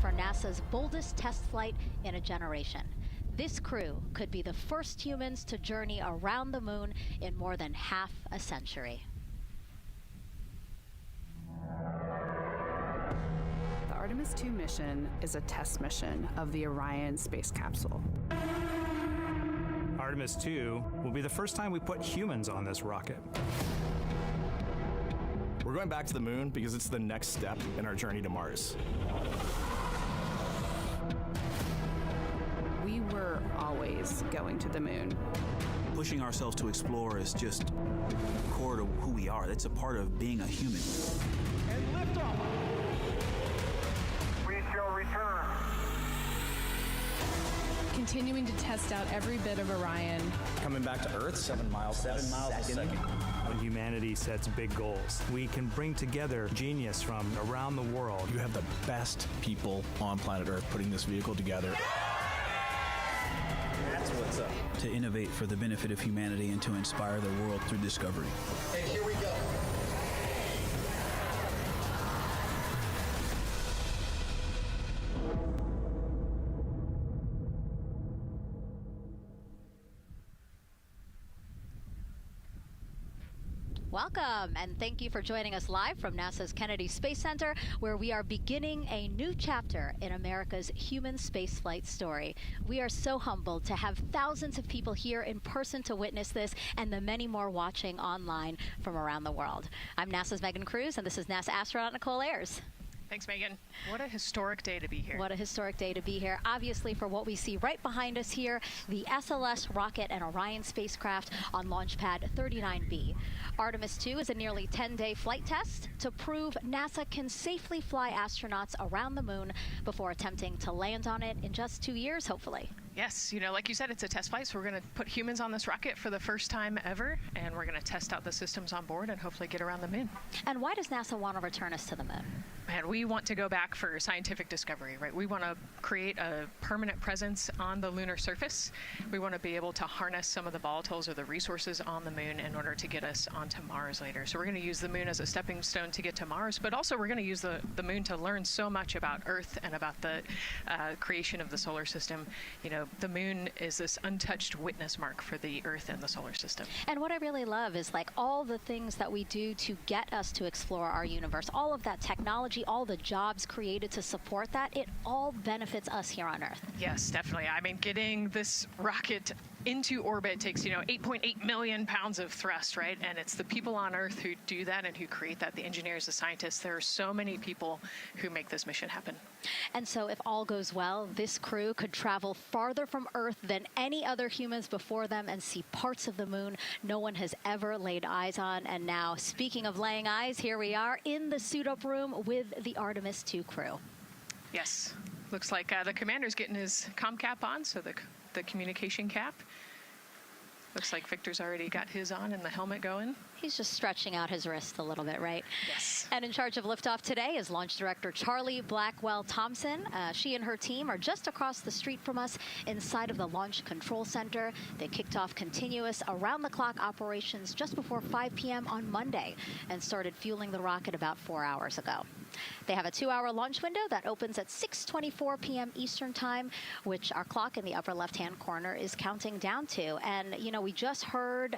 for NASA's boldest test flight in a generation. This crew could be the first humans to journey around the moon in more than half a century. The Artemis II mission is a test mission of the Orion space capsule. Artemis II will be the first time we put humans on this rocket. We're going back to the moon because it's the next step in our journey to Mars. We were always going to the moon. Pushing ourselves to explore is just core to who we are. That's a part of being a human. And liftoff. We shall return. Continuing to test out every bit of Orion. Coming back to Earth, 7 miles a second. When humanity sets big goals, we can bring together genius from around the world. You have the best people on planet Earth putting this vehicle together. That's what's up. To innovate for the benefit of humanity and to inspire the world through discovery. And here we go. Welcome, and thank you for joining us live from NASA's Kennedy Space Center, where we are beginning a new chapter in America's human spaceflight story. We are so humbled to have thousands of people here in person to witness this, and the many more watching online from around the world. I'm NASA's Megan Cruz, and this is NASA astronaut Nicole Ayers. Thanks, Megan. What a historic day to be here. What a historic day to be here. Obviously, for what we see right behind us here, the SLS rocket and Orion spacecraft on launchpad 39B. Artemis II is a nearly 10-day flight test to prove NASA can safely fly astronauts around the moon before attempting to land on it in just 2 years, hopefully. Yes, like you said, it's a test flight, so we're going to put humans on this rocket for the first time ever, and we're going to test out the systems on board and hopefully get around the moon. And why does NASA want to return us to the moon? And we want to go back for scientific discovery, right? We want to create a permanent presence on the lunar surface. We want to be able to harness some of the volatiles or the resources on the moon in order to get us onto Mars later. So we're going to use the moon as a stepping stone to get to Mars, but also we're going to use the moon to learn so much about Earth and about the creation of the solar system. The moon is this untouched witness mark for the Earth and the solar system. And what I really love is like all the things that we do to get us to explore our universe, all of that technology, all the jobs created to support that, it all benefits us here on Earth. Yes, definitely. I mean, getting this rocket into orbit takes, 8.8 million pounds of thrust, right? And it's the people on Earth who do that and who create that, the engineers, the scientists. There are so many people who make this mission happen. And so if all goes well, this crew could travel farther from Earth than any other humans before them and see parts of the moon no one has ever laid eyes on. And now, speaking of laying eyes, here we are in the suit-up room with the Artemis II crew. Yes. Looks like the commander's getting his comm cap on, so the communication cap. Looks like Victor's already got his on and the helmet going. He's just stretching out his wrist a little bit, right? Yes. And in charge of liftoff today is Launch Director Charlie Blackwell-Thompson. She and her team are just across the street from us inside of the Launch Control Center. They kicked off continuous around-the-clock operations just before 5 p.m. on Monday and started fueling the rocket about 4 hours ago. They have a 2-hour launch window that opens at 6:24 p.m. Eastern Time, which our clock in the upper left-hand corner is counting down to. And, we just heard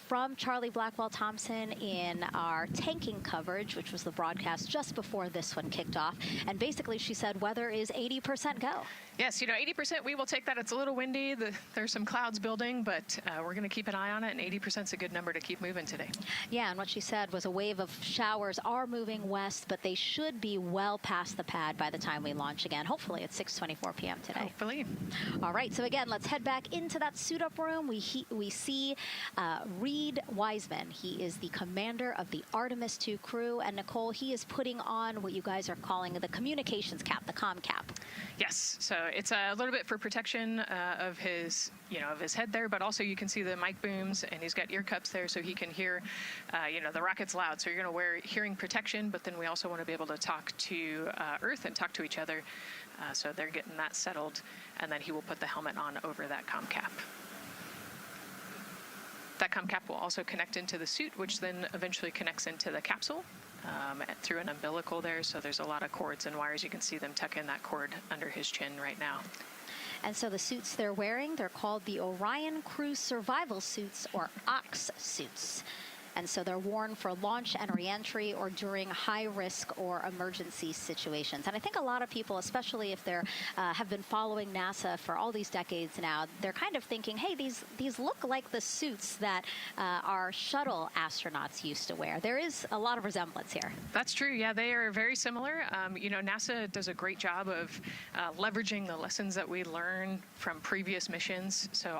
from Charlie Blackwell-Thompson in our tanking coverage, which was the broadcast just before this one kicked off. And basically, she said weather is 80% go. Yes, 80%, we will take that. It's a little windy. There's some clouds building, but we're going to keep an eye on it, and 80% is a good number to keep moving today. Yeah, and what she said was a wave of showers are moving west, but they should be well past the pad by the time we launch again. Hopefully at 6:24 p.m. today. Hopefully. All right, so again, let's head back into that suit-up room. We see Reed Wiseman. He is the commander of the Artemis II crew, and Nicole, he is putting on what you guys are calling the communications cap, the comm cap. Yes, so it's a little bit for protection of his, of his head there, but also you can see the mic booms, and he's got ear cups there so he can hear, the rocket's loud. So you're going to wear hearing protection, but then we also want to be able to talk to Earth and talk to each other. So they're getting that settled, and then he will put the helmet on over that comm cap. That comm cap will also connect into the suit, which then eventually connects into the capsule. through an umbilical there. So there's a lot of cords and wires. You can see them tuck in that cord under his chin right now. And so the suits they're wearing, they're called the Orion Crew Survival Suits, or OX suits. And so they're worn for launch and reentry or during high-risk or emergency situations. And I think a lot of people, especially if they're have been following NASA for all these decades now, they're kind of thinking, hey, these look like the suits that our shuttle astronauts used to wear. There is a lot of resemblance here. That's true. Yeah, they are very similar. NASA does a great job of leveraging the lessons that we learn from previous missions. So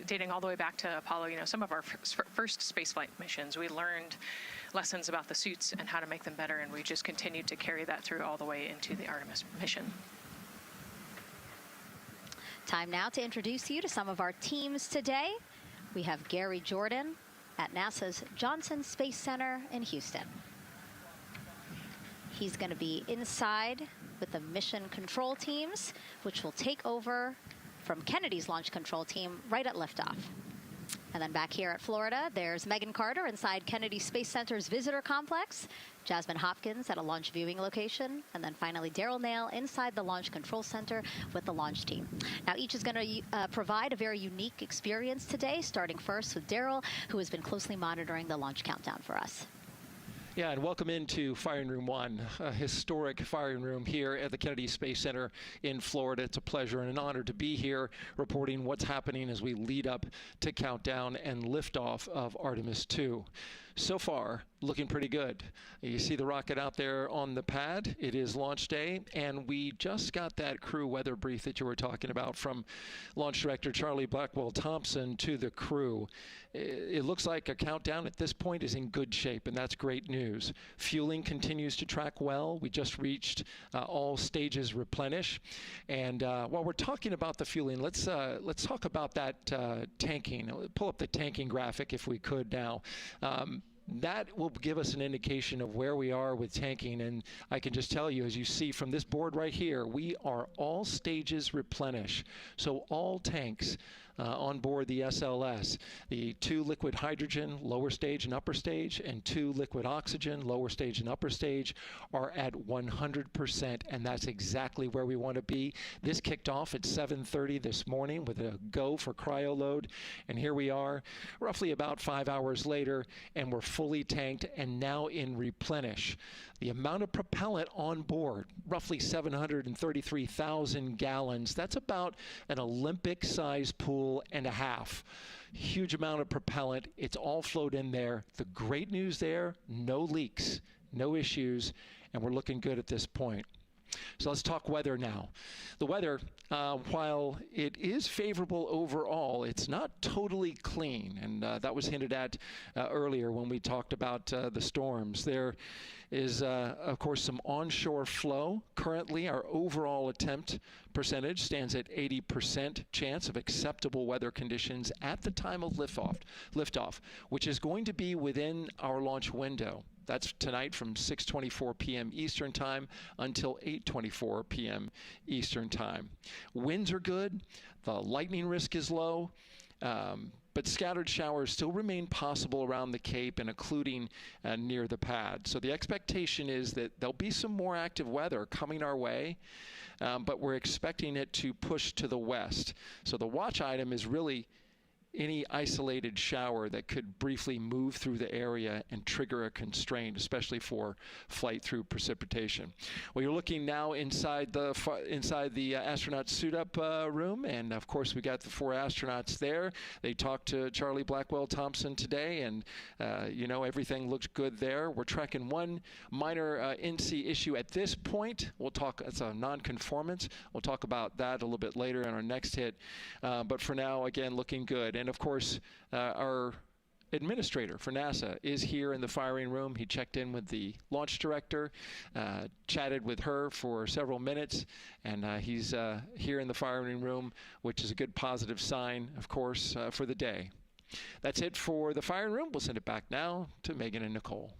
dating all the way back to Apollo, some of our first spaceflight missions, we learned lessons about the suits and how to make them better, and we just continued to carry that through all the way into the Artemis mission. Time now to introduce you to some of our teams today. We have Gary Jordan at NASA's Johnson Space Center in Houston. He's going to be inside with the mission control teams, which will take over from Kennedy's launch control team right at liftoff. And then back here at Florida, there's Megan Carter inside Kennedy Space Center's visitor complex, Jasmine Hopkins at a launch viewing location, and then finally Daryl Nail inside the Launch Control Center with the launch team. Now each is going to provide a very unique experience today, starting first with Daryl, who has been closely monitoring the launch countdown for us. Yeah, and welcome into Firing Room 1, a historic firing room here at the Kennedy Space Center in Florida. It's a pleasure and an honor to be here reporting what's happening as we lead up to countdown and liftoff of Artemis II. So far, looking pretty good. You see the rocket out there on the pad. It is launch day, and we just got that crew weather brief that you were talking about from Launch Director Charlie Blackwell-Thompson to the crew. It looks like a countdown at this point is in good shape, and that's great news. Fueling continues to track well. We just reached all stages replenish. And while we're talking about the fueling, let's talk about that tanking. Pull up the tanking graphic if we could now. That will give us an indication of where we are with tanking, and I can just tell you, as you see from this board right here, we are all stages replenish. So all tanks on board the SLS, the 2 liquid hydrogen, lower stage and upper stage, and 2 liquid oxygen, lower stage and upper stage, are at 100%, and that's exactly where we want to be. This kicked off at 7:30 this morning with a go for cryo load, and here we are roughly about 5 hours later, and we're fully tanked and now in replenish. The amount of propellant on board, roughly 733,000 gallons. That's about an Olympic-sized pool and a half. Huge amount of propellant. It's all flowed in there. The great news there, no leaks, no issues, and we're looking good at this point. So let's talk weather now. The weather, while it is favorable overall, it's not totally clean, and that was hinted at earlier when we talked about the storms. There is, of course, some onshore flow. Currently, our overall attempt percentage stands at 80% chance of acceptable weather conditions at the time of liftoff, which is going to be within our launch window. That's tonight from 6:24 p.m. Eastern Time until 8:24 p.m. Eastern Time. Winds are good. The lightning risk is low. But scattered showers still remain possible around the Cape and including near the pad. So the expectation is that there'll be some more active weather coming our way, but we're expecting it to push to the west. So the watch item is really any isolated shower that could briefly move through the area and trigger a constraint, especially for flight through precipitation. Well, you're looking now inside the astronaut suit-up room, and of course we got the 4 astronauts there. They talked to Charlie Blackwell-Thompson today, and everything looks good there. We're tracking one minor NC issue at this point. We'll talk. It's a non-conformance. We'll talk about that a little bit later in our next hit. But for now, again, looking good. And of course, our administrator for NASA is here in the firing room. He checked in with the launch director, chatted with her for several minutes, and he's here in the firing room, which is a good positive sign, of course, for the day. That's it for the firing room. We'll send it back now to Megan and Nicole.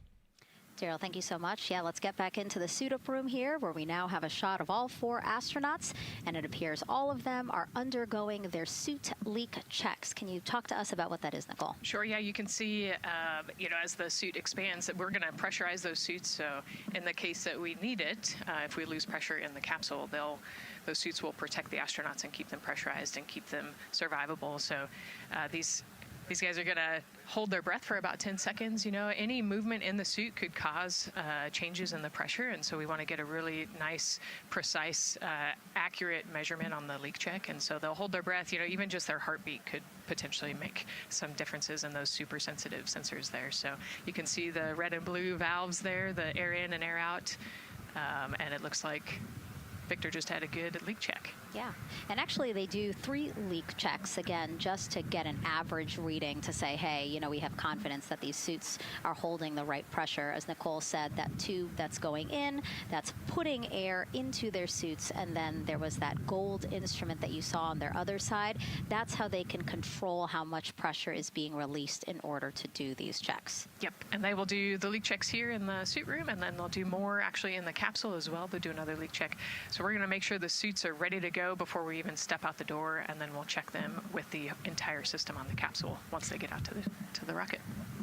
Daryl, thank you so much. Yeah, let's get back into the suit-up room here, where we now have a shot of all 4 astronauts, and it appears all of them are undergoing their suit leak checks. Can you talk to us about what that is, Nicole? Sure. Yeah, you can see, as the suit expands, that we're going to pressurize those suits. So, in the case that we need it, if we lose pressure in the capsule, those suits will protect the astronauts and keep them pressurized and keep them survivable. So, these guys are going to hold their breath for about 10 seconds. Any movement in the suit could cause changes in the pressure, and so we want to get a really nice, precise, accurate measurement on the leak check. And so they'll hold their breath. Even just their heartbeat could potentially make some differences in those super sensitive sensors there. So you can see the red and blue valves there, the air in and air out, and it looks like Victor just had a good leak check. Yeah, and actually they do 3 leak checks, again, just to get an average reading to say, hey, we have confidence that these suits are holding the right pressure. As Nicole said, that tube that's going in, that's putting air into their suits, and then there was that gold instrument that you saw on their other side. That's how they can control how much pressure is being released in order to do these checks. Yep, and they will do the leak checks here in the suit room, and then they'll do more actually in the capsule as well. They'll do another leak check. So we're going to make sure the suits are ready to go before we even step out the door, and then we'll check them with the entire system on the capsule once they get out to the rocket.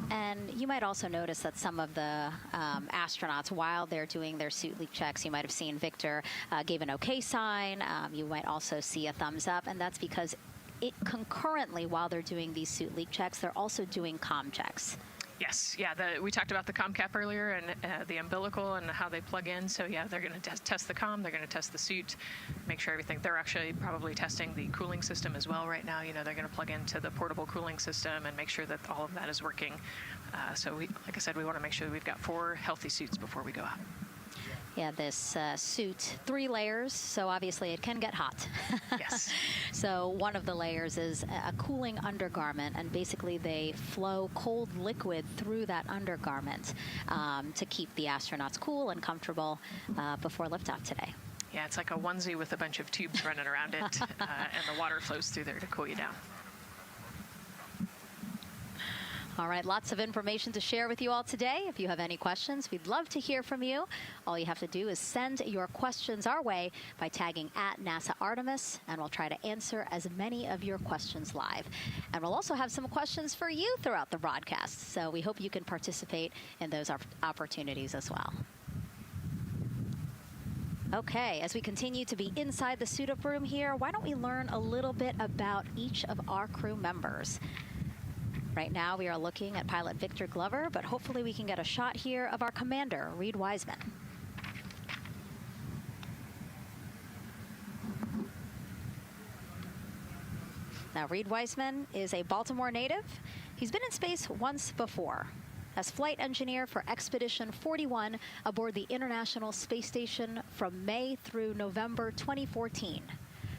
And you might also notice that some of the astronauts, while they're doing their suit leak checks, you might have seen Victor gave an OK sign. You might also see a thumbs up, and that's because concurrently, while they're doing these suit leak checks, they're also doing comm checks. Yes, yeah, we talked about the comm cap earlier and the umbilical and how they plug in. So yeah, they're going to test the comm, they're going to test the suit, make sure everything. They're actually probably testing the cooling system as well right now. They're going to plug into the portable cooling system and make sure that all of that is working. So like I said, we want to make sure that we've got 4 healthy suits before we go out. Yeah, this suit, 3 layers, so obviously it can get hot. Yes. So one of the layers is a cooling undergarment, and basically they flow cold liquid through that undergarment to keep the astronauts cool and comfortable before liftoff today. Yeah, it's like a onesie with a bunch of tubes running around it, and the water flows through there to cool you down. All right, lots of information to share with you all today. If you have any questions, we'd love to hear from you. All you have to do is send your questions our way by tagging @NASA Artemis, and we'll try to answer as many of your questions live. And we'll also have some questions for you throughout the broadcast, so we hope you can participate in those opportunities as well. Okay, as we continue to be inside the suit-up room here, why don't we learn a little bit about each of our crew members? Right now, we are looking at pilot Victor Glover, but hopefully we can get a shot here of our commander, Reed Wiseman. Now, Reed Wiseman is a Baltimore native. He's been in space once before as flight engineer for Expedition 41 aboard the International Space Station from May through November 2014.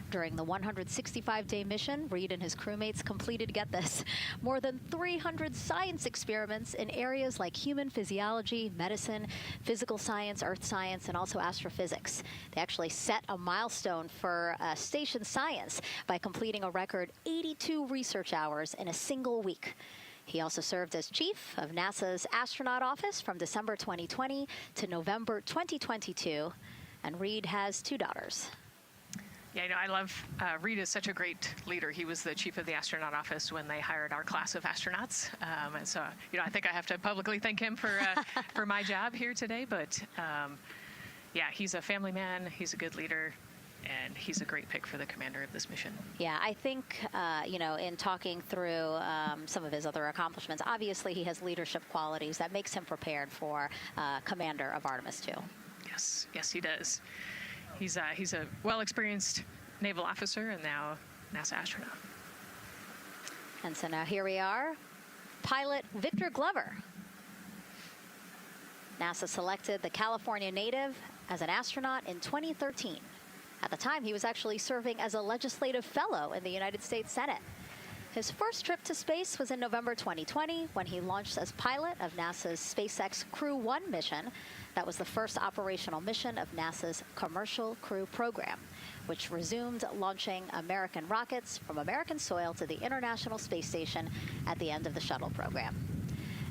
During the 165-day mission, Reed and his crewmates completed, get this, more than 300 science experiments in areas like human physiology, medicine, physical science, earth science, and also astrophysics. They actually set a milestone for station science by completing a record 82 research hours in a single week. He also served as chief of NASA's Astronaut Office from December 2020 to November 2022, and Reed has 2 daughters. Yeah, I love, Reed is such a great leader. He was the chief of the Astronaut Office when they hired our class of astronauts. And so, I think I have to publicly thank him for my job here today. But yeah, he's a family man, he's a good leader, and he's a great pick for the commander of this mission. Yeah, I think, in talking through some of his other accomplishments, obviously he has leadership qualities that makes him prepared for commander of Artemis II. Yes, he does. He's a well-experienced naval officer and now NASA astronaut. And so now here we are, pilot Victor Glover. NASA selected the California native as an astronaut in 2013. At the time, he was actually serving as a legislative fellow in the United States Senate. His first trip to space was in November 2020 when he launched as pilot of NASA's SpaceX Crew 1 mission. That was the first operational mission of NASA's Commercial Crew program, which resumed launching American rockets from American soil to the International Space Station at the end of the shuttle program.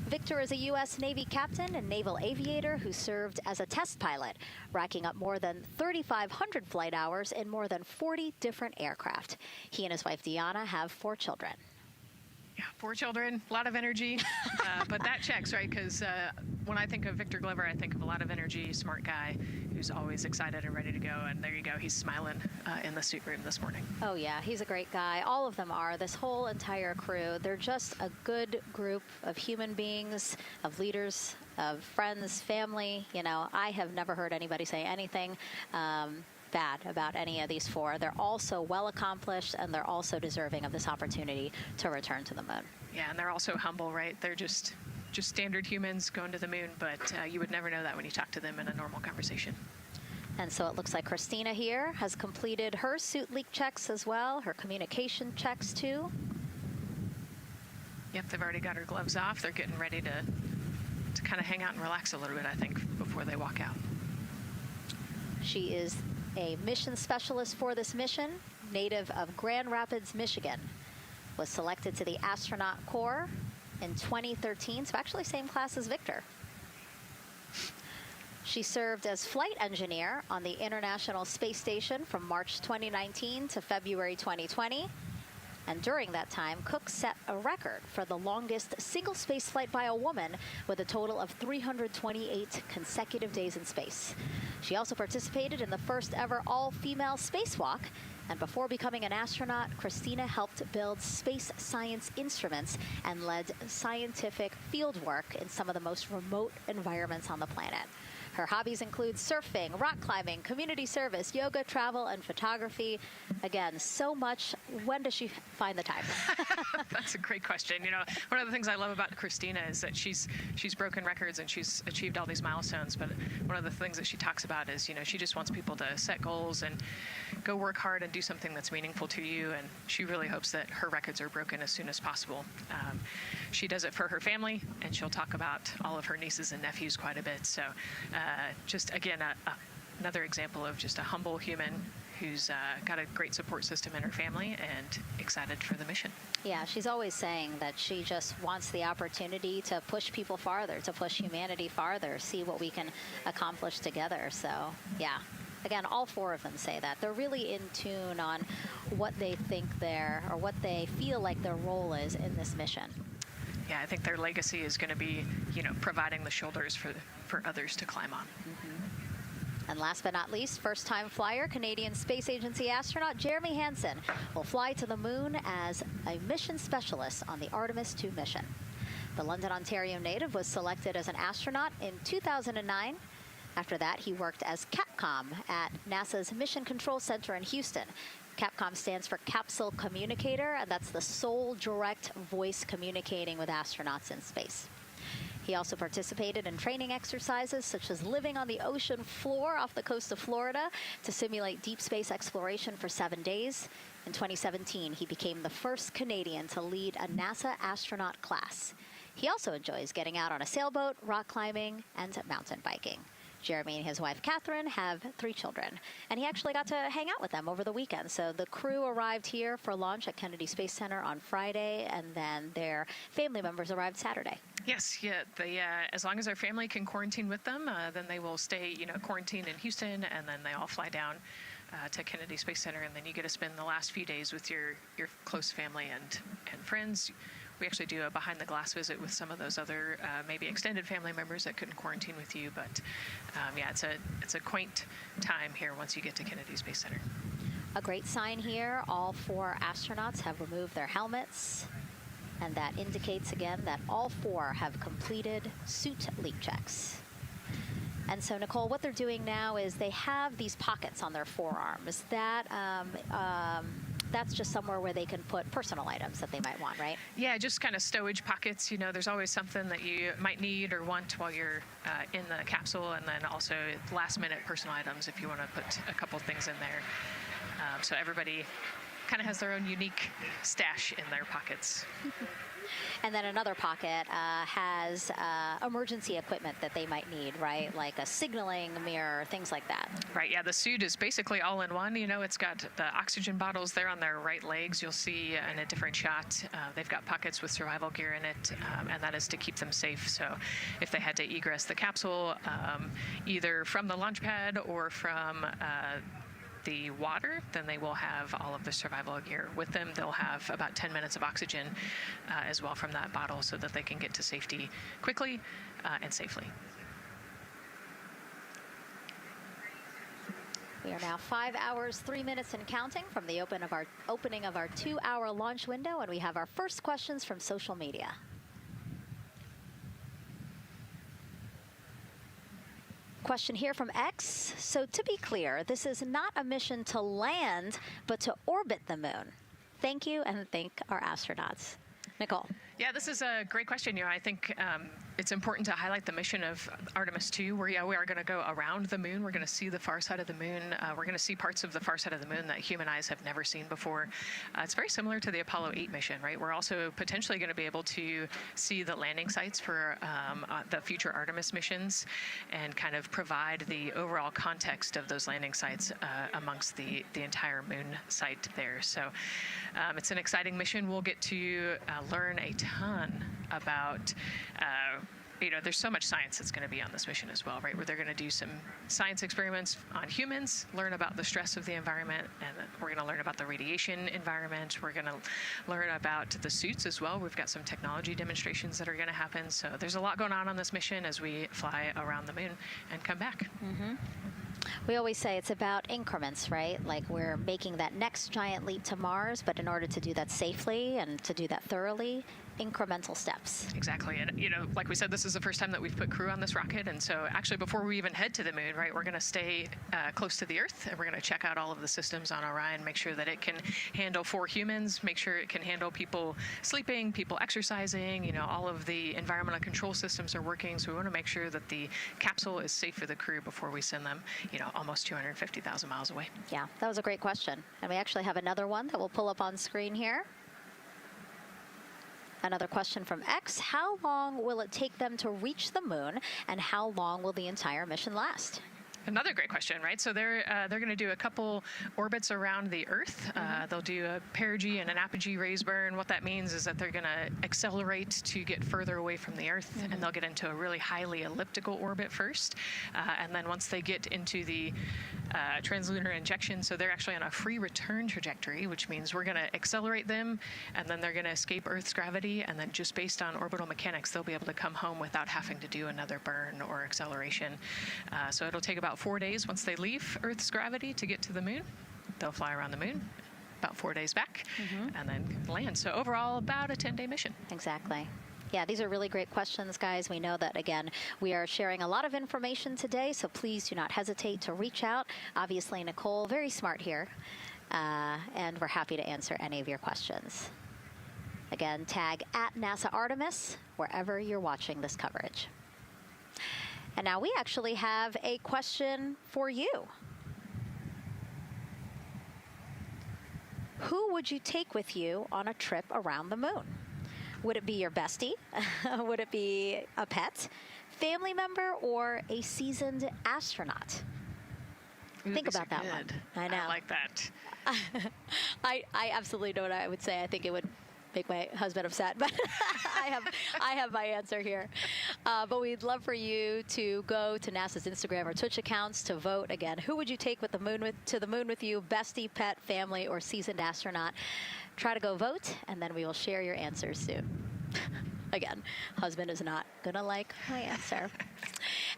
Victor is a U.S. Navy captain and naval aviator who served as a test pilot, racking up more than 3,500 flight hours in more than 40 different aircraft. He and his wife, Deanna, have 4 children. Yeah, 4 children, a lot of energy, but that checks, right? Because when I think of Victor Glover, I think of a lot of energy, smart guy who's always excited and ready to go. And there you go, he's smiling in the suit room this morning. Oh, yeah, he's a great guy. All of them are. This whole entire crew, they're just a good group of human beings, of leaders, of friends, family. You know, I have never heard anybody say anything bad about any of these 4. They're all so well accomplished, and they're also deserving of this opportunity to return to the moon. Yeah, and they're also humble, right? They're just standard humans going to the moon, but you would never know that when you talk to them in a normal conversation. And so it looks like Christina here has completed her suit leak checks as well, her communication checks too. Yep, they've already got her gloves off. They're getting ready to kind of hang out and relax a little bit, I think, before they walk out. She is a mission specialist for this mission, native of Grand Rapids, Michigan. Was selected to the Astronaut Corps in 2013, so actually same class as Victor. She served as flight engineer on the International Space Station from March 2019 to February 2020. And during that time, Cook set a record for the longest single space flight by a woman with a total of 328 consecutive days in space. She also participated in the first ever all-female spacewalk. And before becoming an astronaut, Christina helped build space science instruments and led scientific field work in some of the most remote environments on the planet. Her hobbies include surfing, rock climbing, community service, yoga, travel, and photography. Again, so much. When does she find the time? That's a great question. You know, one of the things I love about Christina is that she's broken records and she's achieved all these milestones. But one of the things that she talks about is, you know, she just wants people to set goals and go work hard and do something that's meaningful to you. And she really hopes that her records are broken as soon as possible. She does it for her family, and she'll talk about all of her nieces and nephews quite a bit. So just, again, another example of just a humble human who's got a great support system in her family and excited for the mission. Yeah, she's always saying that she just wants the opportunity to push people farther, to push humanity farther, see what we can accomplish together. So, yeah. Again, all 4 of them say that. They're really in tune on what they think or what they feel like their role is in this mission. Yeah, I think their legacy is going to be, you know, providing the shoulders for others to climb on. Mm-hmm. And last but not least, first-time flyer, Canadian Space Agency astronaut Jeremy Hansen will fly to the moon as a mission specialist on the Artemis II mission. The London, Ontario native was selected as an astronaut in 2009. After that, he worked as Capcom at NASA's Mission Control Center in Houston. Capcom stands for Capsule Communicator, and that's the sole direct voice communicating with astronauts in space. He also participated in training exercises such as living on the ocean floor off the coast of Florida to simulate deep space exploration for 7 days. In 2017, he became the first Canadian to lead a NASA astronaut class. He also enjoys getting out on a sailboat, rock climbing, and mountain biking. Jeremy and his wife, Catherine, have 3 children, and he actually got to hang out with them over the weekend. So the crew arrived here for launch at Kennedy Space Center on Friday, and then their family members arrived Saturday. Yes, yeah. They, as long as their family can quarantine with them, then they will stay, you know, quarantined in Houston, and then they all fly down to Kennedy Space Center, and then you get to spend the last few days with your close family and friends. We actually do a behind-the-glass visit with some of those other maybe extended family members that couldn't quarantine with you. But yeah, it's a quaint time here once you get to Kennedy Space Center. A great sign here, all 4 astronauts have removed their helmets. And that indicates again that all 4 have completed suit leak checks. And so, Nicole, what they're doing now is they have these pockets on their forearms. That's just somewhere where they can put personal items that they might want, right? Yeah, just kind of stowage pockets. You know, there's always something that you might need or want while you're in the capsule, and then also last-minute personal items if you want to put a couple things in there. So everybody kind of has their own unique stash in their pockets. And then another pocket has emergency equipment that they might need, right? Like a signaling mirror, things like that. Right, yeah, the suit is basically all in one. You know, it's got the oxygen bottles there on their right legs. You'll see in a different shot, they've got pockets with survival gear in it, and that is to keep them safe. So if they had to egress the capsule, either from the launch pad or from the water, then they will have all of the survival gear with them. They'll have about 10 minutes of oxygen as well from that bottle so that they can get to safety quickly and safely. We are now 5 hours, 3 minutes and counting from the opening of our 2-hour launch window, and we have our first questions from social media. Question here from X. So to be clear, this is not a mission to land, but to orbit the moon. Thank you, and thank our astronauts. Nicole. Yeah, this is a great question. You know, I think it's important to highlight the mission of Artemis II, where we are going to go around the moon. We're going to see the far side of the moon. We're going to see parts of the far side of the moon that human eyes have never seen before. It's very similar to the Apollo 8 mission, right? We're also potentially going to be able to see the landing sites for the future Artemis missions and kind of provide the overall context of those landing sites amongst the entire moon site there. So it's an exciting mission. We'll get to learn a ton about you know, there's so much science that's going to be on this mission as well, right? Where they're going to do some science experiments on humans, learn about the stress of the environment, and we're going to learn about the radiation environment. We're going to learn about the suits as well. We've got some technology demonstrations that are going to happen. So there's a lot going on this mission as we fly around the moon and come back. Mm-hmm. We always say it's about increments, right? Like we're making that next giant leap to Mars, but in order to do that safely and to do that thoroughly, incremental steps. Exactly. And, you know, like we said, this is the first time that we've put crew on this rocket. And so actually before we even head to the moon, right, we're going to stay close to the Earth, and we're going to check out all of the systems on Orion, make sure that it can handle 4 humans, make sure it can handle people sleeping, people exercising, you know, all of the environmental control systems are working. So we want to make sure that the capsule is safe for the crew before we send them, you know, almost 250,000 miles away. Yeah, that was a great question. And we actually have another one that we'll pull up on screen here. Another question from X. How long will it take them to reach the moon, and how long will the entire mission last? Another great question, right? So they're going to do a couple orbits around the Earth. They'll do a perigee and an apogee raise burn. What that means is that they're going to accelerate to get further away from the Earth, and they'll get into a really highly elliptical orbit first. And then once they get into the translunar injection, so they're actually on a free return trajectory, which means we're going to accelerate them, and then they're going to escape Earth's gravity, and then just based on orbital mechanics, they'll be able to come home without having to do another burn or acceleration. So it'll take about 4 days once they leave Earth's gravity to get to the moon. They'll fly around the moon, about 4 days back, and then land. So overall, about a 10-day mission. Exactly. Yeah, these are really great questions, guys. We know that, again, we are sharing a lot of information today, so please do not hesitate to reach out. Obviously, Nicole, very smart here, and we're happy to answer any of your questions. Again, tag @NASA Artemis wherever you're watching this coverage. And now we actually have a question for you. Who would you take with you on a trip around the moon? Would it be your bestie? Would it be a pet, family member, or a seasoned astronaut? Ooh, think about that one. I know. I like that. I absolutely know what I would say. I think it would make my husband upset, but I have my answer here. But we'd love for you to go to NASA's Instagram or Twitch accounts to vote. Again, who would you take to the moon with you? Bestie, pet, family, or seasoned astronaut? Try to go vote, and then we will share your answers soon. Again, husband is not gonna like my answer.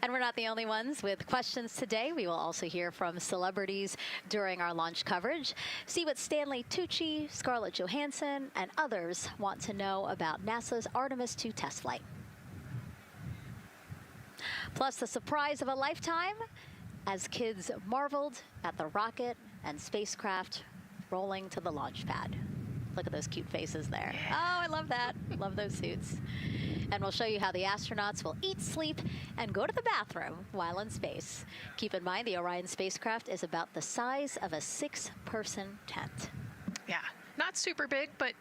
And we're not the only ones with questions today. We will also hear from celebrities during our launch coverage. See what Stanley Tucci, Scarlett Johansson, and others want to know about NASA's Artemis II test flight. Plus the surprise of a lifetime as kids marveled at the rocket and spacecraft rolling to the launch pad. Look at those cute faces there. Oh, I love that. Love those suits. And we'll show you how the astronauts will eat, sleep, and go to the bathroom while in space. Keep in mind, the Orion spacecraft is about the size of a 6-person tent. Yeah. not super big, but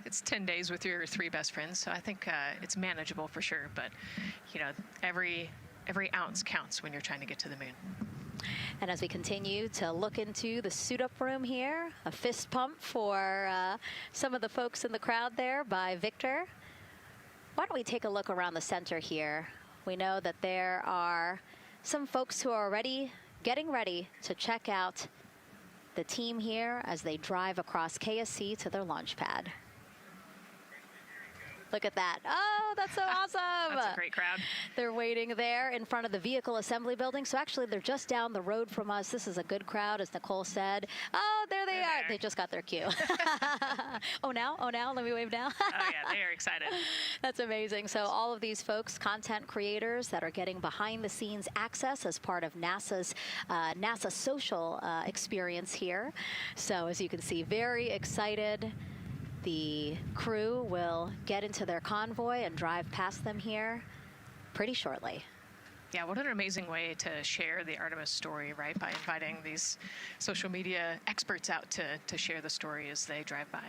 it's 10 days with your 3 best friends. So I think it's manageable for sure. But every ounce counts when you're trying to get to the moon. And as we continue to look into the suit-up room here, a fist pump for some of the folks in the crowd there by Victor. Why don't we take a look around the center here? We know that there are some folks who are already getting ready to check out the team here as they drive across KSC to their launch pad. Look at that. Oh, that's so awesome. That's a great crowd. They're waiting there in front of the vehicle assembly building. So actually, they're just down the road from us. This is a good crowd, as Nicole said. Oh, there they are. They just got their cue. Oh, now? Let me wave now. Oh, yeah, they are excited. That's amazing. So all of these folks, content creators that are getting behind-the-scenes access as part of NASA's NASA social experience here. So as you can see, very excited. The crew will get into their convoy and drive past them here pretty shortly. Yeah, what an amazing way to share the Artemis story, right? By inviting these social media experts out to share the story as they drive by.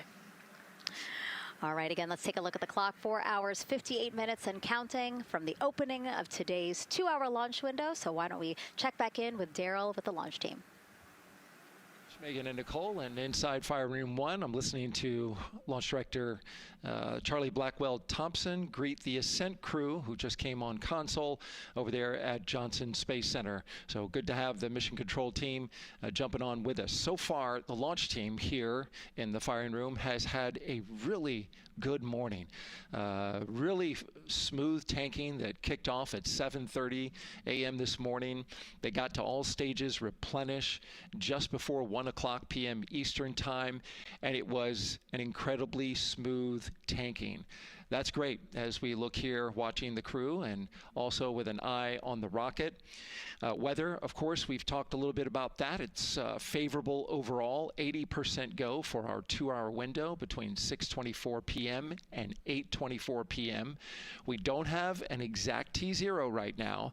All right, again, let's take a look at the clock. 4 hours, 58 minutes and counting from the opening of today's 2-hour launch window. So why don't we check back in with Daryl with the launch team. Megan and Nicole, and inside Fire Room 1, I'm listening to Launch Director Charlie Blackwell Thompson greet the Ascent crew who just came on console over there at Johnson Space Center. So good to have the mission control team jumping on with us. So far, the launch team here in the firing room has had a really good morning. Really smooth tanking that kicked off at 7:30 a.m. this morning. They got to all stages replenish just before 1 o'clock p.m. Eastern time, and it was an incredibly smooth tanking. That's great as we look here watching the crew and also with an eye on the rocket. Weather, of course, we've talked a little bit about that. It's favorable overall, 80% go for our 2-hour window between 6:24 p.m. and 8:24 p.m. We don't have an exact T0 right now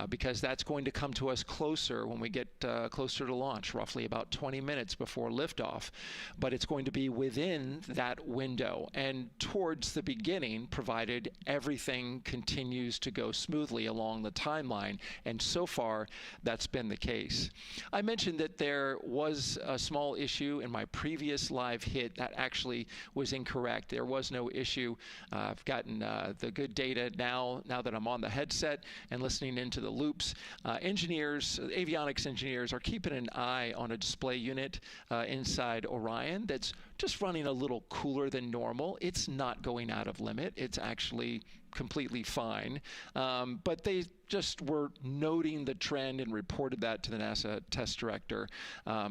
because that's going to come to us closer when we get closer to launch, roughly about 20 minutes before liftoff. But it's going to be within that window and towards the beginning, provided everything continues to go smoothly along the timeline, and so far that's been the case. I mentioned that there was a small issue in my previous live hit that actually was incorrect. There was no issue. I've gotten the good data now that I'm on the headset and listening into the loops. Engineers, avionics engineers, are keeping an eye on a display unit inside Orion that's just running a little cooler than normal. It's not going out of limit. It's actually completely fine. But they just were noting the trend and reported that to the NASA test director.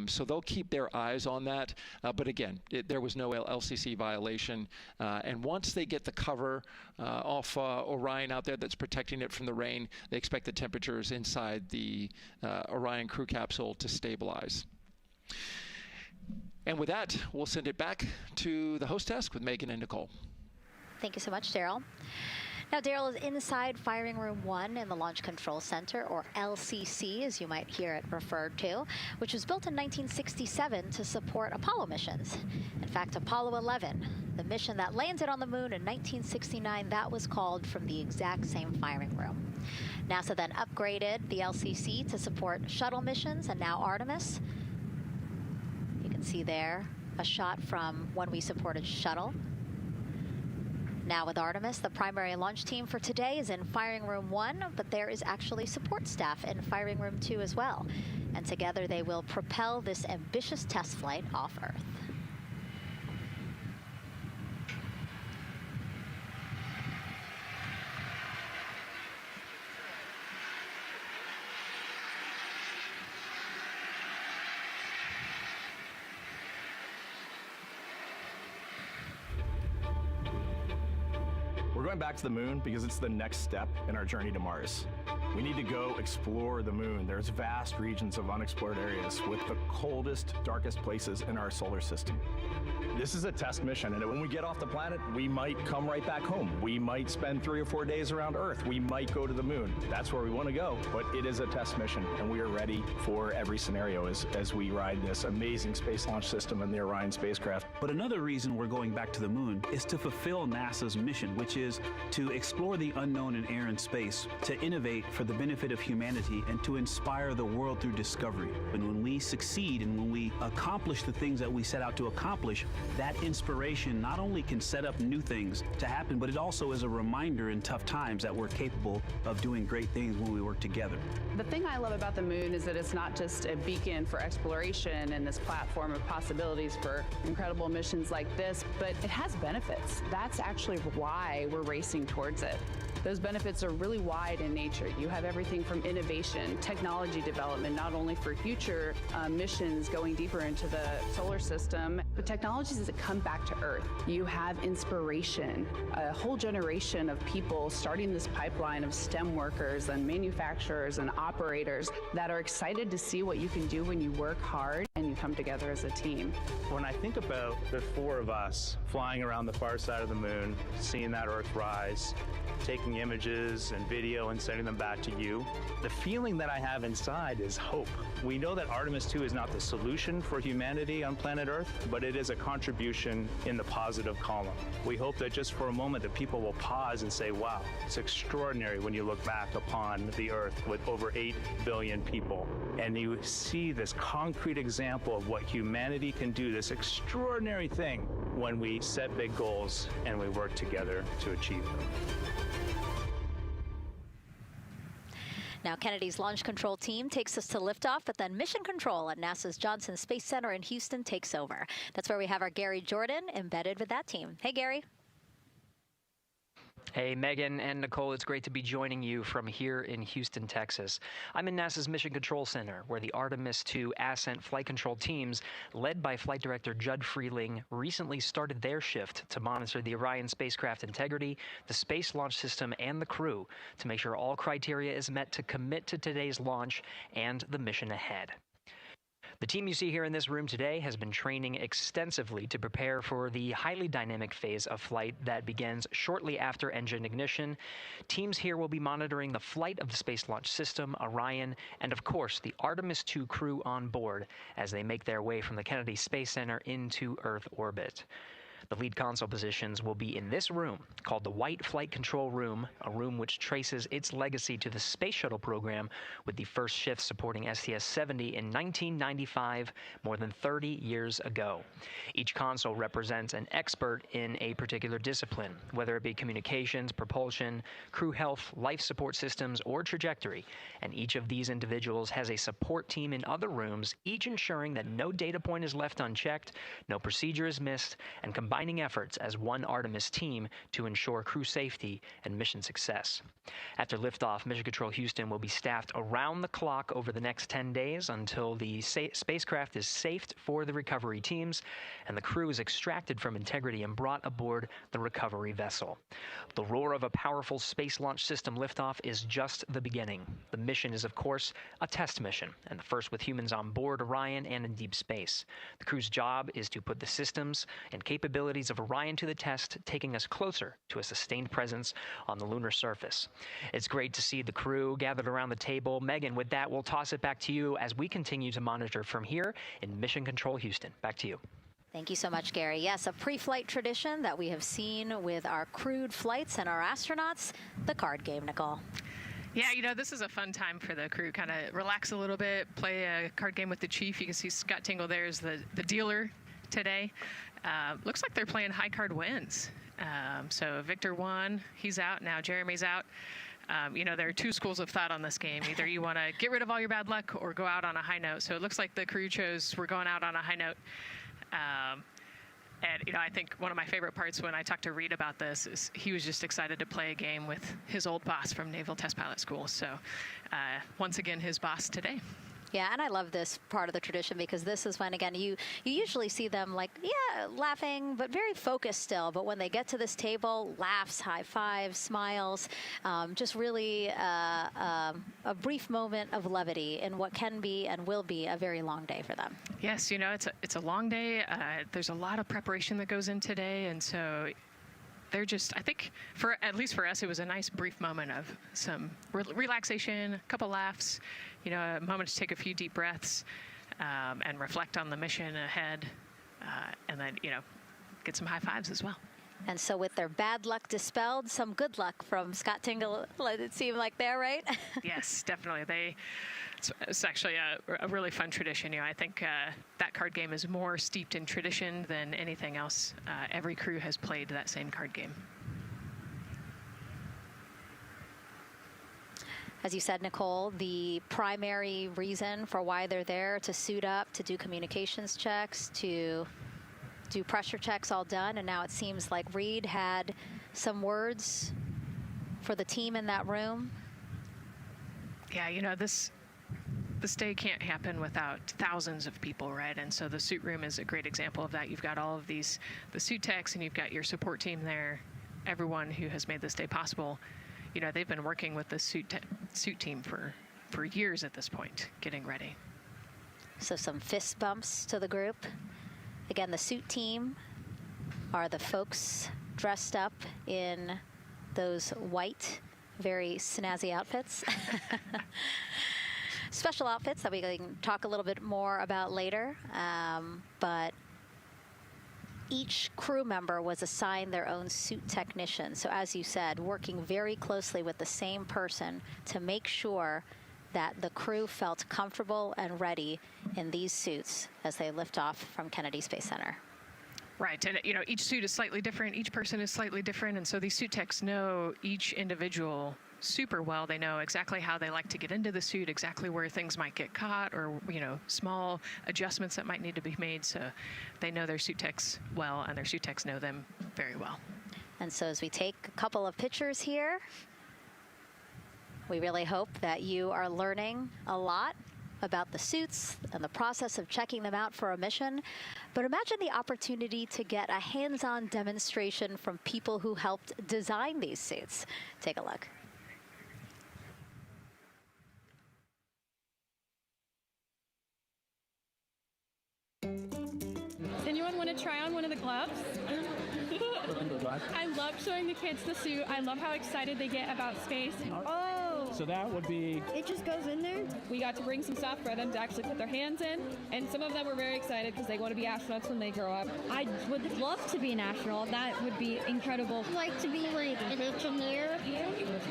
So they'll keep their eyes on that. But again, there was no LCC violation. And once they get the cover off Orion out there that's protecting it from the rain, they expect the temperatures inside the Orion crew capsule to stabilize. And with that, we'll send it back to the host desk with Megan and Nicole. Thank you so much, Daryl. Now, Daryl is inside Firing Room 1 in the Launch Control Center, or LCC, as you might hear it referred to, which was built in 1967 to support Apollo missions. In fact, Apollo 11, the mission that landed on the moon in 1969, that was called from the exact same firing room. NASA then upgraded the LCC to support shuttle missions, and now Artemis. You can see there a shot from when we supported shuttle. Now with Artemis, the primary launch team for today is in Firing Room 1, but there is actually support staff in Firing Room 2 as well. And together they will propel this ambitious test flight off Earth. We're going back to the moon because it's the next step in our journey to Mars. We need to go explore the moon. There's vast regions of unexplored areas with the coldest, darkest places in our solar system. This is a test mission, and when we get off the planet, we might come right back home. We might spend 3 or 4 days around Earth. We might go to the moon. That's where we want to go, but it is a test mission, and we are ready for every scenario as we ride this amazing space launch system in the Orion spacecraft. But another reason we're going back to the moon is to fulfill NASA's mission, which is to explore the unknown in air and space, to innovate for the benefit of humanity, and to inspire the world through discovery. And when we succeed and when we accomplish the things that we set out to accomplish, that inspiration not only can set up new things to happen, but it also is a reminder in tough times that we're capable of doing great things when we work together. The thing I love about the moon is that it's not just a beacon for exploration and this platform of possibilities for incredible missions like this, but it has benefits. That's actually why we're racing towards it. Those benefits are really wide in nature. You have everything from innovation, technology development, not only for future missions going deeper into the solar system, but technologies that come back to Earth. You have inspiration, a whole generation of people starting this pipeline of STEM workers and manufacturers and operators that are excited to see what you can do when you work hard and you come together as a team. When I think about the 4 of us flying around the far side of the moon, seeing that Earth rise, taking images and video and sending them back to you, the feeling that I have inside is hope. We know that Artemis II is not the solution for humanity on planet Earth, but it is a contribution in the positive column. We hope that just for a moment that people will pause and say, wow, it's extraordinary when you look back upon the Earth with over 8 billion people, and you see this concrete example of what humanity can do, this extraordinary thing when we set big goals and we work together to achieve them. Now, Kennedy's launch control team takes us to liftoff, but then mission control at NASA's Johnson Space Center in Houston takes over. That's where we have our Gary Jordan embedded with that team. Hey, Gary. Hey, Megan and Nicole, it's great to be joining you from here in Houston, Texas. I'm in NASA's Mission Control Center, where the Artemis II ascent flight control teams, led by Flight Director Judd Freeling, recently started their shift to monitor the Orion spacecraft integrity, the Space Launch System, and the crew to make sure all criteria is met to commit to today's launch and the mission ahead. The team you see here in this room today has been training extensively to prepare for the highly dynamic phase of flight that begins shortly after engine ignition. Teams here will be monitoring the flight of the Space Launch System, Orion, and of course the Artemis II crew on board as they make their way from the Kennedy Space Center into Earth orbit. The lead console positions will be in this room, called the White Flight Control Room, a room which traces its legacy to the Space Shuttle program, with the first shift supporting STS-70 in 1995, more than 30 years ago. Each console represents an expert in a particular discipline, whether it be communications, propulsion, crew health, life support systems, or trajectory, and each of these individuals has a support team in other rooms, each ensuring that no data point is left unchecked, no procedure is missed, and combining efforts as one Artemis team to ensure crew safety and mission success. After liftoff, Mission Control Houston will be staffed around the clock over the next 10 days until the spacecraft is safed for the recovery teams and the crew is extracted from integrity and brought aboard the recovery vessel. The roar of a powerful Space Launch System liftoff is just the beginning. The mission is, of course, a test mission, and the first with humans on board Orion and in deep space. The crew's job is to put the systems and capabilities of Orion to the test, taking us closer to a sustained presence on the lunar surface. It's great to see the crew gathered around the table. Megan, with that, we'll toss it back to you as we continue to monitor from here in Mission Control Houston. Back to you. Thank you so much, Gary. Yes, a pre-flight tradition that we have seen with our crewed flights and our astronauts, the card game, Nicole. Yeah, you know, this is a fun time for the crew. Kind of relax a little bit, play a card game with the chief. You can see Scott Tingle there is the dealer today. Looks like they're playing high card wins. So Victor won, he's out, now Jeremy's out. You know, there are two schools of thought on this game. Either you want to get rid of all your bad luck or go out on a high note. So it looks like the crew chose we're going out on a high note. And, you know, I think one of my favorite parts when I talked to Reed about this is he was just excited to play a game with his old boss from Naval Test Pilot School. So once again, his boss today. Yeah, and I love this part of the tradition because this is when, again, you usually see them like, yeah, laughing, but very focused still. But when they get to this table, laughs, high fives, smiles, just really a brief moment of levity in what can be and will be a very long day for them. Yes, you know, it's a long day. There's a lot of preparation that goes in today, and so they're just, I think, at least for us, it was a nice brief moment of some relaxation, a couple laughs, you know, a moment to take a few deep breaths and reflect on the mission ahead, and then, you know, get some high fives as well. And so with their bad luck dispelled, some good luck from Scott Tingle, let it seem like there, right? Yes, definitely. It's actually a really fun tradition. You know, I think that card game is more steeped in tradition than anything else. Every crew has played that same card game. As you said, Nicole, the primary reason for why they're there, to suit up, to do communications checks, to do pressure checks, all done. And now it seems like Reed had some words for the team in that room. Yeah, you know, this day can't happen without thousands of people, right? And so the suit room is a great example of that. You've got all of the suit techs, and you've got your support team there, everyone who has made this day possible. You know, they've been working with the suit team for years at this point, getting ready. So some fist bumps to the group. Again, the suit team are the folks dressed up in those white, very snazzy outfits. Special outfits that we can talk a little bit more about later. But each crew member was assigned their own suit technician. So as you said, working very closely with the same person to make sure that the crew felt comfortable and ready in these suits as they lift off from Kennedy Space Center. Right, and you know, each suit is slightly different, each person is slightly different, and so these suit techs know each individual super well. They know exactly how they like to get into the suit, exactly where things might get caught, or, you know, small adjustments that might need to be made. So they know their suit techs well, and their suit techs know them very well. And so as we take a couple of pictures here, we really hope that you are learning a lot about the suits and the process of checking them out for a mission. But imagine the opportunity to get a hands-on demonstration from people who helped design these suits. Take a look. Anyone want to try on one of the gloves? I love showing the kids the suit. I love how excited they get about space. Oh! So that would be... It just goes in there? We got to bring some stuff for them to actually put their hands in, and some of them were very excited because they want to be astronauts when they grow up. I would love to be an astronaut. That would be incredible. I'd like to be like an engineer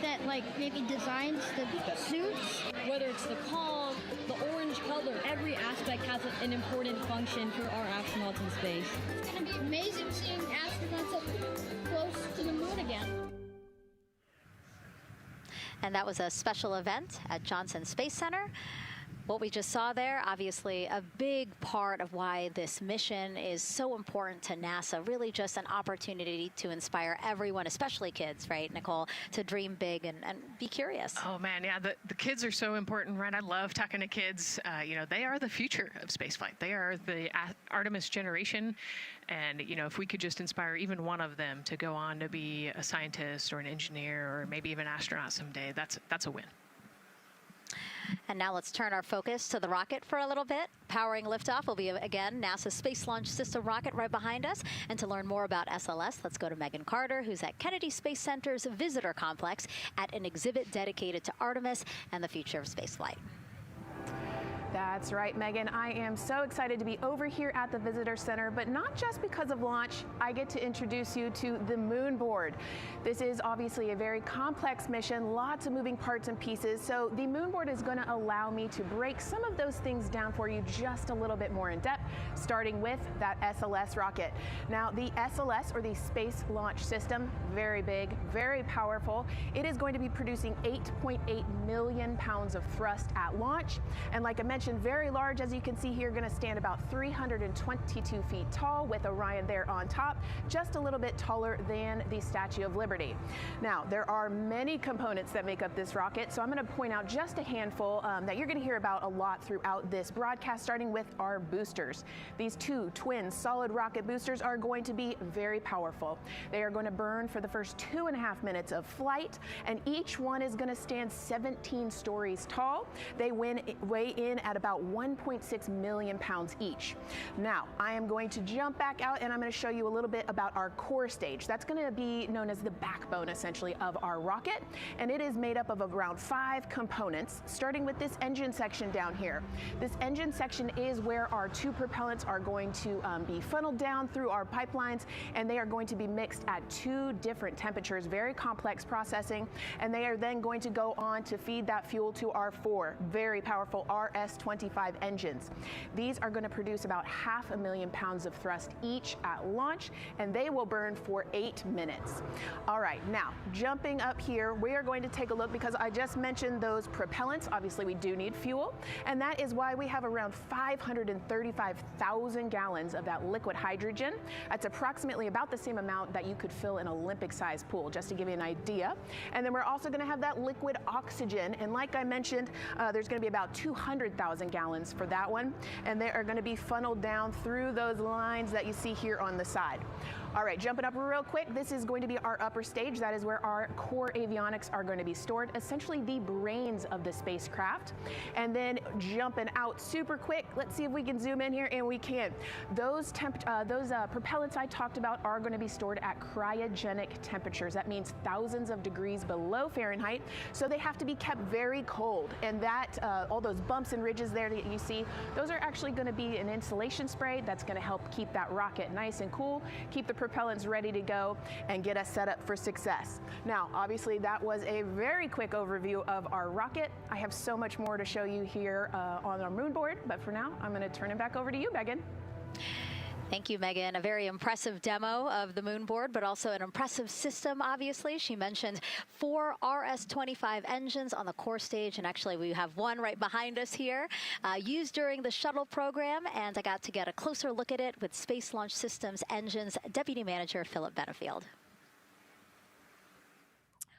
that like maybe designs the suits. Whether it's the comm, the orange color, every aspect has an important function for our astronauts in space. It's going to be amazing seeing astronauts up close to the moon again. And that was a special event at Johnson Space Center. What we just saw there, obviously a big part of why this mission is so important to NASA, really just an opportunity to inspire everyone, especially kids, right, Nicole, to dream big and be curious. Oh man, yeah, the kids are so important, right? I love talking to kids. You know, they are the future of spaceflight. They are the Artemis generation. And, you know, if we could just inspire even one of them to go on to be a scientist or an engineer or maybe even an astronaut someday, that's a win. And now let's turn our focus to the rocket for a little bit. Powering liftoff will be, again, NASA's Space Launch System rocket right behind us. And to learn more about SLS, let's go to Megan Carter, who's at Kennedy Space Center's Visitor Complex at an exhibit dedicated to Artemis and the future of spaceflight. That's right, Megan. I am so excited to be over here at the Visitor Center, but not just because of launch. I get to introduce you to the moon board. This is obviously a very complex mission, lots of moving parts and pieces. So the moon board is going to allow me to break some of those things down for you just a little bit more in depth, starting with that SLS rocket. Now, the SLS, or the Space Launch System, very big, very powerful. It is going to be producing 8.8 million pounds of thrust at launch. And like I mentioned, mentioned, very large, as you can see here, going to stand about 322 feet tall with Orion there on top, just a little bit taller than the Statue of Liberty. Now, there are many components that make up this rocket, so I'm going to point out just a handful that you're going to hear about a lot throughout this broadcast, starting with our boosters. These two twin solid rocket boosters are going to be very powerful. They are going to burn for the first 2.5 minutes of flight, and each one is going to stand 17 stories tall. They weigh in at about 1.6 million pounds each. Now, I am going to jump back out and I'm going to show you a little bit about our core stage. That's going to be known as the backbone, essentially, of our rocket, and it is made up of around 5 components, starting with this engine section down here. This engine section is where our 2 propellants are going to be funneled down through our pipelines, and they are going to be mixed at 2 different temperatures, very complex processing, and they are then going to go on to feed that fuel to our 4 very powerful RS-25 engines. These are going to produce about 500,000 pounds of thrust each at launch, and they will burn for 8 minutes. All right, now jumping up here, we are going to take a look, because I just mentioned those propellants. Obviously, we do need fuel, and that is why we have around 535,000 gallons of that liquid hydrogen. That's approximately about the same amount that you could fill an Olympic-sized pool, just to give you an idea. And then we're also going to have that liquid oxygen, and like I mentioned, there's going to be about 200,000 gallons for that one, and they are going to be funneled down through those lines that you see here on the side. All right, jumping up real quick, this is going to be our upper stage. That is where our core avionics are going to be stored, essentially the brains of the spacecraft. And then jumping out super quick, let's see if we can zoom in here, and we can. Those propellants I talked about are going to be stored at cryogenic temperatures. That means thousands of degrees below Fahrenheit, so they have to be kept very cold. And that, all those bumps and ridges there that you see, those are actually going to be an insulation spray that's going to help keep that rocket nice and cool, keep the propellants ready to go, and get us set up for success. Now, obviously, that was a very quick overview of our rocket. I have so much more to show you here on our moon board, but for now, I'm going to turn it back over to you, Megan. Thank you, Megan. A very impressive demo of the moon board, but also an impressive system, obviously. She mentioned 4 RS-25 engines on the core stage, and actually we have one right behind us here, used during the shuttle program, and I got to get a closer look at it with Space Launch Systems Engines Deputy Manager Philip Benefield.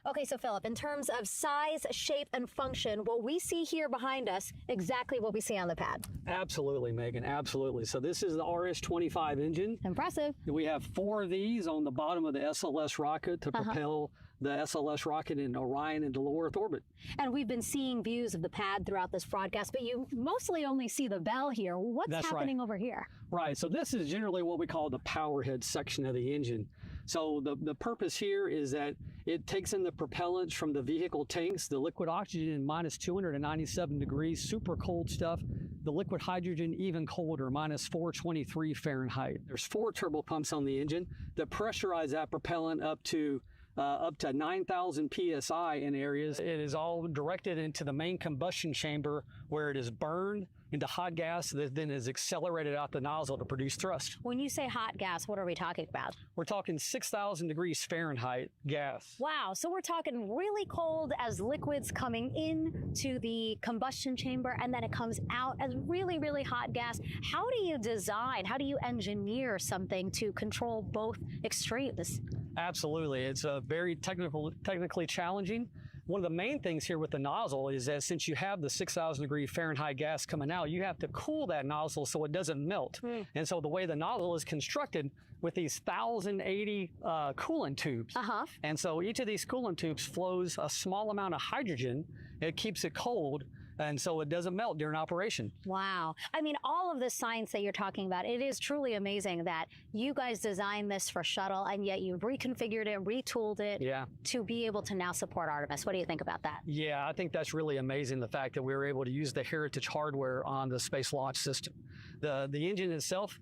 Okay, so Philip, in terms of size, shape, and function, what we see here behind us, exactly what we see on the pad. Absolutely, Megan, absolutely. So this is the RS-25 engine. Impressive. We have 4 of these on the bottom of the SLS rocket to propel the SLS rocket in Orion into low Earth orbit. And we've been seeing views of the pad throughout this broadcast, but you mostly only see the bell here. What's happening over here? Right, so this is generally what we call the power head section of the engine. So the purpose here is that it takes in the propellants from the vehicle tanks, the liquid oxygen minus 297 degrees, super cold stuff. The liquid hydrogen even colder, minus 423 Fahrenheit. There's 4 turbo pumps on the engine that pressurize that propellant up to 9,000 psi in areas. It is all directed into the main combustion chamber, where it is burned into hot gas that then is accelerated out the nozzle to produce thrust. When you say hot gas, what are we talking about? We're talking 6,000 degrees Fahrenheit gas. Wow, so we're talking really cold as liquids coming into the combustion chamber, and then it comes out as really, really hot gas. How do you design, how do you engineer something to control both extremes? Absolutely, it's very technically challenging. One of the main things here with the nozzle is that since you have the 6,000 degree Fahrenheit gas coming out, you have to cool that nozzle so it doesn't melt. And so the way the nozzle is constructed with these 1,080 coolant tubes. And so each of these coolant tubes flows a small amount of hydrogen. It keeps it cold, and so it doesn't melt during operation. Wow. I mean, all of this science that you're talking about, it is truly amazing that you guys designed this for shuttle, and yet you've reconfigured it, retooled it to be able to now support Artemis. What do you think about that? Yeah, I think that's really amazing, the fact that we were able to use the heritage hardware on the Space Launch System. The engine itself,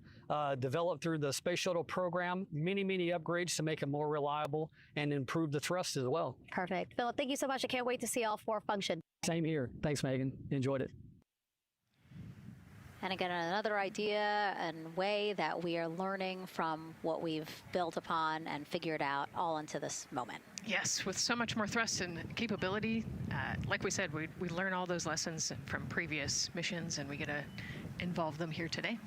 developed through the Space Shuttle program, many upgrades to make it more reliable and improve the thrust as well. Perfect. Philip, thank you so much. I can't wait to see all 4 function. Same here. Thanks, Megan. Enjoyed it. And again, another idea and way that we are learning from what we've built upon and figured out all into this moment. Yes, with so much more thrust and capability. Like we said, we learn all those lessons from previous missions, and we get to involve them here today.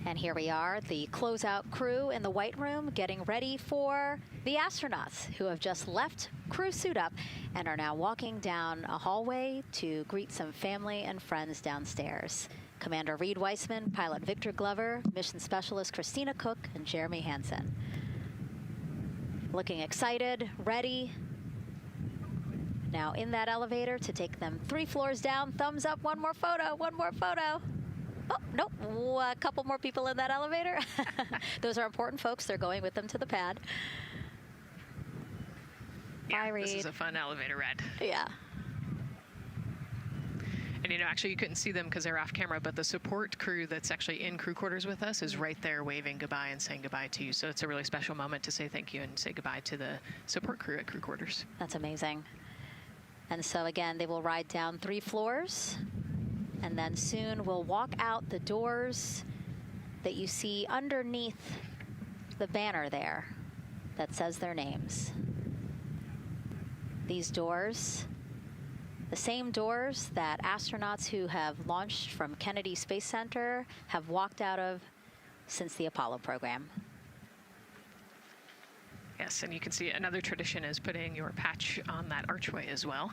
And here we are, the closeout crew in the White Room getting ready for the astronauts who have just left crew suit up and are now walking down a hallway to greet some family and friends downstairs. Commander Reed Weissman, Pilot Victor Glover, Mission Specialist Christina Cook, and Jeremy Hansen. Looking excited, ready. Now in that elevator to take them 3 floors down. Thumbs up, one more photo, one more photo. Oh, nope, a couple more people in that elevator. Those are important folks. They're going with them to the pad. Yeah, Bye, Reed. This is a fun elevator ride. Yeah. And actually you couldn't see them because they're off camera, but the support crew that's actually in crew quarters with us is right there waving goodbye and saying goodbye to you. So it's a really special moment to say thank you and say goodbye to the support crew at crew quarters. That's amazing. And so again, they will ride down 3 floors. And then soon we'll walk out the doors that you see underneath the banner there that says their names. These doors, the same doors that astronauts who have launched from Kennedy Space Center have walked out of since the Apollo program. Yes, and you can see another tradition is putting your patch on that archway as well.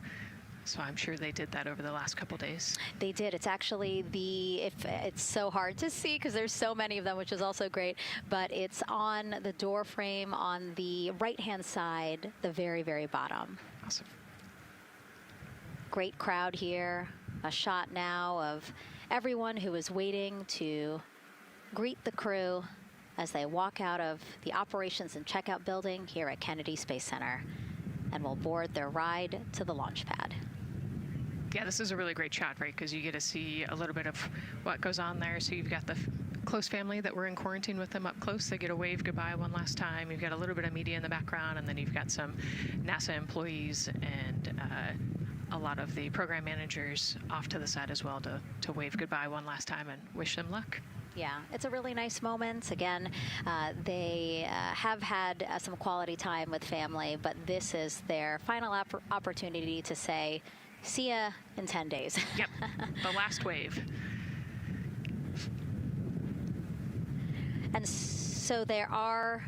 So I'm sure they did that over the last couple days. They did. It's actually it's so hard to see because there's so many of them, which is also great, but it's on the door frame on the right-hand side, the very, very bottom. Awesome. Great crowd here. A shot now of everyone who is waiting to greet the crew as they walk out of the operations and checkout building here at Kennedy Space Center and will board their ride to the launch pad. Yeah, this is a really great shot, right? Because you get to see a little bit of what goes on there. So you've got the close family that were in quarantine with them up close. They get to wave goodbye one last time. You've got a little bit of media in the background, and then you've got some NASA employees and a lot of the program managers off to the side as well to wave goodbye one last time and wish them luck. Yeah, it's a really nice moment. Again, they have had some quality time with family, but this is their final opportunity to say, see ya in 10 days. Yep, the last wave. And so there are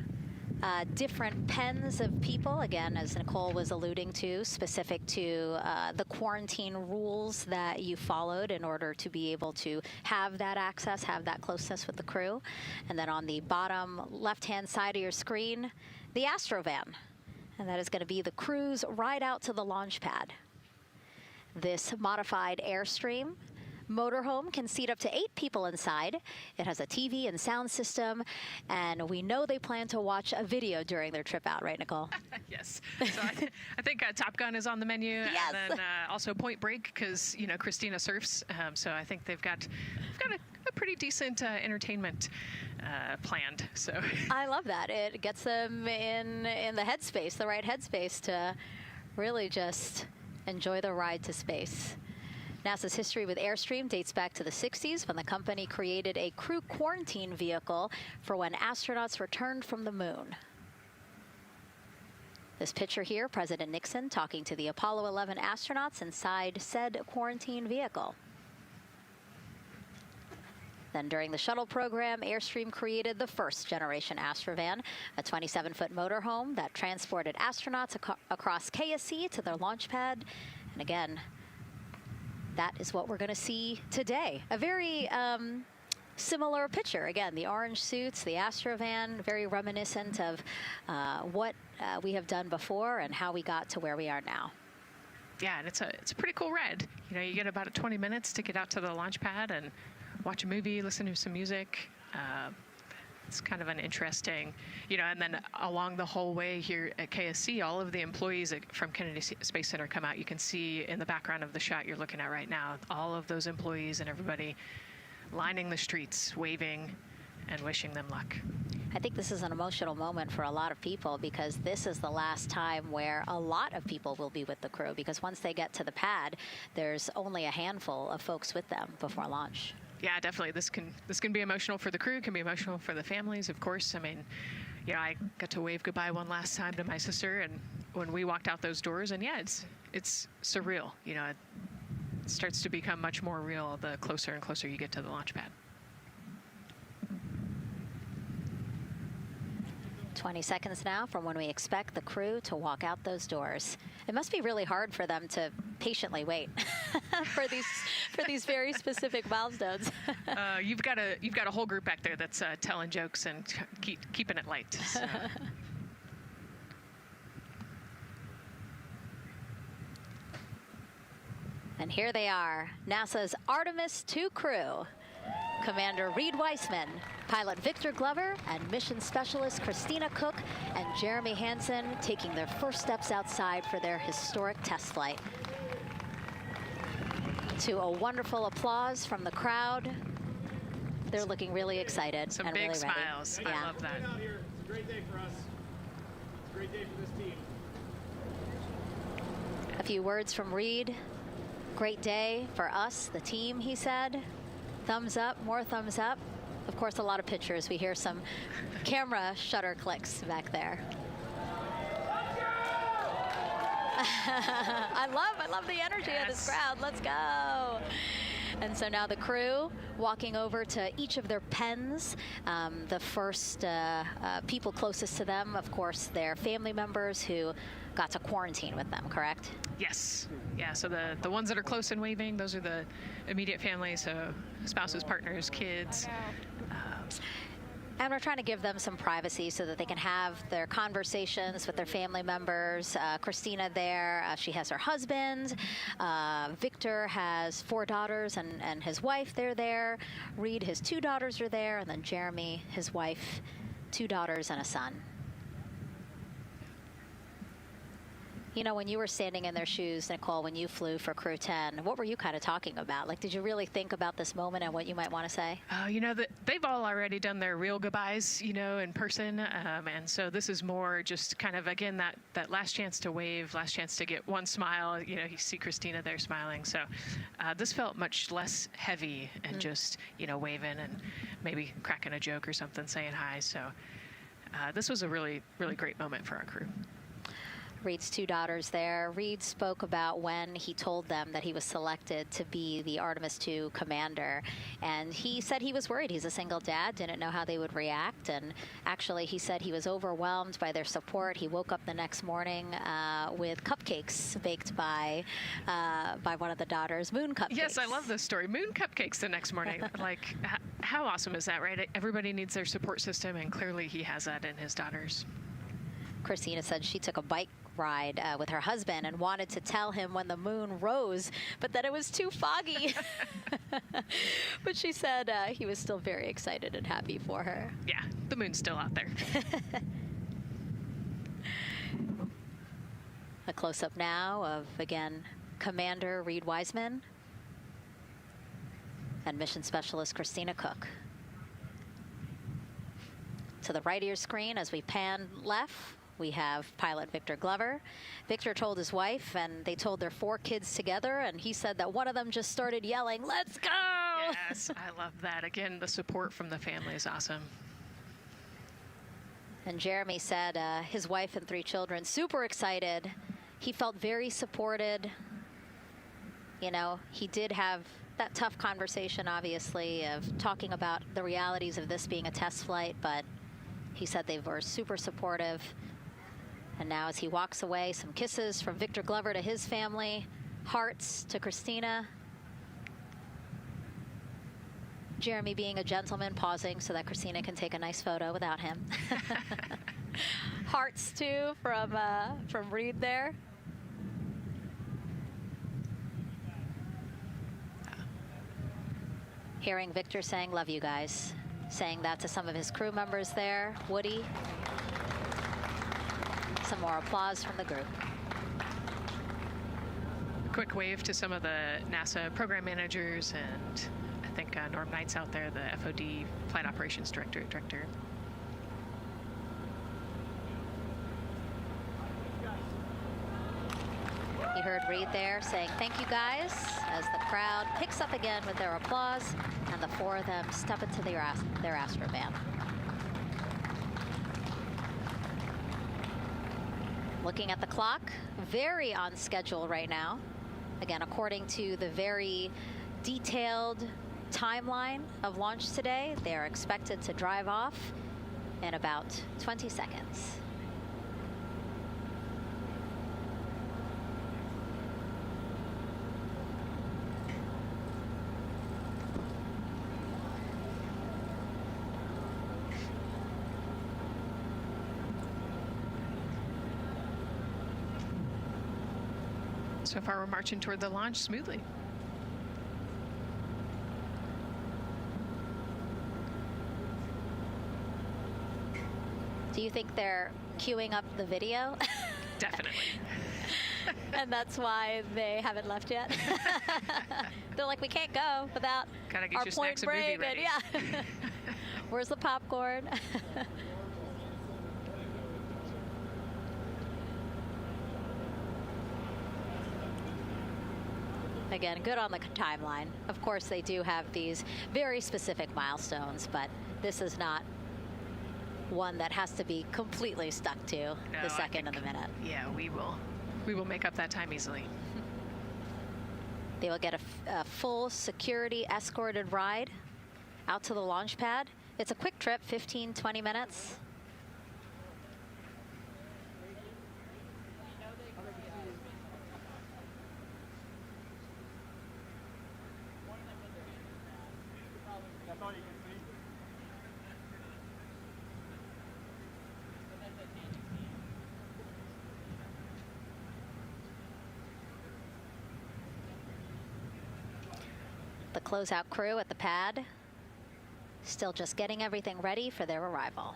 different pens of people, again, as Nicole was alluding to, specific to the quarantine rules that you followed in order to be able to have that access, have that closeness with the crew. And then on the bottom left-hand side of your screen, the Astrovan. And that is going to be the crew's ride out to the launch pad. This modified Airstream motorhome can seat up to 8 people inside. It has a TV and sound system, and we know they plan to watch a video during their trip out, right, Nicole? Yes. So I think Top Gun is on the menu, yes. And then also Point Break because Christina surfs. So I think they've got a pretty decent entertainment planned. So I love that. It gets them in the headspace, the right headspace to really just enjoy the ride to space. NASA's history with Airstream dates back to the 60s when the company created a crew quarantine vehicle for when astronauts returned from the moon. This picture here, President Nixon talking to the Apollo 11 astronauts inside said quarantine vehicle. Then during the shuttle program, Airstream created the first generation Astrovan, a 27-foot motorhome that transported astronauts across KSC to their launch pad. And again, that is what we're going to see today. A very similar picture. Again, the orange suits, the Astrovan, very reminiscent of what we have done before and how we got to where we are now. Yeah, and it's a pretty cool ride. You get about 20 minutes to get out to the launch pad and watch a movie, listen to some music. It's kind of an interesting, and then along the whole way here at KSC, all of the employees from Kennedy Space Center come out. You can see in the background of the shot you're looking at right now, all of those employees and everybody lining the streets, waving and wishing them luck. I think this is an emotional moment for a lot of people because this is the last time where a lot of people will be with the crew, because once they get to the pad, there's only a handful of folks with them before launch. Yeah, definitely. This can be emotional for the crew, can be emotional for the families, of course. I mean, I got to wave goodbye one last time to my sister, and when we walked out those doors, and yeah, it's surreal. You know, it starts to become much more real the closer and closer you get to the launch pad. 20 seconds now from when we expect the crew to walk out those doors. It must be really hard for them to patiently wait for these very specific milestones. You've got a whole group back there that's telling jokes and keeping it light. So. And here they are, NASA's Artemis II crew. Commander Reed Weissman, pilot Victor Glover, and mission specialist Christina Cook and Jeremy Hansen taking their first steps outside for their historic test flight. To a wonderful applause from the crowd. They're looking really excited Some and big really smiles. ready. I love that. It's a great day for us. It's a great day for this team. A few words from Reed. Great day for us, the team, he said. Thumbs up, more thumbs up. Of course, a lot of pictures. We hear some camera shutter clicks back there. I love the energy of this crowd. Let's go. And so now the crew walking over to each of their pens. The first people closest to them, of course, their family members who got to quarantine with them, correct? Yes. Yeah, so the ones that are close and waving, those are the immediate family, so spouses, partners, kids. And we're trying to give them some privacy so that they can have their conversations with their family members. Christina there, she has her husband. Victor has 4 daughters and his wife, they're there. Reed, his 2 daughters are there. And then Jeremy, his wife, 2 daughters and a son. You know, when you were standing in their shoes, Nicole, when you flew for Crew 10, what were you kind of talking about? Like, did you really think about this moment and what you might want to say? You know, they've all already done their real goodbyes, you know, in person. And so this is more just kind of, again, that last chance to wave, last chance to get one smile. You know, you see Christina there smiling. So this felt much less heavy and just, you know, waving and maybe cracking a joke or something, saying hi. So this was a really, really great moment for our crew. Reed's 2 daughters there. Reed spoke about when he told them that he was selected to be the Artemis II commander. And he said he was worried. He's a single dad, didn't know how they would react. And actually, he said he was overwhelmed by their support. He woke up the next morning with cupcakes baked by one of the daughters, moon cupcakes. Yes, I love this story. Moon cupcakes the next morning. Like, how awesome is that, right? Everybody needs their support system, and clearly he has that in his daughters. Christina said she took a bike ride with her husband and wanted to tell him when the moon rose, but that it was too foggy. But she said he was still very excited and happy for her. Yeah, the moon's still out there. A close-up now of, again, Commander Reed Weissman and Mission Specialist Christina Cook. To the right of your screen, as we pan left, we have pilot Victor Glover. Victor told his wife, and they told their 4 kids together, and he said that one of them just started yelling, "Let's go!" Yes, I love that. Again, the support from the family is awesome. And Jeremy said his wife and 3 children, super excited. He felt very supported. You know, he did have that tough conversation, obviously, of talking about the realities of this being a test flight, but he said they were super supportive. And now as he walks away, some kisses from Victor Glover to his family, hearts to Christina. Jeremy being a gentleman, pausing so that Christina can take a nice photo without him. Hearts too from Reed there. Hearing Victor saying, "Love you guys." Saying that to some of his crew members there. Woody. Some more applause from the group. Quick wave to some of the NASA program managers, and I think Norm Knight's out there, the FOD Flight Operations Director. You heard Reed there saying thank you guys as the crowd picks up again with their applause, and the 4 of them step into their Astrovan. Looking at the clock, very on schedule right now. Again, according to the very detailed timeline of launch today, they're expected to drive off in about 20 seconds. So far, we're marching toward the launch smoothly. Do you think they're queuing up the video? Definitely. And that's why they haven't left yet? They're like, we can't go without Gotta get our your point snacks and movie break. ready. Yeah. Where's the popcorn? Again, good on the timeline. Of course, they do have these very specific milestones, but this is not one that has to be completely stuck to the second and the minute. Yeah, we will make up that time easily. They will get a full security escorted ride out to the launch pad. It's a quick trip, 15, 20 minutes. The closeout crew at the pad, still just getting everything ready for their arrival.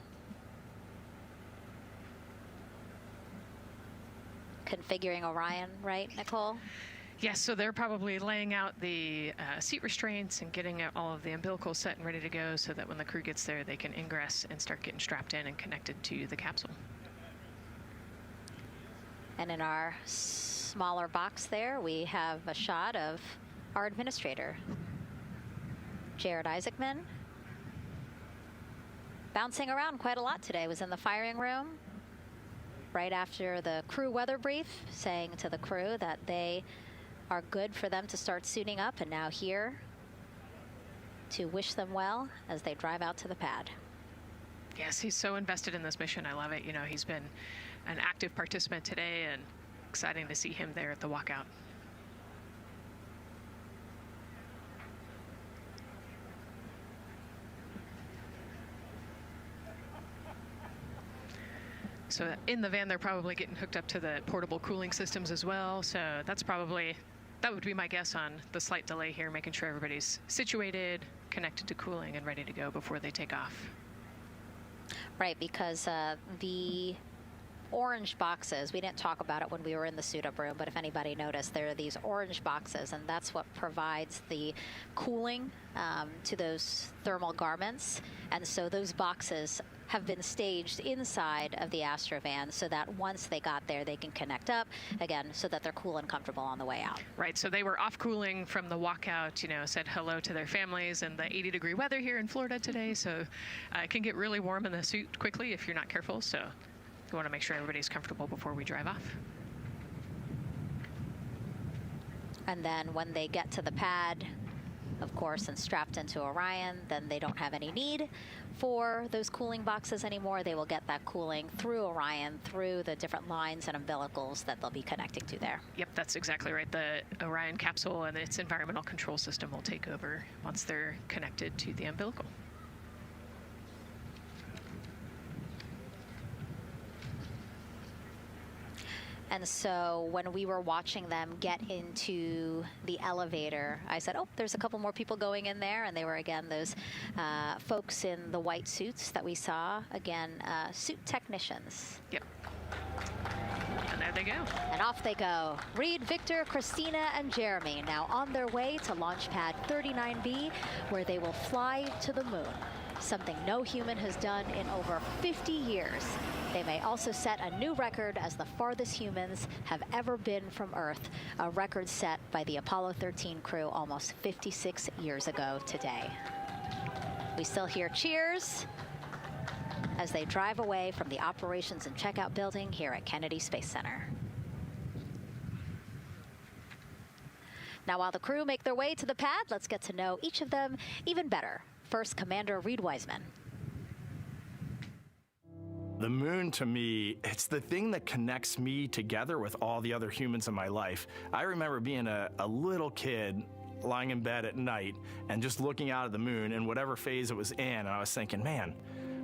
Configuring Orion, right, Nicole? Yes, so they're probably laying out the seat restraints and getting all of the umbilicals set and ready to go so that when the crew gets there, they can ingress and start getting strapped in and connected to the capsule. And in our smaller box there, we have a shot of our administrator, Jared Isaacman, bouncing around quite a lot today. Was in the firing room right after the crew weather brief, saying to the crew that they are good for them to start suiting up, and now here to wish them well as they drive out to the pad. Yes, he's so invested in this mission. I love it. You know, he's been an active participant today, and exciting to see him there at the walkout. So in the van, they're probably getting hooked up to the portable cooling systems as well. So that would be my guess on the slight delay here, making sure everybody's situated, connected to cooling, and ready to go before they take off. Right, because the orange boxes, we didn't talk about it when we were in the suit-up room, but if anybody noticed, there are these orange boxes, and that's what provides the cooling to those thermal garments. And so those boxes have been staged inside of the Astrovan so that once they got there, they can connect up again so that they're cool and comfortable on the way out. Right, so they were off cooling from the walkout, you know, said hello to their families and the 80-degree weather here in Florida today. So it can get really warm in the suit quickly if you're not careful. So you want to make sure everybody's comfortable before we drive off. And then when they get to the pad, of course, and strapped into Orion, then they don't have any need for those cooling boxes anymore. They will get that cooling through Orion, through the different lines and umbilicals that they'll be connecting to there. Yep, that's exactly right. The Orion capsule and its environmental control system will take over once they're connected to the umbilical. And so when we were watching them get into the elevator, I said, oh, there's a couple more people going in there. And they were, again, those folks in the white suits that we saw. Again, suit technicians. Yep. And there they go. And off they go. Reed, Victor, Christina, and Jeremy now on their way to launch pad 39B, where they will fly to the moon. Something no human has done in over 50 years. They may also set a new record as the farthest humans have ever been from Earth, a record set by the Apollo 13 crew almost 56 years ago today. We still hear cheers as they drive away from the operations and checkout building here at Kennedy Space Center. Now, while the crew make their way to the pad, let's get to know each of them even better. First, Commander Reed Wiseman. The moon, to me, it's the thing that connects me together with all the other humans in my life. I remember being a little kid lying in bed at night and just looking out at the moon in whatever phase it was in, and I was thinking, man,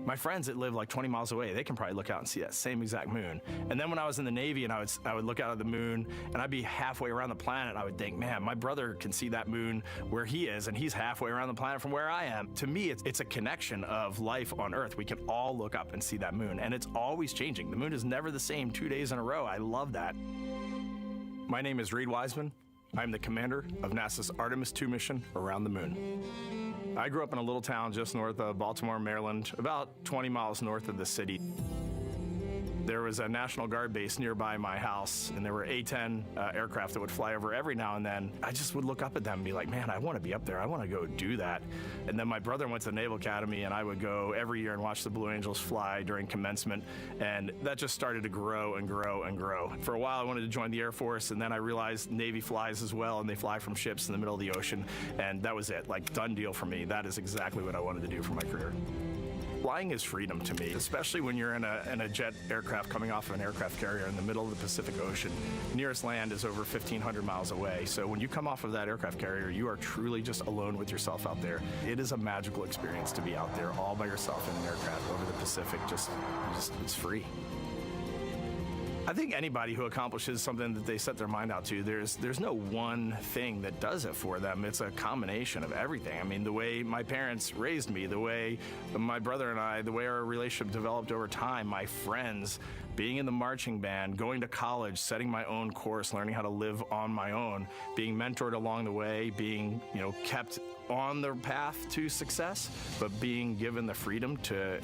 my friends that live like 20 miles away, they can probably look out and see that same exact moon. And then when I was in the Navy and I would look out at the moon and I'd be halfway around the planet, I would think, man, my brother can see that moon where he is and he's halfway around the planet from where I am. To me, it's a connection of life on Earth. We can all look up and see that moon, and it's always changing. The moon is never the same 2 days in a row. I love that. My name is Reed Wiseman. I'm the commander of NASA's Artemis II mission around the moon. I grew up in a little town just north of Baltimore, Maryland, about 20 miles north of the city. There was a National Guard base nearby my house, and there were A-10 aircraft that would fly over every now and then. I just would look up at them and be like, man, I want to be up there. I want to go do that. And then my brother went to the Naval Academy, and I would go every year and watch the Blue Angels fly during commencement, and that just started to grow and grow and grow. For a while, I wanted to join the Air Force, and then I realized Navy flies as well, and they fly from ships in the middle of the ocean, and that was it. Like, done deal for me. That is exactly what I wanted to do for my career. Flying is freedom to me, especially when you're in a jet aircraft coming off of an aircraft carrier in the middle of the Pacific Ocean. Nearest land is over 1,500 miles away. So when you come off of that aircraft carrier, you are truly just alone with yourself out there. It is a magical experience to be out there all by yourself in an aircraft over the Pacific. It's free. I think anybody who accomplishes something that they set their mind out to, there's no one thing that does it for them. It's a combination of everything. I mean, the way my parents raised me, the way my brother and I, the way our relationship developed over time, my friends, being in the marching band, going to college, setting my own course, learning how to live on my own, being mentored along the way, being, kept on the path to success, but being given the freedom to,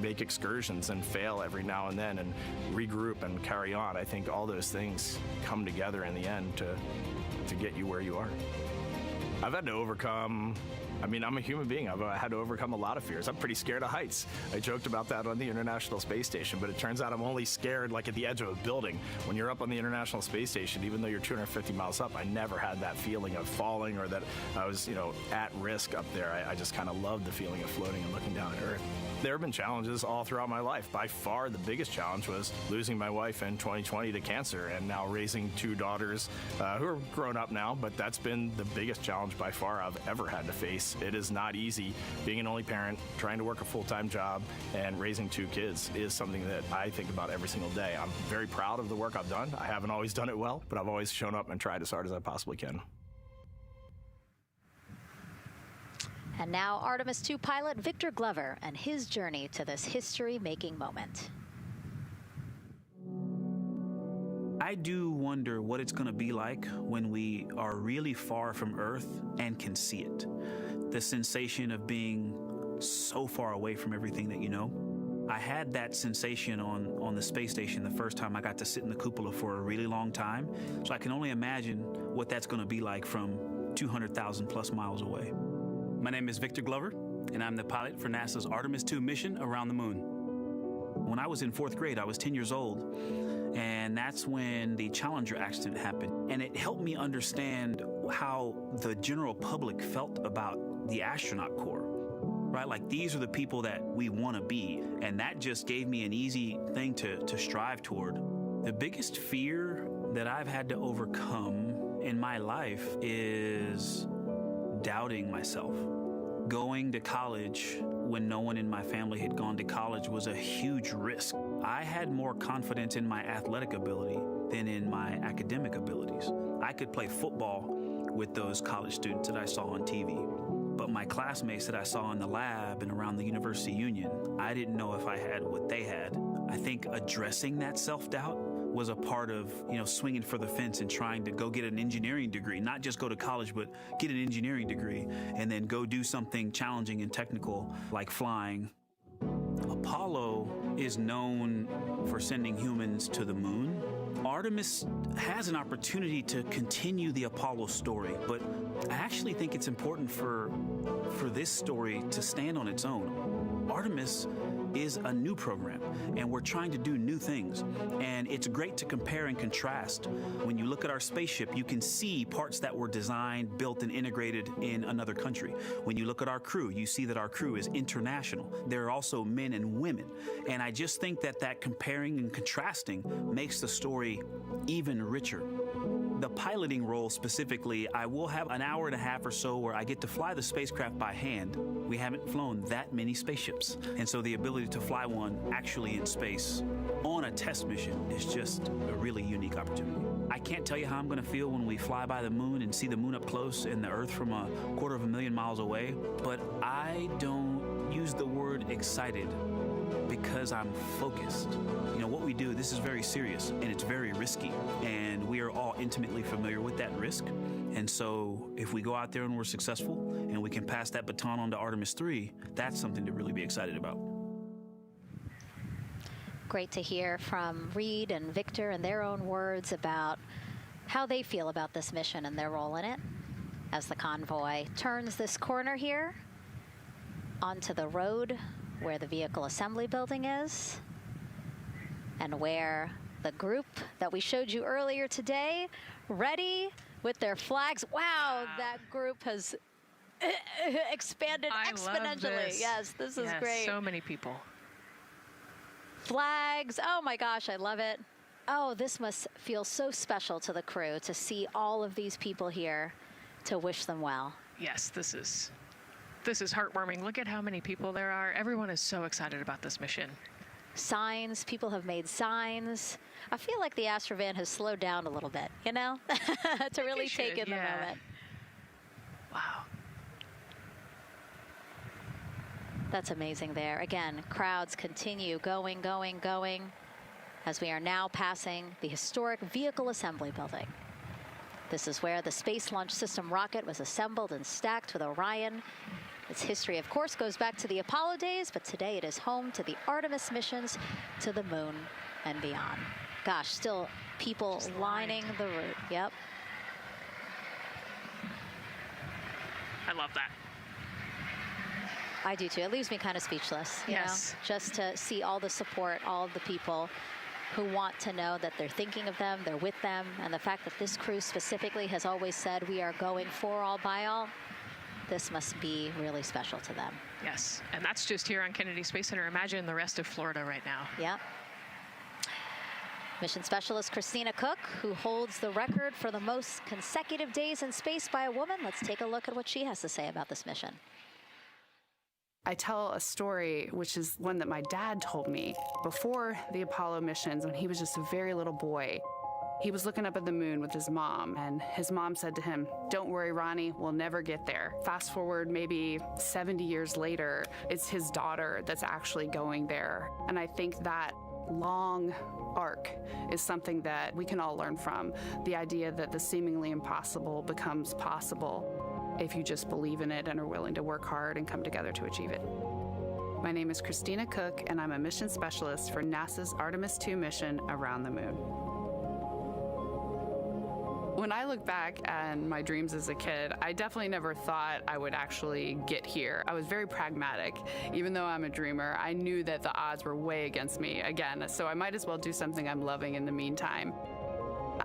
make excursions and fail every now and then and regroup and carry on. I think all those things come together in the end to get you where you are. I've had to overcome, I'm a human being. I've had to overcome a lot of fears. I'm pretty scared of heights. I joked about that on the International Space Station, but it turns out I'm only scared like at the edge of a building. When you're up on the International Space Station, even though you're 250 miles up, I never had that feeling of falling or that I was, at risk up there. I just kind of loved the feeling of floating and looking down at Earth. There have been challenges all throughout my life. By far, the biggest challenge was losing my wife in 2020 to cancer and now raising two daughters who are grown up now, but that's been the biggest challenge by far I've ever had to face. It is not easy. Being an only parent, trying to work a full-time job, and raising two kids is something that I think about every single day. I'm very proud of the work I've done. I haven't always done it well, but I've always shown up and tried as hard as I possibly can. And now Artemis II pilot Victor Glover and his journey to this history-making moment. I do wonder what it's going to be like when we are really far from Earth and can see it. The sensation of being so far away from everything that you know. I had that sensation on the space station the first time I got to sit in the cupola for a really long time. So I can only imagine what that's going to be like from 200,000 plus miles away. My name is Victor Glover, and I'm the pilot for NASA's Artemis II mission around the moon. When I was in 4th grade, I was 10 years old, and that's when the Challenger accident happened. And it helped me understand how the general public felt about the astronaut corps, right? Like, these are the people that we want to be, and that just gave me an easy thing to strive toward. The biggest fear that I've had to overcome in my life is doubting myself. Going to college when no one in my family had gone to college was a huge risk. I had more confidence in my athletic ability than in my academic abilities. I could play football with those college students that I saw on TV, but my classmates that I saw in the lab and around the University Union, I didn't know if I had what they had. I think addressing that self-doubt was a part of, swinging for the fence and trying to go get an engineering degree, not just go to college, but get an engineering degree and then go do something challenging and technical like flying. Apollo is known for sending humans to the moon. Artemis has an opportunity to continue the Apollo story, but I actually think it's important for for this story to stand on its own. Artemis is a new program, and we're trying to do new things. And it's great to compare and contrast. When you look at our spaceship, you can see parts that were designed, built, and integrated in another country. When you look at our crew, you see that our crew is international. There are also men and women. And I just think that that comparing and contrasting makes the story even richer. The piloting role specifically, I will have an hour and a half or so where I get to fly the spacecraft by hand. We haven't flown that many spaceships. And so the ability to fly one actually in space on a test mission is just a really unique opportunity. I can't tell you how I'm going to feel when we fly by the moon and see the moon up close and the Earth from 250,000 miles away, but I don't use the word excited because I'm focused. You know, what we do, this is very serious and it's very risky, and we are all intimately familiar with that risk. And so if we go out there and we're successful and we can pass that baton on to Artemis II, that's something to really be excited about. Great to hear from Reed and Victor in their own words about how they feel about this mission and their role in it as the convoy turns this corner here onto the road where the vehicle assembly building is and where the group that we showed you earlier today, ready with their flags. Wow, that group has expanded exponentially. Love this. Yes, this is great. So many people. Flags, oh my gosh, I love it. Oh, this must feel so special to the crew to see all of these people here to wish them well. Yes, this is heartwarming. Look at how many people there are. Everyone is so excited about this mission. Signs, people have made signs. I feel like the Astrovan has slowed down a little bit, you know, to really take in the moment. Wow. That's amazing there. Again, crowds continue going as we are now passing the historic vehicle assembly building. This is where the Space Launch System rocket was assembled and stacked with Orion. Its history, of course, goes back to the Apollo days, but today it is home to the Artemis missions to the moon and beyond. Gosh, still people lining the route. Yep. I love that. I do too. It leaves me kind of speechless, you know, just to see all the support, all of the people who want to know that they're thinking of them, they're with them, and the fact that this crew specifically has always said we are going for all by all, this must be really special to them. Yes, and that's just here on Kennedy Space Center. Imagine the rest of Florida right now. Yep. Mission Specialist Christina Cook, who holds the record for the most consecutive days in space by a woman. Let's take a look at what she has to say about this mission. I tell a story, which is one that my dad told me before the Apollo missions when he was just a very little boy. He was looking up at the moon with his mom, and his mom said to him, "Don't worry, Ronnie, we'll never get there." Fast forward maybe 70 years later, it's his daughter that's actually going there. And I think that long arc is something that we can all learn from. The idea that the seemingly impossible becomes possible if you just believe in it and are willing to work hard and come together to achieve it. My name is Christina Cook, and I'm a mission specialist for NASA's Artemis II mission around the moon. When I look back at my dreams as a kid, I definitely never thought I would actually get here. I was very pragmatic. Even though I'm a dreamer, I knew that the odds were way against me again, so I might as well do something I'm loving in the meantime.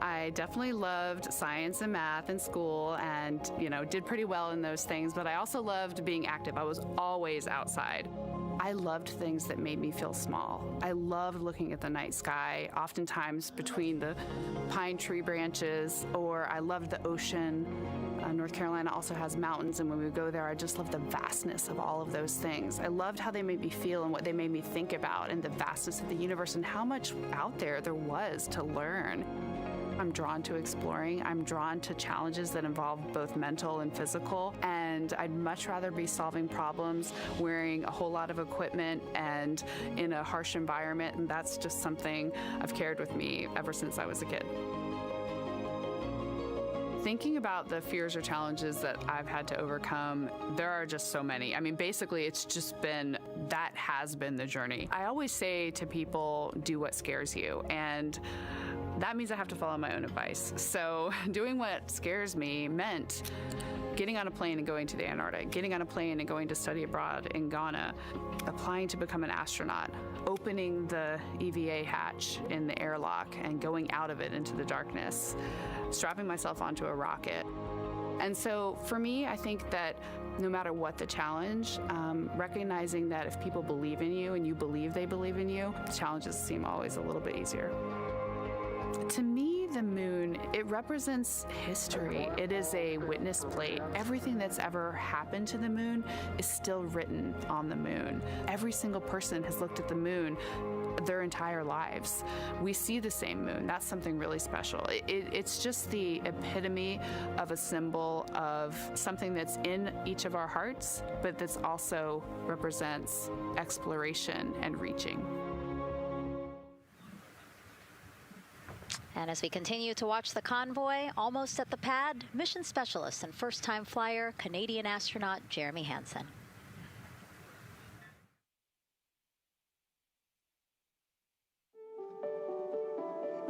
I definitely loved science and math in school and, you know, did pretty well in those things, but I also loved being active. I was always outside. I loved things that made me feel small. I loved looking at the night sky, oftentimes between the pine tree branches, or I loved the ocean. North Carolina also has mountains, and when we go there, I just loved the vastness of all of those things. I loved how they made me feel and what they made me think about, and the vastness of the universe and how much out there was to learn. I'm drawn to exploring. I'm drawn to challenges that involve both mental and physical, and I'd much rather be solving problems wearing a whole lot of equipment and in a harsh environment, and that's just something I've carried with me ever since I was a kid. Thinking about the fears or challenges that I've had to overcome, there are just so many. I mean, basically, that has been the journey. I always say to people, do what scares you, and that means I have to follow my own advice. So doing what scares me meant getting on a plane and going to the Antarctic, getting on a plane and going to study abroad in Ghana, applying to become an astronaut, opening the EVA hatch in the airlock and going out of it into the darkness, strapping myself onto a rocket. And so for me, I think that no matter what the challenge, recognizing that if people believe in you and you believe they believe in you, the challenges seem always a little bit easier. To me, the moon, it represents history. It is a witness plate. Everything that's ever happened to the moon is still written on the moon. Every single person has looked at the moon their entire lives. We see the same moon. That's something really special. It's just the epitome of a symbol of something that's in each of our hearts, but that's also represents exploration and reaching. And as we continue to watch the convoy, almost at the pad, mission specialist and first-time flyer, Canadian astronaut Jeremy Hansen.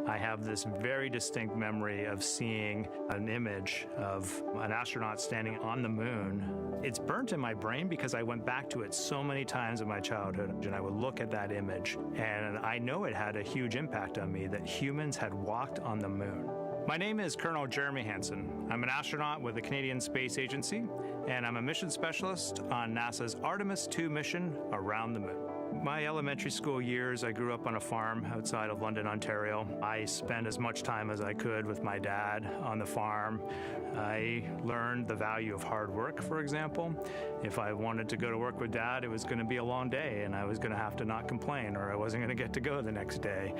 I have this very distinct memory of seeing an image of an astronaut standing on the moon. It's burnt in my brain because I went back to it so many times in my childhood, and I would look at that image, and I know it had a huge impact on me that humans had walked on the moon. My name is Colonel Jeremy Hansen. I'm an astronaut with the Canadian Space Agency, and I'm a mission specialist on NASA's Artemis II mission around the moon. My elementary school years, I grew up on a farm outside of London, Ontario. I spent as much time as I could with my dad on the farm. I learned the value of hard work, for example. If I wanted to go to work with Dad, it was going to be a long day, and I was going to have to not complain, or I wasn't going to get to go the next day.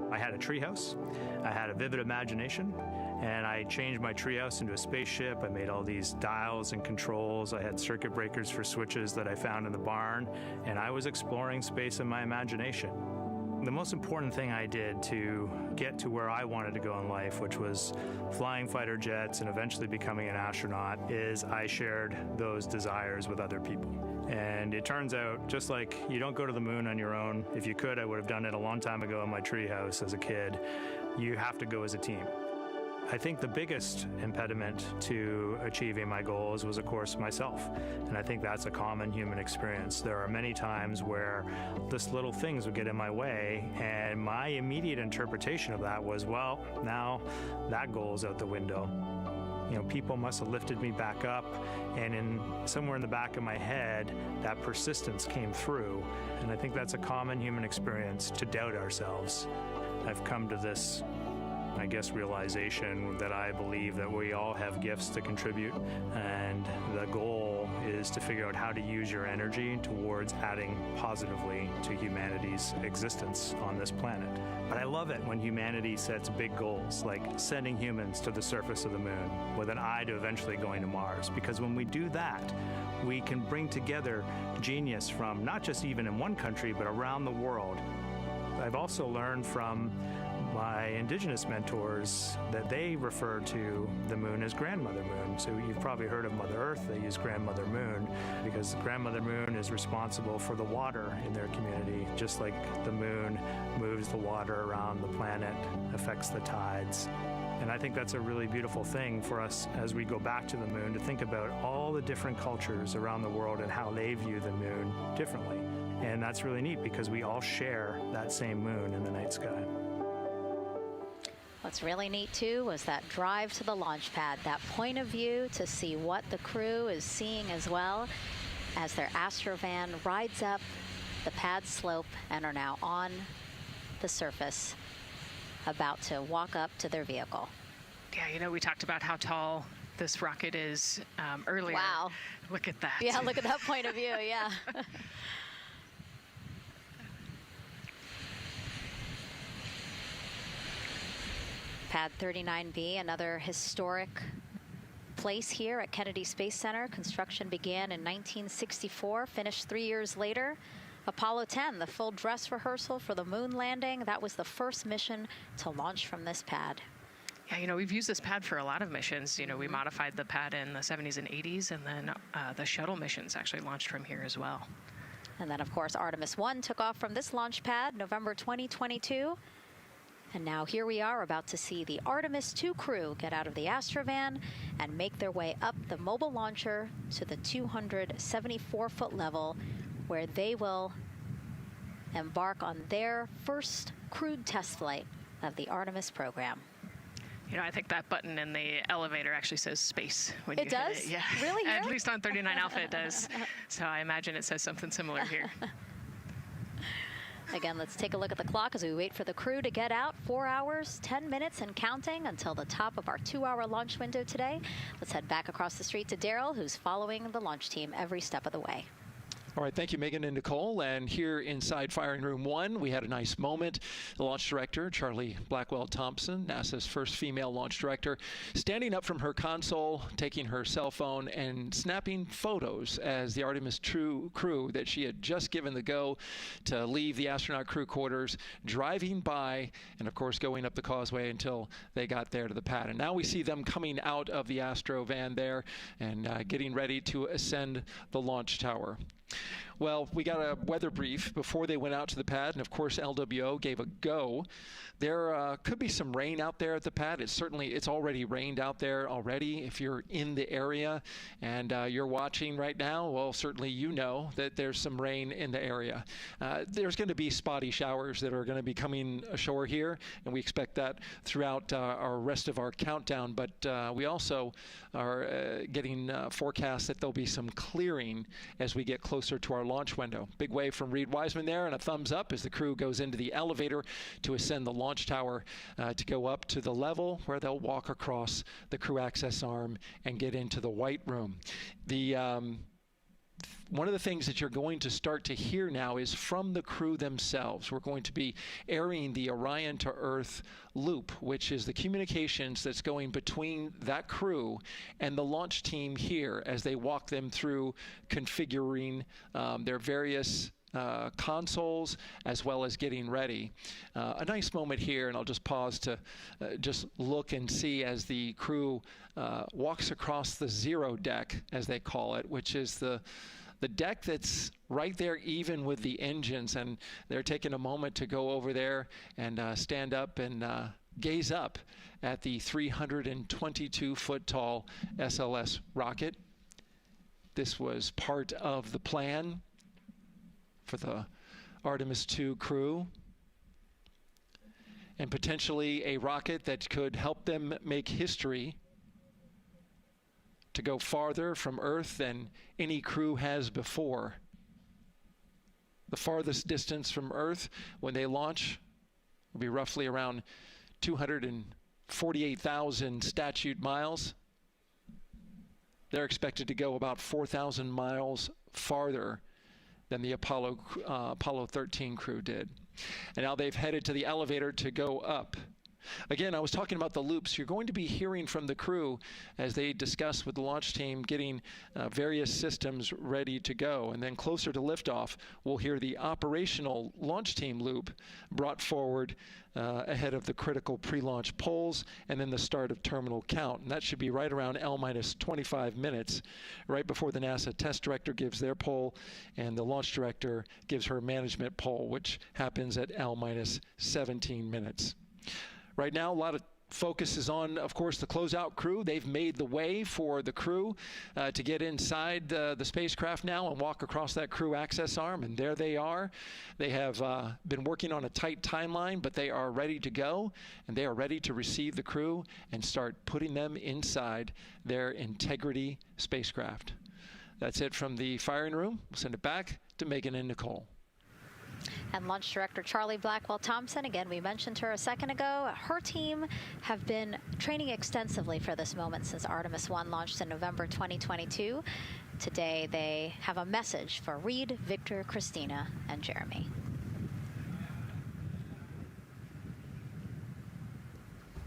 I had a treehouse. I had a vivid imagination. And I changed my treehouse into a spaceship. I made all these dials and controls. I had circuit breakers for switches that I found in the barn. And I was exploring space in my imagination. The most important thing I did to get to where I wanted to go in life, which was flying fighter jets and eventually becoming an astronaut, is I shared those desires with other people. And it turns out, just like you don't go to the moon on your own, if you could, I would have done it a long time ago in my treehouse as a kid. You have to go as a team. I think the biggest impediment to achieving my goals was, of course, myself. And I think that's a common human experience. There are many times where just little things would get in my way, and my immediate interpretation of that was, well, now that goal's out the window. You know, people must have lifted me back up, and somewhere in the back of my head, that persistence came through. And I think that's a common human experience, to doubt ourselves. I've come to this, I guess, realization that I believe that we all have gifts to contribute, and the goal is to figure out how to use your energy towards adding positively to humanity's existence on this planet. But I love it when humanity sets big goals, like sending humans to the surface of the moon with an eye to eventually going to Mars, because when we do that, we can bring together genius from not just even in one country, but around the world. I've also learned from my indigenous mentors that they refer to the moon as Grandmother Moon. So you've probably heard of Mother Earth. They use Grandmother Moon because Grandmother Moon is responsible for the water in their community, just like the moon moves the water around the planet, affects the tides. And I think that's a really beautiful thing for us as we go back to the moon, to think about all the different cultures around the world and how they view the moon differently. And that's really neat because we all share that same moon in the night sky. What's really neat, too, was that drive to the launch pad, that point of view to see what the crew is seeing as well, as their Astrovan rides up the pad slope and are now on the surface, about to walk up to their vehicle. Yeah, you know, we talked about how tall this rocket is earlier. Wow. Look at that. Yeah, look at that point of view, yeah. Pad 39B, another historic place here at Kennedy Space Center. Construction began in 1964, finished 3 years later. Apollo 10, the full dress rehearsal for the moon landing. That was the first mission to launch from this pad. Yeah, you know, we've used this pad for a lot of missions. You know, we modified the pad in the 70s and 80s, and then the shuttle missions actually launched from here as well. And then, of course, Artemis I took off from this launch pad November 2022. And now here we are about to see the Artemis II crew get out of the Astrovan and make their way up the mobile launcher to the 274-foot level, where they will embark on their first crewed test flight of the Artemis program. You know, I think that button in the elevator actually says space when It you does? hit it. Yeah. Really? At least on 39 Alpha it does. So I imagine it says something similar here. Again, let's take a look at the clock as we wait for the crew to get out. 4 hours, 10 minutes and counting until the top of our 2-hour launch window today. Let's head back across the street to Daryl, who's following the launch team every step of the way. All right, thank you, Megan and Nicole. And here inside Firing Room 1, we had a nice moment. The launch director, Charlie Blackwell-Thompson, NASA's first female launch director, standing up from her console, taking her cell phone and snapping photos as the Artemis II crew that she had just given the go to leave the astronaut crew quarters, driving by, and of course going up the causeway until they got there to the pad. And now we see them coming out of the Astrovan there and getting ready to ascend the launch tower. Well, we got a weather brief before they went out to the pad, and of course LWO gave a go. There could be some rain out there at the pad. It's already rained out there already. If you're in the area and you're watching right now, well, certainly you know that there's some rain in the area. There's going to be spotty showers that are going to be coming ashore here, and we expect that throughout our rest of our countdown. But we also are getting forecasts that there'll be some clearing as we get closer to our launch window. Big wave from Reed Wiseman there, and a thumbs up as the crew goes into the elevator to ascend the launch tower to go up to the level where they'll walk across the crew access arm and get into the white room. One of the things that you're going to start to hear now is from the crew themselves. We're going to be airing the Orion to Earth loop, which is the communications that's going between that crew and the launch team here as they walk them through configuring their various consoles as well as getting ready. A nice moment here, and I'll just pause to just look and see as the crew walks across the zero deck, as they call it, which is the deck that's right there even with the engines, and they're taking a moment to go over there and stand up and gaze up at the 322-foot tall SLS rocket. This was part of the plan for the Artemis II crew, and potentially a rocket that could help them make history to go farther from Earth than any crew has before. The farthest distance from Earth when they launch will be roughly around 248,000 statute miles. They're expected to go about 4,000 miles farther than the Apollo 13 crew did. And now they've headed to the elevator to go up. Again, I was talking about the loops. You're going to be hearing from the crew as they discuss with the launch team getting various systems ready to go. And then closer to liftoff, we'll hear the operational launch team loop brought forward ahead of the critical pre-launch polls and then the start of terminal count. And that should be right around L-25 minutes, right before the NASA test director gives their poll and the launch director gives her management poll, which happens at L-17 minutes. Right now, a lot of focus is on, of course, the closeout crew. They've made the way for the crew to get inside the spacecraft now and walk across that crew access arm, and there they are. They have been working on a tight timeline, but they are ready to go, and they are ready to receive the crew and start putting them inside their Integrity spacecraft. That's it from the firing room. We'll send it back to Megan and Nicole. And Launch Director Charlie Blackwell-Thompson, again, we mentioned her a second ago. Her team have been training extensively for this moment since Artemis I launched in November 2022. Today, they have a message for Reed, Victor, Christina, and Jeremy.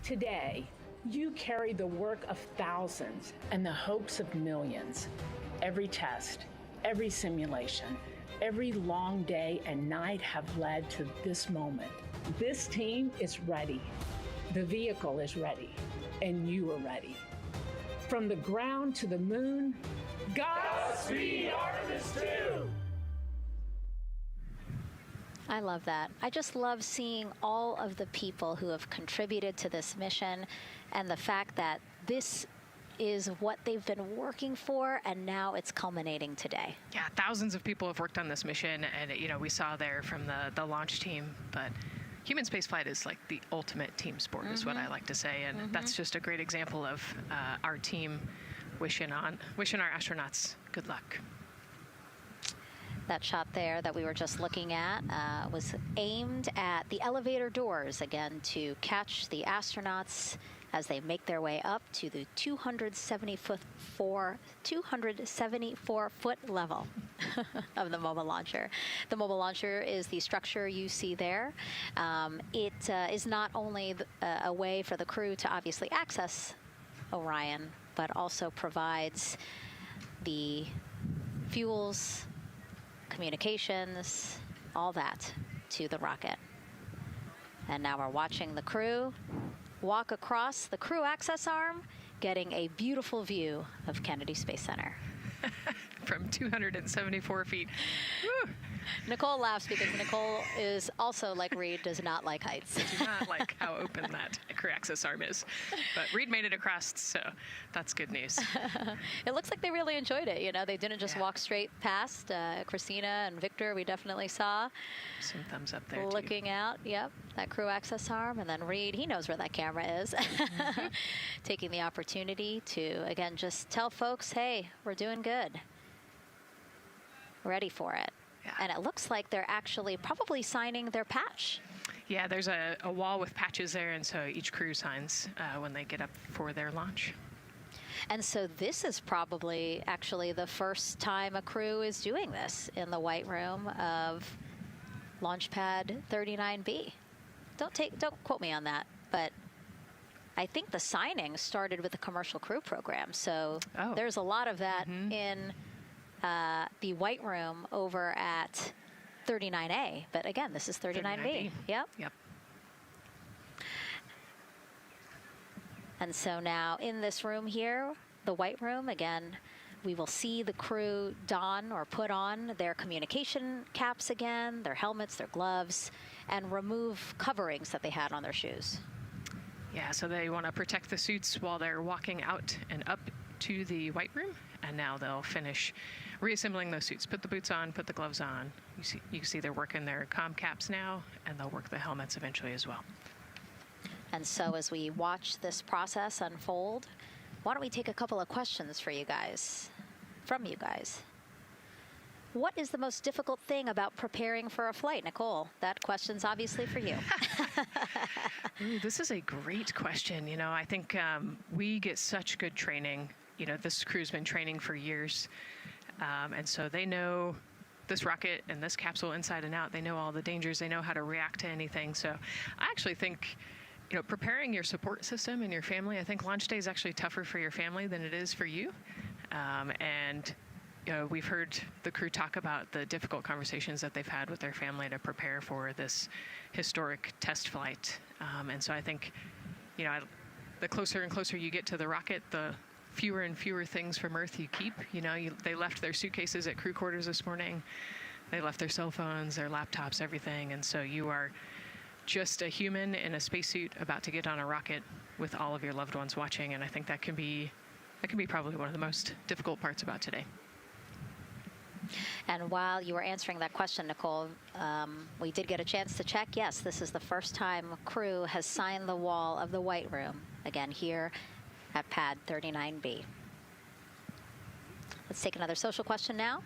Today, you carry the work of thousands and the hopes of millions. Every test, every simulation, every long day and night have led to this moment. This team is ready. The vehicle is ready, and you are ready. From the ground to the moon, Godspeed, Artemis II! I love that. I just love seeing all of the people who have contributed to this mission and the fact that this is what they've been working for, and now it's culminating today. Yeah, thousands of people have worked on this mission, and we saw there from the launch team, but human spaceflight is like the ultimate team sport, is what I like to say, and that's just a great example of our team wishing our astronauts good luck. That shot there that we were just looking at was aimed at the elevator doors, again, to catch the astronauts as they make their way up to the 274-foot level of the mobile launcher. The mobile launcher is the structure you see there. It is not only a way for the crew to obviously access Orion, but also provides the fuels, communications, all that to the rocket. And now we're watching the crew walk across the crew access arm, getting a beautiful view of Kennedy Space Center. From 274 feet. Woo. Nicole laughs because Nicole is also, like Reed, does not like heights. I do not like how open that crew access arm is. But Reed made it across, so that's good news. It looks like they really enjoyed it. You know, they didn't just walk straight past. Christina and Victor, we definitely saw. Some thumbs up there, looking out, yep, that crew access arm. And then Reed, he knows where that camera is. Taking the opportunity to, again, just tell folks, hey, we're doing good. Ready for it. Yeah. And it looks like they're actually probably signing their patch. Yeah, there's a wall with patches there, and so each crew signs when they get up for their launch. And so this is probably actually the first time a crew is doing this in the White Room of Launchpad 39B. Don't quote me on that, but I think the signing started with the commercial crew program. So there's a lot of that in the White Room over at 39A. But again, this is 39B. Yep. And so now in this room here, the White Room, again, we will see the crew don or put on their communication caps again, their helmets, their gloves, and remove coverings that they had on their shoes. Yeah, so they want to protect the suits while they're walking out and up to the White Room, and now they'll finish reassembling those suits. Put the boots on, put the gloves on. You can see they're working their comm caps now, and they'll work the helmets eventually as well. And so as we watch this process unfold, why don't we take a couple of questions from you guys? What is the most difficult thing about preparing for a flight? Nicole, that question's obviously for you. Ooh, this is a great question. You know, I think we get such good training. You know, this crew's been training for years. And so they know this rocket and this capsule inside and out. They know all the dangers. They know how to react to anything. So I actually think, you know, preparing your support system and your family, I think launch day is actually tougher for your family than it is for you. And, you know, we've heard the crew talk about the difficult conversations that they've had with their family to prepare for this historic test flight. And so I think, you know, the closer and closer you get to the rocket, the fewer and fewer things from Earth you keep. You know, they left their suitcases at crew quarters this morning. They left their cell phones, their laptops, everything. And so you are just a human in a spacesuit about to get on a rocket with all of your loved ones watching. And I think that can be probably one of the most difficult parts about today. And while you were answering that question, Nicole, we did get a chance to check. Yes, this is the first time crew has signed the wall of the White Room, again here at pad 39B. Let's take another social question now.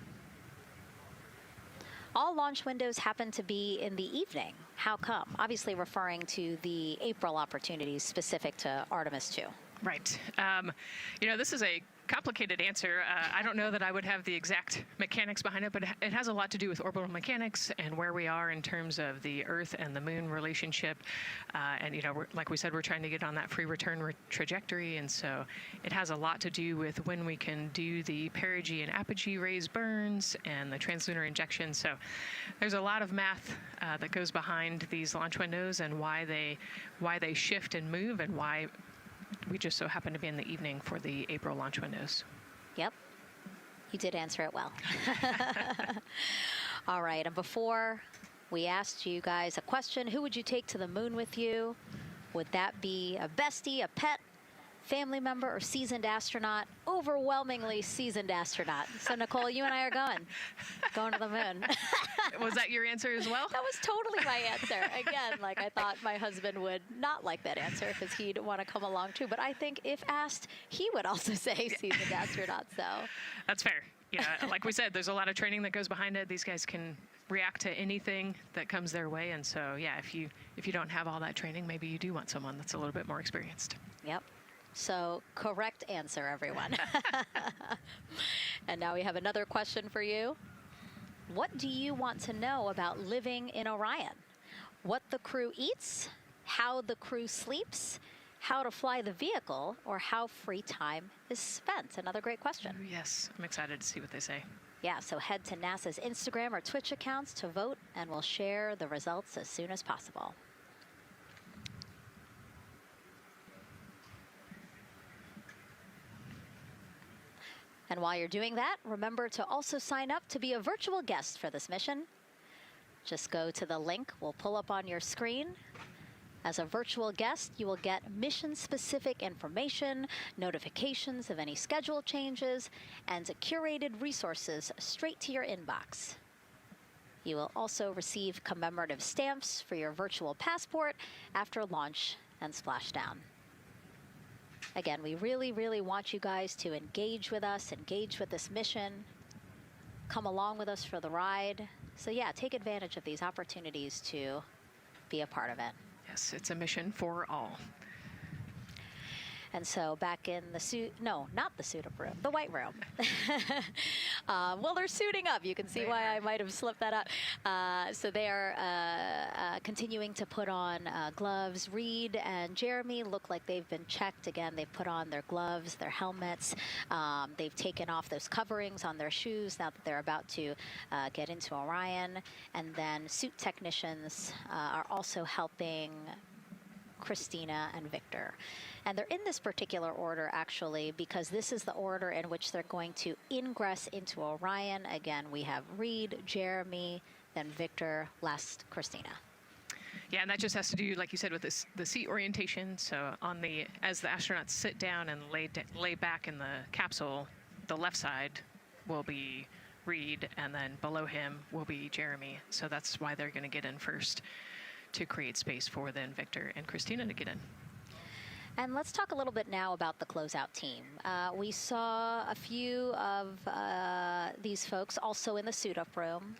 All launch windows happen to be in the evening. How come? Obviously referring to the April opportunities specific to Artemis II. Right. You know, this is a complicated answer. I don't know that I would have the exact mechanics behind it, but it has a lot to do with orbital mechanics and where we are in terms of the Earth and the Moon relationship. And, you know, like we said, we're trying to get on that free return trajectory. And so it has a lot to do with when we can do the perigee and apogee raised burns and the translunar injection. So there's a lot of math that goes behind these launch windows and why they shift and move and why we just so happen to be in the evening for the April launch windows. Yep. You did answer it well. All right. And before We asked you guys a question. Who would you take to the moon with you? Would that be a bestie, a pet, family member, or seasoned astronaut? Overwhelmingly seasoned astronaut. So Nicole, you and I are going to the moon. Was that your answer as well? That was totally my answer. Again, like I thought my husband would not like that answer because he'd want to come along too. But I think if asked, he would also say seasoned astronaut. So that's fair. Yeah, like we said, there's a lot of training that goes behind it. These guys can react to anything that comes their way. And so, yeah, if you don't have all that training, maybe you do want someone that's a little bit more experienced. Yep. So correct answer, everyone. And now we have another question for you. What do you want to know about living in Orion? What the crew eats, how the crew sleeps, how to fly the vehicle, or how free time is spent? Another great question. Ooh, yes, I'm excited to see what they say. Yeah, so head to NASA's Instagram or Twitch accounts to vote, and we'll share the results as soon as possible. And while you're doing that, remember to also sign up to be a virtual guest for this mission. Just go to the link we'll pull up on your screen. As a virtual guest, you will get mission-specific information, notifications of any schedule changes, and curated resources straight to your inbox. You will also receive commemorative stamps for your virtual passport after launch and splashdown. Again, we really, really want you guys to engage with us, engage with this mission, come along with us for the ride. So yeah, take advantage of these opportunities to be a part of it. Yes, it's a mission for all. And so back in the suit, no, not the suit up room, the white room. Well, they're suiting up. You can see why I might have slipped that up. So they are continuing to put on gloves. Reed and Jeremy look like they've been checked. Again, they've put on their gloves, their helmets. They've taken off those coverings on their shoes now that they're about to get into Orion. And then suit technicians are also helping Christina and Victor. And they're in this particular order, actually, because this is the order in which they're going to ingress into Orion. Again, we have Reed, Jeremy, then Victor, last Christina. Yeah, and that just has to do, like you said, with this, the seat orientation. So as the astronauts sit down and lay back in the capsule, the left side will be Reed, and then below him will be Jeremy. So that's why they're going to get in first, to create space for then Victor and Christina to get in. And let's talk a little bit now about the closeout team. We saw a few of these folks also in the suit up room.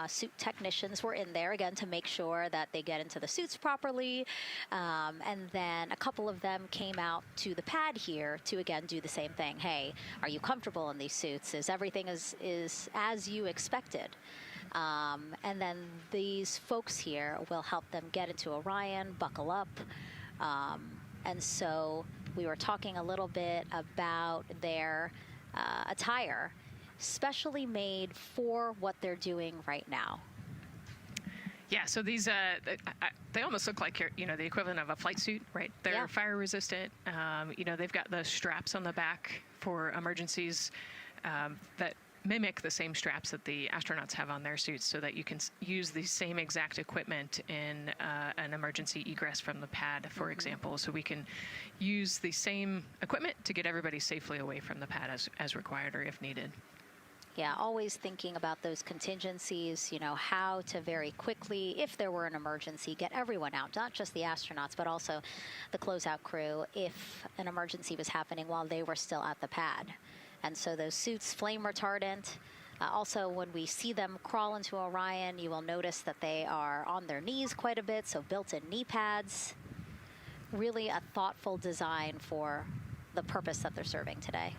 Suit technicians were in there, again, to make sure that they get into the suits properly. And then a couple of them came out to the pad here to, again, do the same thing. Hey, are you comfortable in these suits? Is everything is as you expected? And then these folks here will help them get into Orion, buckle up. And so we were talking a little bit about their attire, specially made for what they're doing right now. Yeah, so these, they almost look like, the equivalent of a flight suit, right? They're fire resistant. They've got the straps on the back for emergencies that mimic the same straps that the astronauts have on their suits, so that you can use the same exact equipment in an emergency egress from the pad, for example. So we can use the same equipment to get everybody safely away from the pad as required or if needed. Yeah, always thinking about those contingencies, how to very quickly, if there were an emergency, get everyone out, not just the astronauts, but also the closeout crew if an emergency was happening while they were still at the pad. And so those suits, flame retardant. Also, when we see them crawl into Orion, you will notice that they are on their knees quite a bit, so built-in knee pads. Really a thoughtful design for the purpose that they're serving today.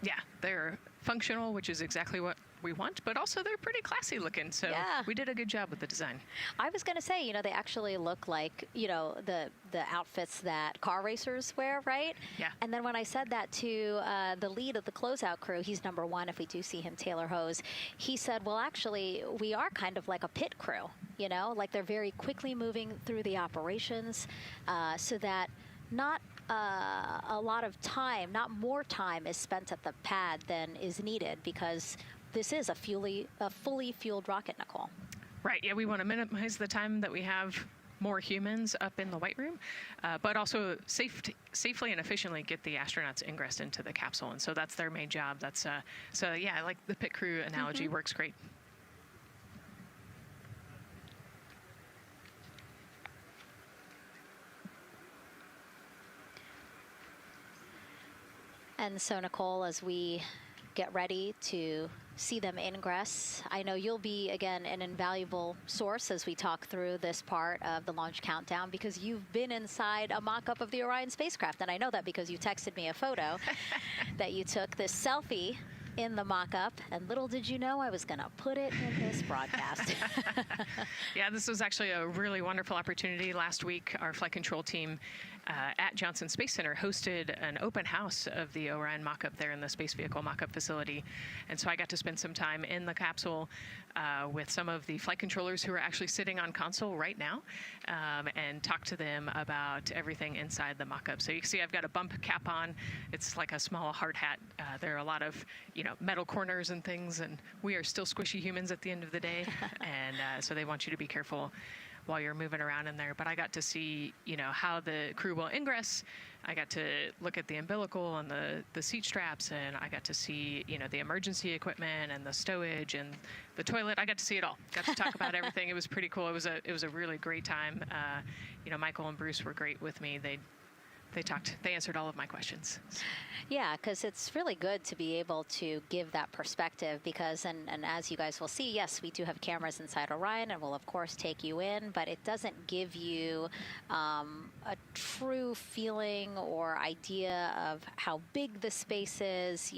Yeah, they're functional, which is exactly what we want, but also they're pretty classy looking, so we did a good job with the design. I was going to say, they actually look like, the outfits that car racers wear, right? Yeah. And then when I said that to the lead of the closeout crew, he's #1 if we do see him, Taylor Hose, he said, well, actually, we are kind of like a pit crew, like they're very quickly moving through the operations so that not a lot of time, not more time is spent at the pad than is needed, because this is a fully fueled rocket, Nicole. Right, yeah, we want to minimize the time that we have more humans up in the White Room, but also safely and efficiently get the astronauts ingressed into the capsule. And so that's their main job. That's so yeah, I like the pit crew analogy, works great. And so, Nicole, as we get ready to see them ingress, I know you'll be, again, an invaluable source as we talk through this part of the launch countdown, because you've been inside a mock-up of the Orion spacecraft. And I know that because you texted me a photo that you took, this selfie in the mock-up, and little did you know I was going to put it in this broadcast. Yeah, this was actually a really wonderful opportunity. Last week, our flight control team at Johnson Space Center hosted an open house of the Orion mock-up there in the space vehicle mock-up facility. And so I got to spend some time in the capsule with some of the flight controllers who are actually sitting on console right now and talk to them about everything inside the mock-up. So you can see I've got a bump cap on. It's like a small hard hat. There are a lot of, metal corners and things, and we are still squishy humans at the end of the day. And so they want you to be careful while you're moving around in there. But I got to see, how the crew will ingress. I got to look at the umbilical and the seat straps, and I got to see, the emergency equipment and the stowage and the toilet. I got to see it all. Got to talk about everything. It was pretty cool. It was a really great time. Michael and Bruce were great with me. They answered all of my questions. Yeah, because it's really good to be able to give that perspective because, and as you guys will see, yes, we do have cameras inside Orion and we'll, of course, take you in, but it doesn't give you a true feeling or idea of how big the space is,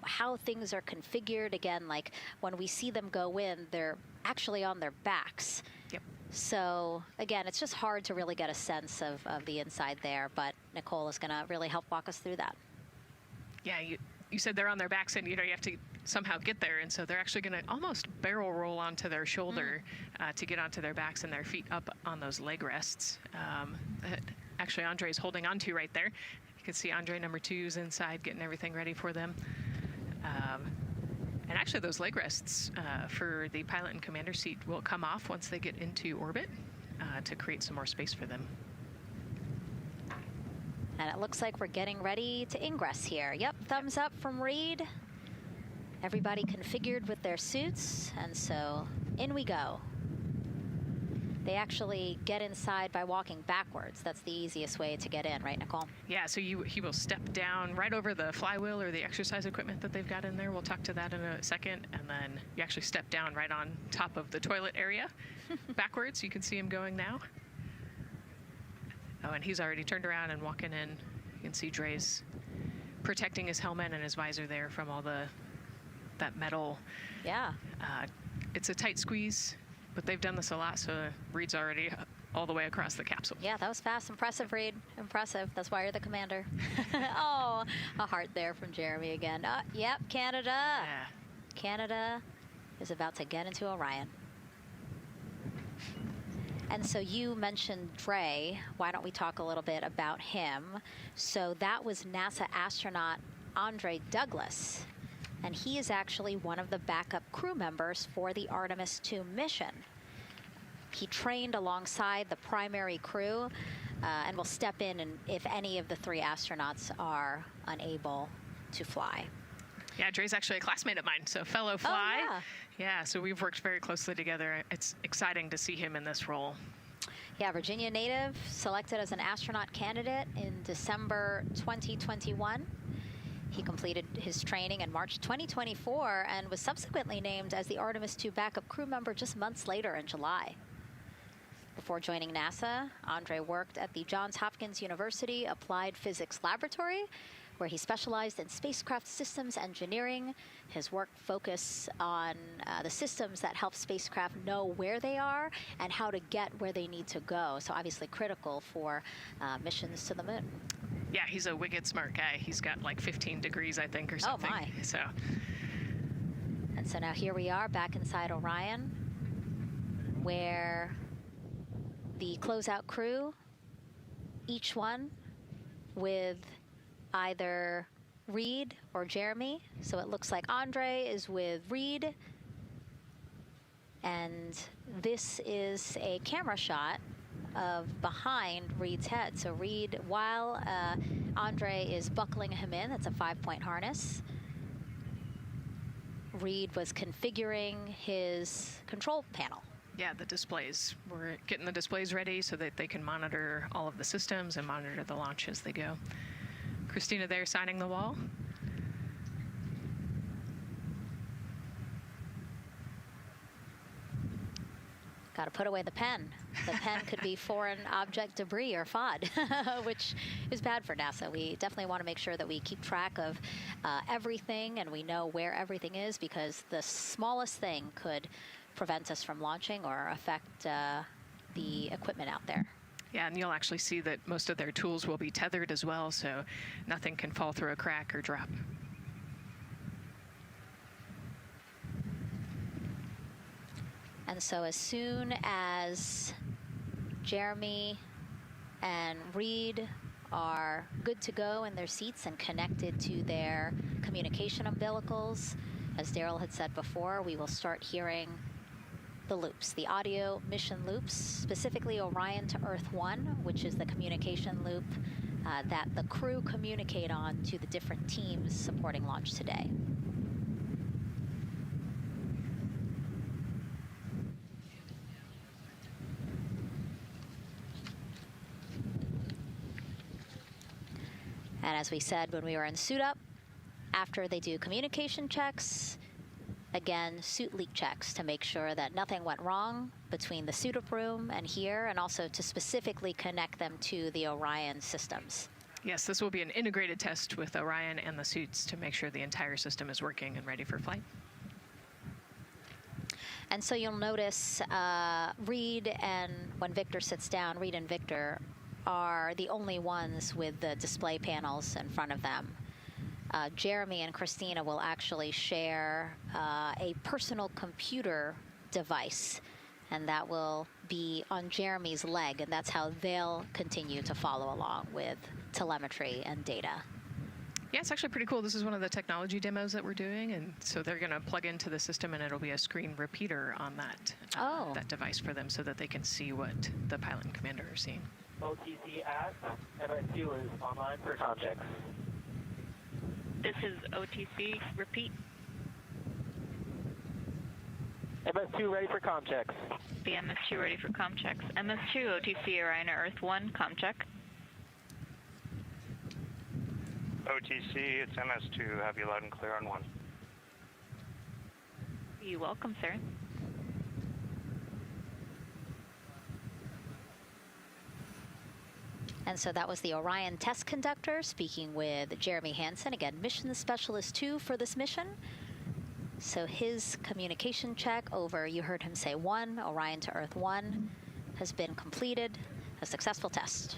how things are configured. Again, like when we see them go in, they're actually on their backs. Yep. So, again, it's just hard to really get a sense of the inside there, but Nicole is going to really help walk us through that. Yeah, you said they're on their backs, and, you have to somehow get there, and so they're actually going to almost barrel roll onto their shoulder to get onto their backs and their feet up on those leg rests. Actually, Andre's holding onto right there. You can see Andre number 2's inside getting everything ready for them. And actually, those leg rests for the pilot and commander seat will come off once they get into orbit to create some more space for them. And it looks like we're getting ready to ingress here. Yep, thumbs up from Reed. Everybody configured with their suits, and so in we go. They actually get inside by walking backwards. That's the easiest way to get in, right, Nicole? Yeah, so he will step down right over the flywheel or the exercise equipment that they've got in there. We'll talk to that in a second. And then you actually step down right on top of the toilet area backwards. You can see him going now. Oh, and he's already turned around and walking in. You can see Dre's protecting his helmet and his visor there from all that metal. Yeah. It's a tight squeeze. But they've done this a lot, so Reed's already all the way across the capsule. Yeah, that was fast. Impressive, Reed. Impressive. That's why you're the commander. Oh, a heart there from Jeremy again. Yep, Canada. Yeah. Canada is about to get into Orion. And so you mentioned Dre. Why don't we talk a little bit about him? So that was NASA astronaut Andre Douglas. And he is actually one of the backup crew members for the Artemis II mission. He trained alongside the primary crew and will step in if any of the 3 astronauts are unable to fly. Yeah, Dre's actually a classmate of mine, so fellow fly. Oh, yeah, so we've worked very closely together. It's exciting to see him in this role. Yeah, Virginia native, selected as an astronaut candidate in December 2021. He completed his training in March 2024 and was subsequently named as the Artemis II backup crew member just months later in July. Before joining NASA, Andre worked at the Johns Hopkins University Applied Physics Laboratory, where he specialized in spacecraft systems engineering. His work focused on the systems that help spacecraft know where they are and how to get where they need to go. So obviously critical for missions to the moon. Yeah, he's a wicked smart guy. He's got like 15 degrees, I think, or something. Oh, my. So. And so now here we are back inside Orion, where the closeout crew, each one with either Reed or Jeremy. So it looks like Andre is with Reed, And this is a camera shot of behind Reed's head. So Reed, while Andre is buckling him in, that's a 5-point harness, Reed was configuring his control panel. Yeah, the displays. We're getting the displays ready so that they can monitor all of the systems and monitor the launch as they go. Christina there signing the wall. Got to put away the pen. The pen could be foreign object debris or FOD, which is bad for NASA. We definitely want to make sure that we keep track of everything and we know where everything is, because the smallest thing could prevent us from launching or affect the equipment out there. Yeah, and you'll actually see that most of their tools will be tethered as well, so nothing can fall through a crack or drop. And so as soon as Jeremy and Reed are good to go in their seats and connected to their communication umbilicals, as Daryl had said before, we will start hearing the loops, the audio mission loops, specifically Orion to Earth 1, which is the communication loop that the crew communicate on to the different teams supporting launch today. And as we said when we were in suit up, after they do communication checks, again, suit leak checks to make sure that nothing went wrong between the suit up room and here, and also to specifically connect them to the Orion systems. Yes, this will be an integrated test with Orion and the suits to make sure the entire system is working and ready for flight. And so you'll notice Reed and when Victor sits down, Reed and Victor are the only ones with the display panels in front of them. Jeremy and Christina will actually share a personal computer device, and that will be on Jeremy's leg, and that's how they'll continue to follow along with telemetry and data. Yeah, it's actually pretty cool. This is one of the technology demos that we're doing, and so they're going to plug into the system, and it'll be a screen repeater on that that device for them, so that they can see what the pilot and commander are seeing. OTC at MS2 is online for comm. This is OTC. Repeat. MS2 ready for comm checks. The MS2 ready for comm checks. MS2, OTC Orion Earth 1, comm check. OTC, it's MS2. Have you loud and clear on 1. You're welcome, sir. And so that was the Orion test conductor speaking with Jeremy Hansen, again, mission specialist 2 for this mission. So his communication check over, you heard him say 1, Orion to Earth 1, has been completed, a successful test.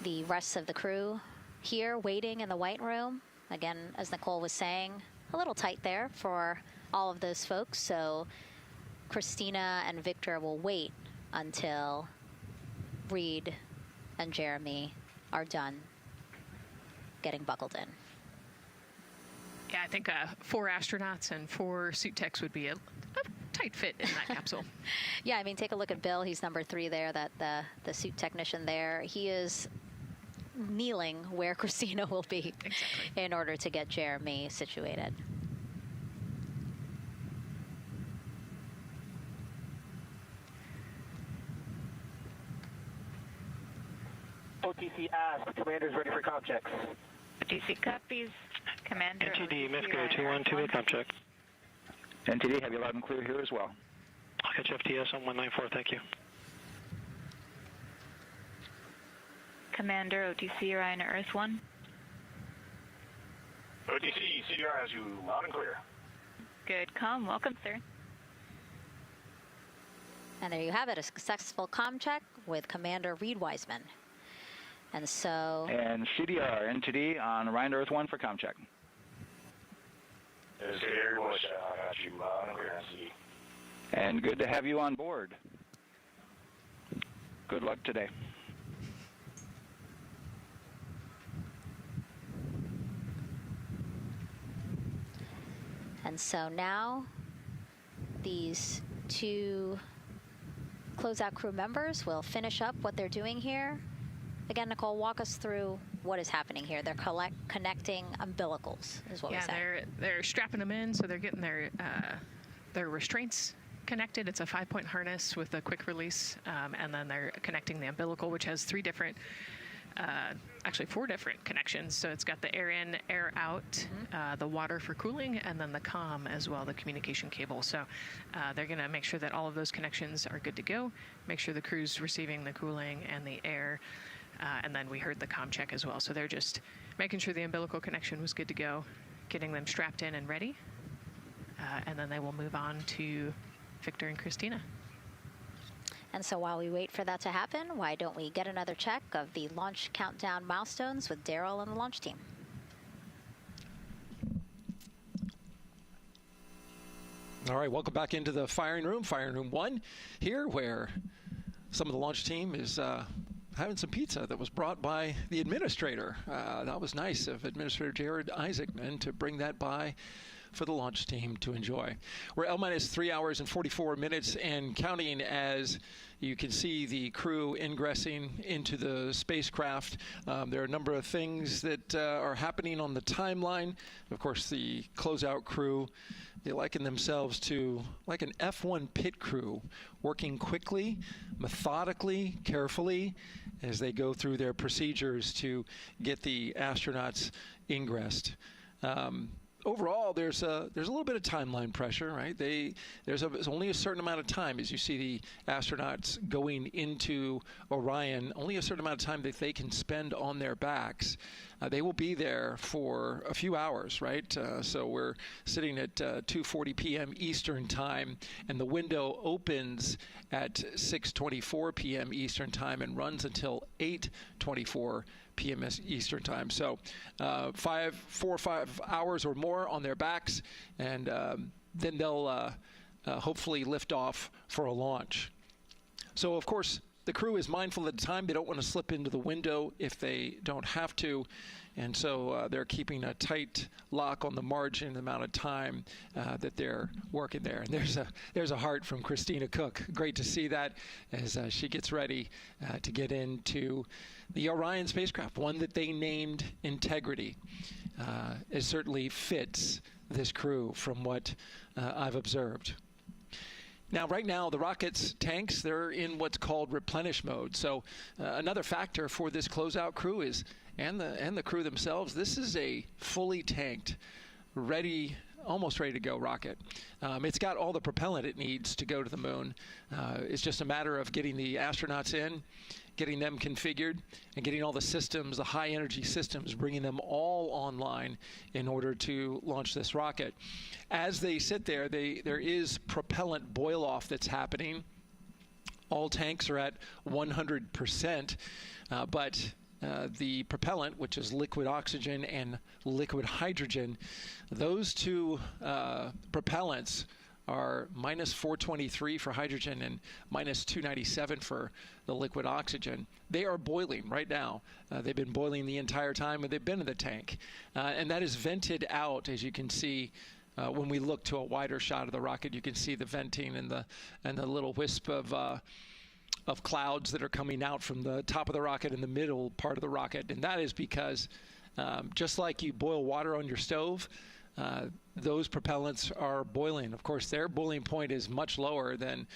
The rest of the crew here waiting in the white room. Again, as Nicole was saying, a little tight there for all of those folks. So Christina and Victor will wait until Reed and Jeremy are done getting buckled in. Yeah, I think 4 astronauts and 4 suit techs would be a tight fit in that capsule. Yeah, I mean, take a look at Bill. He's number 3 there, that the suit technician there. He is kneeling where Christina will be in order to get Jeremy situated. OTC asked, commander's ready for comm checks. OTC copies. Commander. NTD, Misco 212, comm check. NTD, have you loud and clear here as well. I'll catch FTS on 194, thank you. Commander, OTC Orion Earth 1. OTC, CDR has you loud and clear. Good comm, welcome, sir. And there you have it, a successful comm check with Commander Reed Wiseman. And so... And CDR, NTD on Orion Earth 1 for comm check. I got you loud and clear, NTD. And good to have you on board. Good luck today. And so now these two closeout crew members will finish up what they're doing here. Again, Nicole, walk us through what is happening here. They're connecting umbilicals, is what we said. Yeah, they're strapping them in, so they're getting their restraints connected. It's a 5-point harness with a quick release, and then they're connecting the umbilical, which has actually 4 different connections. So it's got the air in, air out, the water for cooling, and then the comm as well, the communication cable. So they're going to make sure that all of those connections are good to go, make sure the crew's receiving the cooling and the air, and then we heard the comm check as well. So they're just making sure the umbilical connection was good to go, getting them strapped in and ready, and then they will move on to Victor and Christina. And so while we wait for that to happen, why don't we get another check of the launch countdown milestones with Daryl and the launch team? All right, welcome back into the firing room 1 here, where some of the launch team is having some pizza that was brought by the administrator. That was nice of Administrator Jared Isaacman to bring that by for the launch team to enjoy. We're L-minus 3 hours and 44 minutes and counting as you can see the crew ingressing into the spacecraft. There are a number of things that are happening on the timeline. Of course, the closeout crew, they liken themselves to like an F1 pit crew, working quickly, methodically, carefully, as they go through their procedures to get the astronauts ingressed. Overall, there's a little bit of timeline pressure, right? There's only a certain amount of time, as you see the astronauts going into Orion, only a certain amount of time that they can spend on their backs. They will be there for a few hours, right? So we're sitting at 2:40 p.m. Eastern time, and the window opens at 6:24 p.m. Eastern time and runs until 8:24 p.m. Eastern time. So 4 or 5 hours or more on their backs, and then they'll hopefully lift off for a launch. So, of course, the crew is mindful of the time. They don't want to slip into the window if they don't have to. And so they're keeping a tight lock on the margin, the amount of time that they're working there. And there's a heart from Christina Cook. Great to see that as she gets ready to get into the Orion spacecraft, one that they named Integrity. It certainly fits this crew from what I've observed. Now, right now, the rocket's tanks, they're in what's called replenish mode. So another factor for this closeout crew is, and the crew themselves, this is a fully tanked, almost ready to go rocket. It's got all the propellant it needs to go to the moon. It's just a matter of getting the astronauts in, getting them configured, and getting all the systems, the high energy systems, bringing them all online in order to launch this rocket. As they sit there, there is propellant boil off that's happening. All tanks are at 100%, but the propellant, which is liquid oxygen and liquid hydrogen, those two propellants are minus 423 for hydrogen and minus 297 for the liquid oxygen. They are boiling right now. They've been boiling the entire time when they've been in the tank. And that is vented out, as you can see. When we look to a wider shot of the rocket, you can see the venting and the little wisp of clouds that are coming out from the top of the rocket and the middle part of the rocket. And that is because just like you boil water on your stove, those propellants are boiling. Of course, their boiling point is much lower than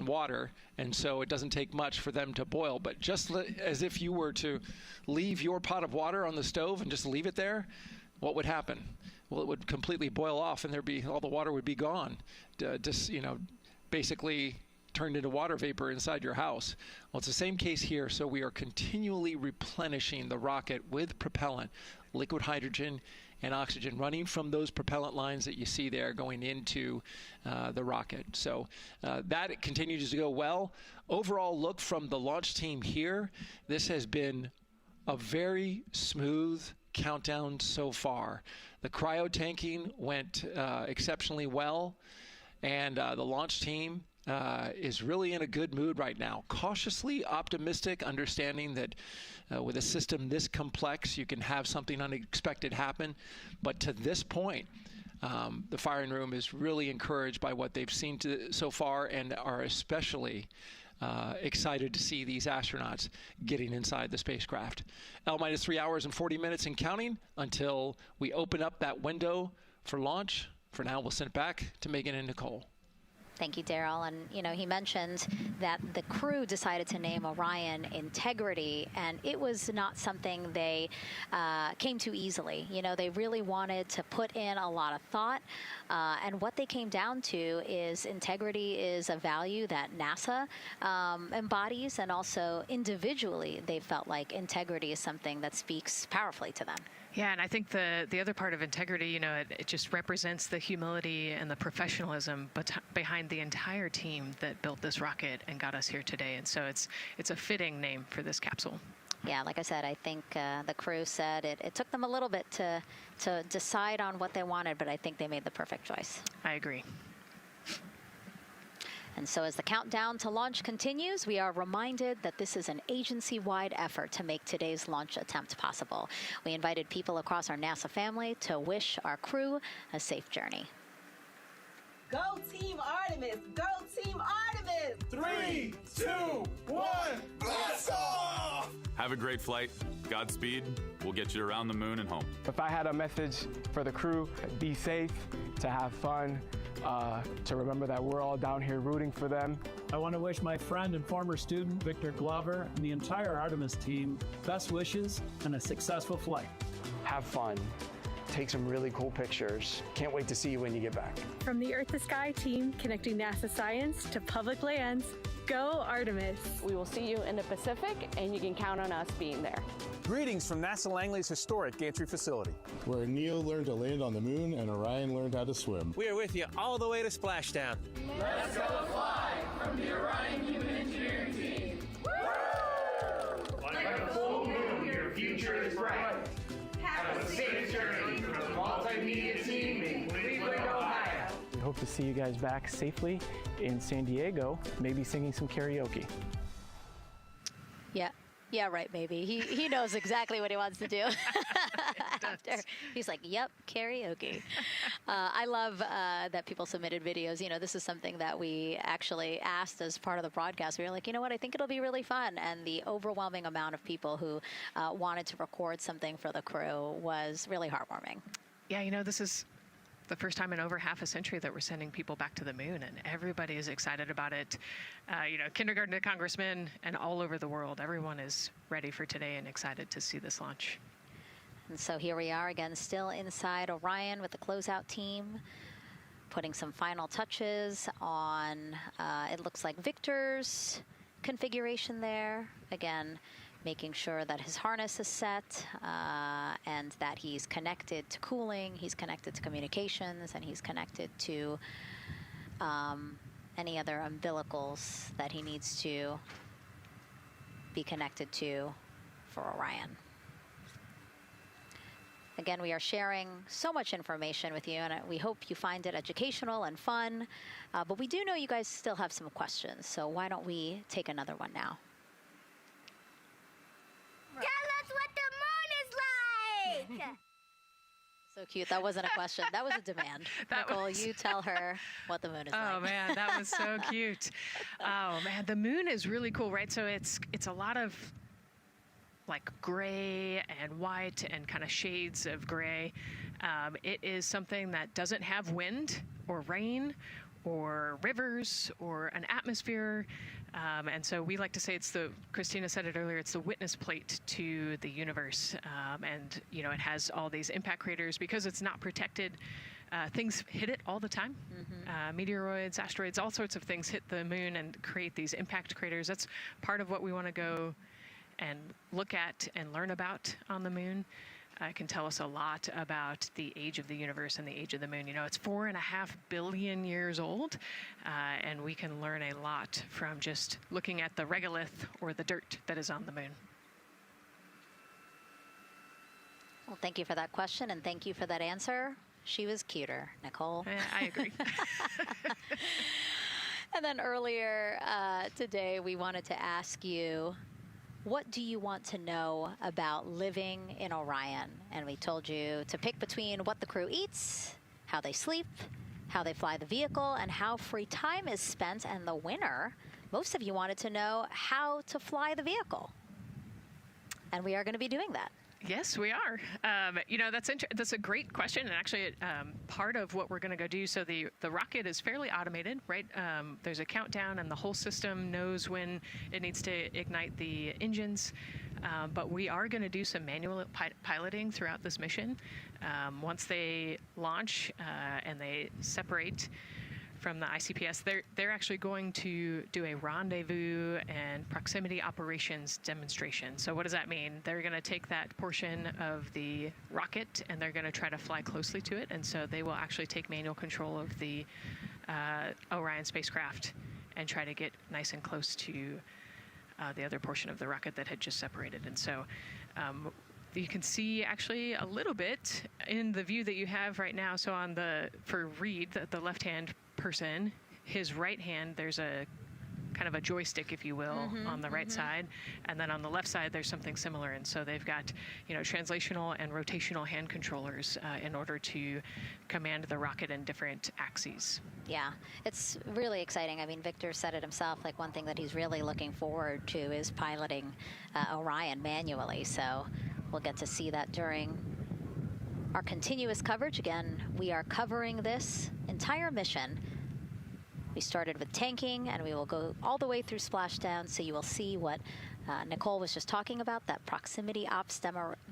water, and so it doesn't take much for them to boil. But just as if you were to leave your pot of water on the stove and just leave it there, what would happen? Well, it would completely boil off, and all the water would be gone. Basically turned into water vapor inside your house. Well, it's the same case here. So we are continually replenishing the rocket with propellant, liquid hydrogen and oxygen, running from those propellant lines that you see there going into the rocket. So that continues to go well. Overall look from the launch team here, this has been a very smooth countdown so far. The cryo tanking went exceptionally well. And the launch team is really in a good mood right now. Cautiously optimistic, understanding that with a system this complex, you can have something unexpected happen. But to this point, the firing room is really encouraged by what they've seen so far, and are especially excited to see these astronauts getting inside the spacecraft. L-minus 3 hours and 40 minutes and counting until we open up that window for launch. For now, we'll send it back to Megan and Nicole. Thank you, Daryl. And, you know, he mentioned that the crew decided to name Orion Integrity, and it was not something they came to easily. You know, they really wanted to put in a lot of thought, and what they came down to is integrity is a value that NASA embodies, and also individually they felt like integrity is something that speaks powerfully to them. Yeah, and I think the other part of integrity, you know, it just represents the humility and the professionalism behind the entire team that built this rocket and got us here today. And so it's a fitting name for this capsule. Yeah, like I said, I think the crew said it took them a little bit to decide on what they wanted, but I think they made the perfect choice. I agree. And so as the countdown to launch continues, we are reminded that this is an agency-wide effort to make today's launch attempt possible. We invited people across our NASA family to wish our crew a safe journey. Go Team Artemis! Go Team Artemis! 3, 2, 1, blast off! Have a great flight. Godspeed. We'll get you around the moon and home. If I had a message for the crew, be safe, to have fun, to remember that we're all down here rooting for them. I want to wish my friend and former student, Victor Glover, and the entire Artemis team best wishes and a successful flight. Have fun. Take some really cool pictures. Can't wait to see you when you get back. From the Earth to Sky team, connecting NASA science to public lands, go Artemis. We will see you in the Pacific, and you can count on us being there. Greetings from NASA Langley's historic gantry facility, where Neil learned to land on the moon and Orion learned how to swim. We are with you all the way to splashdown. Let's go fly from the Orion Human Engineering team. Woo! Like a full moon, your future is bright. Have a safe journey from the multimedia team in Cleveland, Ohio. We hope to see you guys back safely in San Diego, maybe singing some karaoke. Yeah, right, maybe. He knows exactly what he wants to do. After he's like, yep, karaoke. I love that people submitted videos. You know, this is something that we actually asked as part of the broadcast. We were like, you know what, I think it'll be really fun. And the overwhelming amount of people who wanted to record something for the crew was really heartwarming. Yeah, you know, this is the first time in over half a century that we're sending people back to the moon, and everybody is excited about it. You know, kindergarten to congressmen and all over the world, everyone is ready for today and excited to see this launch. And so here we are again, still inside Orion with the closeout team, putting some final touches on, it looks like Victor's configuration there. Again, making sure that his harness is set and that he's connected to cooling, he's connected to communications, and he's connected to any other umbilicals that he needs to be connected to for Orion. Again, we are sharing so much information with you, and we hope you find it educational and fun. But we do know you guys still have some questions, so why don't we take another one now? Tell us what the moon is like! So cute. That wasn't a question. That was a demand. Nicole, you tell her what the moon is like. Oh, man, that was so cute. Oh, man, the moon is really cool, right? So it's a lot of like gray and white and kind of shades of gray. It is something that doesn't have wind or rain or rivers or an atmosphere. And so we like to say Christina said it earlier, it's the witness plate to the universe. And, you know, it has all these impact craters because it's not protected. Things hit it all the time. Mm-hmm. Meteoroids, asteroids, all sorts of things hit the moon and create these impact craters. That's part of what we want to go and look at and learn about on the moon. It can tell us a lot about the age of the universe and the age of the moon. You know, it's 4.5 billion years old, and we can learn a lot from just looking at the regolith or the dirt that is on the moon. Well, thank you for that question, and thank you for that answer. She was cuter, Nicole. I agree. And then earlier today, we wanted to ask you, what do you want to know about living in Orion? And we told you to pick between what the crew eats, how they sleep, how they fly the vehicle, and how free time is spent. And the winner, most of you wanted to know how to fly the vehicle. And we are going to be doing that. Yes, we are. You know, that's a great question, and actually, part of what we're going to go do. So the rocket is fairly automated, right? There's a countdown, and the whole system knows when it needs to ignite the engines. But we are going to do some manual piloting throughout this mission. Once they launch and they separate from the ICPS, they're actually going to do a rendezvous and proximity operations demonstration. So what does that mean? They're going to take that portion of the rocket and they're going to try to fly closely to it. And so they will actually take manual control of the Orion spacecraft and try to get nice and close to the other portion of the rocket that had just separated. And so you can see actually a little bit in the view that you have right now. So on for Reed, the left-hand person, his right hand, there's a kind of a joystick, if you will, on the right side, and then on the left side there's something similar. And so they've got, you know, translational and rotational hand controllers in order to command the rocket in different axes. Yeah, it's really exciting. I mean, Victor said it himself, like one thing that he's really looking forward to is piloting Orion manually. So we'll get to see that during our continuous coverage. Again, we are covering this entire mission. We started with tanking, and we will go all the way through splashdown, so you will see what Nicole was just talking about, that proximity ops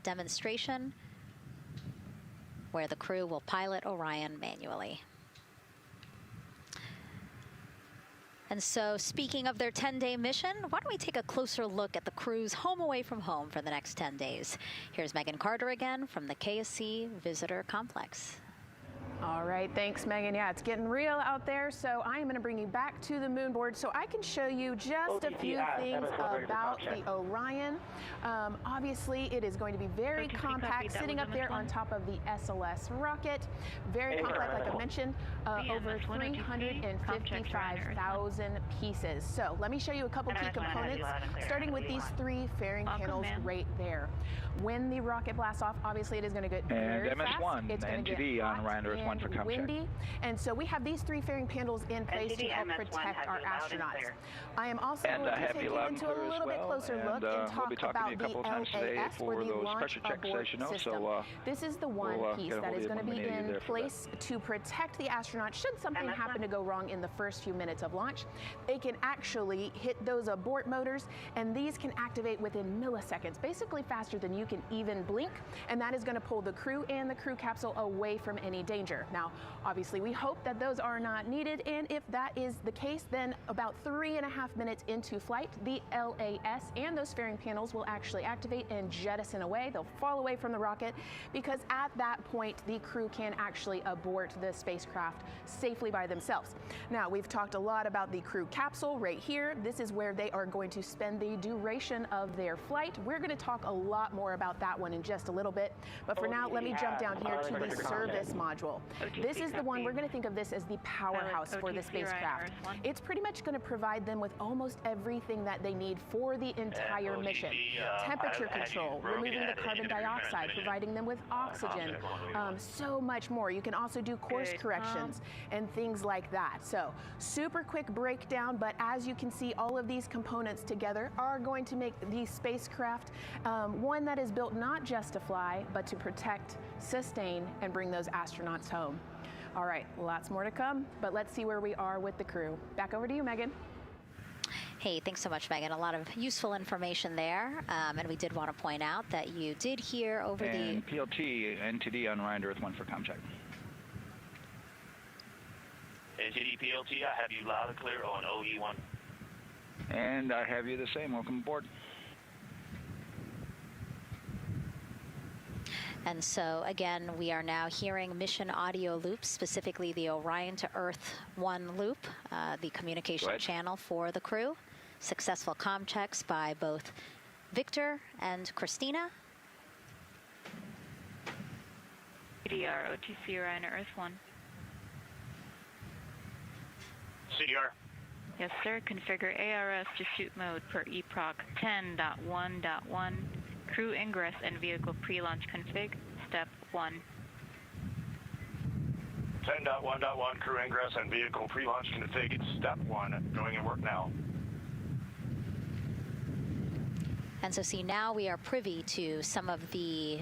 demonstration, where the crew will pilot Orion manually. And so, speaking of their 10-day mission, why don't we take a closer look at the crew's home away from home for the next 10 days. Here's Megan Carter again from the KSC Visitor Complex. All right, thanks, Megan. Yeah, it's getting real out there, so I am going to bring you back to the moon board so I can show you just a few things about the Orion. Obviously, it is going to be very compact, sitting up there on top of the SLS rocket. Very compact, like I mentioned, over 355,000 pieces. So let me show you a couple key components, starting with these three fairing panels right there. When the rocket blasts off, obviously it is going to get very fast. MS1, it's going to NTD get on Orion Earth 1 for comm windy, check. and so we have these three fairing panels in place to help protect our astronauts. I am also going to take you into a little bit closer look and talk about the LAS, or the Launch Abort System. This is the one piece that is going to be in place to protect the astronauts should something happen to go wrong in the first few minutes of launch. They can actually hit those abort motors, and these can activate within milliseconds, basically faster than you can even blink, and that is going to pull the crew and the crew capsule away from any danger. Now, obviously, we hope that those are not needed, and if that is the case, then about 3.5 minutes into flight, the LAS and those fairing panels will actually activate and jettison away. They'll fall away from the rocket, because at that point, the crew can actually abort the spacecraft safely by themselves. Now, we've talked a lot about the crew capsule right here. This is where they are going to spend the duration of their flight. We're going to talk a lot more about that one in just a little bit, but for now, let me jump down here to the service module. This is the one, we're going to think of this as the powerhouse for the spacecraft. It's pretty much going to provide them with almost everything that they need for the entire mission. Temperature control, removing the carbon dioxide, providing them with oxygen, so much more. You can also do course corrections and things like that. So, super quick breakdown, but as you can see, all of these components together are going to make the spacecraft one that is built not just to fly, but to protect, sustain, and bring those astronauts home. All right, lots more to come, but let's see where we are with the crew. Back over to you, Megan. Hey, thanks so much, Megan. A lot of useful information there, and we did want to point out that you did hear over and PLT, NTD on Orion Earth 1 for comm check. NTD PLT, I have you loud and clear on OE1. And I have you the same. Welcome aboard. And so, again, we are now hearing mission audio loops, specifically the Orion to Earth 1 loop, the communication channel for the crew. Successful comm checks by both Victor and Christina. CDR, OTC Orion to Earth 1. CDR. Yes, sir. Configure ARS to shoot mode per eproc 10.1.1. Crew ingress and vehicle pre-launch config. Step 1. 10.1.1 crew ingress and vehicle pre-launch config. Step 1. Going in work now. And so see, now we are privy to some of the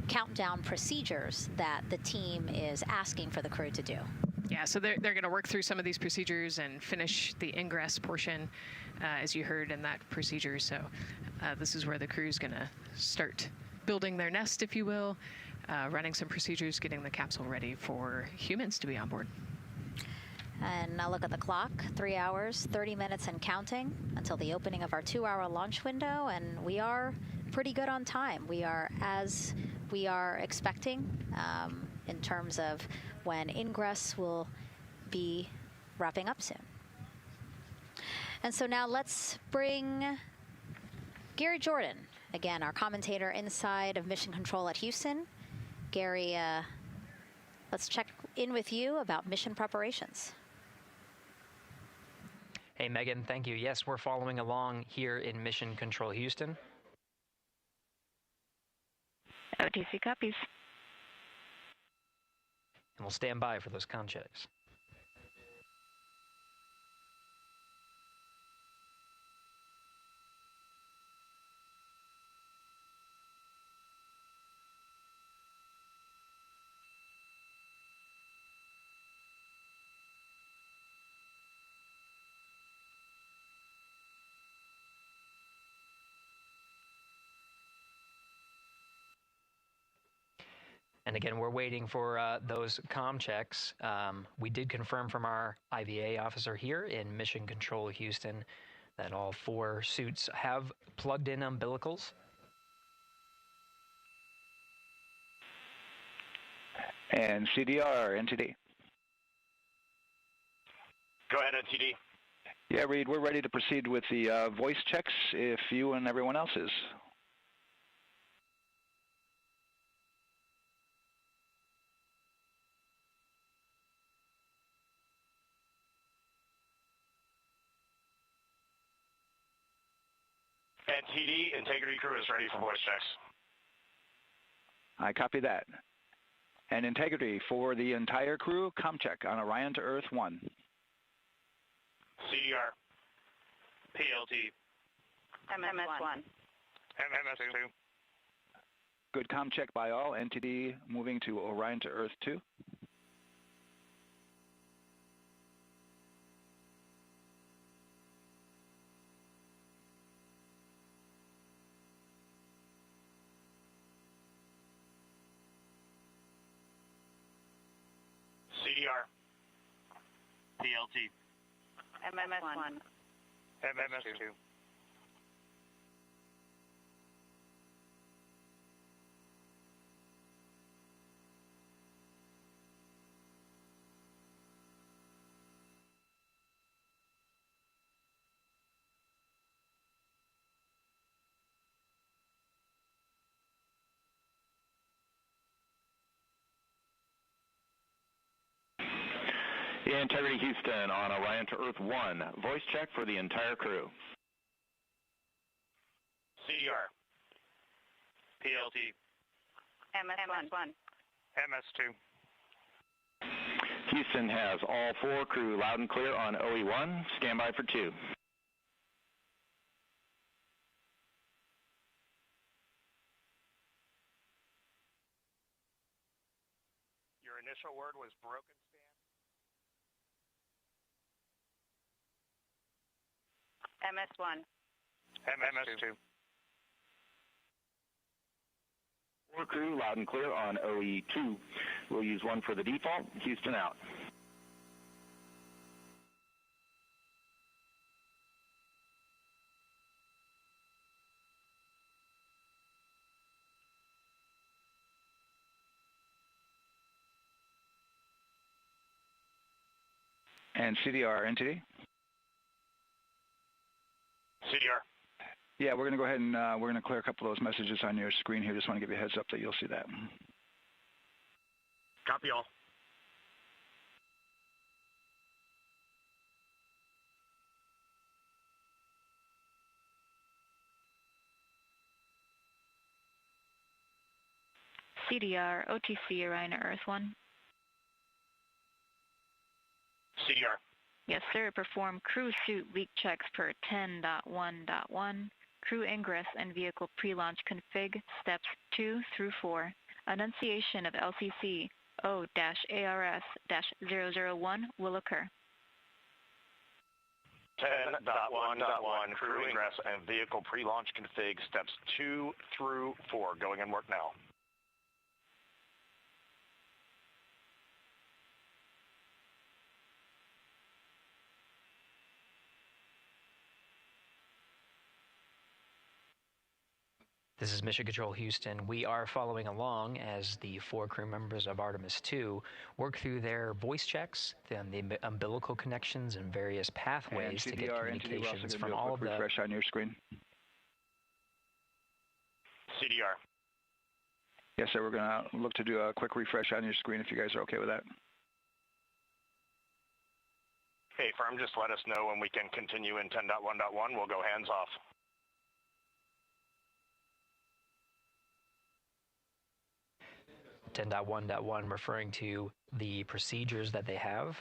countdown procedures that the team is asking for the crew to do. Yeah, so they're going to work through some of these procedures and finish the ingress portion, as you heard in that procedure. So this is where the crew is going to start building their nest, if you will, running some procedures, getting the capsule ready for humans to be on board. And now look at the clock, 3 hours, 30 minutes and counting until the opening of our 2-hour launch window, and we are pretty good on time. We are as we are expecting in terms of when ingress will be wrapping up soon. And so now let's bring Gary Jordan, again, our commentator inside of Mission Control at Houston. Gary, let's check in with you about mission preparations. Hey, Megan, thank you. Yes, we're following along here in Mission Control Houston. OTC copies. And we'll stand by for those comm checks. And again, we're waiting for those comm checks. We did confirm from our IVA officer here in Mission Control Houston that all 4 suits have plugged in umbilicals. And CDR, NTD. Go ahead, NTD. Yeah, Reed, we're ready to proceed with the voice checks if you and everyone else is. NTD, integrity crew is ready for voice checks. I copy that. And integrity for the entire crew, comm check on Orion to Earth 1. CDR. PLT. MS1. MS2. Good comm check by all. NTD moving to Orion to Earth 2. CDR. PLT. MS1. MS2. Integrity Houston on Orion to Earth 1. Voice check for the entire crew. CDR. PLT. MS1. MS2. Houston has all 4 crew loud and clear on OE1. Stand by for 2. Your initial word was broken. MS1. MS2. 4 crew loud and clear on OE2. We'll use 1 for the default. Houston out. And CDR, NTD? CDR. Yeah, we're going to go ahead and we're going to clear a couple of those messages on your screen here. Just want to give you a heads up that you'll see that. Copy all. CDR, OTC, Orion to Earth 1. CDR. Yes, sir. Perform crew suit leak checks per 10.1.1. Crew ingress and vehicle pre-launch config steps 2 through 4. Annunciation of LCC O-ARS-001 will occur. 10.1.1 crew ingress and vehicle pre-launch config steps 2 through 4. Going in work now. This is Mission Control Houston. We are following along as the 4 crew members of Artemis II work through their voice checks, then the umbilical connections and various pathways to get communications from all of the... refresh on your screen. CDR. Yes, sir. We're going to look to do a quick refresh on your screen if you guys are okay with that. Hey, firm, just let us know when we can continue in 10.1.1. We'll go hands off. .1.1 referring to the procedures that they have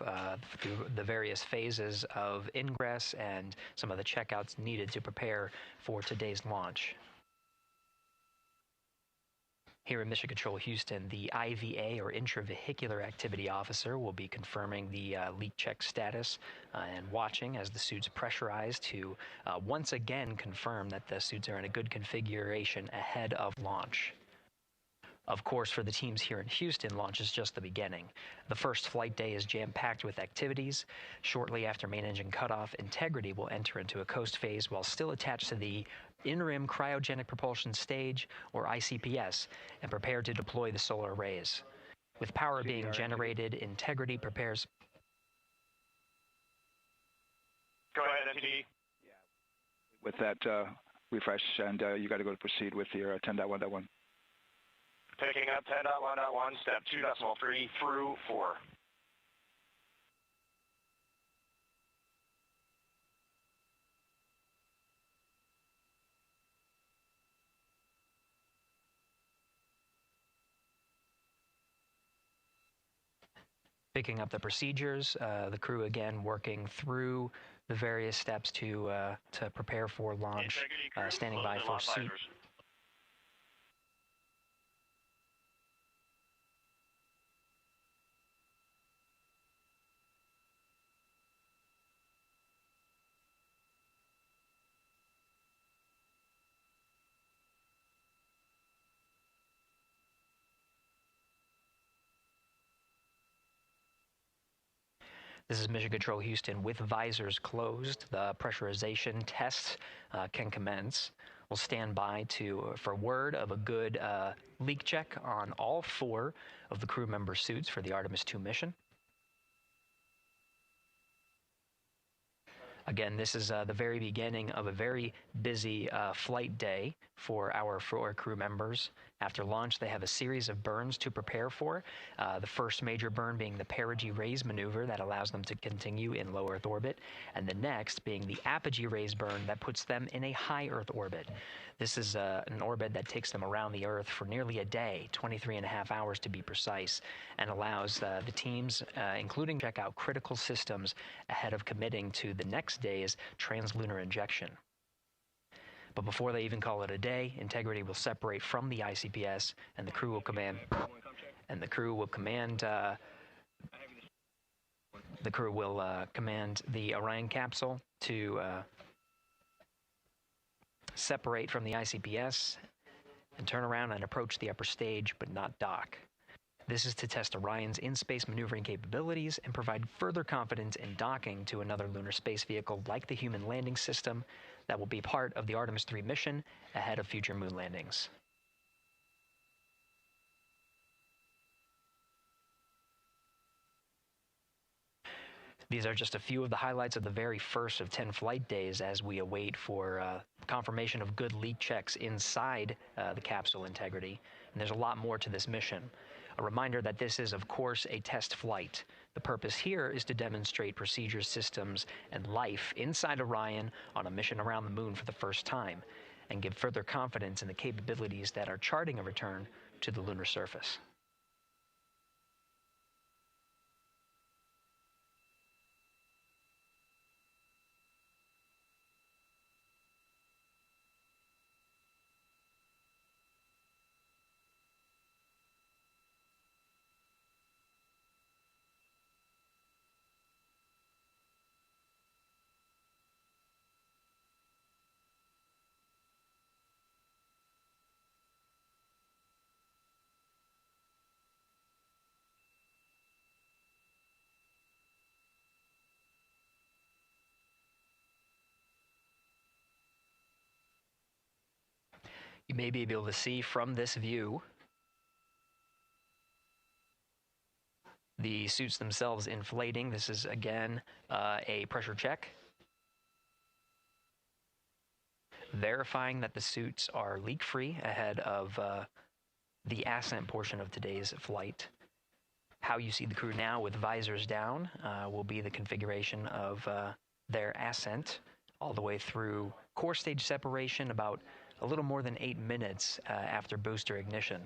through the various phases of ingress and some of the checkouts needed to prepare for today's launch. Here in Mission Control Houston, the IVA or Intravehicular Activity Officer will be confirming the leak check status and watching as the suits pressurize to once again confirm that the suits are in a good configuration ahead of launch. Of course, for the teams here in Houston, launch is just the beginning. The first flight day is jam-packed with activities. Shortly after main engine cutoff, Integrity will enter into a coast phase while still attached to the interim cryogenic propulsion stage, or ICPS, and prepare to deploy the solar arrays. With power being generated, Integrity prepares... Go ahead, NTD. With that refresh, and you got to go to proceed with your 10.1.1. Picking up 10.1.1, step 2.3 through 4. Picking up the procedures, the crew again working through the various steps to prepare for launch, standing by for suit. This is Mission Control Houston. With visors closed, the pressurization tests can commence. We'll stand by for word of a good leak check on all 4 of the crew member suits for the Artemis II mission. Again, this is the very beginning of a very busy flight day for our 4 crew members. After launch, they have a series of burns to prepare for. The first major burn being the perigee raise maneuver that allows them to continue in low Earth orbit, and the next being the apogee raise burn that puts them in a high Earth orbit. This is an orbit that takes them around the Earth for nearly a day, 23.5 hours to be precise, and allows the teams, including check out critical systems ahead of committing to the next day's translunar injection. But before they even call it a day, Integrity will separate from the ICPS, and the crew will command. Command the Orion capsule to separate from the ICPS and turn around and approach the upper stage, but not dock. This is to test Orion's in-space maneuvering capabilities and provide further confidence in docking to another lunar space vehicle like the Human Landing System that will be part of the Artemis III mission ahead of future moon landings. These are just a few of the highlights of the very first of 10 flight days as we await for confirmation of good leak checks inside the capsule Integrity. And there's a lot more to this mission. A reminder that this is, of course, a test flight. The purpose here is to demonstrate procedures, systems, and life inside Orion on a mission around the moon for the first time, and give further confidence in the capabilities that are charting a return to the lunar surface. You may be able to see from this view the suits themselves inflating. This is, again, a pressure check, verifying that the suits are leak-free ahead of the ascent portion of today's flight. How you see the crew now with visors down will be the configuration of their ascent all the way through core stage separation, about a little more than 8 minutes after booster ignition.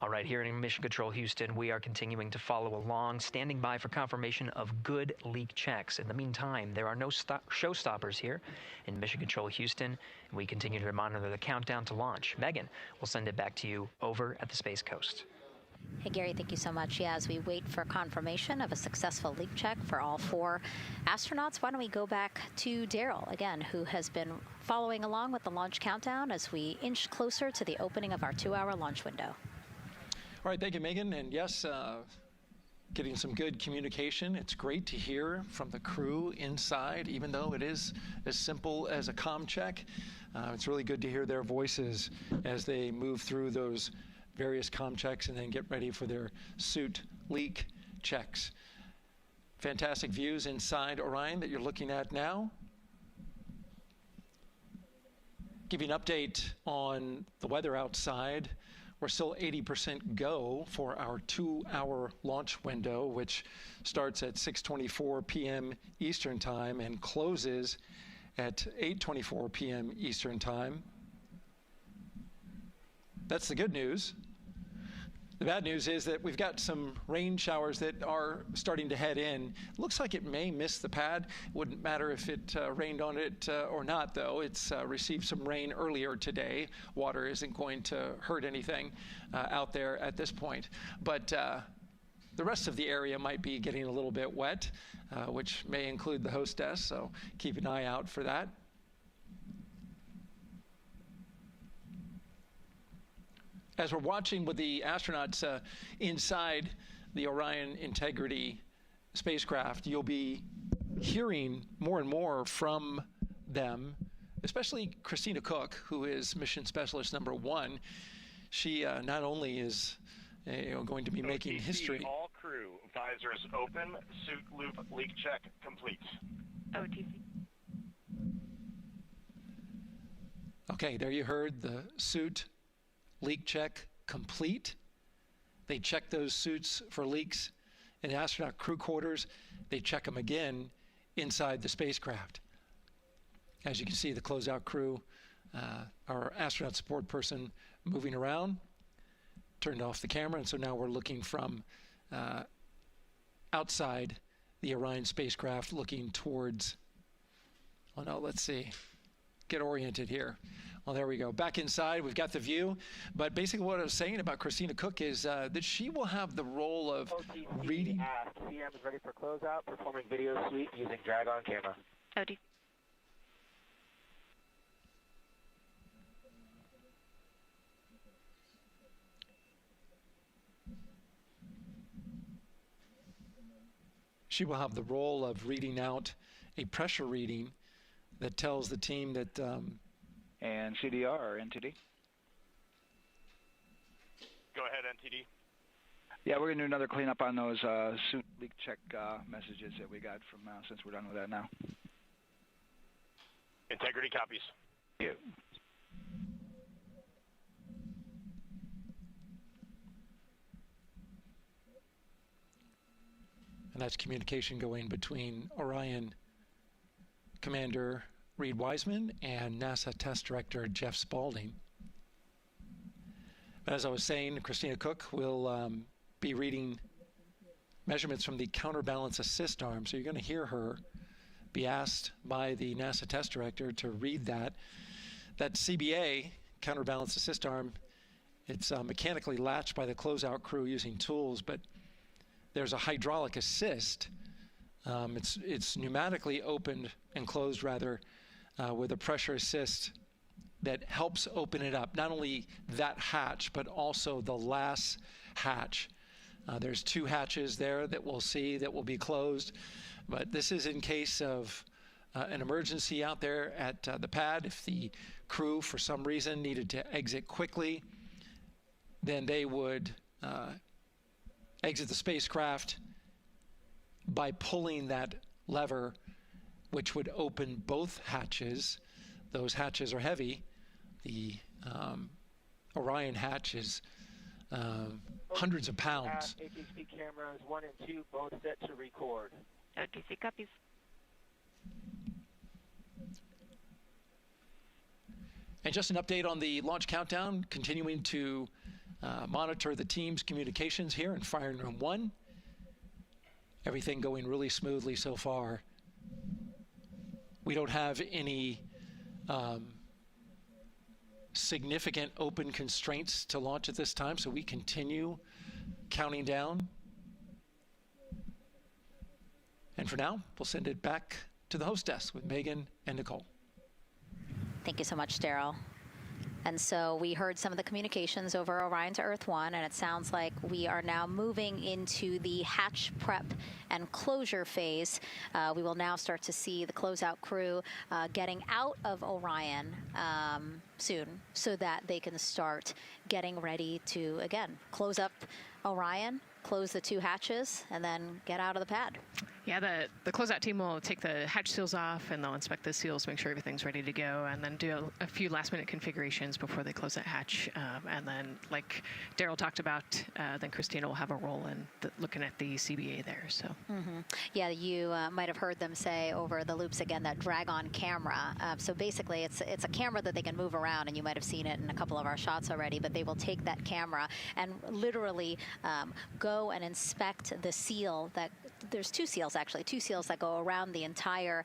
All right, here in Mission Control Houston, we are continuing to follow along, standing by for confirmation of good leak checks. In the meantime, there are no showstoppers here in Mission Control Houston, and we continue to monitor the countdown to launch. Megan, we'll send it back to you over at the Space Coast. Hey, Gary, thank you so much. Yeah, as we wait for confirmation of a successful leak check for all 4 astronauts, why don't we go back to Daryl, again, who has been following along with the launch countdown as we inch closer to the opening of our 2-hour launch window. All right, thank you, Megan. And yes, getting some good communication. It's great to hear from the crew inside, even though it is as simple as a comm check. It's really good to hear their voices as they move through those various comm checks and then get ready for their suit leak checks. Fantastic views inside Orion that you're looking at now. Give you an update on the weather outside. We're still 80% go for our 2-hour launch window, which starts at 6:24 p.m. Eastern Time and closes at 8:24 p.m. Eastern Time. That's the good news. The bad news is that we've got some rain showers that are starting to head in. Looks like it may miss the pad. Wouldn't matter if it rained on it or not, though. It's received some rain earlier today. Water isn't going to hurt anything out there at this point. But the rest of the area might be getting a little bit wet, which may include the hostess, so keep an eye out for that. As we're watching with the astronauts inside the Orion Integrity spacecraft, you'll be hearing more and more from them, especially Christina Cook, who is Mission Specialist number 1. She not only is going to be making history. All crew, visors open, suit loop leak check complete. OTC. Okay, there you heard the suit leak check complete. They check those suits for leaks in astronaut crew quarters. They check them again inside the spacecraft. As you can see, the closeout crew, our astronaut support person moving around, turned off the camera, and so now we're looking from outside the Orion spacecraft, looking towards, oh no, let's see, get oriented here. Well, there we go. Back inside, we've got the view. But basically what I was saying about Christina Cook is that she will have the role of reading. CM is ready for closeout, performing video sweep using drag-on camera. OD. She will have the role of reading out a pressure reading that tells the team that... and CDR or NTD? Go ahead, NTD. Yeah, we're going to do another cleanup on those suit leak check messages that we got from since we're done with that now. Integrity copies. Yeah. And that's communication going between Orion Commander Reed Wiseman and NASA Test Director Jeff Spaulding. But as I was saying, Christina Cook will be reading measurements from the counterbalance assist arm. So you're going to hear her be asked by the NASA Test Director to read that. That CBA, counterbalance assist arm, it's mechanically latched by the closeout crew using tools, but there's a hydraulic assist. It's pneumatically opened and closed, rather, with a pressure assist that helps open it up. Not only that hatch, but also the last hatch. There's 2 hatches there that we'll see that will be closed. But this is in case of an emergency out there at the pad. If the crew, for some reason, needed to exit quickly, then they would exit the spacecraft by pulling that lever, which would open both hatches. Those hatches are heavy. The Orion hatch is hundreds of pounds. HHP cameras 1 and 2 both set to record. OTC copies. And just an update on the launch countdown, continuing to monitor the team's communications here in Firing Room 1. Everything going really smoothly so far. We don't have any significant open constraints to launch at this time, so we continue counting down. And for now, we'll send it back to the host desk with Megan and Nicole. Thank you so much, Daryl. And so we heard some of the communications over Orion to Earth 1, and it sounds like we are now moving into the hatch prep and closure phase. We will now start to see the closeout crew getting out of Orion soon so that they can start getting ready to, again, close up Orion, close the 2 hatches, and then get out of the pad. Yeah, the closeout team will take the hatch seals off, and they'll inspect the seals, make sure everything's ready to go, and then do a few last-minute configurations before they close that hatch. And then, like Daryl talked about, then Christina will have a role in looking at the CBA there. So. Yeah, you might have heard them say over the loops again that drag-on camera. So basically, it's a camera that they can move around, and you might have seen it in a couple of our shots already. But they will take that camera and literally go and inspect the seal that. There's 2 seals, actually, 2 seals that go around the entire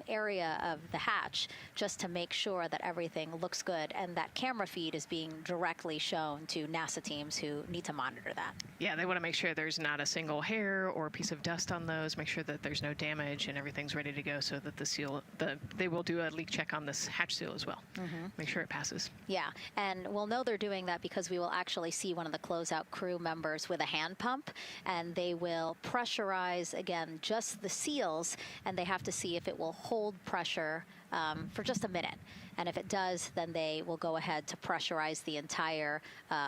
area of the hatch just to make sure that everything looks good. And that camera feed is being directly shown to NASA teams who need to monitor that. Yeah, they want to make sure there's not a single hair or piece of dust on those, make sure that there's no damage and everything's ready to go so that the seal, they will do a leak check on this hatch seal as well. Make sure it passes. Yeah, and we'll know they're doing that because we will actually see one of the closeout crew members with a hand pump, and they will pressurize, again, just the seals, and they have to see if it will hold pressure for just a minute. And if it does, then they will go ahead to pressurize the entire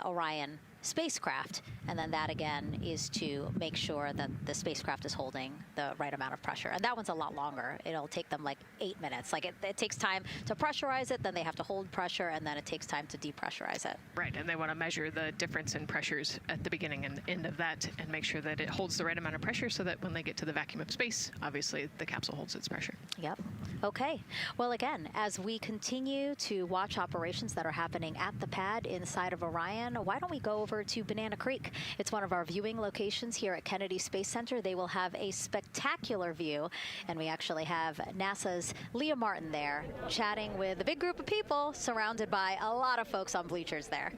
Orion spacecraft, and then that again is to make sure that the spacecraft is holding the right amount of pressure. And that one's a lot longer. It'll take them like 8 minutes. Like it takes time to pressurize it, then they have to hold pressure, and then it takes time to depressurize it. Right, and they want to measure the difference in pressures at the beginning and end of that and make sure that it holds the right amount of pressure so that when they get to the vacuum of space, obviously the capsule holds its pressure. Yep. Okay. Well, again, as we continue to watch operations that are happening at the pad inside of Orion, why don't we go over to Banana Creek? It's one of our viewing locations here at Kennedy Space Center. They will have a spectacular view, and we actually have NASA's Leah Martin there chatting with a big group of people surrounded by a lot of folks on bleachers there.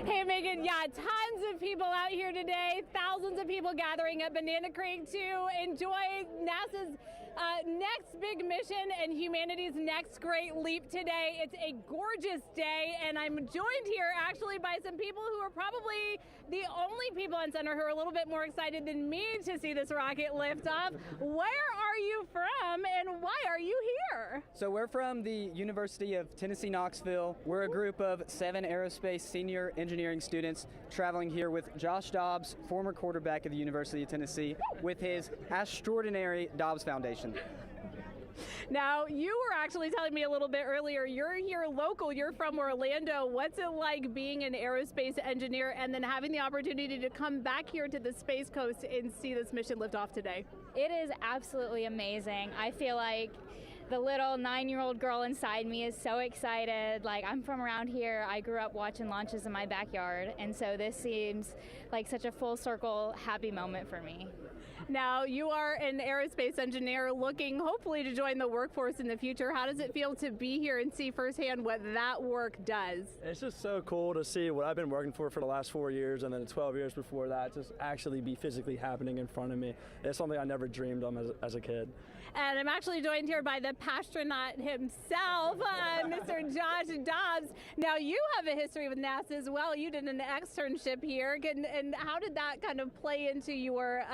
Hey, Megan, yeah, tons of people out here today, thousands of people gathering at Banana Creek to enjoy NASA's Next big mission and humanity's next great leap today. It's a gorgeous day, and I'm joined here actually by some people who are probably the only people on center who are a little bit more excited than me to see this rocket lift off. Where are you from, and why are you here? So we're from the University of Tennessee, Knoxville. We're a group of 7 aerospace senior engineering students traveling here with Josh Dobbs, former quarterback of the University of Tennessee, with his extraordinary Dobbs Foundation. Now, you were actually telling me a little bit earlier, you're here local, you're from Orlando. What's it like being an aerospace engineer and then having the opportunity to come back here to the Space Coast and see this mission lift off today? It is absolutely amazing. I feel like the little 9-year-old girl inside me is so excited. Like, I'm from around here. I grew up watching launches in my backyard, and so this seems like such a full circle happy moment for me. Now, you are an aerospace engineer looking hopefully to join the workforce in the future. How does it feel to be here and see firsthand what that work does? It's just so cool to see what I've been working for the last 4 years and then 12 years before that just actually be physically happening in front of me. It's something I never dreamed of as a kid. And I'm actually joined here by the astronaut himself, Mr. Josh Dobbs. Now, you have a history with NASA as well. You did an externship here. And how did that kind of play into your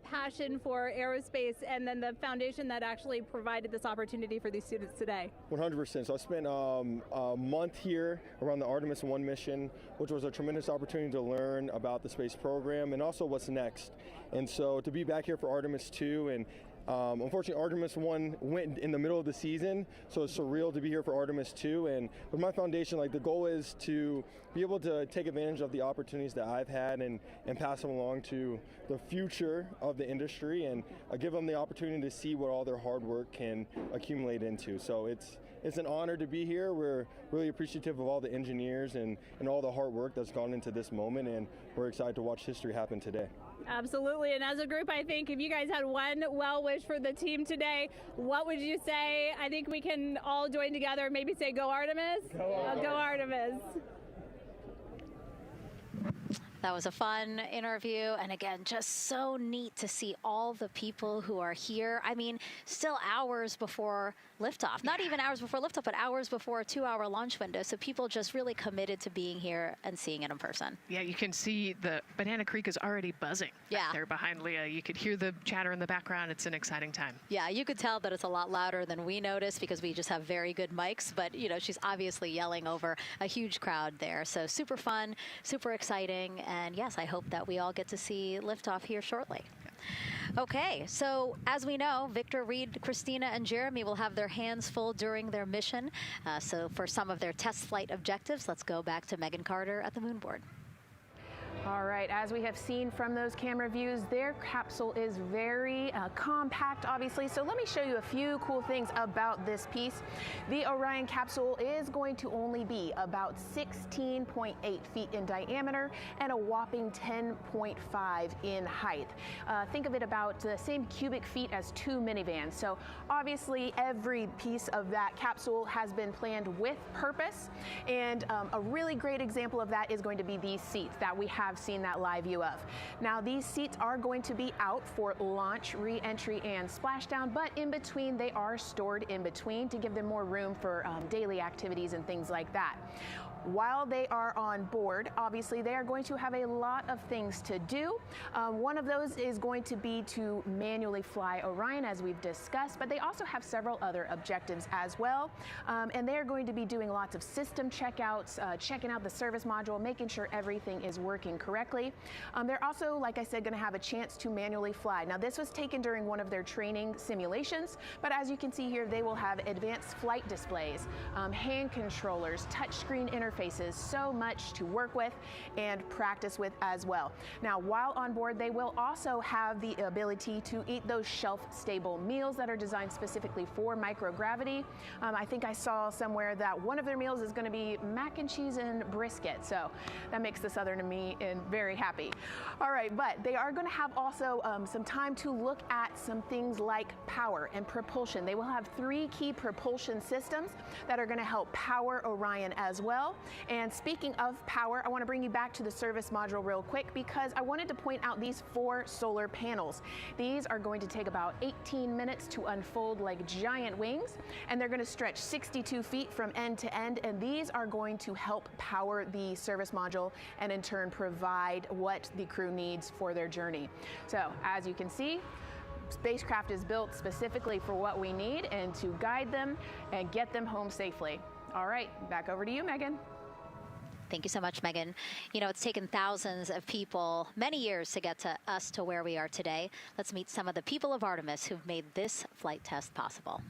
passion for aerospace and then the foundation that actually provided this opportunity for these students today? 100%. So I spent a month here around the Artemis I mission, which was a tremendous opportunity to learn about the space program and also what's next. And so to be back here for Artemis II, and unfortunately, Artemis 1 went in the middle of the season, so it's surreal to be here for Artemis 2. And with my foundation, like, the goal is to be able to take advantage of the opportunities that I've had and pass them along to the future of the industry and give them the opportunity to see what all their hard work can accumulate into. So it's an honor to be here. We're really appreciative of all the engineers and all the hard work that's gone into this moment, and we're excited to watch history happen today. Absolutely, and as a group, I think if you guys had one well wish for the team today, what would you say? I think we can all join together, maybe say go Artemis? Go Artemis. That was a fun interview, and again, just so neat to see all the people who are here. I mean, still hours before liftoff. Not even hours before liftoff, but hours before a 2-hour launch window. So people just really committed to being here and seeing it in person. Yeah, you can see the Banana Creek is already buzzing back there behind Leah. You could hear the chatter in the background. It's an exciting time. Yeah, you could tell that it's a lot louder than we noticed because we just have very good mics, but you know, she's obviously yelling over a huge crowd there. So super fun, super exciting, and yes, I hope that we all get to see liftoff here shortly. Okay, so as we know, Victor, Reed, Christina, and Jeremy will have their hands full during their mission. So for some of their test flight objectives, let's go back to Megan Carter at the moon board. All right, as we have seen from those camera views, their capsule is very compact, obviously. So let me show you a few cool things about this piece. The Orion capsule is going to only be about 16.8 feet in diameter and a whopping 10.5 in height. Think of it about the same cubic feet as 2 minivans. So obviously every piece of that capsule has been planned with purpose. And a really great example of that is going to be these seats that we have seen that live view of. Now, these seats are going to be out for launch, re-entry, and splashdown, but in between, they are stored in between to give them more room for daily activities and things like that. While they are on board, obviously they are going to have a lot of things to do. One of those is going to be to manually fly Orion, as we've discussed, but they also have several other objectives as well. And they're going to be doing lots of system checkouts, checking out the service module, making sure everything is working correctly. They're also, like I said, going to have a chance to manually fly. Now, this was taken during one of their training simulations, but as you can see here, they will have advanced flight displays, hand controllers, touchscreen interfaces, so much to work with and practice with as well. Now, while on board, they will also have the ability to eat those shelf-stable meals that are designed specifically for microgravity. I think I saw somewhere that one of their meals is going to be mac and cheese and brisket, so that makes the Southern in me very happy. All right, but they are going to have also some time to look at some things like power and propulsion. They will have 3 key propulsion systems that are going to help power Orion as well. And speaking of power, I want to bring you back to the service module real quick because I wanted to point out these 4 solar panels. These are going to take about 18 minutes to unfold like giant wings, and they're going to stretch 62 feet from end to end, and these are going to help power the service module and in turn provide what the crew needs for their journey. So as you can see, Spacecraft is built specifically for what we need and to guide them and get them home safely. All right, back over to you, Megan. Thank you so much, Megan. You know, it's taken thousands of people many years to get to us to where we are today. Let's meet some of the people of Artemis who've made this flight test possible.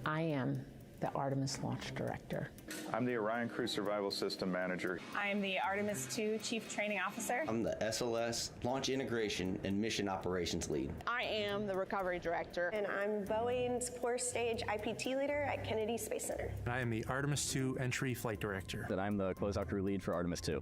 I am the Artemis Launch Director. I'm the Orion Crew Survival System Manager. I'm the Artemis II Chief Training Officer. I'm the SLS Launch Integration and Mission Operations Lead. I am the Recovery Director. And I'm Boeing's Core Stage IPT Leader at Kennedy Space Center. I am the Artemis II Entry Flight Director. And I'm the Closeout Crew Lead for Artemis II.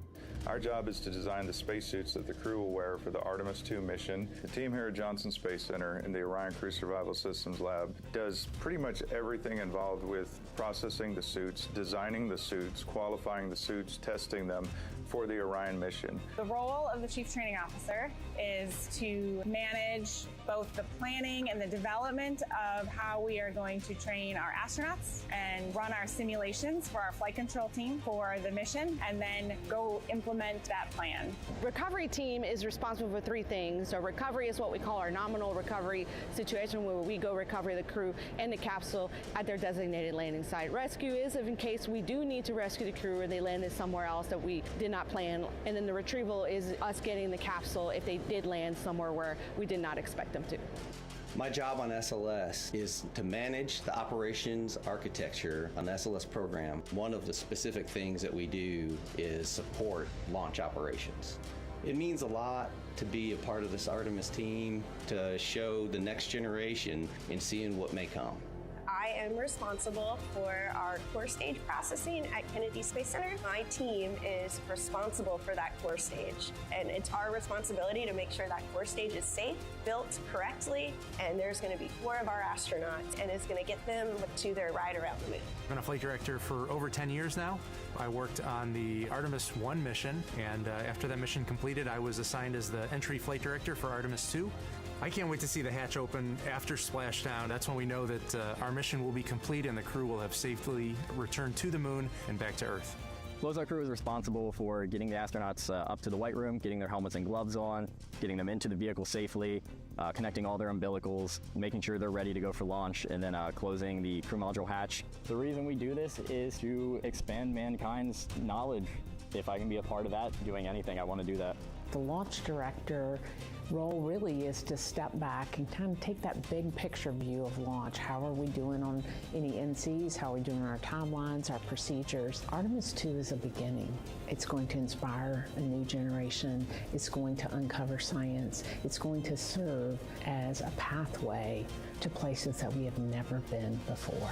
Our job is to design the spacesuits that the crew will wear for the Artemis II mission. The team here at Johnson Space Center in the Orion Crew Survival Systems Lab does pretty much everything involved with processing the suits, designing the suits, qualifying the suits, testing them for the Orion mission. The role of the Chief Training Officer is to manage both the planning and the development of how we are going to train our astronauts and run our simulations for our flight control team for the mission, and then go implement that plan. Recovery team is responsible for 3 things. So recovery is what we call our nominal recovery situation, where we go recover the crew and the capsule at their designated landing site. Rescue is in case we do need to rescue the crew or they landed somewhere else that we did not plan. And then the retrieval is us getting the capsule if they did land somewhere where we did not expect them to. My job on SLS is to manage the operations architecture on the SLS program. One of the specific things that we do is support launch operations. It means a lot to be a part of this Artemis team, to show the next generation in seeing what may come. I am responsible for our core stage processing at Kennedy Space Center. My team is responsible for that core stage, and it's our responsibility to make sure that core stage is safe, built correctly, and there's going to be 4 of our astronauts, and it's going to get them to their ride around the moon. I've been a flight director for over 10 years now. I worked on the Artemis I mission, and after that mission completed, I was assigned as the entry flight director for Artemis II. I can't wait to see the hatch open after splashdown. That's when we know that our mission will be complete and the crew will have safely returned to the moon and back to Earth. Closeout Crew is responsible for getting the astronauts up to the white room, getting their helmets and gloves on, getting them into the vehicle safely, connecting all their umbilicals, making sure they're ready to go for launch, and then closing the crew module hatch. The reason we do this is to expand mankind's knowledge. If I can be a part of that, doing anything, I want to do that. The launch director role really is to step back and kind of take that big picture view of launch. How are we doing on any NCs? How are we doing on our timelines, our procedures? Artemis II is a beginning. It's going to inspire a new generation. It's going to uncover science. It's going to serve as a pathway to places that we have never been before.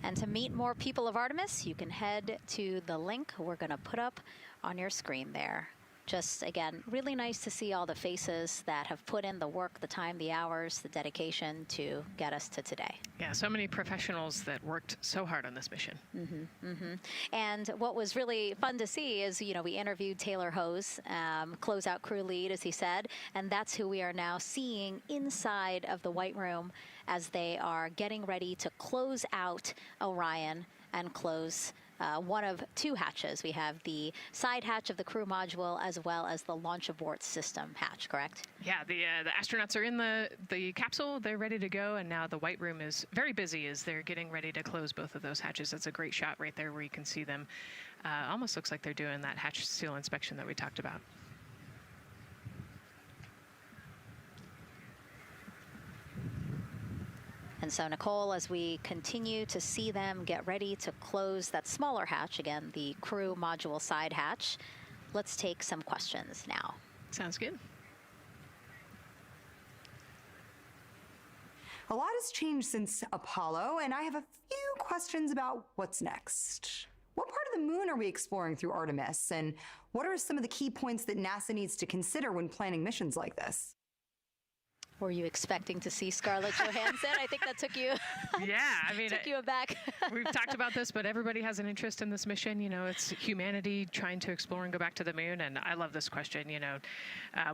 And to meet more people of Artemis, you can head to the link we're going to put up on your screen there. Just, again, really nice to see all the faces that have put in the work, the time, the hours, the dedication to get us to today. Yeah, so many professionals that worked so hard on this mission. And what was really fun to see is, you know, we interviewed Taylor Hose, Closeout Crew Lead, as he said, and that's who we are now seeing inside of the White Room as they are getting ready to close out Orion and close one of 2 hatches. We have the side hatch of the crew module as well as the launch abort system hatch, correct? Yeah, the astronauts are in the capsule. They're ready to go, and now the White Room is very busy as they're getting ready to close both of those hatches. That's a great shot right there where you can see them. Almost looks like they're doing that hatch seal inspection that we talked about. And so, Nicole, as we continue to see them get ready to close that smaller hatch, again, the crew module side hatch, let's take some questions now. Sounds good. A lot has changed since Apollo, and I have a few questions about what's next. What part of the moon are we exploring through Artemis, and what are some of the key points that NASA needs to consider when planning missions like this? Were you expecting to see Scarlett Johansson? I think that took you. Yeah, I mean, took you aback. We've talked about this, but everybody has an interest in this mission. You know, it's humanity trying to explore and go back to the moon. And I love this question. You know,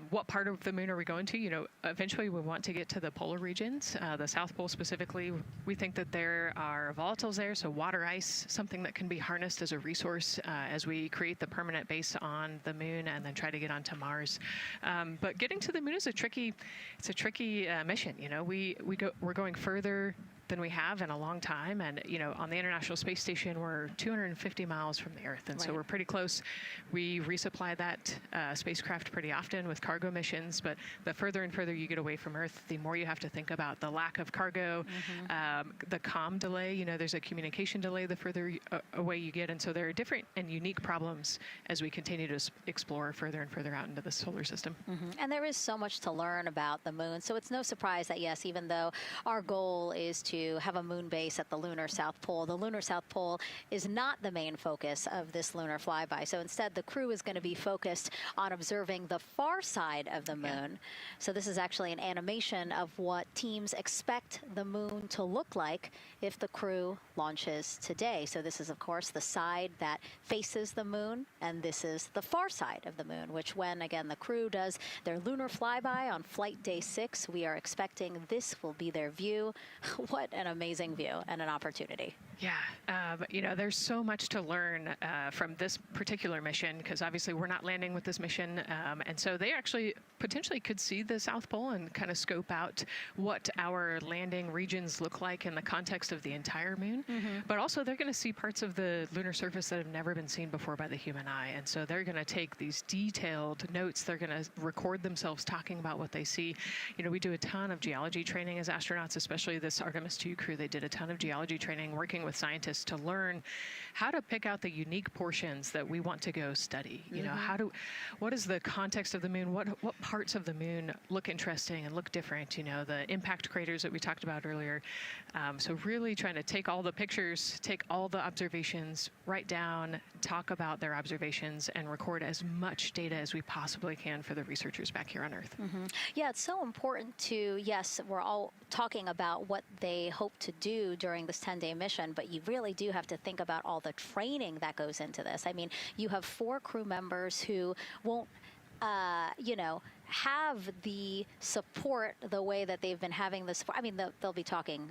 what part of the moon are we going to? You know, eventually we want to get to the polar regions, the South Pole specifically. We think that there are volatiles there, so water ice, something that can be harnessed as a resource as we create the permanent base on the moon and then try to get onto Mars. But getting to the moon is a tricky mission. You know, we're going further than we have in a long time, and you know, on the International Space Station we're 250 miles from the Earth, and so we're pretty close. We resupply that spacecraft pretty often with cargo missions, but the further and further you get away from Earth, the more you have to think about the lack of cargo, the comm delay. You know, there's a communication delay the further away you get, and so there are different and unique problems as we continue to explore further and further out into the solar system. And there is so much to learn about the moon, so it's no surprise that yes, even though our goal is to have a moon base at the lunar South Pole, the lunar South Pole is not the main focus of this lunar flyby. So instead, the crew is going to be focused on observing the far side of the moon. So this is actually an animation of what teams expect the moon to look like if the crew launches today. So this is, of course, the side that faces the moon, and this is the far side of the moon, which when, again, the crew does their lunar flyby on flight day 6, we are expecting this will be their view. What an amazing view and an opportunity. Yeah, you know, there's so much to learn from this particular mission, because obviously we're not landing with this mission, and so they actually potentially could see the South Pole and kind of scope out what our landing regions look like in the context of the entire moon. But also they're going to see parts of the lunar surface that have never been seen before by the human eye, and so they're going to take these detailed notes. They're going to record themselves talking about what they see. You know, we do a ton of geology training as astronauts, especially this Artemis II crew. They did a ton of geology training working with scientists to learn how to pick out the unique portions that we want to go study. You know, what is the context of the moon? What parts of the moon look interesting and look different? You know, the impact craters that we talked about earlier. So really trying to take all the pictures, take all the observations, write down, talk about their observations, and record as much data as we possibly can for the researchers back here on Earth. Yeah, it's so important to, yes, we're all talking about what they hope to do during this 10-day mission, but you really do have to think about all the training that goes into this. I mean, you have 4 crew members who won't, you know, have the support the way that they've been having this. I mean, they'll be talking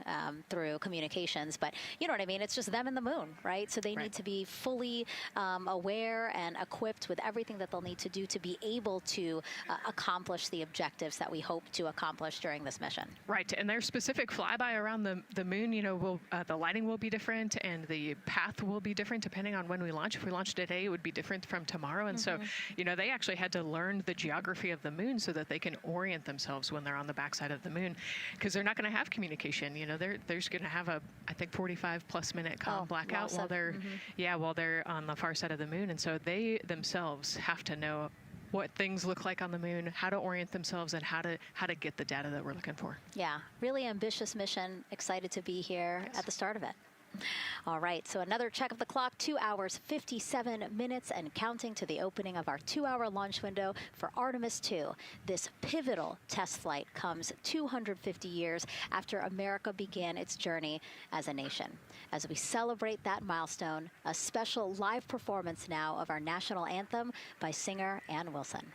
through communications, but you know what I mean? It's just them and the moon, right? So they need to be fully aware and equipped with everything that they'll need to do to be able to accomplish the objectives that we hope to accomplish during this mission. Right, and their specific flyby around the moon, you know, the lighting will be different and the path will be different depending on when we launch. If we launch today, it would be different from tomorrow. And so, you know, they actually had to learn the geography of the moon so that they can orient themselves when they're on the backside of the moon, because they're not going to have communication. You know, they're going to have a, I think, 45+ minute comm blackout while they're while they're on the far side of the moon, and so they themselves have to know what things look like on the moon, how to orient themselves, and how to get the data that we're looking for. Yeah, really ambitious mission. Excited to be here at the start of it. All right, so another check of the clock, 2 hours, 57 minutes and counting to the opening of our 2-hour launch window for Artemis II. This pivotal test flight comes 250 years after America began its journey as a nation. As we celebrate that milestone, a special live performance now of our national anthem by singer Ann Wilson.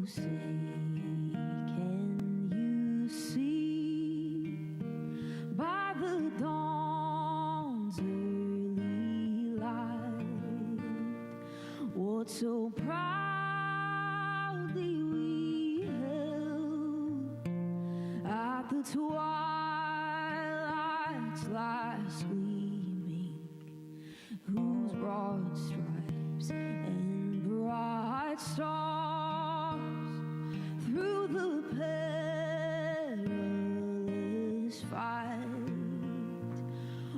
Say, can you see by the dawn's early light what so proudly we held at the twilight's last gleaming, whose broad stripes and bright stars through the perilous fight,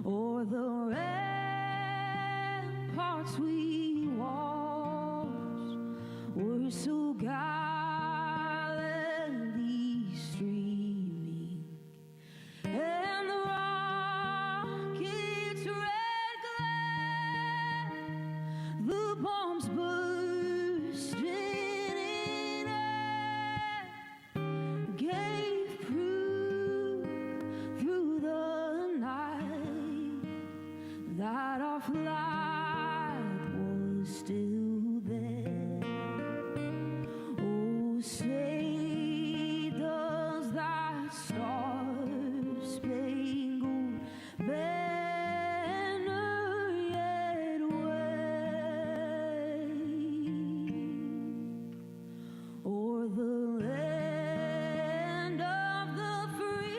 o'er the ramparts we watched, were so gallantly flag was still there. Oh, say does that star-spangled banner yet wave o'er the land of the free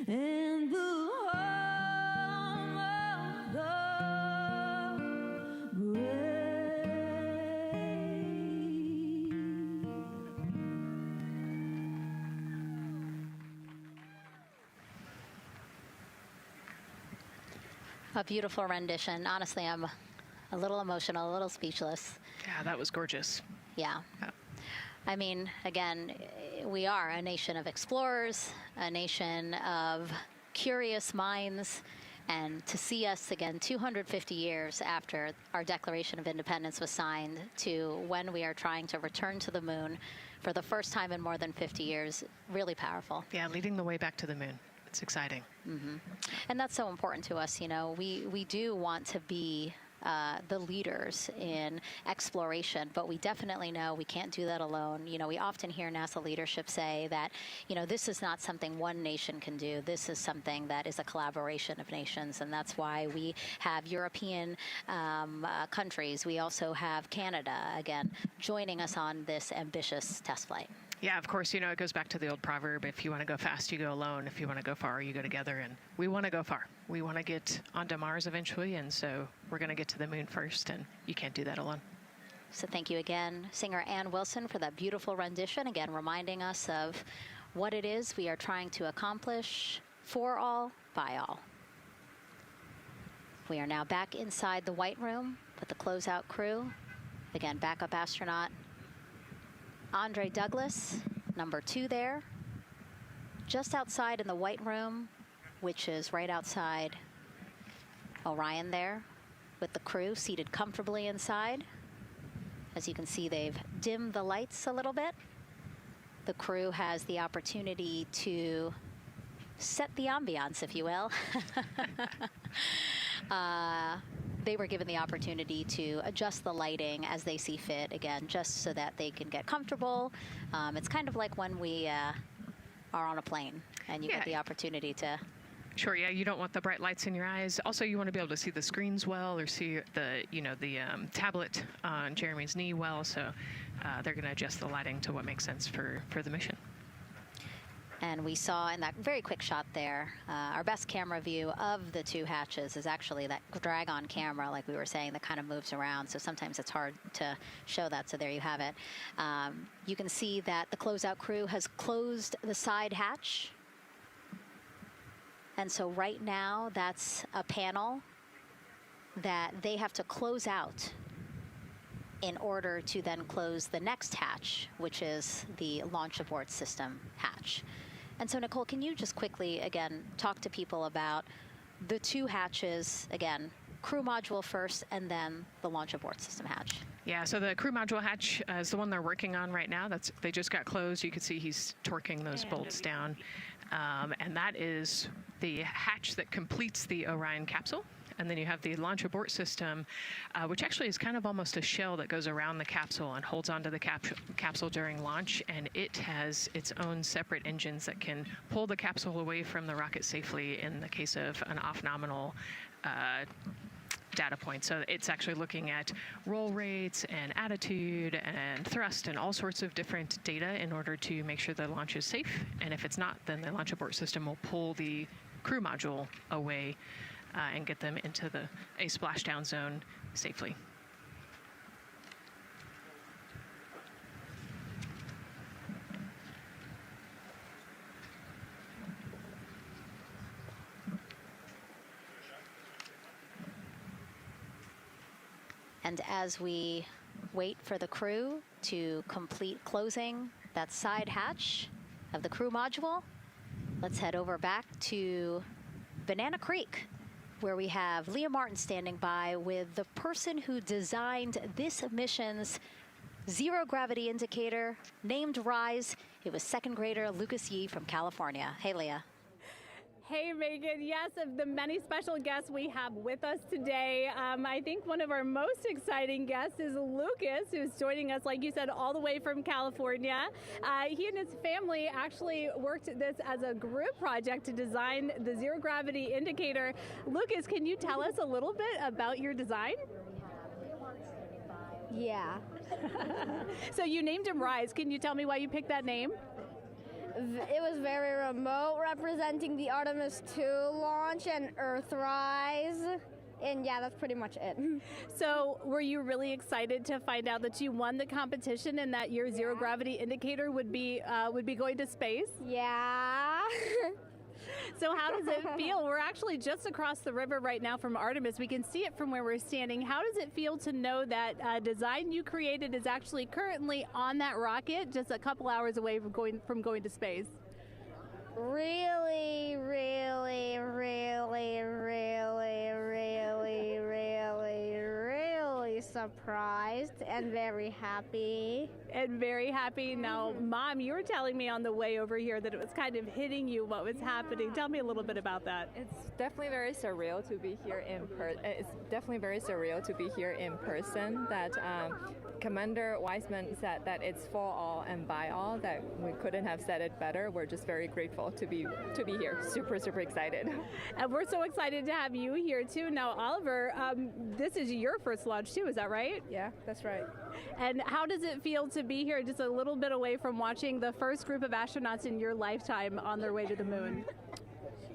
and the home of the brave. A beautiful rendition. Honestly, I'm a little emotional, a little speechless. Yeah, that was gorgeous. Yeah. I mean, again, we are a nation of explorers, a nation of curious minds, and to see us again 250 years after our Declaration of Independence was signed to when we are trying to return to the moon for the first time in more than 50 years, really powerful. Yeah, leading the way back to the moon. It's exciting. Mm-hmm. And that's so important to us. You know, we do want to be the leaders in exploration, but we definitely know we can't do that alone. You know, we often hear NASA leadership say that, you know, this is not something one nation can do. This is something that is a collaboration of nations, and that's why we have European countries. We also have Canada, again, joining us on this ambitious test flight. Yeah, of course, you know, it goes back to the old proverb, if you want to go fast, you go alone. If you want to go far, you go together. And we want to go far. We want to get onto Mars eventually, and so we're going to get to the moon first, and you can't do that alone. So thank you again, singer Ann Wilson, for that beautiful rendition, again reminding us of what it is we are trying to accomplish for all, by all. We are now back inside the White Room with the Closeout crew. Again, backup astronaut Andre Douglas, number 2 there, just outside in the White Room, which is right outside Orion there, with the crew seated comfortably inside. As you can see, they've dimmed the lights a little bit. The crew has the opportunity to set the ambiance, if you will. They were given the opportunity to adjust the lighting as they see fit, again, just so that they can get comfortable. It's kind of like when we are on a plane and you get the opportunity to... Sure, yeah, you don't want the bright lights in your eyes. Also, you want to be able to see the screens well, or see the, you know, the tablet on Jeremy's knee well, so they're going to adjust the lighting to what makes sense for the mission. And we saw in that very quick shot there, our best camera view of the 2 hatches is actually that drag-on camera, like we were saying, that kind of moves around. So sometimes it's hard to show that. So there you have it. You can see that the Closeout crew has closed the side hatch. And so right now, that's a panel that they have to close out in order to then close the next hatch, which is the launch abort system hatch. And so, Nicole, can you just quickly, again, talk to people about the 2 hatches, again, crew module first, and then the launch abort system hatch? Yeah, so the crew module hatch is the one they're working on right now. They just got closed. You can see he's torquing those bolts down. And that is the hatch that completes the Orion capsule. And then you have the launch abort system, which actually is kind of almost a shell that goes around the capsule and holds onto the capsule during launch. And it has its own separate engines that can pull the capsule away from the rocket safely in the case of an off-nominal data point. So it's actually looking at roll rates and attitude and thrust and all sorts of different data in order to make sure the launch is safe. And if it's not, then the launch abort system will pull the crew module away and get them into a splashdown zone safely. And as we wait for the crew to complete closing that side hatch of the crew module, let's head over back to Banana Creek, where we have Leah Martin standing by with the person who designed this mission's zero gravity indicator, named RISE. It was 2nd grader Lucas Yee from California. Hey, Leah. Hey, Megan. Yes, of the many special guests we have with us today, I think one of our most exciting guests is Lucas, who's joining us, like you said, all the way from California. He and his family actually worked this as a group project to design the zero-gravity indicator. Lucas, can you tell us a little bit about your design? Yeah. So you named him Rise. Can you tell me why you picked that name? It was very remote, representing the Artemis II launch and Earthrise. And yeah, that's pretty much it. So were you really excited to find out that you won the competition and that your zero gravity indicator would be going to space? Yeah. So how does it feel? We're actually just across the river right now from Artemis. We can see it from where we're standing. How does it feel to know that design you created is actually currently on that rocket just a couple hours away from going to space? Really, really, really, really, really, really, really surprised and very happy. And very happy. Now, Mom, you were telling me on the way over here that it was kind of hitting you what was happening. Tell me a little bit about that. It's definitely very surreal to be here in person. That Commander Weissman said that it's for all and by all. That we couldn't have said it better. We're just very grateful to be here. Super, super excited. And we're so excited to have you here too. Now, Oliver, this is your first launch too. Is that right? Yeah, that's right. And how does it feel to be here just a little bit away from watching the first group of astronauts in your lifetime on their way to the moon?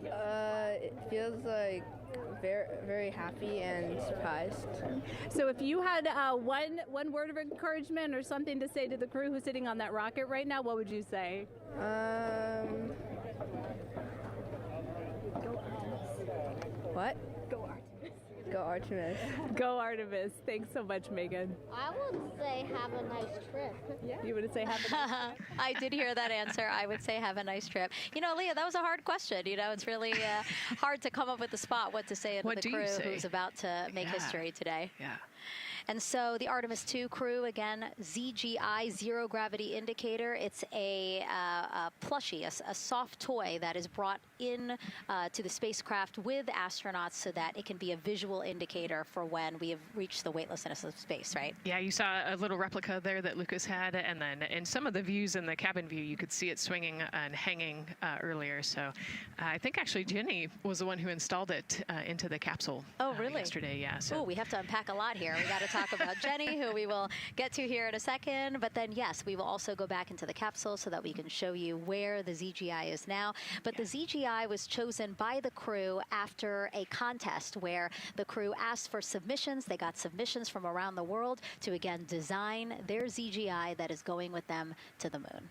It feels like very, very happy and surprised. So if you had one word of encouragement or something to say to the crew who's sitting on that rocket right now, what would you say? What? Go Artemis. Go Artemis. Go Artemis. Thanks so much, Megan. I would say have a nice trip. Yeah. You would say have a nice trip? I did hear that answer. I would say have a nice trip. You know, Leah, that was a hard question. You know, it's really hard to come up with the spot what to say to the crew who's about to make history today. Yeah. And so the Artemis II crew, again, ZGI, Zero Gravity Indicator. It's a plushie, a soft toy that is brought in to the spacecraft with astronauts so that it can be a visual indicator for when we have reached the weightlessness of space, right? Yeah, you saw a little replica there that Lucas had, and then in some of the views in the cabin view, you could see it swinging and hanging earlier. So I think actually Jenny was the one who installed it into the capsule. Oh, really? Yesterday, yeah. So. Oh, we have to unpack a lot here. We got to talk about Jenny, who we will get to here in a second. But then, yes, we will also go back into the capsule so that we can show you where the ZGI is now. But the ZGI was chosen by the crew after a contest where the crew asked for submissions. They got submissions from around the world to, again, design their ZGI that is going with them to the moon.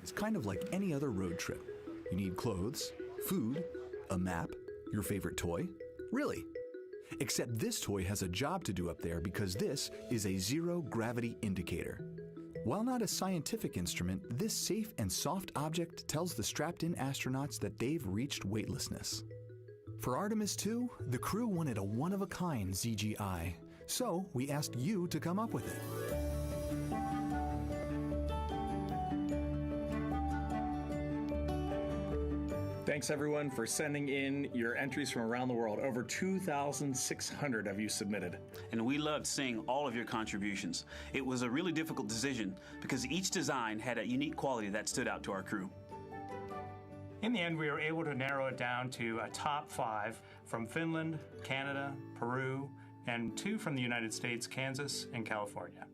It's kind of like any other road trip. You need clothes, food, a map, your favorite toy. Really. Except this toy has a job to do up there because this is a zero-gravity indicator. While not a scientific instrument, this safe and soft object tells the strapped-in astronauts that they've reached weightlessness. For Artemis II, the crew wanted a one-of-a-kind ZGI, so we asked you to come up with it. Thanks everyone for sending in your entries from around the world. Over 2,600 of you submitted. And we loved seeing all of your contributions. It was a really difficult decision because each design had a unique quality that stood out to our crew. In the end, we were able to narrow it down to a top 5 from Finland, Canada, Peru, and 2 from the United States, Kansas, and California.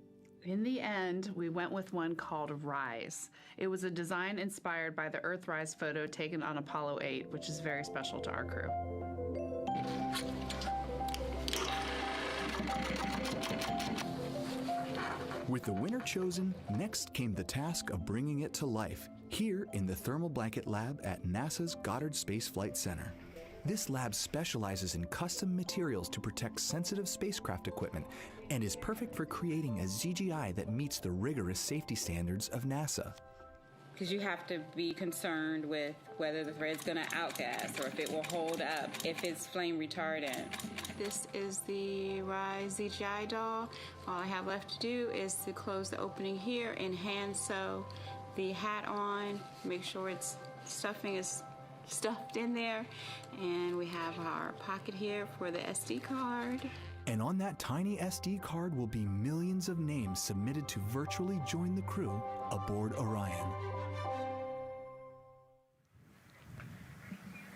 In the end, we went with one called Rise. It was a design inspired by the Earthrise photo taken on Apollo 8, which is very special to our crew. With the winner chosen, next came the task of bringing it to life here in the Thermal Blanket Lab at NASA's Goddard Space Flight Center. This lab specializes in custom materials to protect sensitive spacecraft equipment and is perfect for creating a ZGI that meets the rigorous safety standards of NASA. Because you have to be concerned with whether the thread's going to outgas or if it will hold up, if it's flame retardant. This is the Rise ZGI doll. All I have left to do is to close the opening here and hand sew the hat on, make sure stuffing is stuffed in there, and we have our pocket here for the SD card. And on that tiny SD card will be millions of names submitted to virtually join the crew aboard Orion.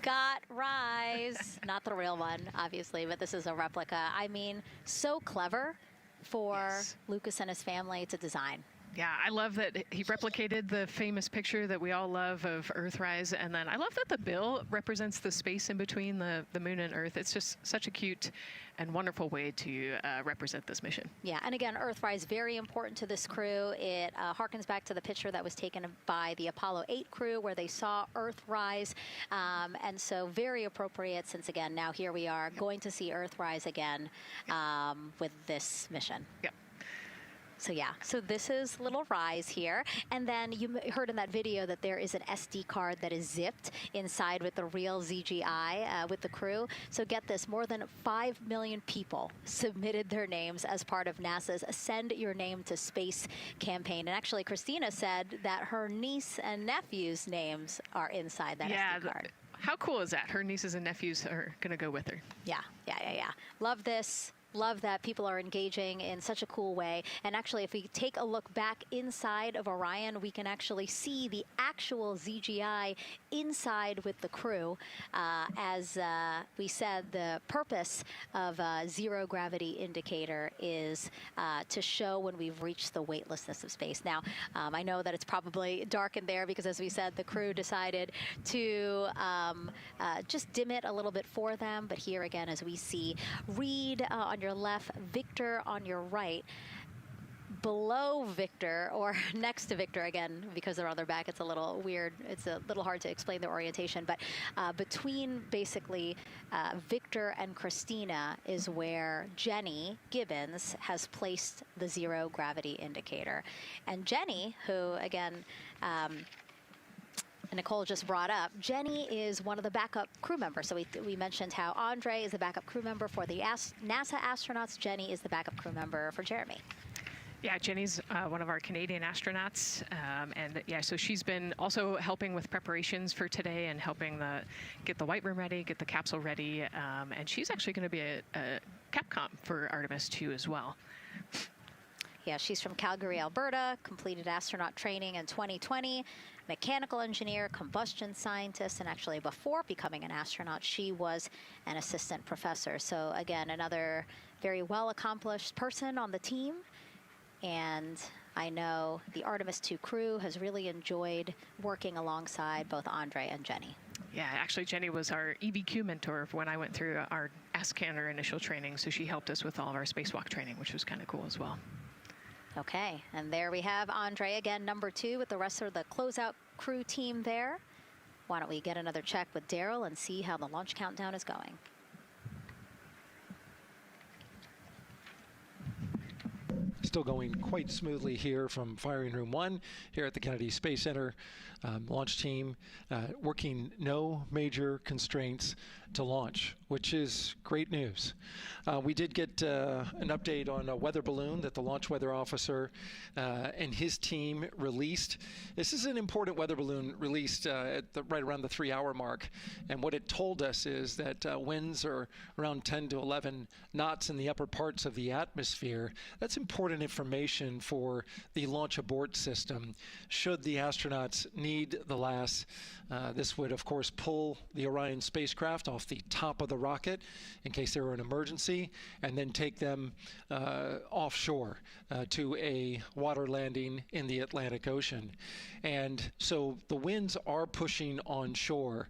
Got Rise. Not the real one, obviously, but this is a replica. I mean, so clever for Lucas and his family to design. Yeah, I love that he replicated the famous picture that we all love of Earthrise, and then I love that the bill represents the space in between the moon and Earth. It's just such a cute and wonderful way to represent this mission. Yeah, and again, Earthrise, very important to this crew. It harkens back to the picture that was taken by the Apollo 8 crew where they saw Earthrise, and so very appropriate since, again, now here we are going to see Earthrise again with this mission. Yep. So yeah, so this is little Rise here. And then you heard in that video that there is an SD card that is zipped inside with the real ZGI with the crew. So get this, more than 5 million people submitted their names as part of NASA's Send Your Name to Space campaign. And actually, Christina said that her niece and nephew's names are inside that SD card. How cool is that? Her nieces and nephews are going to go with her. Yeah. Love this. Love that people are engaging in such a cool way. And actually, if we take a look back inside of Orion, we can actually see the actual ZGI inside with the crew. As we said, the purpose of a zero gravity indicator is to show when we've reached the weightlessness of space. Now, I know that it's probably dark in there because, as we said, the crew decided to just dim it a little bit for them. But here again, as we see, Reed on your left, Victor on your right. Below Victor, or next to Victor, again, because they're on their back, it's a little weird. It's a little hard to explain their orientation. But between basically Victor and Christina is where Jenny Gibbons has placed the zero gravity indicator. And Jenny, who, again, Nicole just brought up, Jenny is one of the backup crew members. So we mentioned how Andre is the backup crew member for the NASA astronauts. Jenny is the backup crew member for Jeremy. Yeah, Jenny's one of our Canadian astronauts, and yeah, so she's been also helping with preparations for today and helping get the white room ready, get the capsule ready, and she's actually going to be a Capcom for Artemis II as well. Yeah, she's from Calgary, Alberta, completed astronaut training in 2020, mechanical engineer, combustion scientist, and actually before becoming an astronaut, she was an assistant professor. So again, another very well-accomplished person on the team. And I know the Artemis II crew has really enjoyed working alongside both Andre and Jenny. Yeah, actually, Jenny was our EBQ mentor when I went through our AskCanner initial training, so she helped us with all of our spacewalk training, which was kind of cool as well. Okay, and there we have Andre again, number 2, with the rest of the Closeout crew team there. Why don't we get another check with Daryl and see how the launch countdown is going. Still going quite smoothly here from Firing Room 1 here at the Kennedy Space Center. Launch team working no major constraints to launch, which is great news. We did get an update on a weather balloon that the launch weather officer and his team released. This is an important weather balloon released at right around the 3-hour mark. And what it told us is that winds are around 10 to 11 knots in the upper parts of the atmosphere. That's important information for the launch abort system should the astronauts need the LAS. This would, of course, pull the Orion spacecraft off the top of the rocket in case there were an emergency, and then take them offshore to a water landing in the Atlantic Ocean. And so the winds are pushing onshore.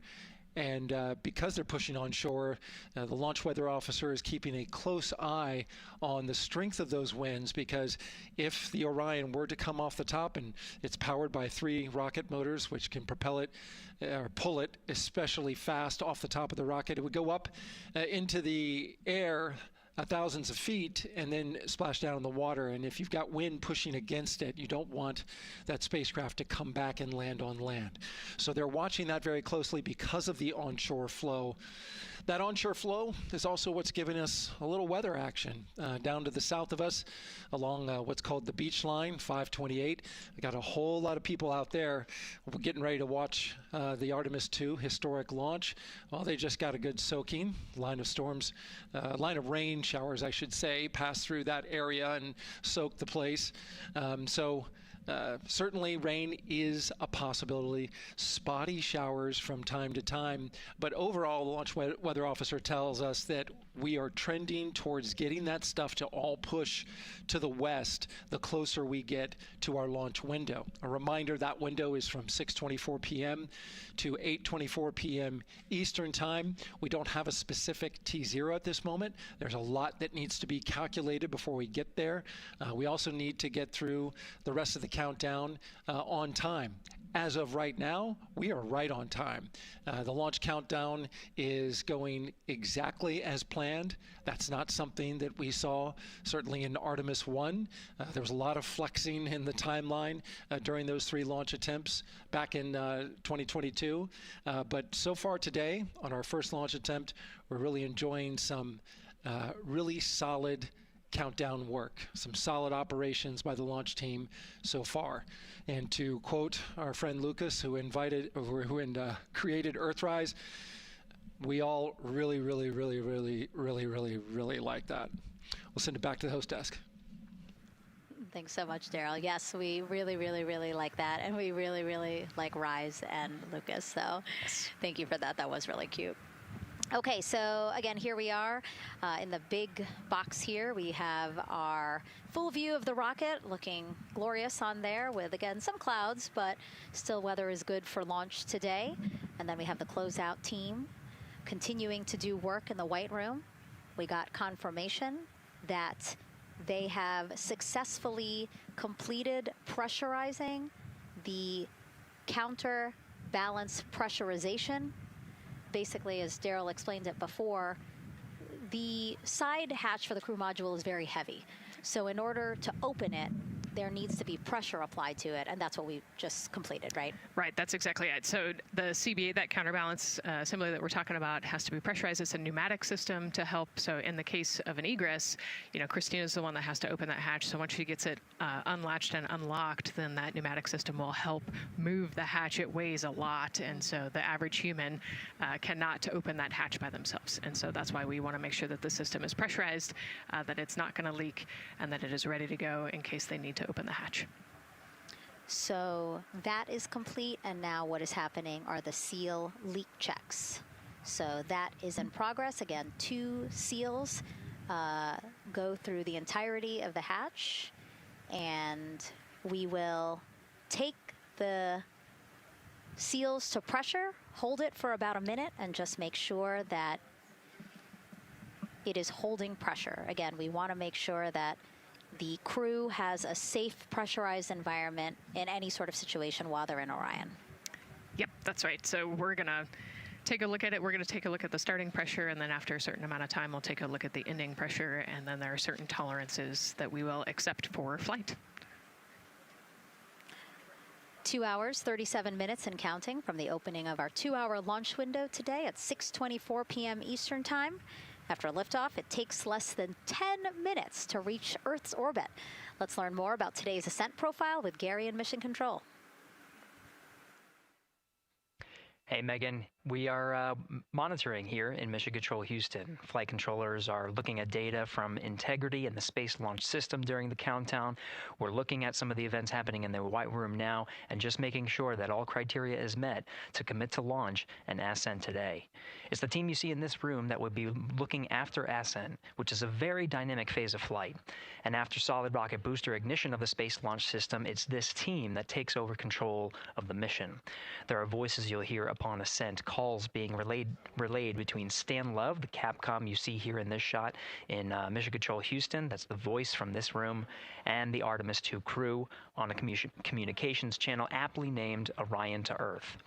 And because they're pushing onshore, the launch weather officer is keeping a close eye on the strength of those winds, because if the Orion were to come off the top, and it's powered by 3 rocket motors which can propel it or pull it especially fast off the top of the rocket, it would go up into the air thousands of feet and then splash down in the water. And if you've got wind pushing against it, you don't want that spacecraft to come back and land on land. So they're watching that very closely because of the onshore flow. That onshore flow is also what's giving us a little weather action down to the south of us along what's called the beach line, 528. We got a whole lot of people out there. We're getting ready to watch the Artemis II historic launch. Well, they just got a good soaking. Line of rain showers, I should say, passed through that area and soaked the place. Certainly rain is a possibility, spotty showers from time to time, but overall the launch weather officer tells us that we are trending towards getting that stuff to all push to the west the closer we get to our launch window. A reminder, that window is from 6:24 p.m. to 8:24 p.m. Eastern Time. We don't have a specific T0 at this moment. There's a lot that needs to be calculated before we get there. We also need to get through the rest of the countdown on time. As of right now, we are right on time. The launch countdown is going exactly as planned. That's not something that we saw certainly in Artemis 1. There was a lot of flexing in the timeline during those 3 launch attempts back in 2022. But so far today, on our first launch attempt, we're really enjoying some really solid countdown work, some solid operations by the launch team so far. And to quote our friend Lucas, who created Earthrise, we all really like that. We'll send it back to the host desk. Thanks so much, Daryl. Yes, we really like that, and we really like Rise and Lucas. So thank you for that. That was really cute. Okay, so again, here we are in the big box here. We have our full view of the rocket, looking glorious on there with, again, some clouds, but still weather is good for launch today. And then we have the Closeout team continuing to do work in the White Room. We got confirmation that they have successfully completed pressurizing the counterbalance pressurization. Basically, as Daryl explained it before, the side hatch for the crew module is very heavy. So in order to open it, there needs to be pressure applied to it, and that's what we just completed, right? Right, that's exactly it. So the CBA, that counterbalance assembly that we're talking about, has to be pressurized. It's a pneumatic system to help. So in the case of an egress, Christina's the one that has to open that hatch. So once she gets it unlatched and unlocked, then that pneumatic system will help move the hatch. It weighs a lot, and so the average human cannot open that hatch by themselves. And so that's why we want to make sure that the system is pressurized, that it's not going to leak, and that it is ready to go in case they need to open the hatch. So that is complete, and now what is happening are the seal leak checks. So that is in progress. Again, 2 seals go through the entirety of the hatch, and we will take the seals to pressure, hold it for about a minute, and just make sure that it is holding pressure. Again, we want to make sure that the crew has a safe, pressurized environment in any sort of situation while they're in Orion. Yep, that's right. So we're going to take a look at it. We're going to take a look at the starting pressure, and then after a certain amount of time, we'll take a look at the ending pressure, and then there are certain tolerances that we will accept for flight. 2 hours, 37 minutes and counting from the opening of our 2-hour launch window today at 6:24 p.m. Eastern Time. After liftoff, it takes less than 10 minutes to reach Earth's orbit. Let's learn more about today's ascent profile with Gary in Mission Control. Hey, Megan. We are monitoring here in Mission Control Houston. Flight controllers are looking at data from integrity in the Space Launch System during the countdown. We're looking at some of the events happening in the White Room now and just making sure that all criteria is met to commit to launch and ascent today. It's the team you see in this room that would be looking after ascent, which is a very dynamic phase of flight. And after solid rocket booster ignition of the Space Launch System, it's this team that takes over control of the mission. There are voices you'll hear upon ascent, calls being relayed between Stan Love, the Capcom you see here in this shot in Mission Control Houston, that's the voice from this room, and the Artemis II crew on a communications channel aptly named Orion to Earth.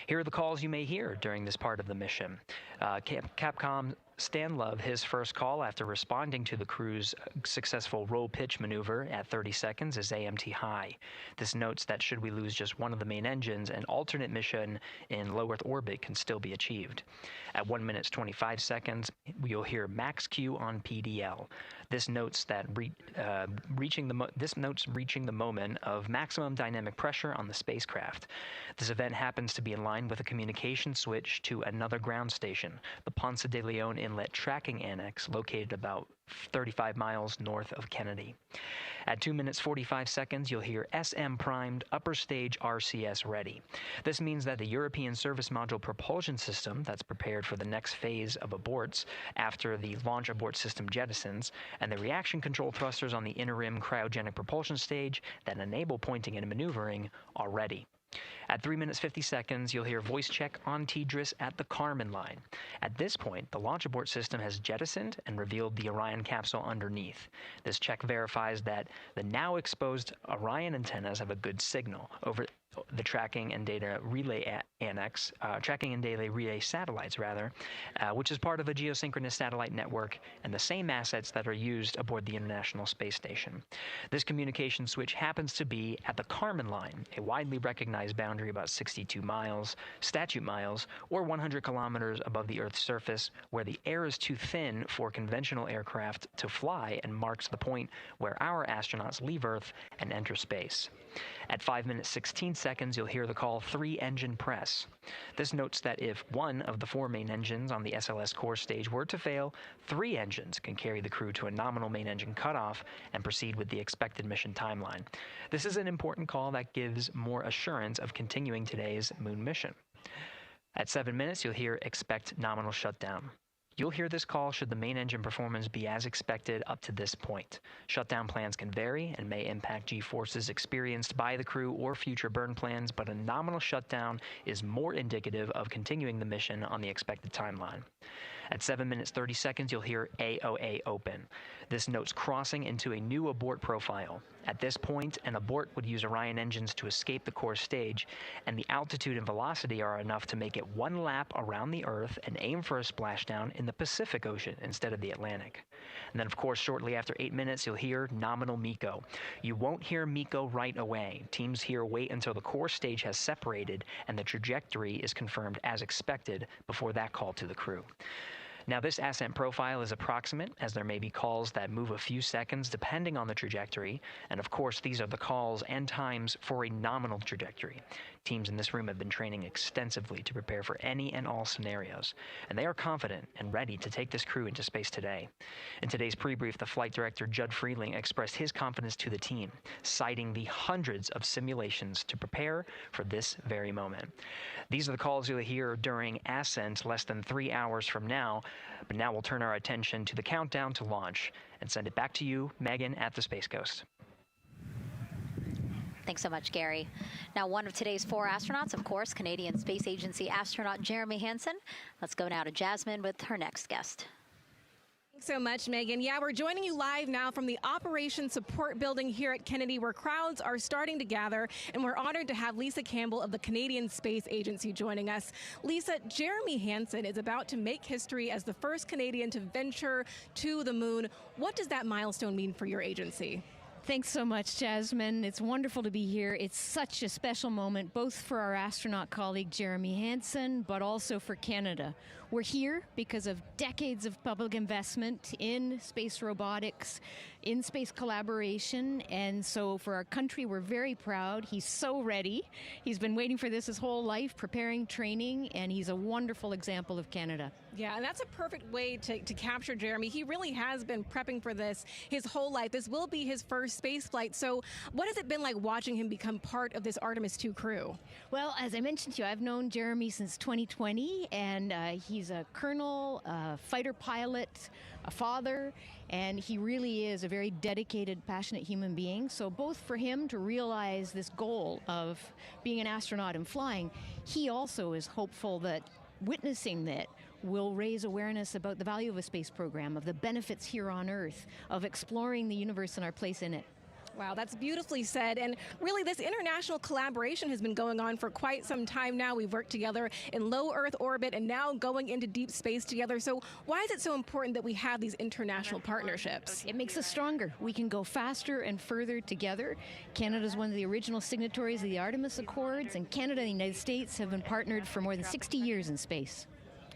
Here are the calls you may hear during this part of the mission. Capcom Stan Love his first call after responding to the crew's successful roll pitch maneuver at 30 seconds is AMT high. This notes that should we lose just one of the main engines, an alternate mission in low Earth orbit can still be achieved. At 1 minute 25 seconds, you'll hear max Q on PDL. This notes that reaching the moment of maximum dynamic pressure on the spacecraft. This event happens to be in line with a communication switch to another ground station, the Ponce de Leon Inlet Tracking Annex, located about 35 miles north of Kennedy. At 2 minutes 45 seconds, you'll hear SM primed, upper stage RCS ready. This means that the European Service Module propulsion system that's prepared for the next phase of aborts after the launch abort system jettisons, and the reaction control thrusters on the inner rim cryogenic propulsion stage that enable pointing and maneuvering are ready. At 3 minutes 50 seconds, you'll hear voice check on TDRS at the Kármán line. At this point, the launch abort system has jettisoned and revealed the Orion capsule underneath. This check verifies that the now exposed Orion antennas have a good signal over the tracking and data relay tracking and data relay satellites, which is part of a geosynchronous satellite network and the same assets that are used aboard the International Space Station. This communication switch happens to be at the Kármán line, a widely recognized boundary about 62 miles, statute miles, or 100 kilometers above the Earth's surface, where the air is too thin for conventional aircraft to fly and marks the point where our astronauts leave Earth and enter space. At 5 minutes 16 seconds, you'll hear the call 3-engine press. This notes that if one of the 4 main engines on the SLS core stage were to fail, 3 engines can carry the crew to a nominal main engine cutoff and proceed with the expected mission timeline. This is an important call that gives more assurance of continuing today's moon mission. At 7 minutes, you'll hear expect nominal shutdown. You'll hear this call should the main engine performance be as expected up to this point. Shutdown plans can vary and may impact G-forces experienced by the crew or future burn plans, but a nominal shutdown is more indicative of continuing the mission on the expected timeline. At 7 minutes 30 seconds, you'll hear AOA open. This notes crossing into a new abort profile. At this point, an abort would use Orion engines to escape the core stage, and the altitude and velocity are enough to make it 1 lap around the Earth and aim for a splashdown in the Pacific Ocean instead of the Atlantic. And then, of course, shortly after 8 minutes, you'll hear nominal MECO. You won't hear MECO right away. Teams here wait until the core stage has separated and the trajectory is confirmed as expected before that call to the crew. Now, this ascent profile is approximate, as there may be calls that move a few seconds depending on the trajectory, and of course these are the calls and times for a nominal trajectory. Teams in this room have been training extensively to prepare for any and all scenarios, and they are confident and ready to take this crew into space today. In today's pre-brief, the flight director Judd Freeling expressed his confidence to the team, citing the hundreds of simulations to prepare for this very moment. These are the calls you'll hear during ascent less than 3 hours from now, but now we'll turn our attention to the countdown to launch and send it back to you, Megan, at the Space Coast. Thanks so much, Gary. Now, one of today's 4 astronauts, of course, Canadian Space Agency astronaut Jeremy Hansen. Let's go now to Jasmine with her next guest. Thanks so much, Megan. Yeah, we're joining you live now from the Operations Support Building here at Kennedy, where crowds are starting to gather, and we're honored to have Lisa Campbell of the Canadian Space Agency joining us. Lisa, Jeremy Hansen is about to make history as the first Canadian to venture to the moon. What does that milestone mean for your agency? Thanks so much, Jasmine. It's wonderful to be here. It's such a special moment, both for our astronaut colleague Jeremy Hansen, but also for Canada. We're here because of decades of public investment in space robotics, in space collaboration, and so for our country, we're very proud. He's so ready. He's been waiting for this his whole life, preparing, training, and he's a wonderful example of Canada. Yeah, and that's a perfect way to capture Jeremy. He really has been prepping for this his whole life. This will be his first space flight. So what has it been like watching him become part of this Artemis II crew? Well, as I mentioned to you, I've known Jeremy since 2020, and he's a colonel, a fighter pilot, a father, and he really is a very dedicated, passionate human being. So both for him to realize this goal of being an astronaut and flying, he also is hopeful that witnessing that will raise awareness about the value of a space program, of the benefits here on Earth, of exploring the universe and our place in it. Wow, that's beautifully said. And really, this international collaboration has been going on for quite some time now. We've worked together in low Earth orbit and now going into deep space together. So why is it so important that we have these international partnerships? It makes us stronger. We can go faster and further together. Canada is one of the original signatories of the Artemis Accords, and Canada and the United States have been partnered for more than 60 years in space.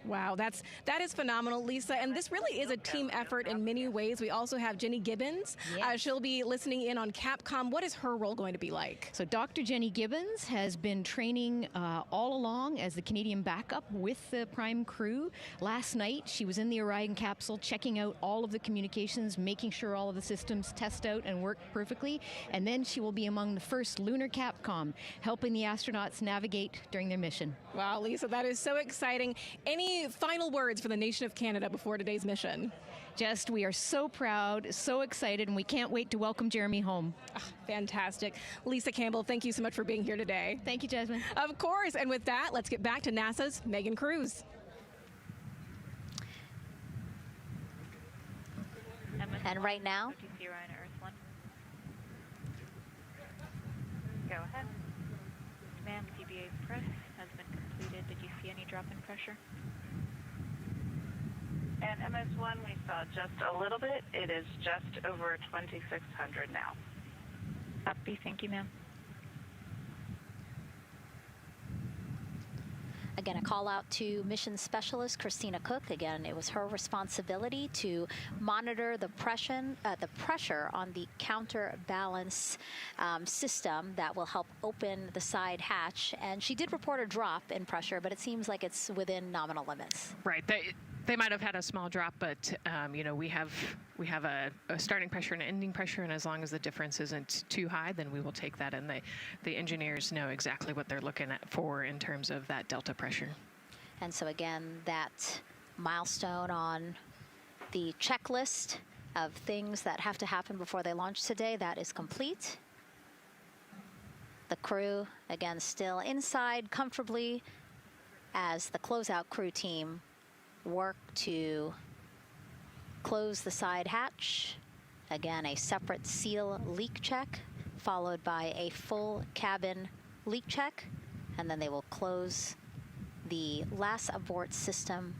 Wow, that is phenomenal, Lisa. And this really is a team effort in many ways. We also have Jenny Gibbons. Yes. She'll be listening in on Capcom. What is her role going to be like? So Dr. Jenny Gibbons has been training all along as the Canadian backup with the Prime crew. Last night, she was in the Orion capsule checking out all of the communications, making sure all of the systems test out and work perfectly. And then she will be among the first lunar Capcom, helping the astronauts navigate during their mission. Wow, Lisa, that is so exciting. Any final words for the nation of Canada before today's mission? Just, we are so proud, so excited, and we can't wait to welcome Jeremy home. Fantastic. Lisa Campbell, thank you so much for being here today. Thank you, Jasmine. Of course. And with that, let's get back to NASA's Megan Cruz. And right now, Go ahead. Ma'am, TBA press has been completed. Did you see any drop in pressure? And MS1, we saw just a little bit. It is just over 2,600 now. Copy. Thank you, ma'am. again, a call out to mission specialist Christina Cook. Again, it was her responsibility to monitor the pressure on the counterbalance system that will help open the side hatch. And she did report a drop in pressure, but it seems like it's within nominal limits. Right. They might have had a small drop, but you know, we have a starting pressure and an ending pressure, and as long as the difference isn't too high, then we will take that. And the engineers know exactly what they're looking for in terms of that delta pressure. And so again, that milestone on the checklist of things that have to happen before they launch today, that is complete. The crew, again, still inside comfortably as the closeout crew team work to close the side hatch. Again, a separate seal leak check, followed by a full cabin leak check, and then they will close the last abort system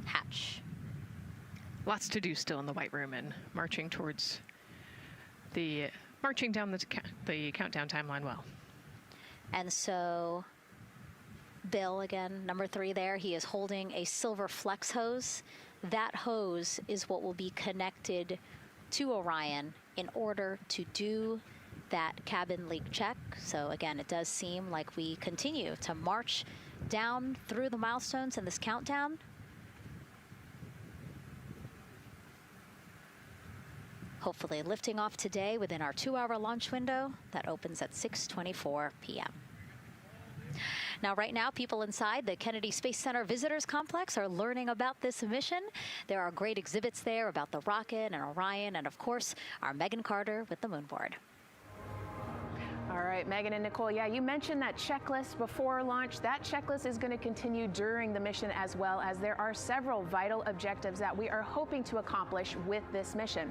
hatch. Lots to do still in the White Room and marching down the countdown timeline well. And so Bill, again, number 3 there, he is holding a silver flex hose. That hose is what will be connected to Orion in order to do that cabin leak check. So again, it does seem like we continue to march down through the milestones in this countdown. Hopefully lifting off today within our 2-hour launch window that opens at 6:24 p.m. Now, right now, people inside the Kennedy Space Center Visitors Complex are learning about this mission. There are great exhibits there about the rocket and Orion, and of course, our Megan Carter with the moon board. All right, Megan and Nicole, yeah, you mentioned that checklist before launch. That checklist is going to continue during the mission, as well as there are several vital objectives that we are hoping to accomplish with this mission.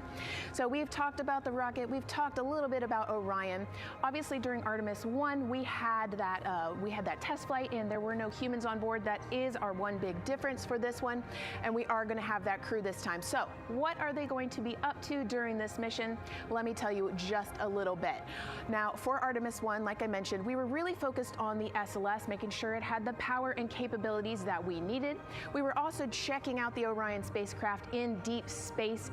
So we've talked about the rocket. We've talked a little bit about Orion. Obviously, during Artemis I, we had that test flight, and there were no humans on board. That is our one big difference for this one, and we are going to have that crew this time. So what are they going to be up to during this mission? Let me tell you just a little bit. Now, for Artemis I, like I mentioned, we were really focused on the SLS, making sure it had the power and capabilities that we needed. We were also checking out the Orion spacecraft in deep space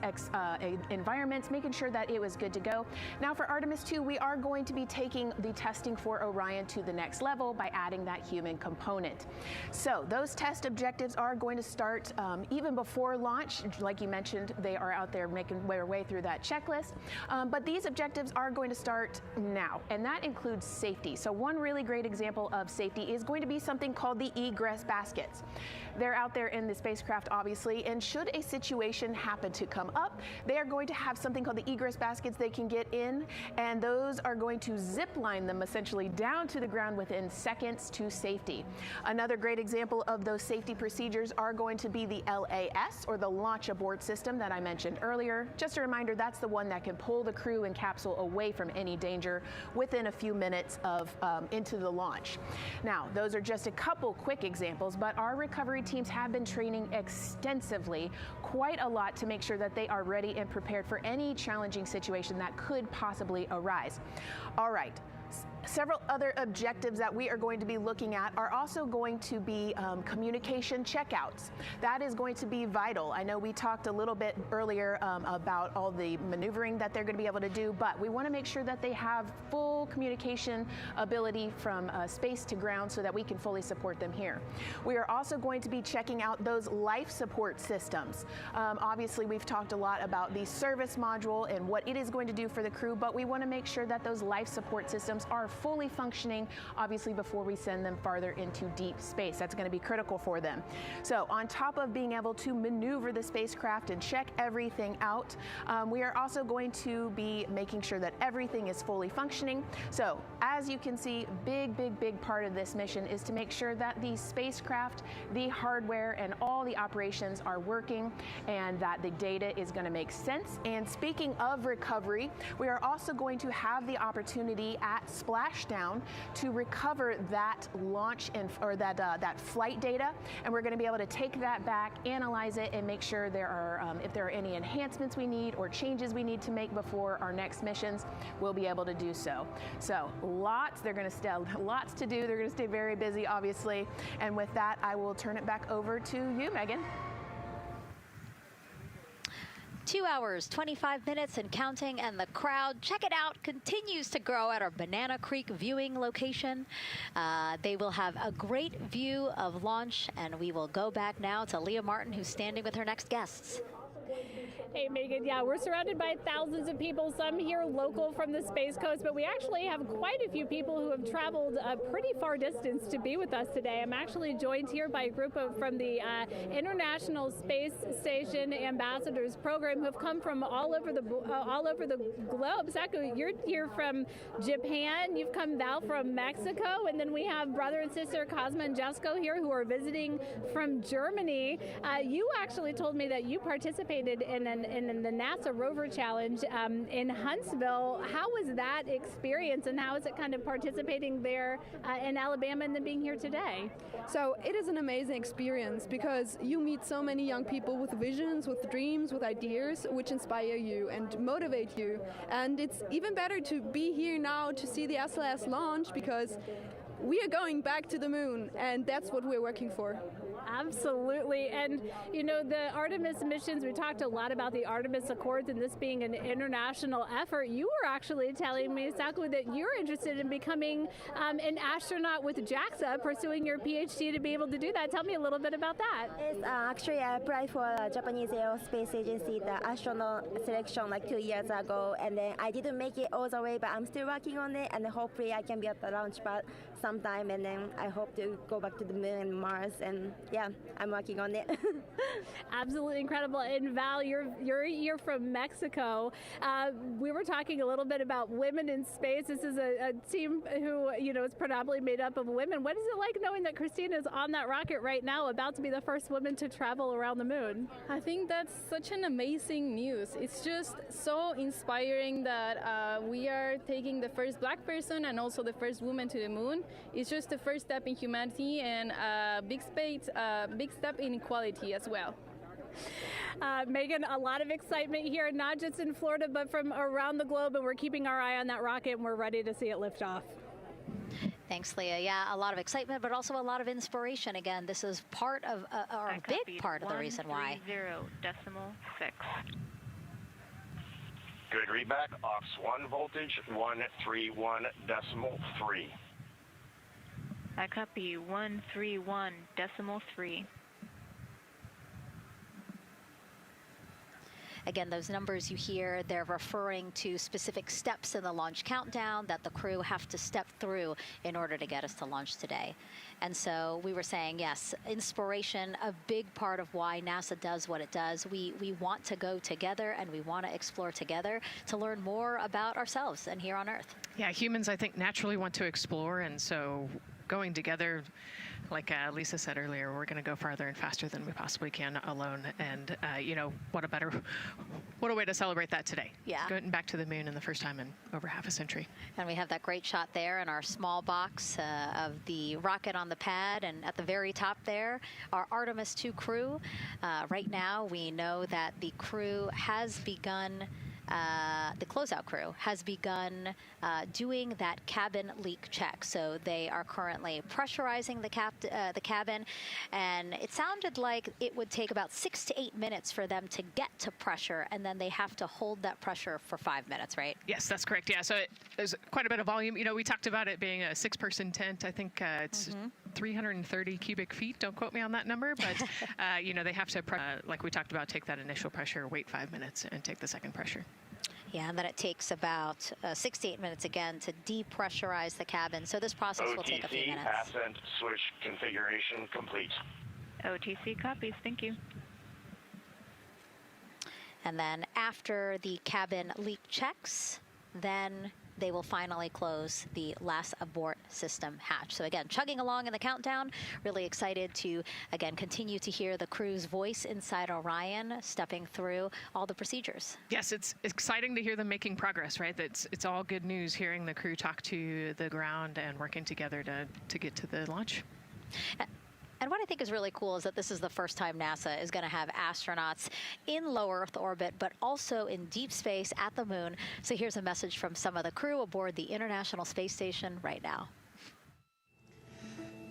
environments, making sure that it was good to go. Now for Artemis II, we are going to be taking the testing for Orion to the next level by adding that human component. So those test objectives are going to start even before launch. Like you mentioned, they are out there making their way through that checklist. But these objectives are going to start now. And that includes safety. So one really great example of safety is going to be something called the egress baskets. They're out there in the spacecraft, obviously, and should a situation happen to come up, they are going to have something called the egress baskets they can get in, and those are going to zip line them essentially down to the ground within seconds to safety. Another great example of those safety procedures are going to be the LAS, or the launch abort system that I mentioned earlier. Just a reminder, that's the one that can pull the crew and capsule away from any danger within a few minutes of into the launch. Now, those are just a couple quick examples, but our recovery teams have been training extensively, quite a lot, to make sure that they are ready and prepared for any challenging situation that could possibly arise. All right. Several other objectives that we are going to be looking at are also going to be communication checkouts. That is going to be vital. I know we talked a little bit earlier about all the maneuvering that they're going to be able to do, but we want to make sure that they have full communication ability from space to ground so that we can fully support them here. We are also going to be checking out those life support systems. Obviously, we've talked a lot about the service module and what it is going to do for the crew, but we want to make sure that those life support systems are fully functioning, obviously, before we send them farther into deep space. That's going to be critical for them. So on top of being able to maneuver the spacecraft and check everything out, we are also going to be making sure that everything is fully functioning. So as you can see, big part of this mission is to make sure that the spacecraft, the hardware, and all the operations are working and that the data is going to make sense. And speaking of recovery, we are also going to have the opportunity at splashdown to recover that launch or that flight data, and we're going to be able to take that back, analyze it, and make sure there are if there are any enhancements we need or changes we need to make before our next missions, we'll be able to do so. So lots to do. They're going to stay very busy, obviously. And with that, I will turn it back over to you, Megan. 2 hours, 25 minutes and counting, and the crowd, check it out, continues to grow at our Banana Creek viewing location. They will have a great view of launch, and we will go back now to Leah Martin, who's standing with her next guests. Hey, Megan, yeah, we're surrounded by thousands of people, some here local from the Space Coast, but we actually have quite a few people who have traveled a pretty far distance to be with us today. I'm actually joined here by a group from the International Space Station Ambassadors Program who have come from all over the globe. Saku, you're here from Japan, you've come Val from Mexico, and then we have brother and sister Cosma and Jesco here who are visiting from Germany. You actually told me that you participated in the NASA Rover Challenge in Huntsville. How was that experience, and how is it kind of participating there in Alabama and then being here today? So it is an amazing experience because you meet so many young people with visions, with dreams, with ideas, which inspire you and motivate you. And it's even better to be here now to see the SLS launch because we are going back to the moon, and that's what we're working for. Absolutely. And, you know, the Artemis missions, we talked a lot about the Artemis Accords and this being an international effort. You were actually telling me, Saku, that you're interested in becoming an astronaut with JAXA, pursuing your PhD to be able to do that. Tell me a little bit about that. Yes, actually, I applied for Japanese Aerospace Agency, the astronaut selection like 2 years ago, and then I didn't make it all the way, but I'm still working on it, and hopefully I can be at the launch pad sometime, and then I hope to go back to the moon and Mars, and yeah, I'm working on it. Absolutely incredible. And Val, you're here from Mexico. We were talking a little bit about women in space. This is a team who, you know, is predominantly made up of women. What is it like knowing that Christina is on that rocket right now, about to be the first woman to travel around the moon? I think that's such an amazing news. It's just so inspiring that we are taking the first black person and also the first woman to the moon. It's just the first step in humanity and a big step in equality as well. Megan, a lot of excitement here, not just in Florida, but from around the globe, and we're keeping our eye on that rocket, and we're ready to see it lift off. Thanks, Leah. Yeah, a lot of excitement, but also a lot of inspiration. Again, this is part of, or a big part of the reason why. 130.6. Good readback. Aux 1 voltage, 131.3. I copy 131.3. Again, those numbers you hear, they're referring to specific steps in the launch countdown that the crew have to step through in order to get us to launch today. And so we were saying, yes, inspiration, a big part of why NASA does what it does. We want to go together and we want to explore together to learn more about ourselves and here on Earth. Yeah, humans, I think, naturally want to explore, and so going together, like Lisa said earlier, we're going to go farther and faster than we possibly can alone. And, you know, what a way to celebrate that today. Yeah. Going back to the moon in the first time in over half a century. And we have that great shot there in our small box of the rocket on the pad. And at the very top there, our Artemis II crew. Right now, we know that the crew has begun the Closeout crew has begun doing that cabin leak check. So they are currently pressurizing the cabin, and it sounded like it would take about 6 to 8 minutes for them to get to pressure, and then they have to hold that pressure for 5 minutes, right? Yes, that's correct. Yeah, so there's quite a bit of volume. You know, we talked about it being a 6-person tent. I think it's 330 cubic feet. Don't quote me on that number, but you know, they have to, like we talked about, take that initial pressure, wait 5 minutes, and take the second pressure. Yeah, and then it takes about 6 to 8 minutes again to depressurize the cabin. So this process will take a few minutes. OTC ascent switch configuration complete. OTC copies. Thank you. And then after the cabin leak checks, then they will finally close the last abort system hatch. So again, chugging along in the countdown, really excited to, again, continue to hear the crew's voice inside Orion, stepping through all the procedures. Yes, it's exciting to hear them making progress, right? It's all good news hearing the crew talk to the ground and working together to get to the launch. And what I think is really cool is that this is the first time NASA is going to have astronauts in low Earth orbit, but also in deep space at the moon. So here's a message from some of the crew aboard the International Space Station right now.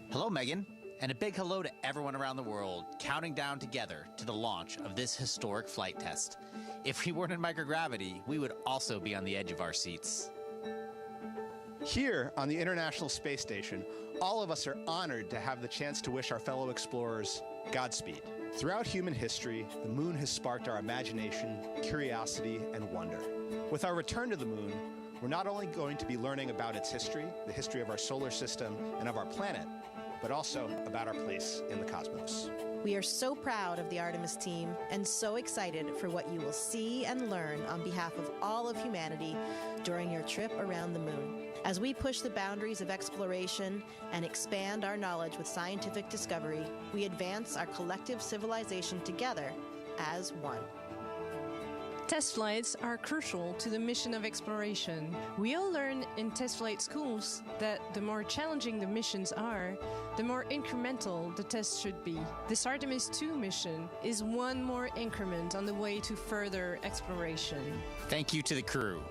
Hello, Megan, and a big hello to everyone around the world counting down together to the launch of this historic flight test. If we weren't in microgravity, we would also be on the edge of our seats. Here on the International Space Station, all of us are honored to have the chance to wish our fellow explorers Godspeed. Throughout human history, the moon has sparked our imagination, curiosity, and wonder. With our return to the moon, we're not only going to be learning about its history, the history of our solar system and of our planet, but also about our place in the cosmos. We are so proud of the Artemis team and so excited for what you will see and learn on behalf of all of humanity during your trip around the moon. As we push the boundaries of exploration and expand our knowledge with scientific discovery, we advance our collective civilization together as one. Test flights are crucial to the mission of exploration. We all learn in test flight schools that the more challenging the missions are, the more incremental the tests should be. This Artemis II mission is one more increment on the way to further exploration. Thank you to the crew,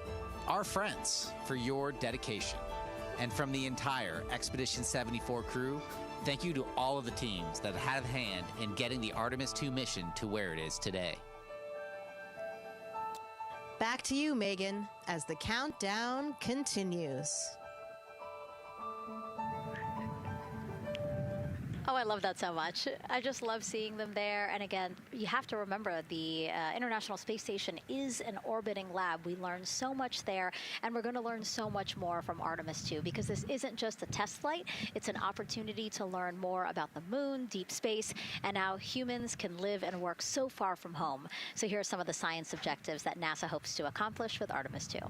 our friends, for your dedication. And from the entire Expedition 74 crew, thank you to all of the teams that had a hand in getting the Artemis II mission to where it is today. Back to you, Megan, as the countdown continues. Oh, I love that so much. I just love seeing them there. And again, you have to remember the International Space Station is an orbiting lab. We learn so much there, and we're going to learn so much more from Artemis II, because this isn't just a test flight. It's an opportunity to learn more about the moon, deep space, and how humans can live and work so far from home. So here are some of the science objectives that NASA hopes to accomplish with Artemis II.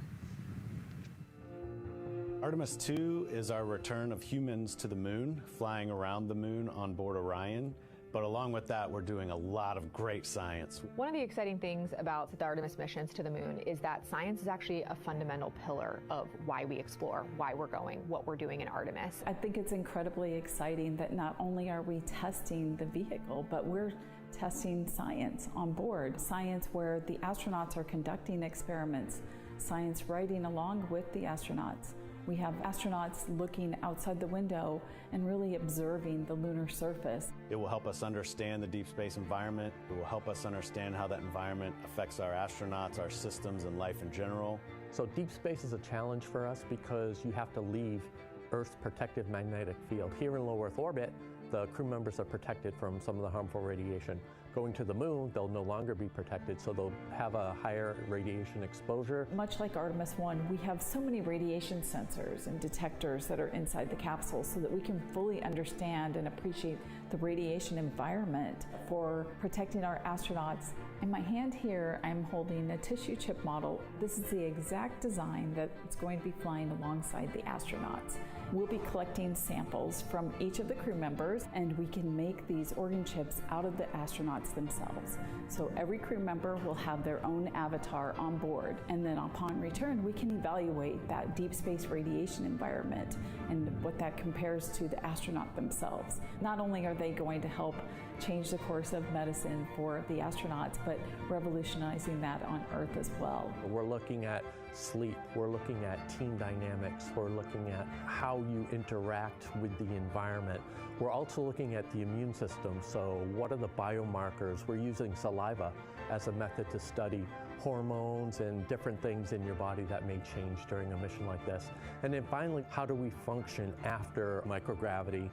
Artemis II is our return of humans to the moon, flying around the moon on board Orion. But along with that, we're doing a lot of great science. One of the exciting things about the Artemis missions to the moon is that science is actually a fundamental pillar of why we explore, why we're going, what we're doing in Artemis. I think it's incredibly exciting that not only are we testing the vehicle, but we're testing science on board. Science where the astronauts are conducting experiments, science riding along with the astronauts. We have astronauts looking outside the window and really observing the lunar surface. It will help us understand the deep space environment. It will help us understand how that environment affects our astronauts, our systems, and life in general. So deep space is a challenge for us because you have to leave Earth's protective magnetic field. Here in low Earth orbit, the crew members are protected from some of the harmful radiation. Going to the moon, they'll no longer be protected, so they'll have a higher radiation exposure. Much like Artemis I, we have so many radiation sensors and detectors that are inside the capsule so that we can fully understand and appreciate the radiation environment for protecting our astronauts. In my hand here, I'm holding a tissue chip model. This is the exact design that's going to be flying alongside the astronauts. We'll be collecting samples from each of the crew members, and we can make these organ chips out of the astronauts themselves. So every crew member will have their own avatar on board, and then upon return, we can evaluate that deep space radiation environment and what that compares to the astronaut themselves. Not only are they going to help change the course of medicine for the astronauts, but revolutionizing that on Earth as well. We're looking at sleep, we're looking at team dynamics, we're looking at how you interact with the environment. We're also looking at the immune system, so what are the biomarkers? We're using saliva as a method to study hormones and different things in your body that may change during a mission like this. And then finally, how do we function after microgravity,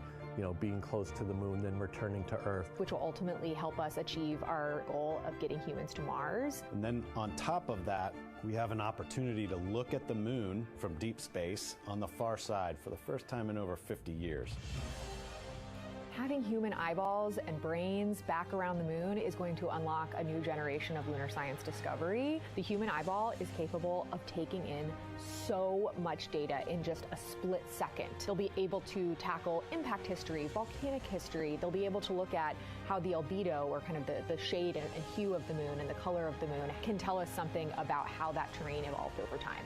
being close to the moon, then returning to Earth. Which will ultimately help us achieve our goal of getting humans to Mars. And then on top of that, we have an opportunity to look at the moon from deep space on the far side for the first time in over 50 years. Having human eyeballs and brains back around the moon is going to unlock a new generation of lunar science discovery. The human eyeball is capable of taking in so much data in just a split second. They'll be able to tackle impact history, volcanic history. They'll be able to look at how the albedo, or kind of the shade and hue of the moon and the color of the moon, can tell us something about how that terrain evolved over time.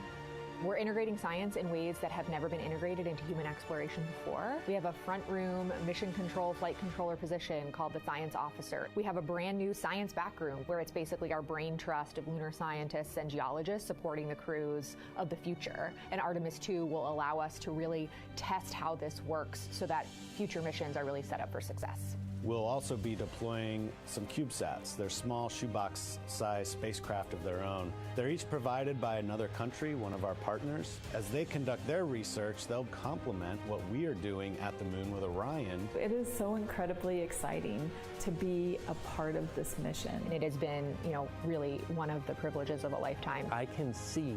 We're integrating science in ways that have never been integrated into human exploration before. We have a front room mission control flight controller position called the Science Officer. We have a brand new science back room where it's basically our brain trust of lunar scientists and geologists supporting the crews of the future. And Artemis II will allow us to really test how this works so that future missions are really set up for success. We'll also be deploying some CubeSats. They're small shoebox-sized spacecraft of their own. They're each provided by another country, one of our partners. As they conduct their research, they'll complement what we are doing at the moon with Orion. It is so incredibly exciting to be a part of this mission. And it has been, really one of the privileges of a lifetime. I can see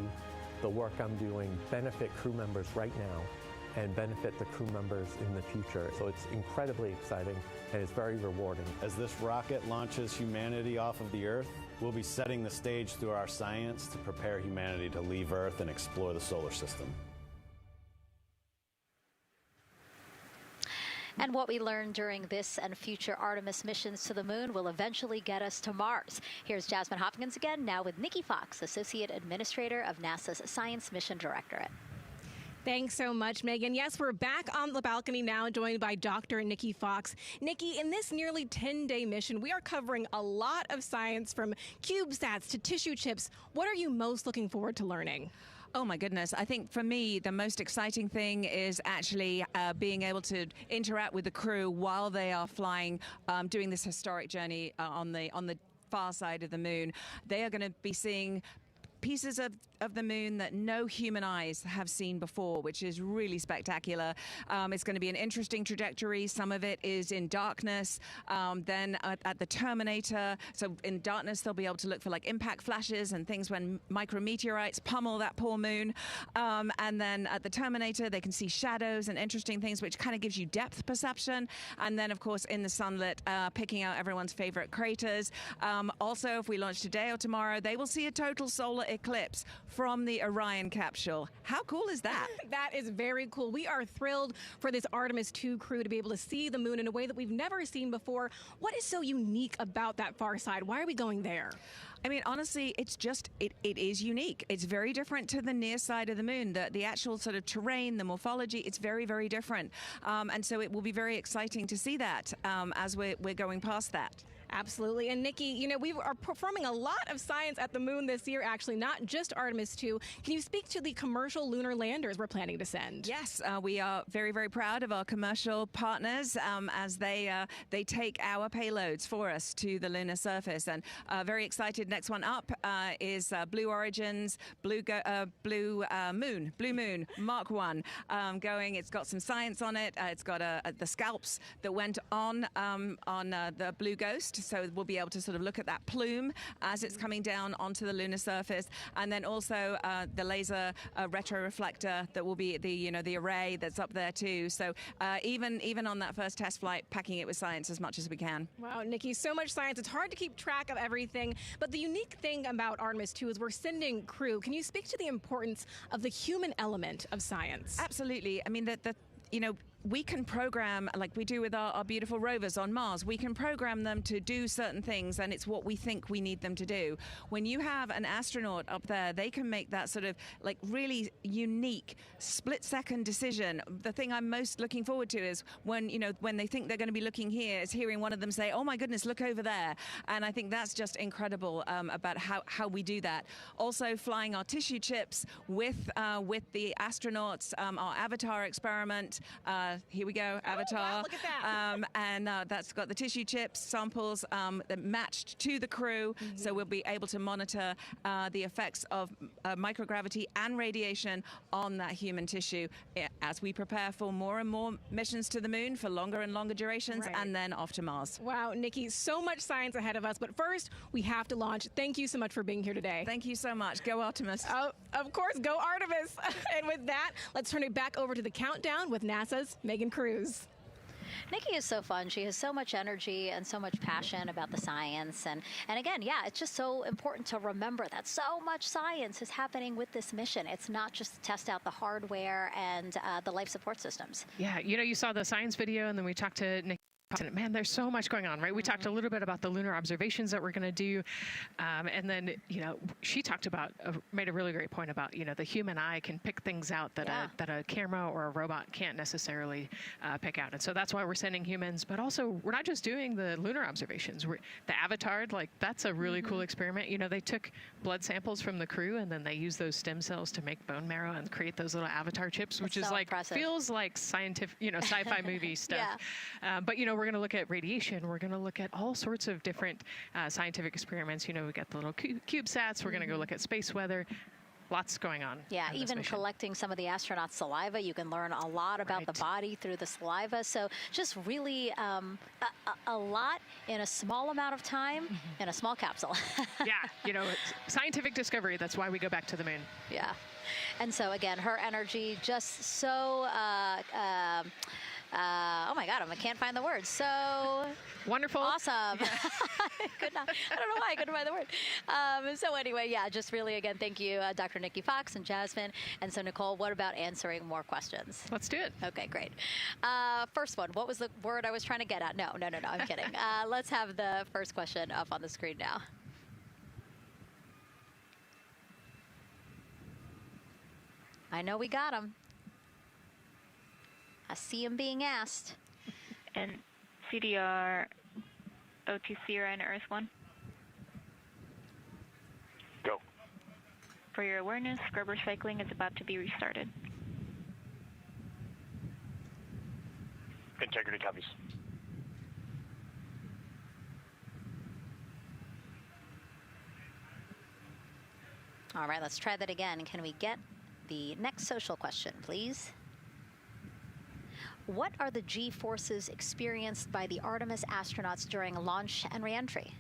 the work I'm doing benefit crew members right now and benefit the crew members in the future. So it's incredibly exciting and it's very rewarding. As this rocket launches humanity off of the Earth, we'll be setting the stage through our science to prepare humanity to leave Earth and explore the solar system. And what we learned during this and future Artemis missions to the moon will eventually get us to Mars. Here's Jasmine Hopkins again, now with Nikki Fox, Associate Administrator of NASA's Science Mission Directorate. Thanks so much, Megan. Yes, we're back on the balcony now, joined by Dr. Nikki Fox. Nikki, in this nearly 10-day mission, we are covering a lot of science, from CubeSats to tissue chips. What are you most looking forward to learning? Oh my goodness. I think for me, the most exciting thing is actually being able to interact with the crew while they are flying, doing this historic journey on the far side of the moon. They are going to be seeing pieces of the moon that no human eyes have seen before, which is really spectacular. It's going to be an interesting trajectory. Some of it is in darkness. Then at the terminator, so in darkness, they'll be able to look for like impact flashes and things when micrometeorites pummel that poor moon. And then at the terminator, they can see shadows and interesting things, which kind of gives you depth perception. And then, of course, in the sunlit, picking out everyone's favorite craters. Also, if we launch today or tomorrow, they will see a total solar eclipse from the Orion capsule. How cool is that? That is very cool. We are thrilled for this Artemis II crew to be able to see the moon in a way that we've never seen before. What is so unique about that far side? Why are we going there? I mean, honestly, it's just, it is unique. It's very different to the near side of the moon. The actual sort of terrain, the morphology, it's very, very different. And so it will be very exciting to see that as we're going past that. Absolutely. And Nikki, you know, we are performing a lot of science at the moon this year, actually, not just Artemis II. Can you speak to the commercial lunar landers we're planning to send? Yes, we are very, very proud of our commercial partners as they take our payloads for us to the lunar surface. And very excited. Next one up is Blue Origin's Blue Moon Mark 1 going. It's got some science on it. It's got the scalps that went on the Blue Ghost, so we'll be able to sort of look at that plume as it's coming down onto the lunar surface, and then also the laser retroreflector that will be the array that's up there too. So even on that first test flight, packing it with science as much as we can. Wow, Nikki, so much science. It's hard to keep track of everything, but the unique thing about Artemis II is we're sending crew. Can you speak to the importance of the human element of science? Absolutely. I mean, we can program, like we do with our beautiful rovers on Mars, we can program them to do certain things, and it's what we think we need them to do. When you have an astronaut up there, they can make that sort of like really unique split-second decision. The thing I'm most looking forward to is when they think they're going to be looking here, is hearing one of them say, "Oh my goodness, look over there." And I think that's just incredible about how we do that. Also, flying our tissue chips with the astronauts, our Avatar experiment. Here we go, Avatar. Oh, wow, look at that. And that's got the tissue chips samples that matched to the crew, so we'll be able to monitor the effects of microgravity and radiation on that human tissue as we prepare for more and more missions to the moon for longer and longer durations, and then off to Mars. Wow, Nikki, so much science ahead of us, but first we have to launch. Thank you so much for being here today. Thank you so much. Go Artemis. Oh, of course, go Artemis. And with that, let's turn it back over to the countdown with NASA's Megan Cruz. Nikki is so fun. She has so much energy and so much passion about the science. And again, yeah, it's just so important to remember that so much science is happening with this mission. It's not just to test out the hardware and the life support systems. Yeah, you saw the science video, and then we talked to Nikki. Man, there's so much going on, right? We talked a little bit about the lunar observations that we're going to do. And then, she talked about, made a really great point about, the human eye can pick things out that a camera or a robot can't necessarily pick out. And so that's why we're sending humans. But also, we're not just doing the lunar observations. The Avatar, that's a really cool experiment. They took blood samples from the crew, and then they used those stem cells to make bone marrow and create those little Avatar chips, which is so impressive. Feels like scientific, sci-fi movie stuff. Yeah. But, we're going to look at radiation. We're going to look at all sorts of different scientific experiments. We got the little CubeSats. We're going to go look at space weather. Lots going on. Yeah, even collecting some of the astronauts' saliva. You can learn a lot about the body through the saliva. So just really a lot in a small amount of time in a small capsule. Yeah, scientific discovery. That's why we go back to the moon. Yeah. And so, again, her energy just so... oh my God, I can't find the word. So wonderful. Awesome. Yeah. I don't know why I couldn't find the word. So anyway, yeah, just really, again, thank you, Dr. Nikki Fox and Jasmine. And so, Nicole, what about answering more questions? Let's do it. Okay, great. First one, what was the word I was trying to get at? No, I'm kidding. Let's have the first question up on the screen now. I know we got him. I see him being asked. And CDR OTC Orion Earth 1. Go. For your awareness, scrubber cycling is about to be restarted. Integrity copies. All right, let's try that again. Can we get the next social question, please? What are the G-forces experienced by the Artemis astronauts during launch and reentry?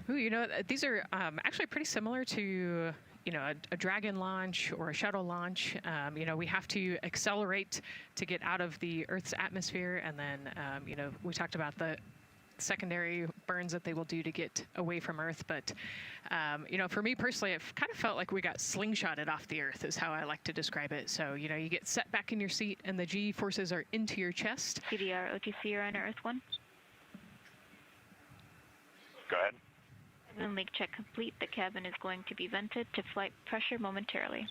Ooh, these are actually pretty similar to a Dragon launch or a shuttle launch. We have to accelerate to get out of the Earth's atmosphere, and then we talked about the secondary burns that they will do to get away from Earth. But, for me personally, it kind of felt like we got slingshotted off the Earth is how I like to describe it. So, you get set back in your seat and the G forces are into your chest. CDR OTC Orion Earth 1. Go ahead. Moon leak check complete. The cabin is going to be vented to flight pressure momentarily.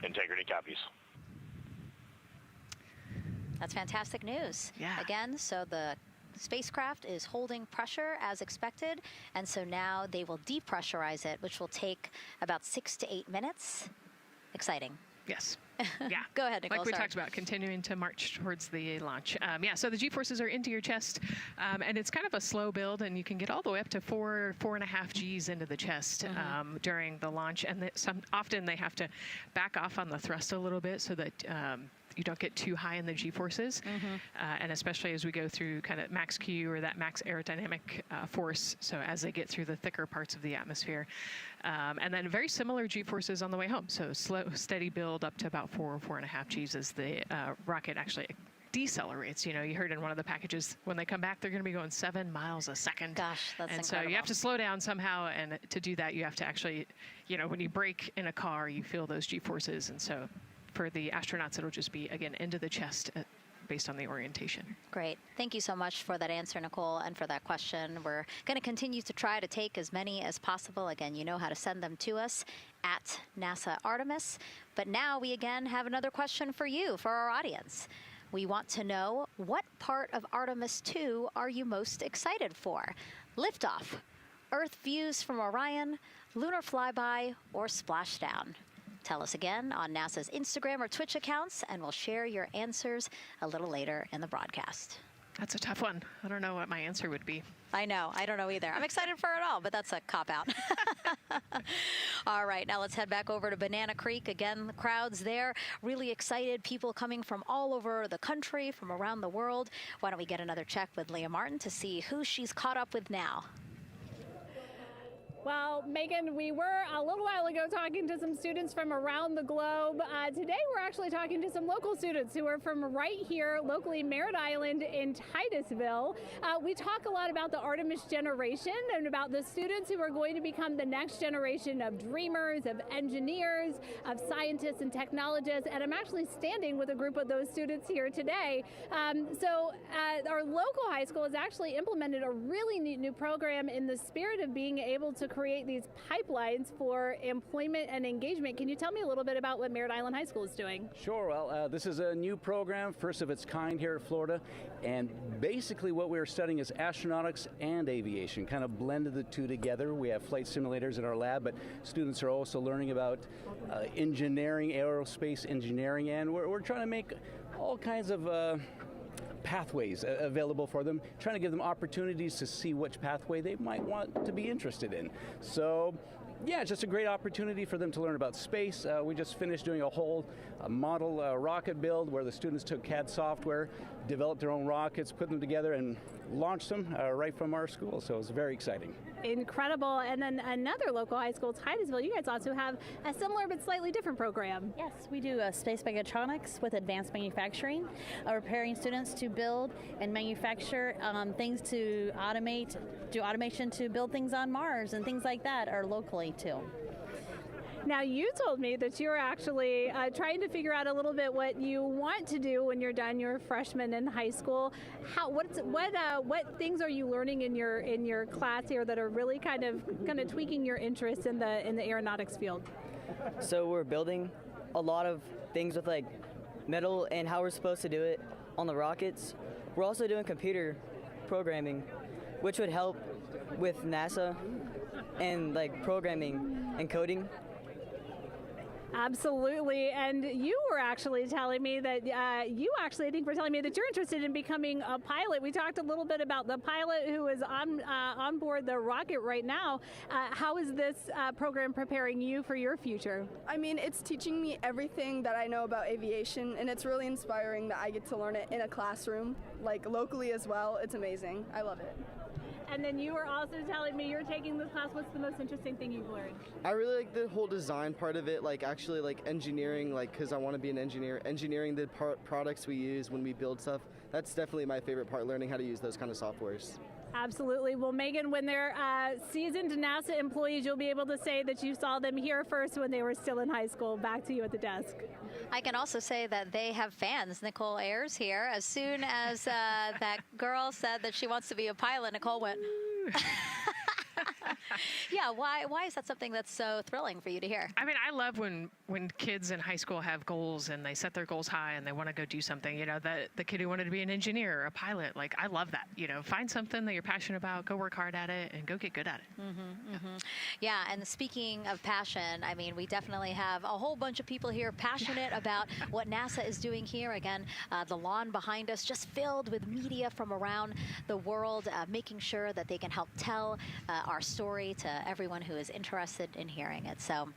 Integrity copies. That's fantastic news. Yeah. Again, so the spacecraft is holding pressure as expected, and so now they will depressurize it, which will take about 6 to 8 minutes. Exciting. Yes. Yeah. Go ahead, Nicole. Like we sorry. talked about, continuing to march towards the launch. Yeah, so the G-forces are into your chest, and it's kind of a slow build, and you can get all the way up to 4.5 Gs into the chest during the launch. And often they have to back off on the thrust a little bit so that you don't get too high in the G-forces, and especially as we go through kind of max Q or that max aerodynamic force, so as they get through the thicker parts of the atmosphere. And then very similar G-forces on the way home, so slow, steady build up to about 4.5 Gs as the rocket actually decelerates. You know, you heard in one of the packages, when they come back, they're going to be going 7 miles a second. Gosh, that's and incredible. So you have to slow down somehow, and to do that, you have to actually, you know, when you brake in a car, you feel those G-forces, and so for the astronauts, it'll just be, again, into the chest based on the orientation. Great. Thank you so much for that answer, Nicole, and for that question. We're going to continue to try to take as many as possible. Again, you know how to send them to us at NASA Artemis. But now we again have another question for you, for our audience. We want to know, what part of Artemis II are you most excited for? Liftoff, Earth views from Orion, lunar flyby, or splashdown? Tell us again on NASA's Instagram or Twitch accounts, and we'll share your answers a little later in the broadcast. That's a tough one. I don't know what my answer would be. I know. I don't know either. I'm excited for it all, but that's a cop-out. All right, now let's head back over to Banana Creek. Again, the crowds there, really excited. People coming from all over the country, from around the world. Why don't we get another check with Leah Martin to see who she's caught up with now? Well, Megan, we were a little while ago talking to some students from around the globe. Today, we're actually talking to some local students who are from right here, locally, Merritt Island in Titusville. We talk a lot about the Artemis generation and about the students who are going to become the next generation of dreamers, of engineers, of scientists and technologists. And I'm actually standing with a group of those students here today. Our local high school has actually implemented a really neat new program in the spirit of being able to create these pipelines for employment and engagement. Can you tell me a little bit about what Merritt Island High School is doing? Sure. Well, this is a new program, first of its kind here at Florida, and basically what we're studying is astronautics and aviation, kind of blended the two together. We have flight simulators in our lab, but students are also learning about engineering, aerospace engineering, and we're trying to make all kinds of pathways available for them, trying to give them opportunities to see which pathway they might want to be interested in. So, yeah, it's just a great opportunity for them to learn about space. We just finished doing a whole model rocket build where the students took CAD software, developed their own rockets, put them together, and launched them right from our school. So it was very exciting. Incredible. And then another local high school, Titusville, you guys also have a similar but slightly different program. Yes, we do space mechatronics with advanced manufacturing, preparing students to build and manufacture things to automate, do automation to build things on Mars and things like that, or locally too. Now, you told me that you're actually trying to figure out a little bit what you want to do when you're done. You're a freshman in high school. What things are you learning in your class here that are really kind of tweaking your interest in the aeronautics field? So we're building a lot of things with like metal and how we're supposed to do it on the rockets. We're also doing computer programming, which would help with NASA and like programming and coding. Absolutely. And you were actually telling me that I think were telling me that you're interested in becoming a pilot. We talked a little bit about the pilot who is on board the rocket right now. How is this program preparing you for your future? I mean, it's teaching me everything that I know about aviation, and it's really inspiring that I get to learn it in a classroom, like locally as well. It's amazing. I love it. And then you were also telling me you're taking this class. What's the most interesting thing you've learned? I really like the whole design part of it, like actually like engineering, like because I want to be an engineer. Engineering the products we use when we build stuff, that's definitely my favorite part, learning how to use those kind of softwares. Absolutely. Well, Megan, when they're seasoned NASA employees, you'll be able to say that you saw them here first when they were still in high school. Back to you at the desk. I can also say that they have fans. Nicole Ayers here. As soon as that girl said that she wants to be a pilot, Nicole went... Yeah, Yeah, why is that something that's so thrilling for you to hear? I mean, I love when kids in high school have goals and they set their goals high and they want to go do something. You know, the kid who wanted to be an engineer or a pilot, like, I love that. You know, find something that you're passionate about, go work hard at it, and go get good at it. Yeah, and speaking of passion, I mean, we definitely have a whole bunch of people here passionate about what NASA is doing here. Again, the lawn behind us just filled with media from around the world, making sure that they can help tell our story to everyone who is interested in hearing it. So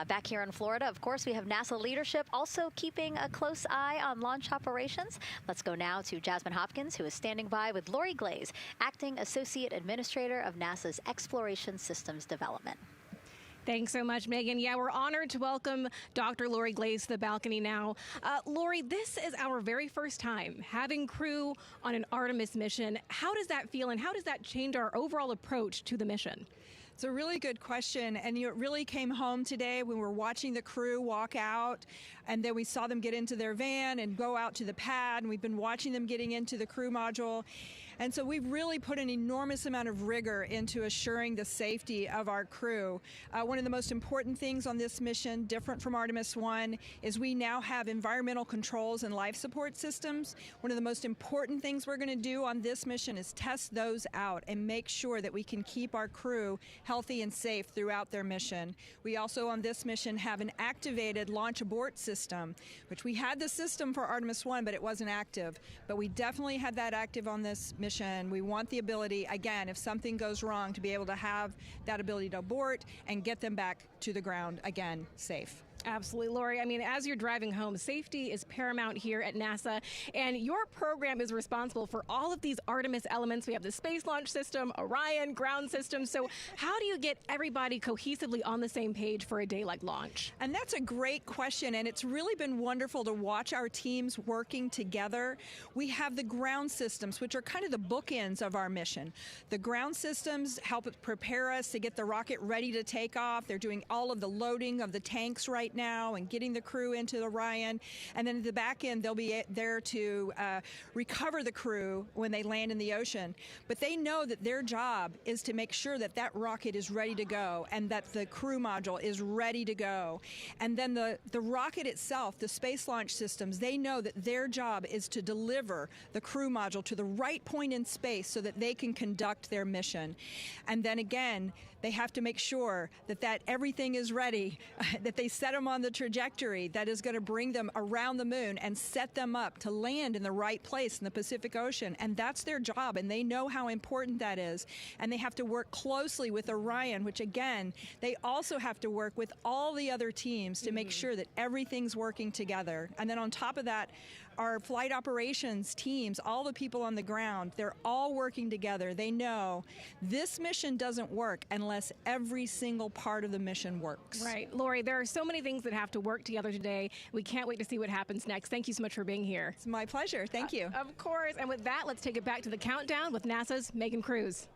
back here in Florida, of course, we have NASA leadership also keeping a close eye on launch operations. Let's go now to Jasmine Hopkins, who is standing by with Lori Glaze, Acting Associate Administrator of NASA's Exploration Systems Development. Thanks so much, Megan. Yeah, we're honored to welcome Dr. Lori Glaze to the balcony now. Lori, this is our very first time having crew on an Artemis mission. How does that feel, and how does that change our overall approach to the mission? It's a really good question, and it really came home today when we were watching the crew walk out, and then we saw them get into their van and go out to the pad, and we've been watching them getting into the crew module. And so we've really put an enormous amount of rigor into assuring the safety of our crew. One of the most important things on this mission, different from Artemis I, is we now have environmental controls and life support systems. One of the most important things we're going to do on this mission is test those out and make sure that we can keep our crew healthy and safe throughout their mission. We also on this mission have an activated launch abort system, which we had the system for Artemis I, but it wasn't active. But we definitely had that active on this mission. We want the ability, again, if something goes wrong, to be able to have that ability to abort and get them back to the ground again safe. Absolutely, Lori. I mean, as you're driving home, safety is paramount here at NASA, and your program is responsible for all of these Artemis elements. We have the Space Launch System, Orion, ground system. So how do you get everybody cohesively on the same page for a day like launch? And that's a great question, and it's really been wonderful to watch our teams working together. We have the ground systems, which are kind of the bookends of our mission. The ground systems help prepare us to get the rocket ready to take off. They're doing all of the loading of the tanks right now and getting the crew into Orion. And then at the back end, they'll be there to recover the crew when they land in the ocean. But they know that their job is to make sure that that rocket is ready to go and that the crew module is ready to go. And then the rocket itself, the space launch systems, they know that their job is to deliver the crew module to the right point in space so that they can conduct their mission. And then again, they have to make sure that everything is ready, that they set them on the trajectory that is going to bring them around the moon and set them up to land in the right place in the Pacific Ocean. And that's their job, and they know how important that is. And they have to work closely with Orion, which again, they also have to work with all the other teams to make sure that everything's working together. And then on top of that, our flight operations teams, all the people on the ground, they're all working together. They know this mission doesn't work unless every single part of the mission works. Right. Lori, there are so many things that have to work together today. We can't wait to see what happens next. Thank you so much for being here. It's my pleasure. Thank you. Of course. And with that, let's take it back to the countdown with NASA's Megan Cruz.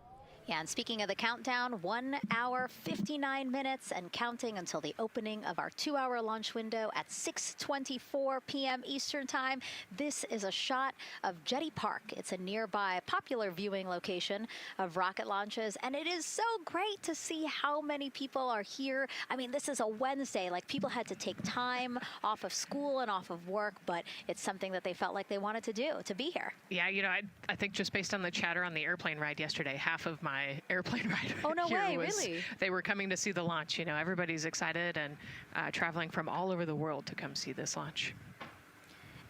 Yeah, and speaking of the countdown, 1 hour, 59 minutes and counting until the opening of our 2-hour launch window at 6:24 p.m. Eastern Time. This is a shot of Jetty Park. It's a nearby popular viewing location of rocket launches, and it is so great to see how many people are here. I mean, this is a Wednesday. Like, people had to take time off of school and off of work, but it's something that they felt like they wanted to do, to be here. Yeah, you know, I think just based on the chatter on the airplane ride yesterday, half of my airplane ride way, really? They were coming to see the launch. You know, everybody's excited and traveling from all over the world to come see this launch.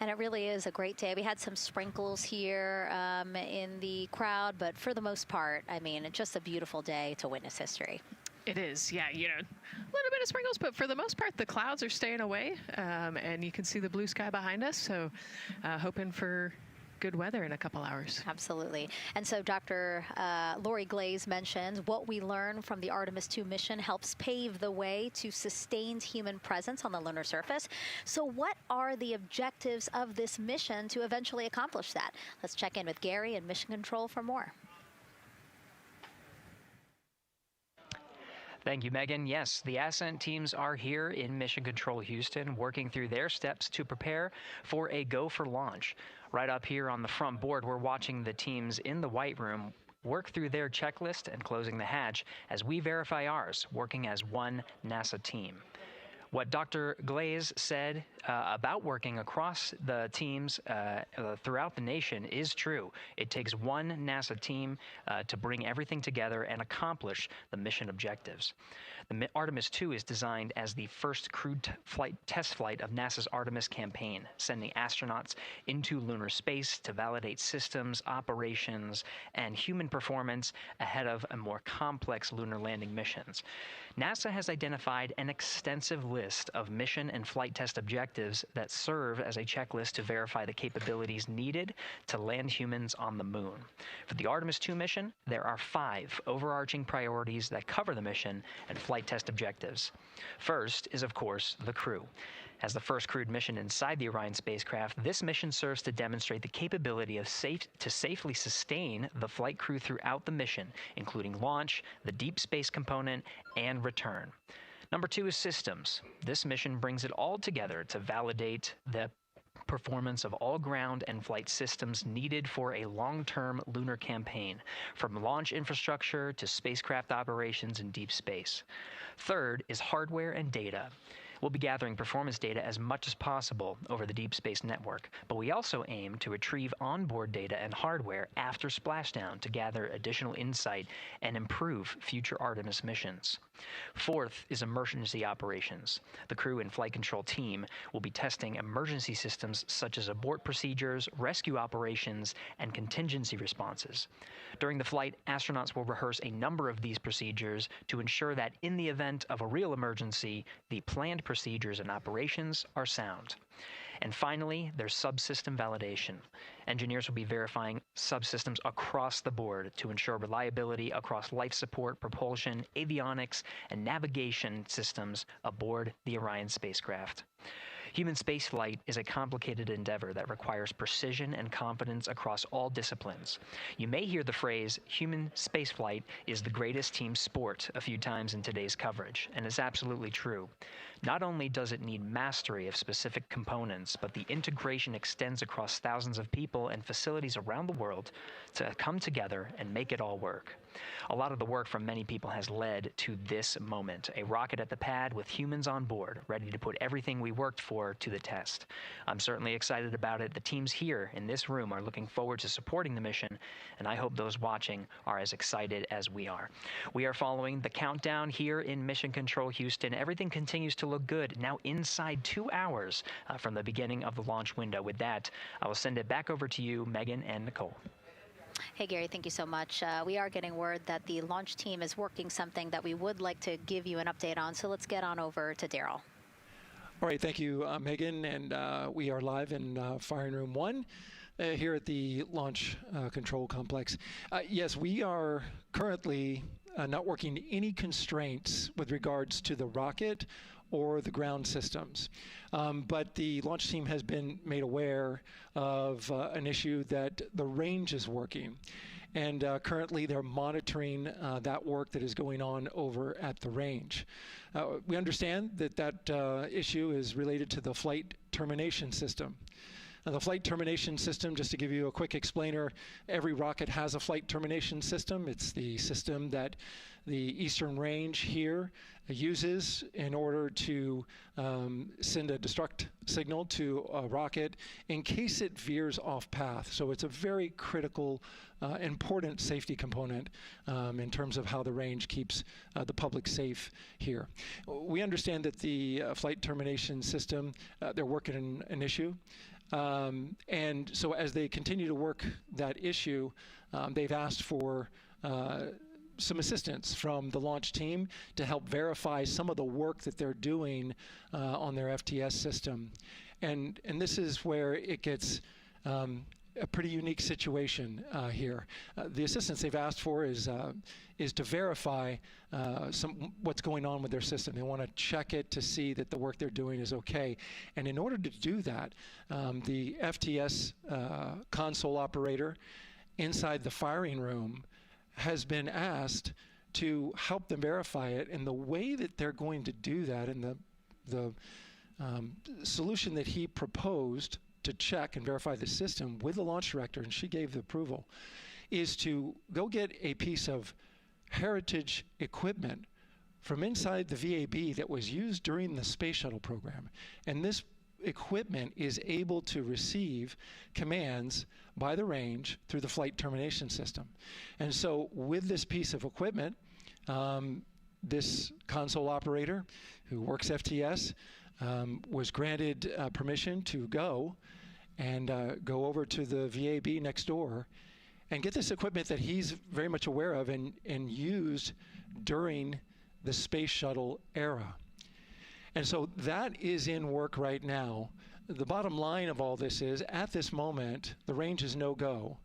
And it really is a great day. We had some sprinkles here in the crowd, but for the most part, I mean, it's just a beautiful day to witness history. It is, yeah, you know, a little bit of sprinkles, but for the most part, the clouds are staying away, and you can see the blue sky behind us, so hoping for good weather in a couple hours. Absolutely. And so Dr. Lori Glaze mentioned what we learned from the Artemis II mission helps pave the way to sustained human presence on the lunar surface. So what are the objectives of this mission to eventually accomplish that? Let's check in with Gary in Mission Control for more. Thank you, Megan. Yes, the ascent teams are here in Mission Control Houston, working through their steps to prepare for a go for launch. Right up here on the front board, we're watching the teams in the White Room work through their checklist and closing the hatch as we verify ours, working as one NASA team. What Dr. Glaze said about working across the teams throughout the nation is true. It takes one NASA team to bring everything together and accomplish the mission objectives. The Artemis II is designed as the first crewed test flight of NASA's Artemis campaign, sending astronauts into lunar space to validate systems, operations, and human performance ahead of a more complex lunar landing missions. NASA has identified an extensive list of mission and flight test objectives that serve as a checklist to verify the capabilities needed to land humans on the moon. For the Artemis II mission, there are 5 overarching priorities that cover the mission and flight test objectives. First is, of course, the crew. As the first crewed mission inside the Orion spacecraft, this mission serves to demonstrate the capability of safely sustain the flight crew throughout the mission, including launch, the deep space component, and return. Number 2 is systems. This mission brings it all together to validate the performance of all ground and flight systems needed for a long-term lunar campaign, from launch infrastructure to spacecraft operations in deep space. Third is hardware and data. We'll be gathering performance data as much as possible over the Deep Space Network, but we also aim to retrieve onboard data and hardware after splashdown to gather additional insight and improve future Artemis missions. Fourth is emergency operations. The crew and flight control team will be testing emergency systems such as abort procedures, rescue operations, and contingency responses. During the flight, astronauts will rehearse a number of these procedures to ensure that in the event of a real emergency, the planned procedures and operations are sound. And finally, there's subsystem validation. Engineers will be verifying subsystems across the board to ensure reliability across life support, propulsion, avionics, and navigation systems aboard the Orion spacecraft. Human spaceflight is a complicated endeavor that requires precision and confidence across all disciplines. You may hear the phrase, human spaceflight is the greatest team sport, a few times in today's coverage, and it's absolutely true. Not only does it need mastery of specific components, but the integration extends across thousands of people and facilities around the world to come together and make it all work. A lot of the work from many people has led to this moment, a rocket at the pad with humans on board, ready to put everything we worked for to the test. I'm certainly excited about it. The teams here in this room are looking forward to supporting the mission, and I hope those watching are as excited as we are. We are following the countdown here in Mission Control Houston. Everything continues to look good, now inside 2 hours from the beginning of the launch window. With that, I will send it back over to you, Megan and Nicole. Hey, Gary, thank you so much. We are getting word that the launch team is working something that we would like to give you an update on, so let's get on over to Daryl. All right, thank you, Megan, and we are live in Firing Room 1 here at the Launch Control Complex. Yes, we are currently not working any constraints with regards to the rocket or the ground systems. But the launch team has been made aware of an issue that the range is working. And currently they're monitoring that work that is going on over at the range. We understand that that issue is related to the flight termination system. Now, the flight termination system, just to give you a quick explainer, every rocket has a flight termination system. It's the system that the Eastern Range here uses in order to send a destruct signal to a rocket in case it veers off path. So it's a very critical, important safety component in terms of how the range keeps the public safe here. We understand that the flight termination system, they're working an issue. And so as they continue to work that issue, they've asked for some assistance from the launch team to help verify some of the work that they're doing on their FTS system. And this is where it gets a pretty unique situation here. The assistance they've asked for is to verify what's going on with their system. They want to check it to see that the work they're doing is okay. And in order to do that, the FTS console operator inside the firing room has been asked to help them verify it. And the way that they're going to do that, and the solution that he proposed to check and verify the system with the launch director, and she gave the approval, is to go get a piece of heritage equipment from inside the VAB that was used during the space shuttle program. And this equipment is able to receive commands by the range through the flight termination system. And so with this piece of equipment, this console operator who works FTS was granted permission to go over to the VAB next door and get this equipment that he's very much aware of and used during the space shuttle era. And so that is in work right now. The bottom line of all this is, at this moment, the range is no-go.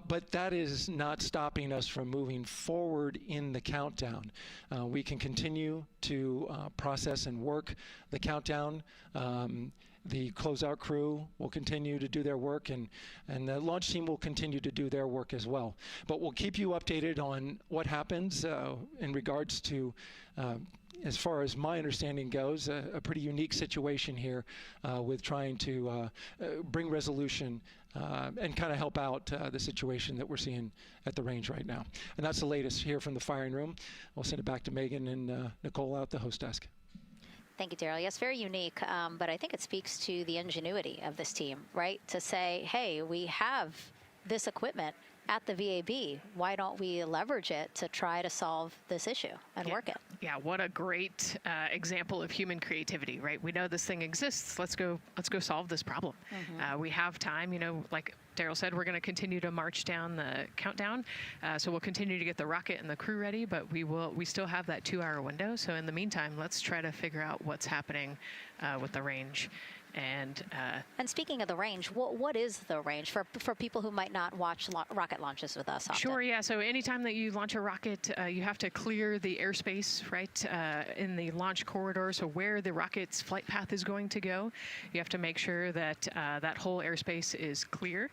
But that is not stopping us from moving forward in the countdown. We can continue to process and work the countdown. The closeout crew will continue to do their work, and the launch team will continue to do their work as well. But we'll keep you updated on what happens in regards to, as far as my understanding goes, a pretty unique situation here with trying to bring resolution and kind of help out the situation that we're seeing at the range right now. And that's the latest here from the firing room. We'll send it back to Megan and Nicole out the host desk. Thank you, Daryl. Yes, very unique, but I think it speaks to the ingenuity of this team, right? To say, hey, we have this equipment at the VAB. Why don't we leverage it to try to solve this issue and work it? Yeah, what a great example of human creativity, right? We know this thing exists. Let's go solve this problem. We have time, you know, like Daryl said, we're going to continue to march down the countdown. So we'll continue to get the rocket and the crew ready, but we still have that 2-hour window. So in the meantime, let's try to figure out what's happening with the range. And speaking of the range, what is the range for people who might not watch rocket launches with us often? Sure, yeah. So anytime that you launch a rocket, you have to clear the airspace, right, in the launch corridor. So where the rocket's flight path is going to go, you have to make sure that that whole airspace is clear.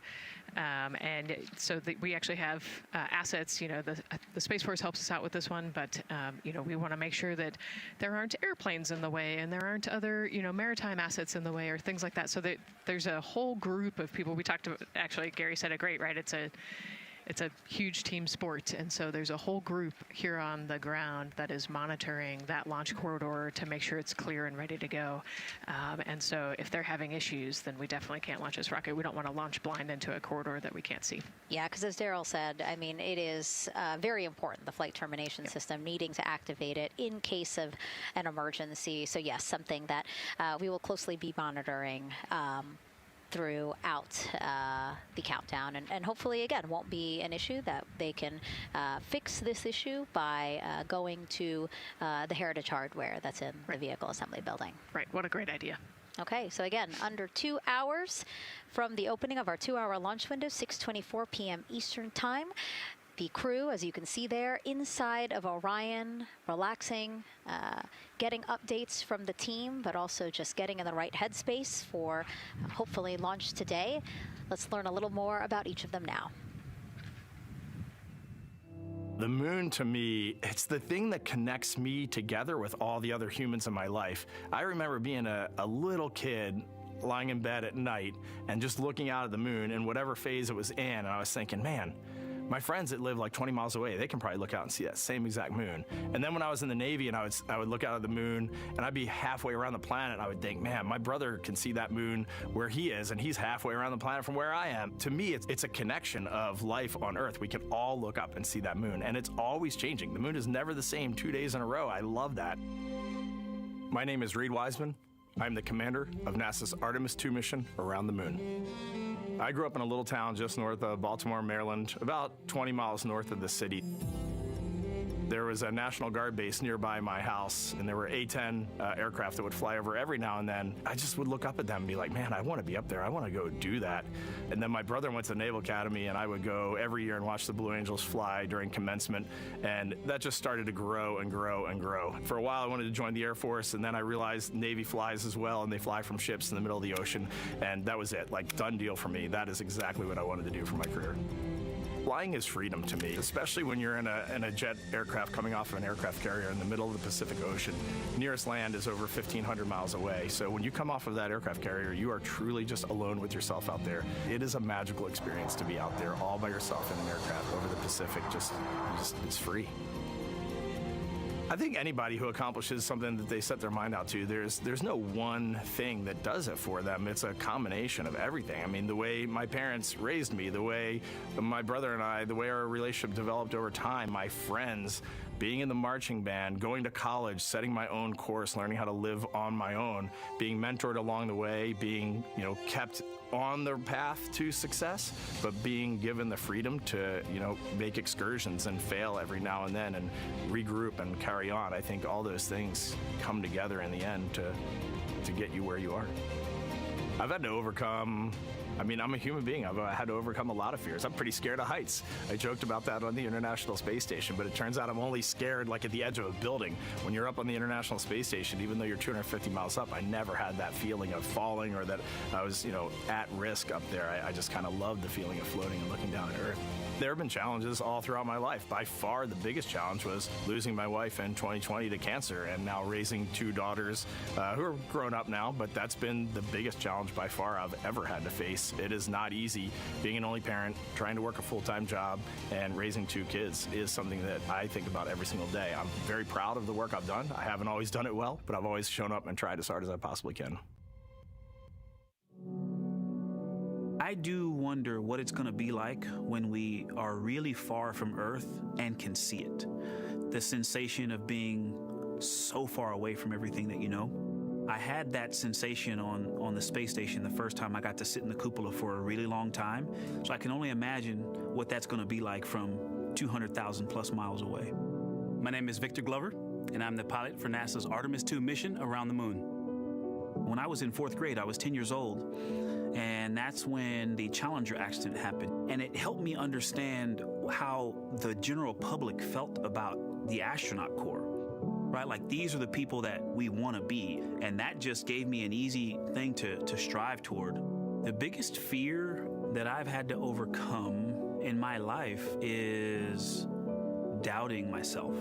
And so we actually have assets, you know, the Space Force helps us out with this one, but, you know, we want to make sure that there aren't airplanes in the way and there aren't other, you know, maritime assets in the way or things like that. So that there's a whole group of people. We talked about, actually, Gary said it great, right? It's a huge team sport, and so there's a whole group here on the ground that is monitoring that launch corridor to make sure it's clear and ready to go. And so if they're having issues, then we definitely can't launch this rocket. We don't want to launch blind into a corridor that we can't see. Yeah, because as Daryl said, I mean, it is very important, the flight termination system, needing to activate it in case of an emergency. So yes, something that we will closely be monitoring throughout the countdown, and hopefully again won't be an issue, that they can fix this issue by going to the heritage hardware that's in the vehicle assembly building. Right, what a great idea. Okay, so again, under 2 hours from the opening of our 2-hour launch window, 6:24 p.m. Eastern Time. The crew, as you can see there, inside of Orion, relaxing, getting updates from the team, but also just getting in the right headspace for hopefully launch today. Let's learn a little more about each of them now. The moon, to me, it's the thing that connects me together with all the other humans in my life. I remember being a little kid lying in bed at night and just looking out at the moon in whatever phase it was in, and I was thinking, man, my friends that live like 20 miles away, they can probably look out and see that same exact moon. And then when I was in the Navy and I would look out at the moon and I'd be halfway around the planet, I would think, man, my brother can see that moon where he is, and he's halfway around the planet from where I am. To me, it's a connection of life on Earth. We can all look up and see that moon, and it's always changing. The moon is never the same 2 days in a row. I love that. My name is Reed Wiseman. I'm the commander of NASA's Artemis II mission around the moon. I grew up in a little town just north of Baltimore, Maryland, about 20 miles north of the city. There was a National Guard base nearby my house, and there were A-10 aircraft that would fly over every now and then. I just would look up at them and be like, man, I want to be up there. I want to go do that. And then my brother went to the Naval Academy, and I would go every year and watch the Blue Angels fly during commencement, and that just started to grow and grow and grow. For a while, I wanted to join the Air Force, and then I realized Navy flies as well, and they fly from ships in the middle of the ocean, and that was it. Like, done deal for me. That is exactly what I wanted to do for my career. Flying is freedom to me, especially when you're in a jet aircraft coming off of an aircraft carrier in the middle of the Pacific Ocean. Nearest land is over 1,500 miles away. So when you come off of that aircraft carrier, you are truly just alone with yourself out there. It is a magical experience to be out there all by yourself in an aircraft over the Pacific. It's free. I think anybody who accomplishes something that they set their mind out to, there's no one thing that does it for them. It's a combination of everything. I mean, the way my parents raised me, the way my brother and I, the way our relationship developed over time, my friends, being in the marching band, going to college, setting my own course, learning how to live on my own, being mentored along the way, being, kept on the path to success, but being given the freedom to, make excursions and fail every now and then and regroup and carry on. I think all those things come together in the end to get you where you are. I've had to overcome, I'm a human being. I've had to overcome a lot of fears. I'm pretty scared of heights. I joked about that on the International Space Station, but it turns out I'm only scared like at the edge of a building. When you're up on the International Space Station, even though you're 250 miles up, I never had that feeling of falling or that I was, at risk up there. I just kind of loved the feeling of floating and looking down at Earth. There have been challenges all throughout my life. By far, the biggest challenge was losing my wife in 2020 to cancer and now raising two daughters who are grown up now, but that's been the biggest challenge by far I've ever had to face. It is not easy. Being an only parent, trying to work a full-time job, and raising two kids is something that I think about every single day. I'm very proud of the work I've done. I haven't always done it well, but I've always shown up and tried as hard as I possibly can. I do wonder what it's going to be like when we are really far from Earth and can see it. The sensation of being so far away from everything that you know. I had that sensation on the space station the first time I got to sit in the cupola for a really long time. So I can only imagine what that's going to be like from 200,000 plus miles away. My name is Victor Glover, and I'm the pilot for NASA's Artemis II mission around the moon. When I was in 4th grade, I was 10 years old, and that's when the Challenger accident happened. And it helped me understand how the general public felt about the astronaut corps, right? Like, these are the people that we want to be, and that just gave me an easy thing to strive toward. The biggest fear that I've had to overcome in my life is doubting myself.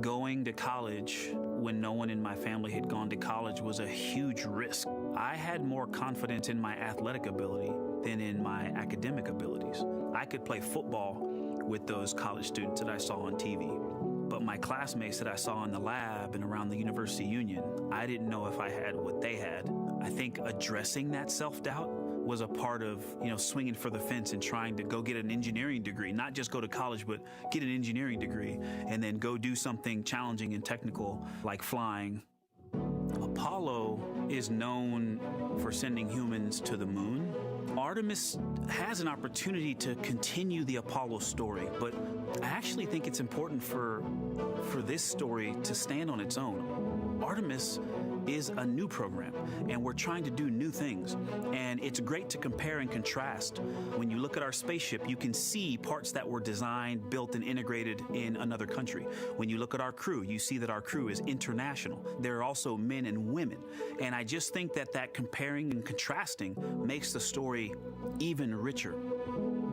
Going to college when no one in my family had gone to college was a huge risk. I had more confidence in my athletic ability than in my academic abilities. I could play football with those college students that I saw on TV, but my classmates that I saw in the lab and around the University Union, I didn't know if I had what they had. I think addressing that self-doubt was a part of, swinging for the fence and trying to go get an engineering degree, not just go to college, but get an engineering degree and then go do something challenging and technical like flying. Apollo is known for sending humans to the moon. Artemis has an opportunity to continue the Apollo story, but I actually think it's important for this story to stand on its own. Artemis is a new program, and we're trying to do new things. And it's great to compare and contrast. When you look at our spaceship, you can see parts that were designed, built, and integrated in another country. When you look at our crew, you see that our crew is international. There are also men and women. And I just think that comparing and contrasting makes the story even richer.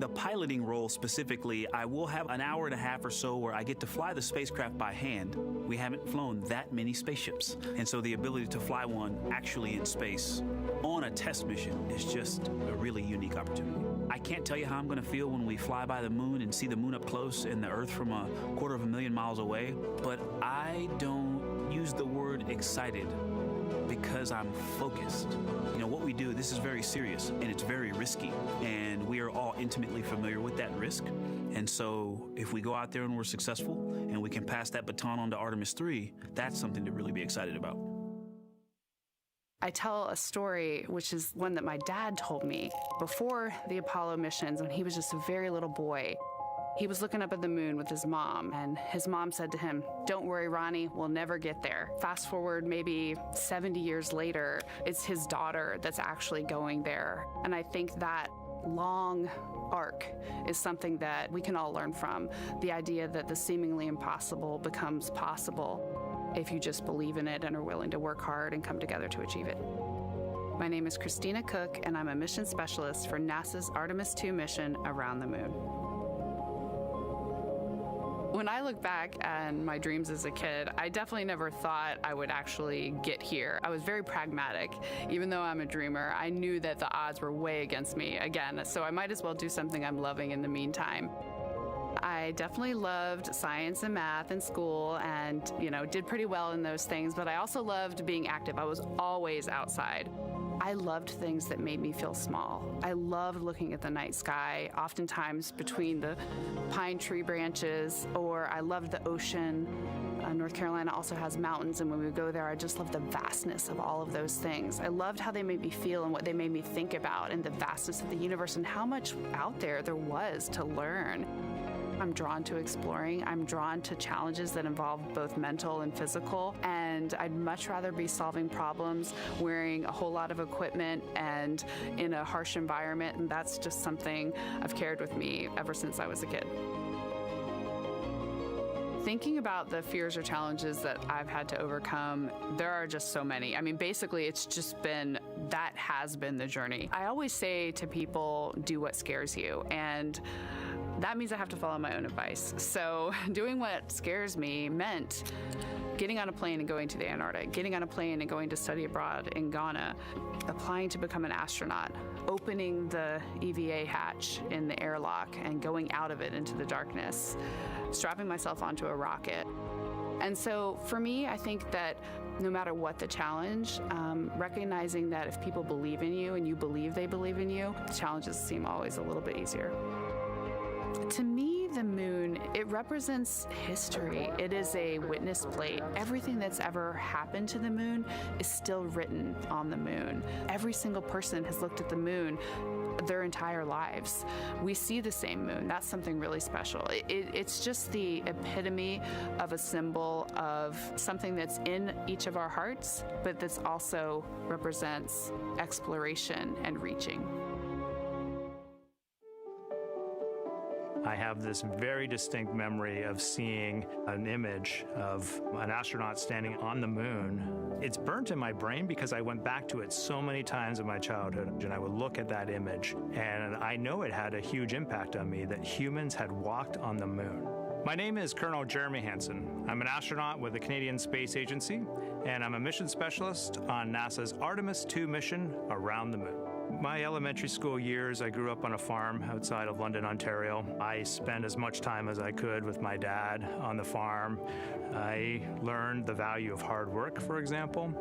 The piloting role specifically, I will have an hour and a half or so where I get to fly the spacecraft by hand. We haven't flown that many spaceships. And so the ability to fly one actually in space on a test mission is just a really unique opportunity. I can't tell you how I'm going to feel when we fly by the moon and see the moon up close and the Earth from 250,000 miles away, but I don't use the word excited because I'm focused. What we do, this is very serious and it's very risky, and we are all intimately familiar with that risk. And so if we go out there and we're successful and we can pass that baton on to Artemis III, that's something to really be excited about. I tell a story, which is one that my dad told me before the Apollo missions when he was just a very little boy. He was looking up at the moon with his mom, and his mom said to him, "Don't worry, Ronnie, we'll never get there." Fast forward maybe 70 years later, it's his daughter that's actually going there. And I think that long arc is something that we can all learn from. The idea that the seemingly impossible becomes possible if you just believe in it and are willing to work hard and come together to achieve it. My name is Christina Cook, and I'm a mission specialist for NASA's Artemis II mission around the moon. When I look back at my dreams as a kid, I definitely never thought I would actually get here. I was very pragmatic. Even though I'm a dreamer, I knew that the odds were way against me again, so I might as well do something I'm loving in the meantime. I definitely loved science and math in school and, did pretty well in those things, but I also loved being active. I was always outside. I loved things that made me feel small. I loved looking at the night sky, oftentimes between the pine tree branches, or I loved the ocean. North Carolina also has mountains, and when we would go there, I just loved the vastness of all of those things. I loved how they made me feel and what they made me think about, and the vastness of the universe and how much out there was to learn. I'm drawn to exploring. I'm drawn to challenges that involve both mental and physical, and I'd much rather be solving problems wearing a whole lot of equipment and in a harsh environment, and that's just something I've carried with me ever since I was a kid. Thinking about the fears or challenges that I've had to overcome, there are just so many. I mean, basically, that has been the journey. I always say to people, do what scares you, and that means I have to follow my own advice. So doing what scares me meant getting on a plane and going to the Antarctic, getting on a plane and going to study abroad in Ghana, applying to become an astronaut, opening the EVA hatch in the airlock and going out of it into the darkness, strapping myself onto a rocket. And so for me, I think that no matter what the challenge, recognizing that if people believe in you and you believe they believe in you, the challenges seem always a little bit easier. To me, the moon, it represents history. It is a witness plate. Everything that's ever happened to the moon is still written on the moon. Every single person has looked at the moon their entire lives. We see the same moon. That's something really special. It's just the epitome of a symbol of something that's in each of our hearts, but that's also represents exploration and reaching. I have this very distinct memory of seeing an image of an astronaut standing on the moon. It's burnt in my brain because I went back to it so many times in my childhood, and I would look at that image, and I know it had a huge impact on me that humans had walked on the moon. My name is Colonel Jeremy Hansen. I'm an astronaut with the Canadian Space Agency, and I'm a mission specialist on NASA's Artemis II mission around the moon. My elementary school years, I grew up on a farm outside of London, Ontario. I spent as much time as I could with my dad on the farm. I learned the value of hard work, for example.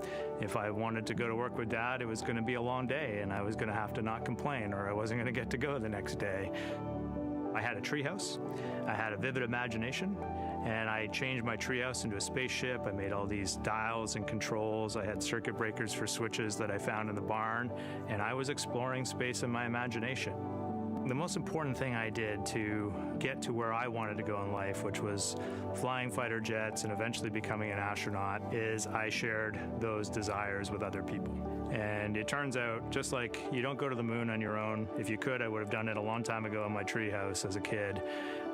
If I wanted to go to work with Dad, it was going to be a long day, and I was going to have to not complain, or I wasn't going to get to go the next day. I had a treehouse. I had a vivid imagination, and I changed my treehouse into a spaceship. I made all these dials and controls. I had circuit breakers for switches that I found in the barn, and I was exploring space in my imagination. The most important thing I did to get to where I wanted to go in life, which was flying fighter jets and eventually becoming an astronaut, is I shared those desires with other people. And it turns out, just like you don't go to the moon on your own, if you could, I would have done it a long time ago in my treehouse as a kid,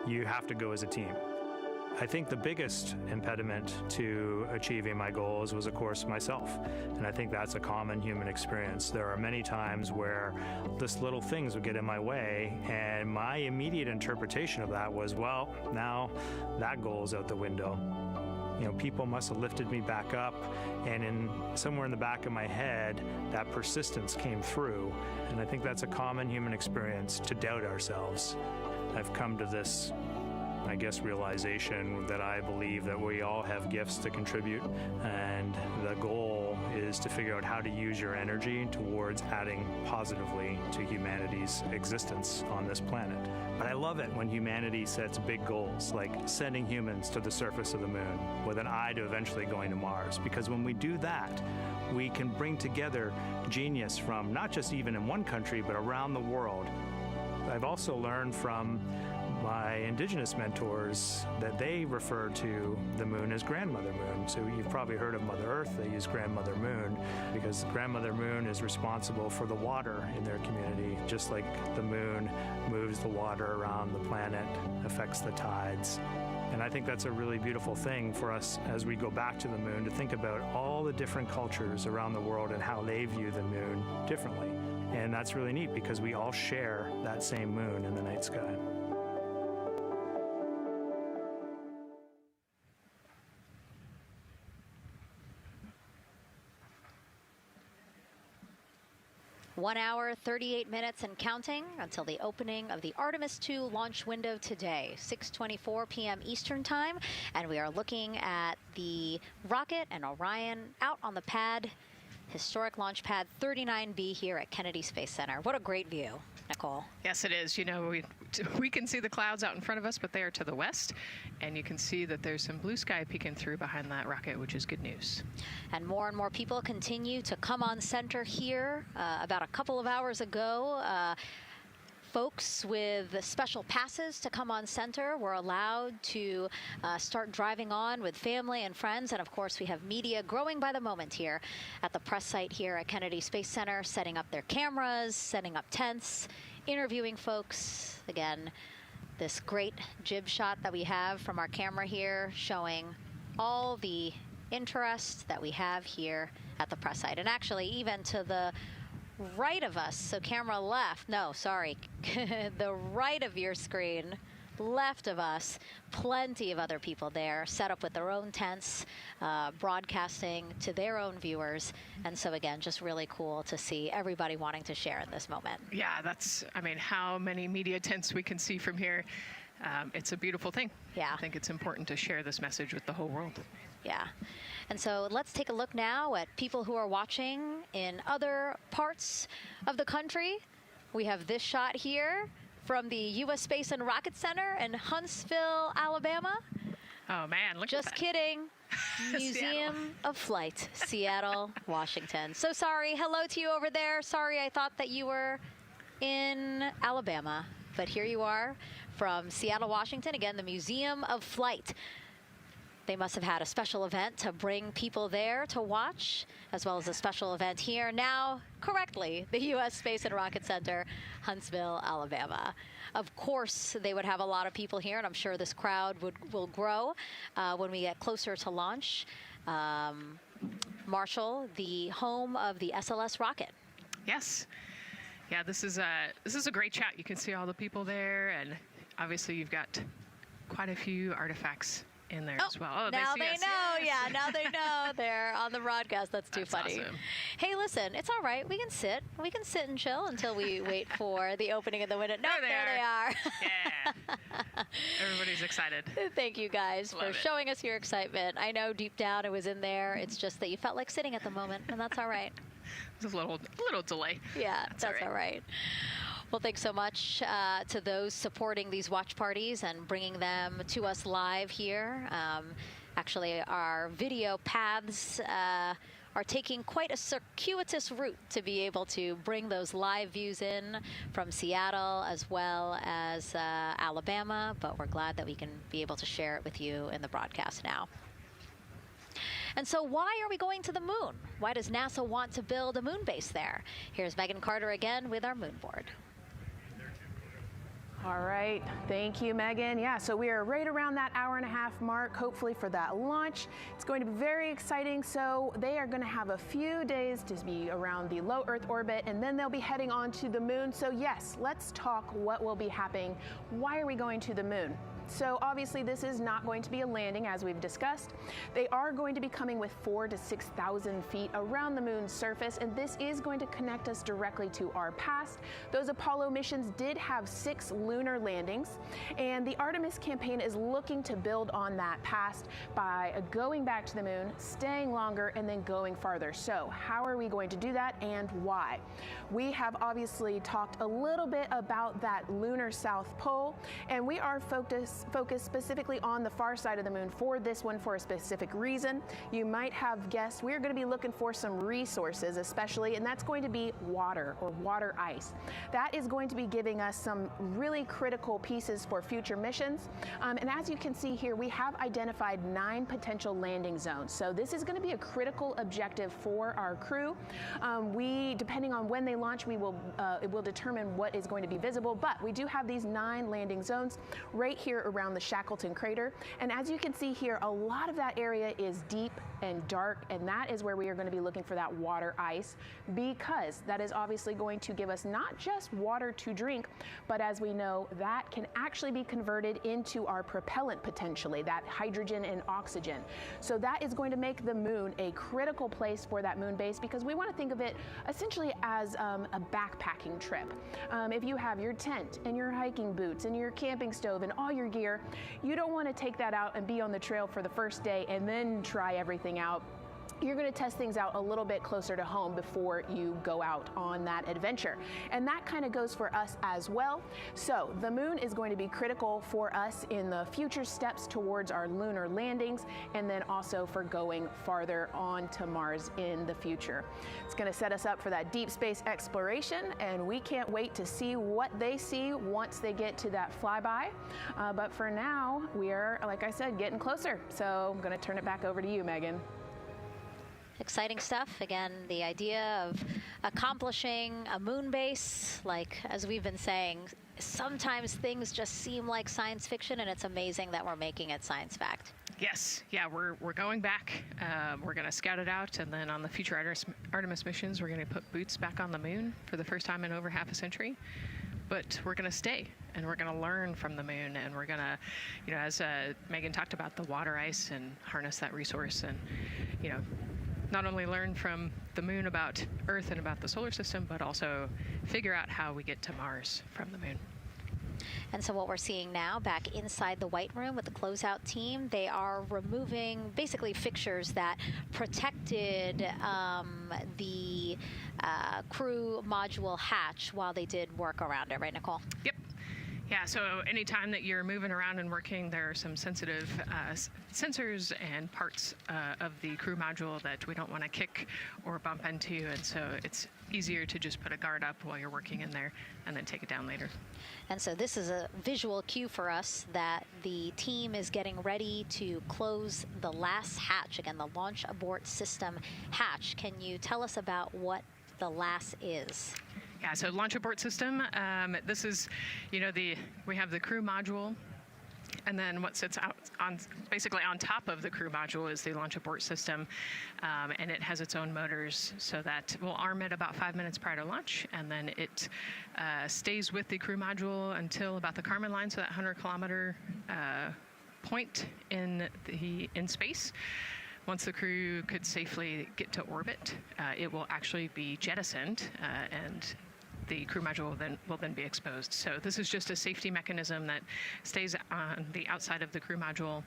you have to go as a team. I think the biggest impediment to achieving my goals was, of course, myself. And I think that's a common human experience. There are many times where just little things would get in my way, and my immediate interpretation of that was, well, now that goal's out the window. You know, people must have lifted me back up, and somewhere in the back of my head, that persistence came through. And I think that's a common human experience, to doubt ourselves. I've come to this, I guess, realization that I believe that we all have gifts to contribute, and the goal is to figure out how to use your energy towards adding positively to humanity's existence on this planet. But I love it when humanity sets big goals, like sending humans to the surface of the moon with an eye to eventually going to Mars, because when we do that, we can bring together genius from not just even in one country, but around the world. I've also learned from my indigenous mentors that they refer to the moon as Grandmother Moon. So you've probably heard of Mother Earth. They use Grandmother Moon because Grandmother Moon is responsible for the water in their community, just like the moon moves the water around the planet, affects the tides. And I think that's a really beautiful thing for us as we go back to the moon, to think about all the different cultures around the world and how they view the moon differently. And that's really neat because we all share that same moon in the night sky. 1 hour, 38 minutes and counting until the opening of the Artemis II launch window today, 6:24 p.m. Eastern Time. And we are looking at the rocket and Orion out on the pad, historic launch pad 39B here at Kennedy Space Center. What a great view, Nicole. Yes, it is. You know, we can see the clouds out in front of us, but they are to the west. And you can see that there's some blue sky peeking through behind that rocket, which is good news. And more people continue to come on center here. About a couple of hours ago, folks with special passes to come on center were allowed to start driving on with family and friends. And of course, we have media growing by the moment here at the press site here at Kennedy Space Center, setting up their cameras, setting up tents, interviewing folks. Again, this great jib shot that we have from our camera here showing all the interest that we have here at the press site. And actually, even to the right of us, so camera left, no, sorry, the right of your screen, left of us, plenty of other people there, set up with their own tents, broadcasting to their own viewers. And so again, just really cool to see everybody wanting to share in this moment. Yeah, that's, I mean, how many media tents we can see from here. It's a beautiful thing. Yeah. I think it's important to share this message with the whole world. Yeah. And so let's take a look now at people who are watching in other parts of the country. We have this shot here from the U.S. Space and Rocket Center in Huntsville, Alabama. Oh, man, look Just at that. kidding. Museum of Flight, Seattle, Washington. So sorry. Hello to you over there. Sorry, I thought that you were in Alabama. But here you are from Seattle, Washington. Again, the Museum of Flight. They must have had a special event to bring people there to watch, as well as a special event here. Now, correctly, the U.S. Space and Rocket Center, Huntsville, Alabama. Of course, they would have a lot of people here, and I'm sure this crowd will grow when we get closer to launch. Marshall, the home of the SLS rocket. Yes. Yeah, this is a great shot. You can see all the people there, and obviously you've got quite a few artifacts in there as well. Oh, now they know. Yes. Yeah, now they know. They're on the broadcast. That's too funny. Awesome. Hey, listen, it's all right. We can sit. We can sit and chill until we wait for the opening of the window. No, there they are. Yeah. Everybody's excited. Thank you guys for showing us your excitement. I know deep down it was in there. It's just that you felt like sitting at the moment, and that's all right. There's a little delay. Yeah, that's all right. Well, thanks so much to those supporting these watch parties and bringing them to us live here. Actually, our video paths are taking quite a circuitous route to be able to bring those live views in from Seattle as well as Alabama, but we're glad that we can be able to share it with you in the broadcast now. And so why are we going to the moon? Why does NASA want to build a moon base there? Here's Megan Carter again with our moon board. All right, thank you, Megan. Yeah, so we are right around that hour-and-a-half mark, hopefully for that launch. It's going to be very exciting. So they are going to have a few days to be around the low Earth orbit, and then they'll be heading on to the moon. So yes, let's talk what will be happening. Why are we going to the moon? So obviously this is not going to be a landing, as we've discussed. They are going to be coming with 4,000 to 6,000 feet around the moon's surface, and this is going to connect us directly to our past. Those Apollo missions did have 6 lunar landings, and the Artemis campaign is looking to build on that past by going back to the moon, staying longer, and then going farther. So how are we going to do that, and why? We have obviously talked a little bit about that lunar South Pole, and we are focused specifically on the far side of the moon for this one for a specific reason. You might have guessed we're going to be looking for some resources especially, and that's going to be water or water ice. That is going to be giving us some really critical pieces for future missions. And as you can see here, we have identified 9 potential landing zones. So this is going to be a critical objective for our crew. Depending on when they launch, it will determine what is going to be visible, but we do have these 9 landing zones right here around the Shackleton crater. And as you can see here, a lot of that area is deep and dark, and that is where we are going to be looking for that water ice, because that is obviously going to give us not just water to drink, but as we know, that can actually be converted into our propellant potentially, that hydrogen and oxygen. So that is going to make the moon a critical place for that moon base, because we want to think of it essentially as a backpacking trip. If you have your tent and your hiking boots and your camping stove and all your gear, you don't want to take that out and be on the trail for the first day and then try everything out. You're going to test things out a little bit closer to home before you go out on that adventure. And that kind of goes for us as well. So the moon is going to be critical for us in the future steps towards our lunar landings, and then also for going farther on to Mars in the future. It's going to set us up for that deep space exploration, and we can't wait to see what they see once they get to that flyby. But for now, we are, like I said, getting closer. So I'm going to turn it back over to you, Megan. Exciting stuff. Again, the idea of accomplishing a moon base, like as we've been saying, sometimes things just seem like science fiction, and it's amazing that we're making it science fact. Yes, yeah, we're going back. We're going to scout it out, and then on the future Artemis missions, we're going to put boots back on the moon for the first time in over half a century. But we're going to stay, and we're going to learn from the moon, and we're going to, you know, as Megan talked about, the water ice, and harness that resource, and, you know, not only learn from the moon about Earth and about the solar system, but also figure out how we get to Mars from the moon. And so what we're seeing now back inside the White Room with the Closeout team, they are removing basically fixtures that protected the crew module hatch while they did work around it, right, Nicole? Yep. Yeah, so anytime that you're moving around and working, there are some sensitive sensors and parts of the crew module that we don't want to kick or bump into, and so it's easier to just put a guard up while you're working in there and then take it down later. And so this is a visual cue for us that the team is getting ready to close the last hatch, again, the launch abort system hatch. Can you tell us about what the last is? Yeah, so launch abort system, this is, you know, we have the crew module, and then what sits out basically on top of the crew module is the launch abort system, and it has its own motors, so that we'll arm it about 5 minutes prior to launch, and then it stays with the crew module until about the Kármán line, so that 100-kilometer point in space. Once the crew could safely get to orbit, it will actually be jettisoned, and the crew module will then be exposed. So this is just a safety mechanism that stays on the outside of the crew module,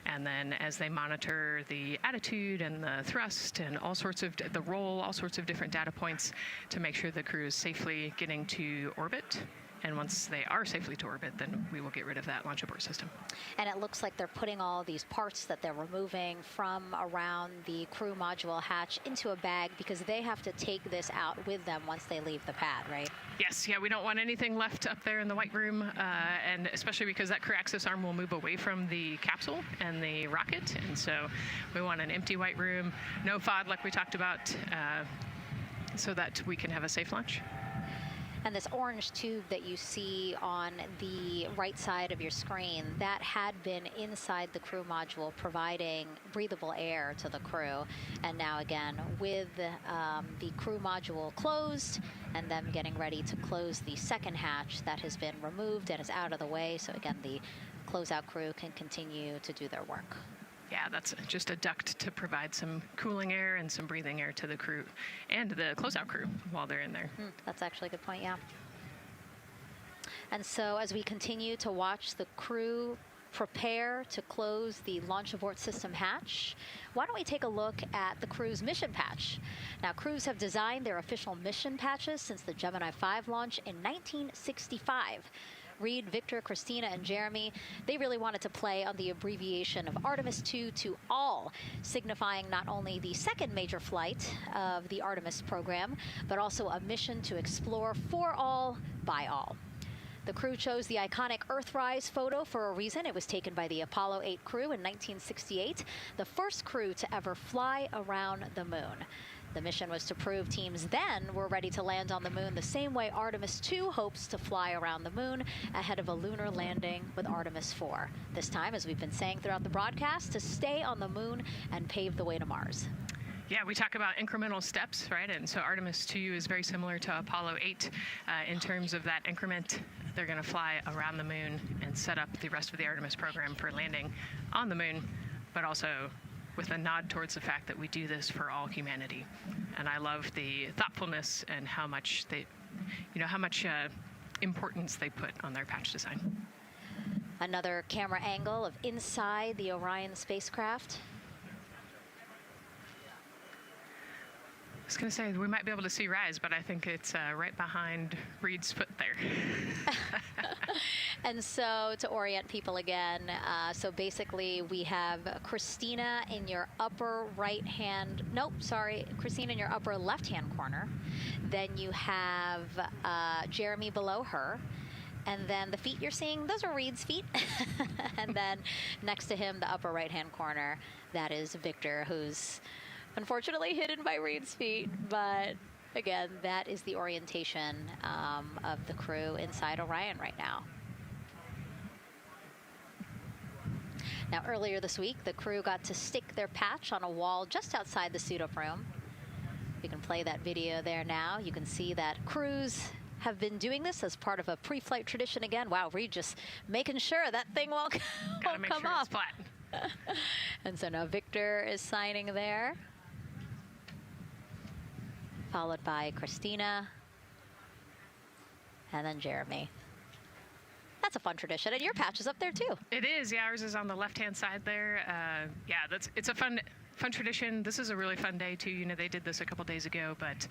and then as they monitor the attitude and the thrust and all sorts of the roll, all sorts of different data points to make sure the crew is safely getting to orbit. And once they are safely to orbit, then we will get rid of that launch abort system. And it looks like they're putting all these parts that they're removing from around the crew module hatch into a bag, because they have to take this out with them once they leave the pad, right? Yes, yeah, we don't want anything left up there in the White Room, and especially because that crew access arm will move away from the capsule and the rocket, and so we want an empty White Room, no FOD like we talked about, so that we can have a safe launch. And this orange tube that you see on the right side of your screen, that had been inside the crew module providing breathable air to the crew. And now again, with the crew module closed and them getting ready to close the second hatch that has been removed and is out of the way. So again, the Closeout crew can continue to do their work. Yeah, that's just a duct to provide some cooling air and some breathing air to the crew and the Closeout crew while they're in there. That's actually a good point, yeah. And so as we continue to watch the crew prepare to close the launch abort system hatch, why don't we take a look at the crew's mission patch? Now, crews have designed their official mission patches since the Gemini 5 launch in 1965. Reed, Victor, Christina, and Jeremy, they really wanted to play on the abbreviation of Artemis II to all, signifying not only the second major flight of the Artemis program, but also a mission to explore for all, by all. The crew chose the iconic Earthrise photo for a reason. It was taken by the Apollo 8 crew in 1968, the first crew to ever fly around the moon. The mission was to prove teams then were ready to land on the moon the same way Artemis II hopes to fly around the moon ahead of a lunar landing with Artemis IV. This time, as we've been saying throughout the broadcast, to stay on the moon and pave the way to Mars. Yeah, we talk about incremental steps, right? And so Artemis II is very similar to Apollo 8 in terms of that increment. They're going to fly around the moon and set up the rest of the Artemis program for landing on the moon, but also with a nod towards the fact that we do this for all humanity. And I love the thoughtfulness and how much importance they put on their patch design. Another camera angle of inside the Orion spacecraft. I was going to say we might be able to see Rise, but I think it's right behind Reed's foot there. And so to orient people again, so basically we have Christina in your upper right hand, Christina in your upper left hand corner. Then you have Jeremy below her. And then the feet you're seeing, those are Reed's feet. And then next to him, the upper right hand corner, that is Victor, who's unfortunately hidden by Reed's feet, but again, that is the orientation of the crew inside Orion right now. Now, earlier this week, the crew got to stick their patch on a wall just outside the suit-up room. You can play that video there now. You can see that crews have been doing this as part of a pre-flight tradition again. Wow, Reed just making sure that thing won't come off. It's flat. And so now Victor is signing there, followed by Christina, and then Jeremy. That's a fun tradition, and your patch is up there too. It is, yeah, ours is on the left-hand side there. It's a fun tradition. This is a really fun day too. You know, they did this a couple days ago, but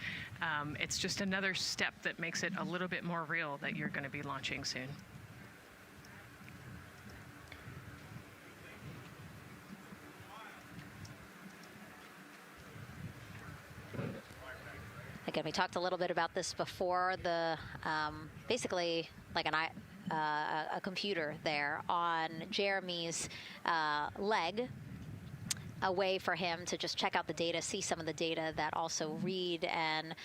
it's just another step that makes it a little bit more real that you're going to be launching soon. Again, we talked a little bit about this before. The basically like a computer there on Jeremy's leg, a way for him to just check out the data, see some of the data that also Reed and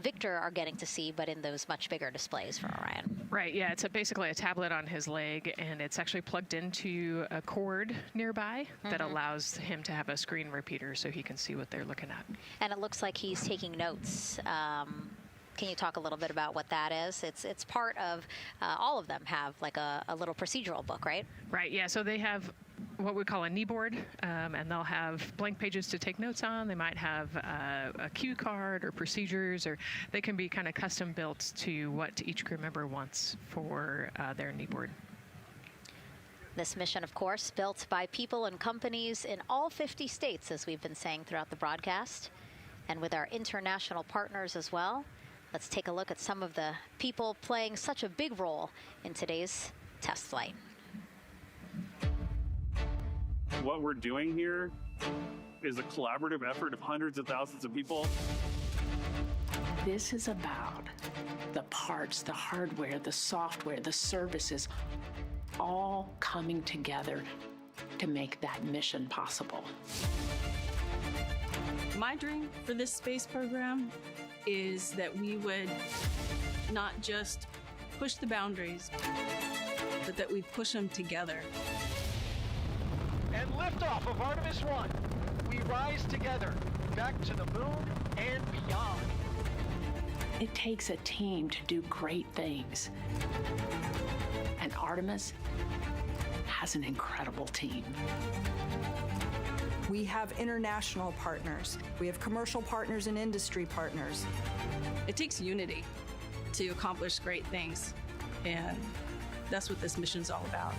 Victor are getting to see, but in those much bigger displays for Orion. Right, yeah, it's basically a tablet on his leg, and it's actually plugged into a cord nearby that allows him to have a screen repeater so he can see what they're looking at. And it looks like he's taking notes. Can you talk a little bit about what that is? It's part of, all of them have like a little procedural book, right? Right, yeah, so they have what we call a knee board, and they'll have blank pages to take notes on. They might have a cue card or procedures, or they can be kind of custom built to what each crew member wants for their knee board. This mission, of course, built by people and companies in all 50 states, as we've been saying throughout the broadcast, and with our international partners as well. Let's take a look at some of the people playing such a big role in today's test flight. What we're doing here is a collaborative effort of hundreds of thousands of people. This is about the parts, the hardware, the software, the services, all coming together to make that mission possible. My dream for this space program is that we would not just push the boundaries, but that we push them together. And liftoff of Artemis I. We rise together, back to the moon and beyond. It takes a team to do great things. And Artemis has an incredible team. We have international partners. We have commercial partners and industry partners. It takes unity to accomplish great things, and that's what this mission's all about.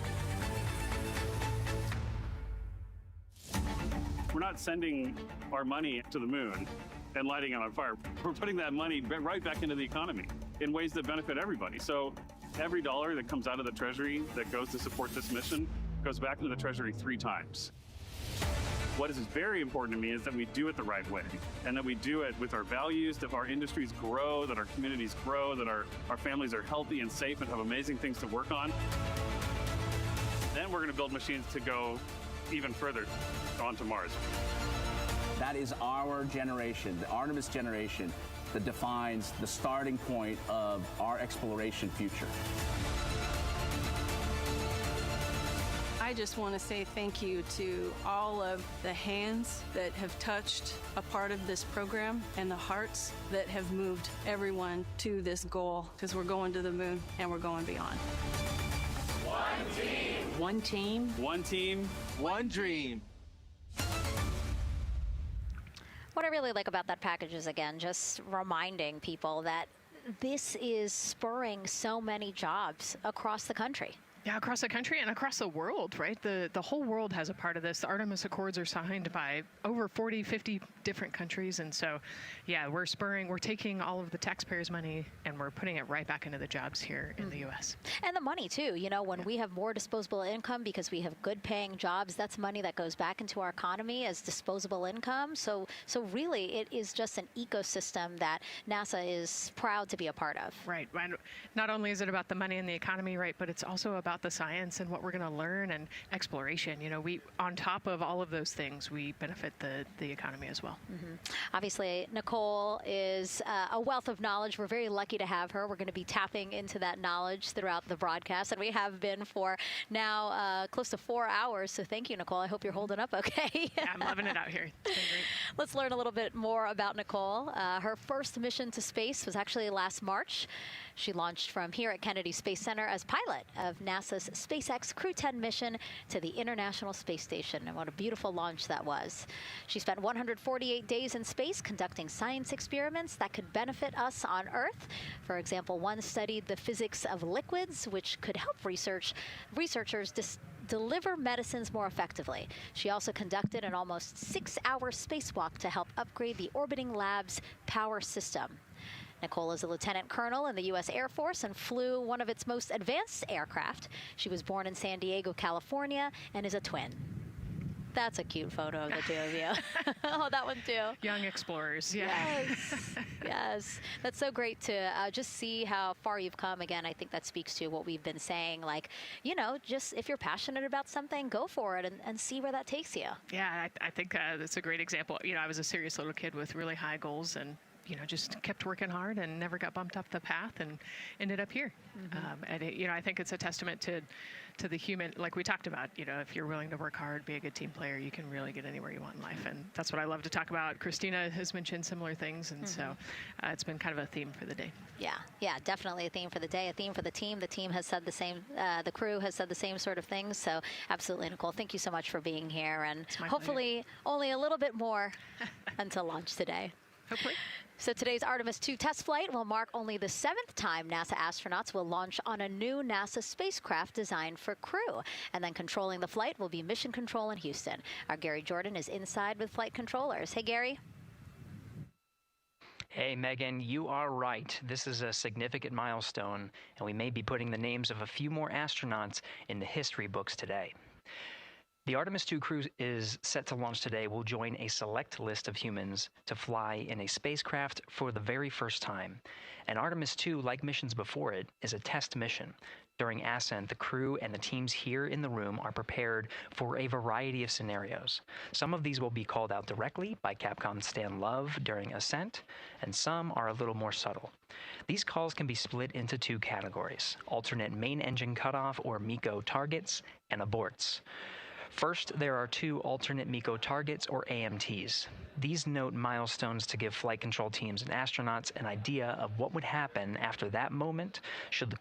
We're not sending our money to the moon and lighting it on fire. We're putting that money right back into the economy in ways that benefit everybody. So every dollar that comes out of the Treasury that goes to support this mission goes back into the Treasury 3 times. What is very important to me is that we do it the right way, and that we do it with our values, that our industries grow, that our communities grow, that our families are healthy and safe and have amazing things to work on. Then we're going to build machines to go even further onto Mars. That is our generation, the Artemis generation, that defines the starting point of our exploration future. I just want to say thank you to all of the hands that have touched a part of this program and the hearts that have moved everyone to this goal, because we're going to the moon and we're going beyond. One team. One team. One team. One dream. What I really like about that package is, again, just reminding people that this is spurring so many jobs across the country. Yeah, across the country and across the world, right? The whole world has a part of this. The Artemis Accords are signed by over 40, 50 different countries. And so, yeah, we're taking all of the taxpayers' money and we're putting it right back into the jobs here in the U.S. And the money, too. You know, when we have more disposable income because we have good paying jobs, that's money that goes back into our economy as disposable income. So really, it is just an ecosystem that NASA is proud to be a part of. Right. Not only is it about the money and the economy, right, but it's also about the science and what we're going to learn and exploration. You know, we, on top of all of those things, we benefit the economy as well. Obviously, Nicole is a wealth of knowledge. We're very lucky to have her. We're going to be tapping into that knowledge throughout the broadcast, and we have been for now close to 4 hours. So thank you, Nicole. I hope you're holding up okay. Yeah, I'm loving it out here. It's been great. Let's learn a little bit more about Nicole. Her first mission to space was actually last March. She launched from here at Kennedy Space Center as pilot of NASA's SpaceX Crew 10 mission to the International Space Station. And what a beautiful launch that was. She spent 148 days in space conducting science experiments that could benefit us on Earth. For example, one studied the physics of liquids, which could help researchers deliver medicines more effectively. She also conducted an almost 6-hour spacewalk to help upgrade the orbiting lab's power system. Nicole is a lieutenant colonel in the U.S. Air Force and flew one of its most advanced aircraft. She was born in San Diego, California, and is a twin. That's a cute photo of the two of you. Oh, that one too. Young explorers, yeah. Yes, yes. That's so great to just see how far you've come. Again, I think that speaks to what we've been saying. Like, you know, just if you're passionate about something, go for it and see where that takes you. Yeah, I think that's a great example. You know, I was a serious little kid with really high goals and, you know, just kept working hard and never got bumped up the path and ended up here. And, you know, I think it's a testament to the human, like we talked about, you know, if you're willing to work hard, be a good team player, you can really get anywhere you want in life. And that's what I love to talk about. Christina has mentioned similar things. And so it's been kind of a theme for the day. Yeah, definitely a theme for the day, a theme for the team. The team has said the same, the crew has said the same sort of things. So absolutely, Nicole, thank you so much for being here. And hopefully only a little bit more until launch today. Hopefully. So today's Artemis II test flight will mark only the 7th time NASA astronauts will launch on a new NASA spacecraft designed for crew. And then controlling the flight will be Mission Control in Houston. Our Gary Jordan is inside with flight controllers. Hey, Gary. Hey, Megan, you are right. This is a significant milestone, and we may be putting the names of a few more astronauts in the history books today. The Artemis II crew is set to launch today will join a select list of humans to fly in a spacecraft for the very first time. And Artemis II, like missions before it, is a test mission. During ascent, the crew and the teams here in the room are prepared for a variety of scenarios. Some of these will be called out directly by Capcom Stan Love during ascent, and some are a little more subtle. These calls can be split into 2 categories: alternate main engine cutoff or MECO targets and aborts. First, there are 2 alternate MECO targets, or AMTs. These note milestones to give flight control teams and astronauts an idea of what would happen after that moment should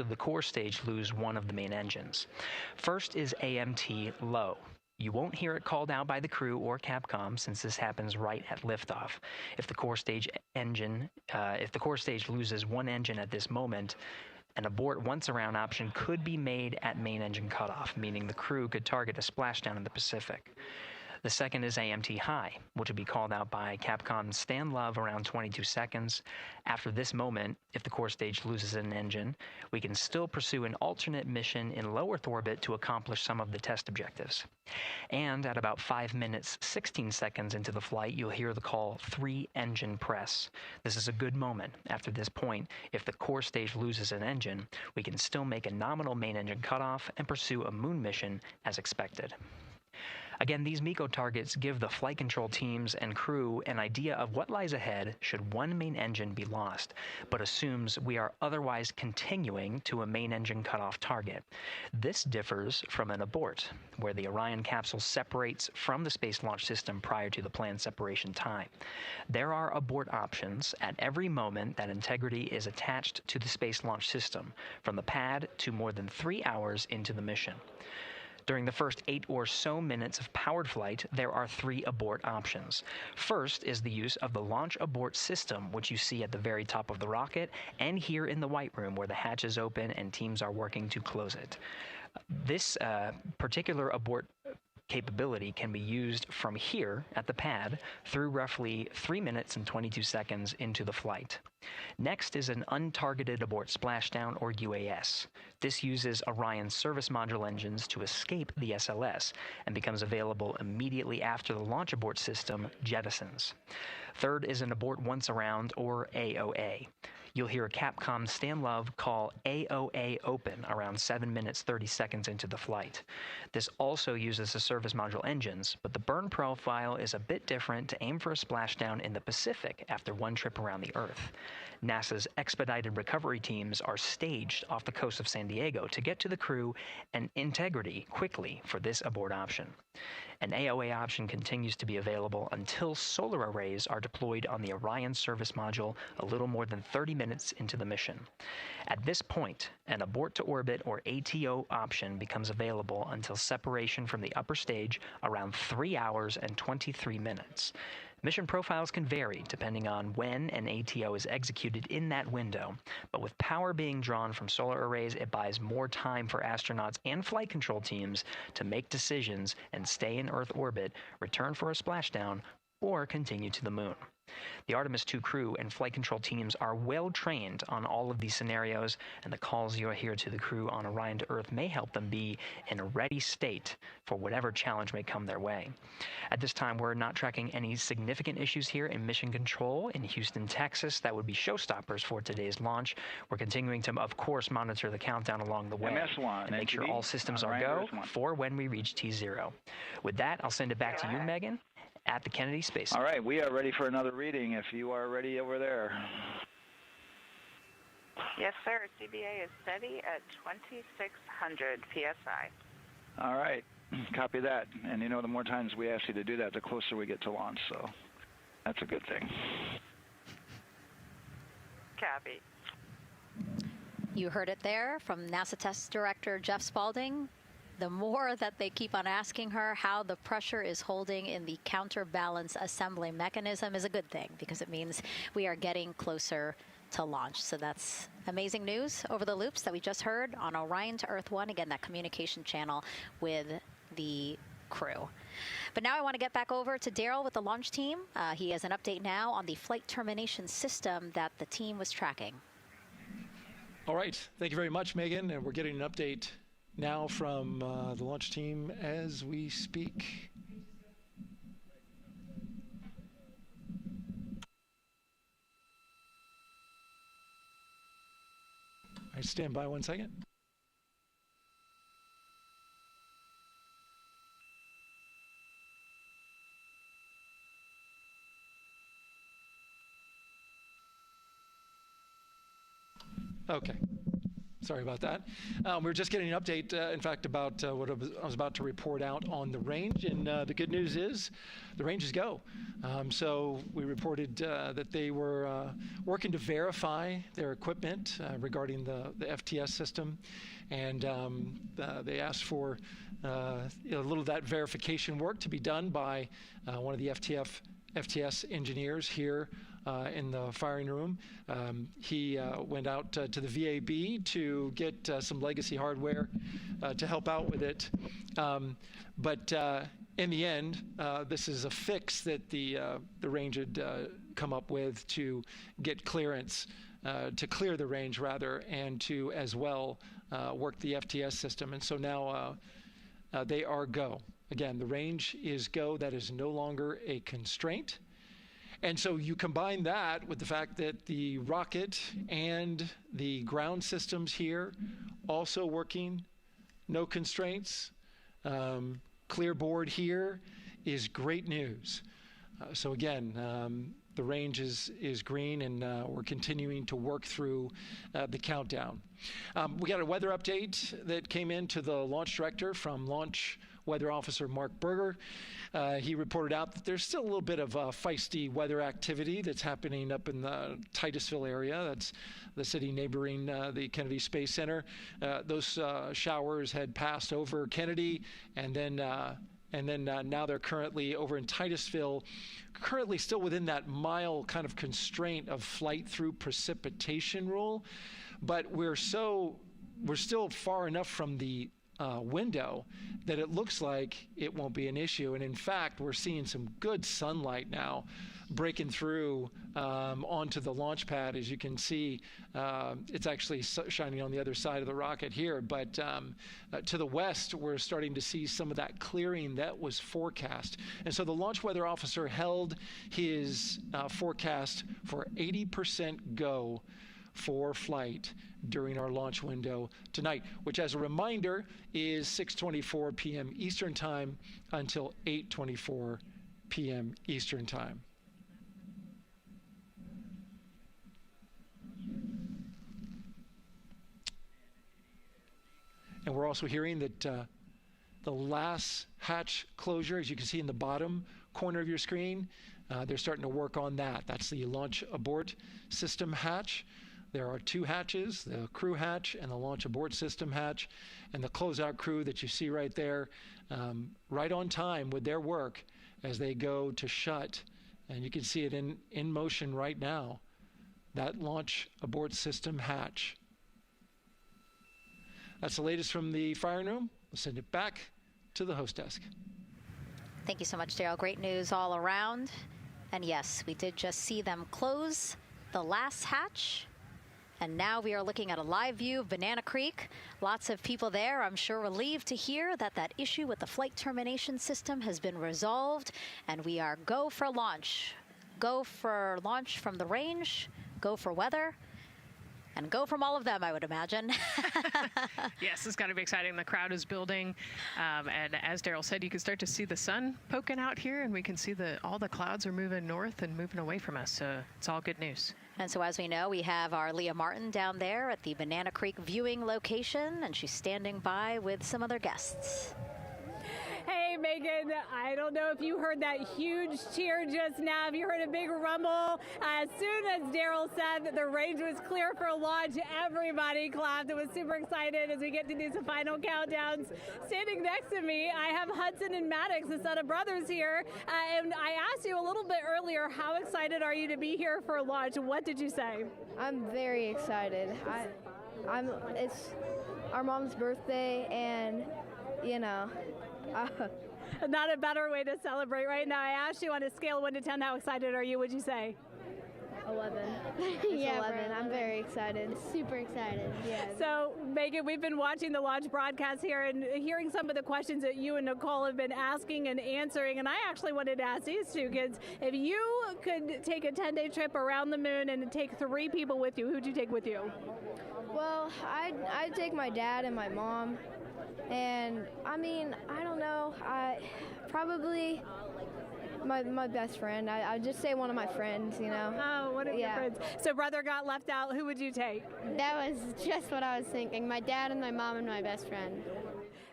the core stage lose one of the main engines. First is AMT low. You won't hear it called out by the crew or Capcom since this happens right at liftoff. If the core stage loses one engine at this moment, an abort once around option could be made at main engine cutoff, meaning the crew could target a splashdown in the Pacific. The second is AMT high, which will be called out by Capcom's Stan Love around 22 seconds. After this moment, if the core stage loses an engine, we can still pursue an alternate mission in low Earth orbit to accomplish some of the test objectives. And at about 5 minutes, 16 seconds into the flight, you'll hear the call 3-engine press. This is a good moment. After this point, if the core stage loses an engine, we can still make a nominal main engine cutoff and pursue a moon mission as expected. Again, these MECO targets give the flight control teams and crew an idea of what lies ahead should one main engine be lost, but assumes we are otherwise continuing to a main engine cutoff target. This differs from an abort, where the Orion capsule separates from the Space Launch System prior to the planned separation time. There are abort options at every moment that integrity is attached to the Space Launch System, from the pad to more than 3 hours into the mission. During the first 8 or so minutes of powered flight, there are 3 abort options. First is the use of the launch abort system, which you see at the very top of the rocket, and here in the White Room where the hatch is open and teams are working to close it. This particular abort capability can be used from here at the pad through roughly 3 minutes and 22 seconds into the flight. Next is an untargeted abort splashdown, or UAS. This uses Orion's service module engines to escape the SLS and becomes available immediately after the launch abort system jettisons. Third is an abort once around, or AOA. You'll hear a Capcom StanLove call AOA open around 7 minutes 30 seconds into the flight. This also uses the service module engines, but the burn profile is a bit different to aim for a splashdown in the Pacific after one trip around the Earth. NASA's expedited recovery teams are staged off the coast of San Diego to get to the crew and integrity quickly for this abort option. An AOA option continues to be available until solar arrays are deployed on the Orion service module a little more than 30 minutes into the mission. At this point, an abort to orbit, or ATO option, becomes available until separation from the upper stage around 3 hours and 23 minutes. Mission profiles can vary depending on when an ATO is executed in that window, but with power being drawn from solar arrays, it buys more time for astronauts and flight control teams to make decisions and stay in Earth orbit, return for a splashdown, or continue to the moon. The Artemis II crew and flight control teams are well trained on all of these scenarios, and the calls you'll hear to the crew on Orion to Earth may help them be in a ready state for whatever challenge may come their way. At this time, we're not tracking any significant issues here in mission control in Houston, Texas. That would be showstoppers for today's launch. We're continuing to, of course, monitor the countdown along the way MS1, and make sure all systems are go for when we reach T0. With that, I'll send it back to you, Megan, at the Kennedy Space Center. All right, we are ready for another reading if you are ready over there. Yes, sir. CBA is steady at 2,600 PSI. All right, copy that. And you know, the more times we ask you to do that, the closer we get to launch, so that's a good thing. Copy. You heard it there from NASA Test Director Jeff Spaulding. The more that they keep on asking her how the pressure is holding in the counterbalance assembly mechanism is a good thing, because it means we are getting closer to launch. So that's amazing news over the loops that we just heard on Orion to Earth 1. Again, that communication channel with the crew. But now I want to get back over to Daryl with the launch team. He has an update now on the flight termination system that the team was tracking. All right. Thank you very much, Megan. And we're getting an update now from the launch team as we speak. I stand by 1 second. Okay. Sorry about that. We're just getting an update, in fact, about what I was about to report out on the range. And the good news is the range is go. So we reported that they were working to verify their equipment regarding the FTS system. And they asked for a little of that verification work to be done by one of the FTS engineers here in the firing room. He went out to the VAB to get some legacy hardware to help out with it. But in the end, this is a fix that the range had come up with to get clearance, to clear the range rather, and to as well work the FTS system. And so now they are go. Again, the range is go. That is no longer a constraint. And so you combine that with the fact that the rocket and the ground systems here also working, no constraints. clear board here is great news. So again, the range is green, and we're continuing to work through the countdown. We got a weather update that came in to the launch director from Launch Weather Officer Mark Berger. He reported out that there's still a little bit of feisty weather activity that's happening up in the Titusville area. That's the city neighboring the Kennedy Space Center. Those showers had passed over Kennedy, and then now they're currently over in Titusville, currently still within that mile kind of constraint of flight through precipitation rule. But we're still far enough from the window that it looks like it won't be an issue. And in fact, we're seeing some good sunlight now breaking through onto the launch pad. As you can see, it's actually shining on the other side of the rocket here. But to the west, we're starting to see some of that clearing that was forecast. And so the launch weather officer held his forecast for 80% go for flight during our launch window tonight, which, as a reminder, is 6:24 p.m. Eastern Time until 8:24 p.m. Eastern Time. And we're also hearing that the last hatch closure, as you can see in the bottom corner of your screen, they're starting to work on that. That's the launch abort system hatch. There are two hatches, the crew hatch and the launch abort system hatch, and the closeout crew that you see right there, right on time with their work as they go to shut. And you can see it in motion right now, that launch abort system hatch. That's the latest from the firing room. We'll send it back to the host desk. Thank you so much, Daryl. Great news all around. And yes, we did just see them close the last hatch. And now we are looking at a live view of Banana Creek. Lots of people there, I'm sure, relieved to hear that that issue with the flight termination system has been resolved. And we are go for launch. Go for launch from the range, go for weather, and go from all of them, I would imagine. Yes, it's got to be exciting. The crowd is building. And as Daryl said, you can start to see the sun poking out here, and we can see all the clouds are moving north and moving away from us. So it's all good news. And so as we know, we have our Leah Martin down there at the Banana Creek viewing location, and she's standing by with some other guests. Hey, Megan, I don't know if you heard that huge cheer just now. If you heard a big rumble, as soon as Daryl said that the range was clear for launch, everybody clapped. It was super excited as we get to these final countdowns. Standing next to me, I have Hudson and Maddox, the son of brothers here. And I asked you a little bit earlier, how excited are you to be here for launch? What did you say? I'm very excited. It's our mom's birthday, and, you know, not a better way to celebrate right now. I asked you on a scale of 1 to 10, how excited are you? Would you say? 11. Yeah, 11. I'm very excited. Super excited. Yeah. So, Megan, we've been watching the launch broadcast here and hearing some of the questions that you and Nicole have been asking and answering. And I actually wanted to ask these two kids, if you could take a 10-day trip around the moon and take 3 people with you, who'd you take with you? Well, I'd take my dad and my mom. And, I mean, I don't know. Probably my best friend. I'd just say one of my friends, you know. Oh, one of your friends. So brother got left out. Who would you take? That was just what I was thinking. My dad and my mom and my best friend.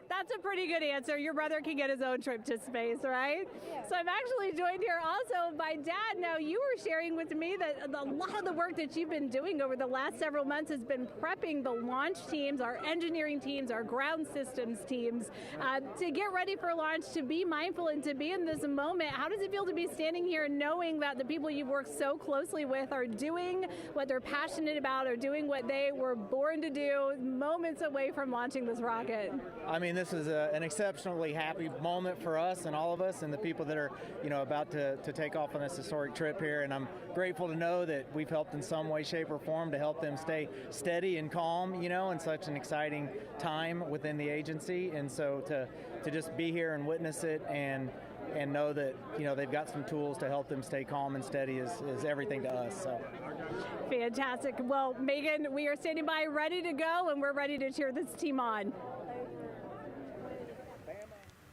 That's a pretty good answer. Your brother can get his own trip to space, right? Yeah. So I'm actually joined here also by Dad. Now, you were sharing with me that a lot of the work that you've been doing over the last several months has been prepping the launch teams, our engineering teams, our ground systems teams, to get ready for launch, to be mindful and to be in this moment. How does it feel to be standing here knowing that the people you've worked so closely with are doing what they're passionate about, or doing what they were born to do, moments away from launching this rocket? I mean, this is an exceptionally happy moment for us and all of us and the people that are, you know, about to take off on this historic trip here. And I'm grateful to know that we've helped in some way, shape, or form to help them stay steady and calm, you know, in such an exciting time within the agency. And so to just be here and witness it and know that, you know, they've got some tools to help them stay calm and steady is everything to us. So. Fantastic. Well, Megan, we are standing by ready to go, and we're ready to cheer this team on.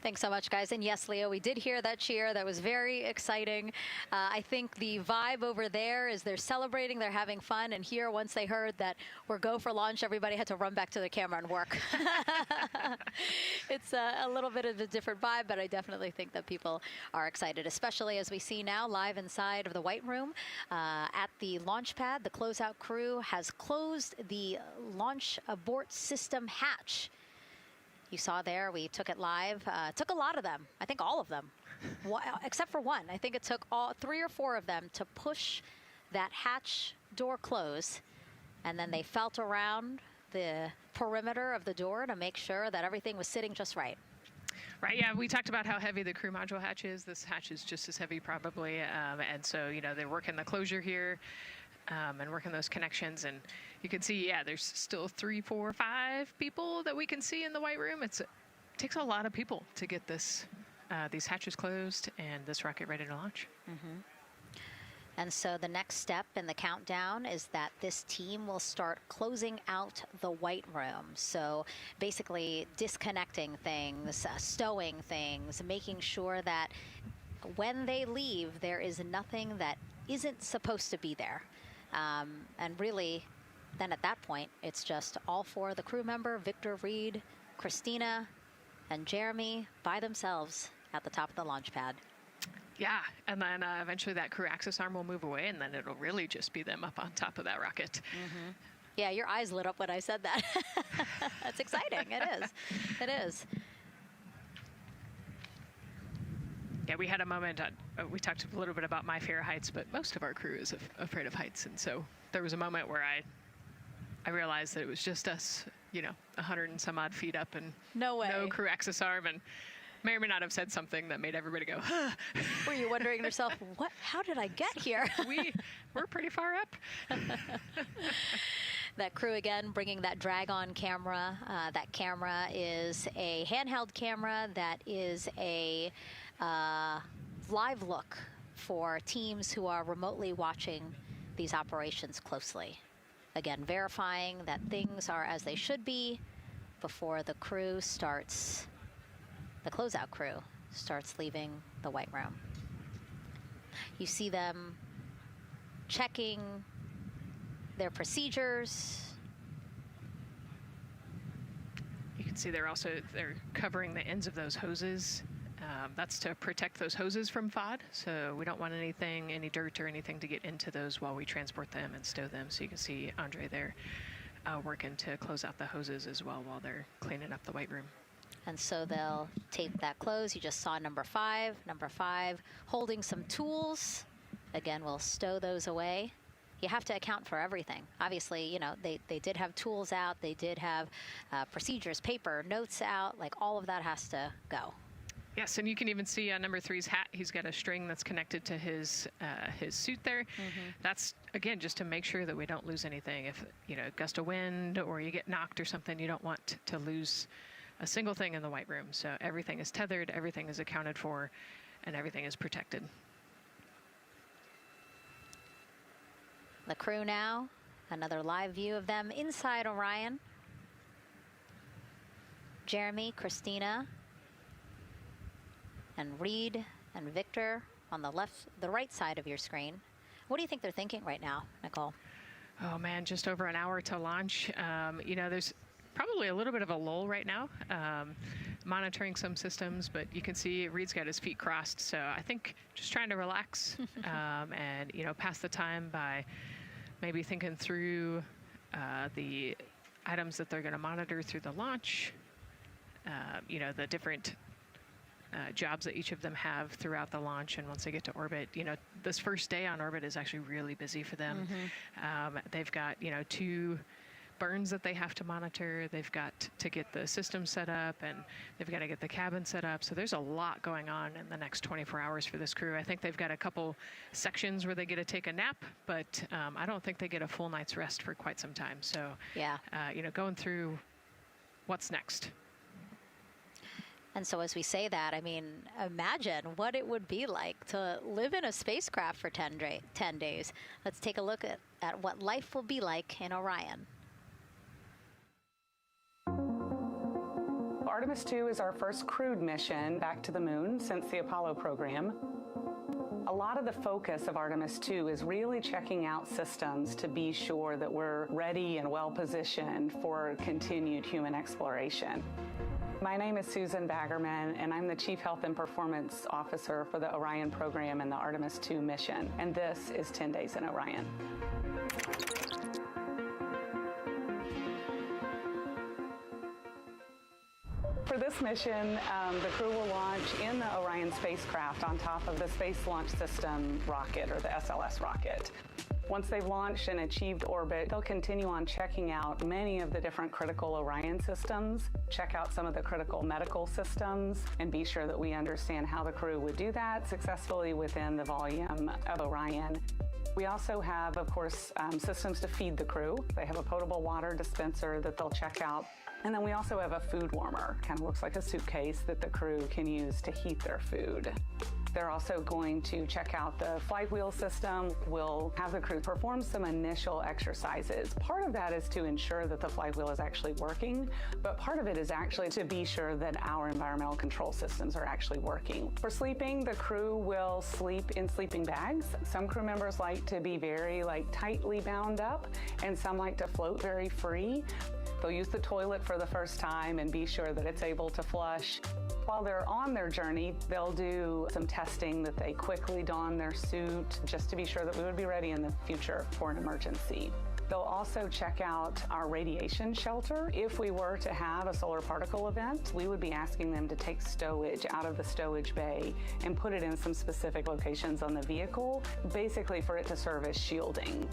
Thanks so much, guys. And yes, Leo, we did hear that cheer. That was very exciting. I think the vibe over there is they're celebrating, they're having fun. And here, once they heard that we're go for launch, everybody had to run back to the camera and work. It's a little bit of a different vibe, but I definitely think that people are excited, especially as we see now live inside of the White Room at the launch pad. The closeout crew has closed the launch abort system hatch. You saw there, we took it live. Took a lot of them, I think all of them, except for one. I think it took all 3 or 4 of them to push that hatch door close. And then they felt around the perimeter of the door to make sure that everything was sitting just right. Right, yeah, we talked about how heavy the crew module hatch is. This hatch is just as heavy probably. And so, you know, they're working the closure here. And working those connections, and you can see, yeah, there's still 3, 4, 5 people that we can see in the White Room. It takes a lot of people to get this these hatches closed and this rocket ready to launch. And so the next step in the countdown is that this team will start closing out the White Room. So basically disconnecting things, stowing things, making sure that when they leave, there is nothing that isn't supposed to be there. And really, then at that point, it's just all 4 of the crew member, Victor, Reed, Christina, and Jeremy by themselves at the top of the launch pad. Yeah, and then eventually that crew access arm will move away, and then it'll really just be them up on top of that rocket. Yeah, your eyes lit up when I said that. That's exciting. It is. It is. Yeah, we had a moment, we talked a little bit about my fear of heights, but most of our crew is afraid of heights. And so there was a moment where I realized that it was just us, you know, 100 and some odd feet up and no crew access arm, and may or may not have said something that made everybody go, huh. Were you wondering to yourself, how did I get here? We're pretty far up. That crew, again, bringing that drag-on camera. That camera is a handheld camera that is a live look for teams who are remotely watching these operations closely. Again, verifying that things are as they should be before the crew starts, the closeout crew starts leaving the White Room. You see them checking their procedures. You can see they're covering the ends of those hoses. That's to protect those hoses from FOD, so we don't want any dirt or anything to get into those while we transport them and stow them. So you can see Andre there working to close out the hoses as well while they're cleaning up the White Room. And so they'll tape that close. You just saw number 5. Number 5 holding some tools. Again, we'll stow those away. You have to account for everything. Obviously, you know, they did have tools out. They did have procedures, paper, notes out. Like, all of that has to go. Yes, and you can even see on number 3's hat, he's got a string that's connected to his suit there. That's, again, just to make sure that we don't lose anything. If, you know, gust of wind or you get knocked or something, you don't want to lose a single thing in the White Room. So everything is tethered, everything is accounted for, and everything is protected. The crew now, another live view of them inside Orion. Jeremy, Christina, and Reed and Victor on the right side of your screen. What do you think they're thinking right now, Nicole? Oh man, just over an hour to launch. You know, there's probably a little bit of a lull right now, monitoring some systems, but you can see Reed's got his feet crossed. So I think just trying to relax and, you know, pass the time by maybe thinking through the items that they're going to monitor through the launch, you know, the different jobs that each of them have throughout the launch. And once they get to orbit, you know, this first day on orbit is actually really busy for them. They've got, you know, 2 burns that they have to monitor. They've got to get the system set up, and they've got to get the cabin set up. So there's a lot going on in the next 24 hours for this crew. I think they've got a couple sections where they get to take a nap, but I don't think they get a full night's rest for quite some time. So, yeah, you know, going through what's next. And so as we say that, I mean, imagine what it would be like to live in a spacecraft for 10 days. Let's take a look at what life will be like in Orion. Artemis II is our first crewed mission back to the moon since the Apollo program. A lot of the focus of Artemis II is really checking out systems to be sure that we're ready and well positioned for continued human exploration. My name is Susan Baggerman, and I'm the Chief Health and Performance Officer for the Orion program and the Artemis II mission. And this is 10 Days in Orion. For this mission, the crew will launch in the Orion spacecraft on top of the Space Launch System rocket, or the SLS rocket. Once they've launched and achieved orbit, they'll continue on checking out many of the different critical Orion systems, check out some of the critical medical systems, and be sure that we understand how the crew would do that successfully within the volume of Orion. We also have, of course, systems to feed the crew. They have a potable water dispenser that they'll check out. And then we also have a food warmer, kind of looks like a suitcase that the crew can use to heat their food. They're also going to check out the flight wheel system. We'll have the crew perform some initial exercises. Part of that is to ensure that the flight wheel is actually working, but part of it is actually to be sure that our environmental control systems are actually working. For sleeping, the crew will sleep in sleeping bags. Some crew members like to be very tightly bound up, and some like to float very free. They'll use the toilet for the first time and be sure that it's able to flush. While they're on their journey, they'll do some testing that they quickly don their suit just to be sure that we would be ready in the future for an emergency. They'll also check out our radiation shelter. If we were to have a solar particle event, we would be asking them to take stowage out of the stowage bay and put it in some specific locations on the vehicle, basically for it to serve as shielding.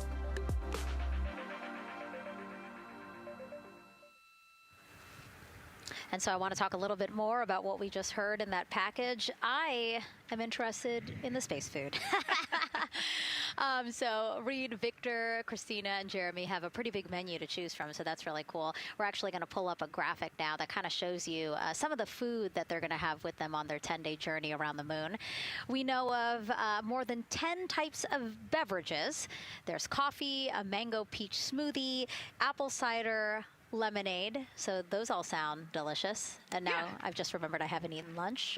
And so I want to talk a little bit more about what we just heard in that package. I am interested in the space food. So Reed, Victor, Christina, and Jeremy have a pretty big menu to choose from, so that's really cool. We're actually going to pull up a graphic now that kind of shows you some of the food that they're going to have with them on their 10-day journey around the moon. We know of more than 10 types of beverages. There's coffee, a mango peach smoothie, apple cider, lemonade. So those all sound delicious. And now I've just remembered I haven't eaten lunch.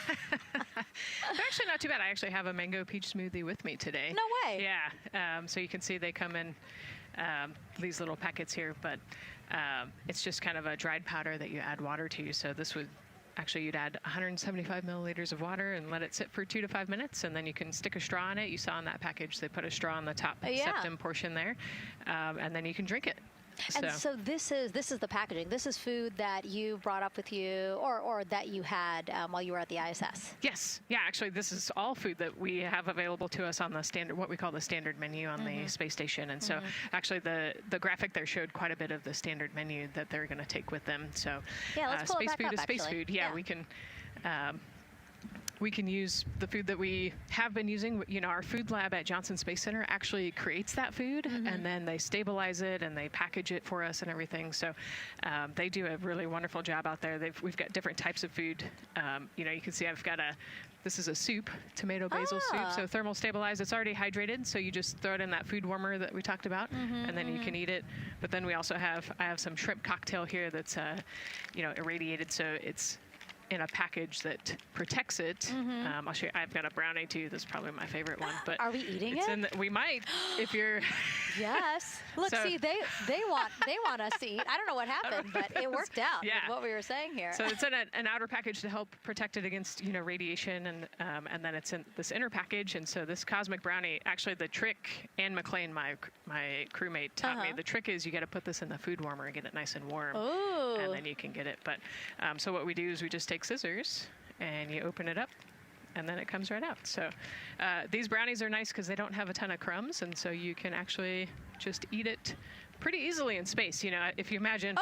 They're actually not too bad. I actually have a mango peach smoothie with me today. No way. Yeah. So you can see they come in these little packets here, but it's just kind of a dried powder that you add water to. So this would actually, you'd add 175 milliliters of water and let it sit for 2 to 5 minutes, and then you can stick a straw in it. You saw in that package they put a straw on the top septum portion there, and then you can drink it. And so this is the packaging. This is food that you brought up with you, or that you had while you were at the ISS. Yes. Yeah. Actually, this is all food that we have available to us on the standard, what we call the standard menu on the space station. And so, actually, the graphic there showed quite a bit of the standard menu that they're going to take with them. So, yeah, let's pull space it back food up, is space actually. food. Yeah, we can use the food that we have been using. You know, our food lab at Johnson Space Center actually creates that food, and then they stabilize it and they package it for us and everything. So they do a really wonderful job out there. We've got different types of food. You know, you can see I've got this is a soup, tomato basil soup, so thermal stabilized. It's already hydrated, so you just throw it in that food warmer that we talked about, and then you can eat it. But then we also I have some shrimp cocktail here that's, you know, irradiated, so it's in a package that protects it. I'll show you. I've got a brownie too. That's probably my favorite one. But are we eating it? We might, if you're. Yes. Look, see, they want us to eat. I don't know what happened, but it worked out with what we were saying here. So it's in an outer package to help protect it against, you know, radiation, and then it's in this inner package. And so this cosmic brownie, actually the trick, Ann McLean, my crewmate, taught me. The trick is you got to put this in the food warmer and get it nice and warm, and then you can get it. But so what we do is we just take scissors and you open it up, and then it comes right out. So these brownies are nice because they don't have a ton of crumbs, and so you can actually just eat it pretty easily in space. You know, if you imagine,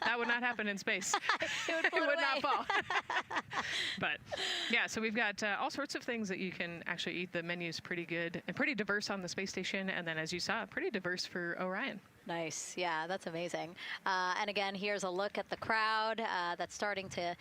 that would not happen in space. It would not fall. But yeah, so we've got all sorts of things that you can actually eat. The menu's pretty good and pretty diverse on the space station, and then as you saw, pretty diverse for Orion. Nice. Yeah, that's amazing. And again, here's a look at the crowd that's starting to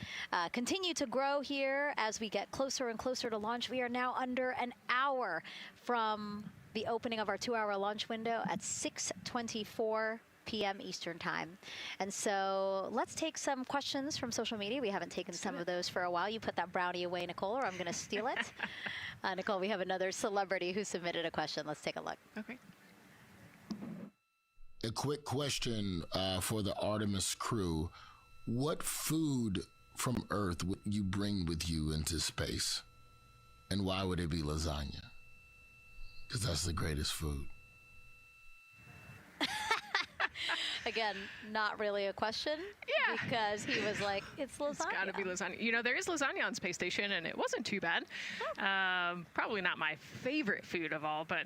continue to grow here as we get closer and closer to launch. We are now under an hour from the opening of our 2-hour launch window at 6:24 p.m. Eastern Time. And so let's take some questions from social media. We haven't taken some of those for a while. You put that brownie away, Nicole, or I'm going to steal it. Nicole, we have another celebrity who submitted a question. Let's take a look. Okay. A quick question for the Artemis crew. What food from Earth would you bring with you into space? And why would it be lasagna? Because that's the greatest food. Again, not really a question. Yeah. Because he was like, it's lasagna. It's got to be lasagna. You know, there is lasagna on Space Station, and it wasn't too bad. Probably not my favorite food of all, but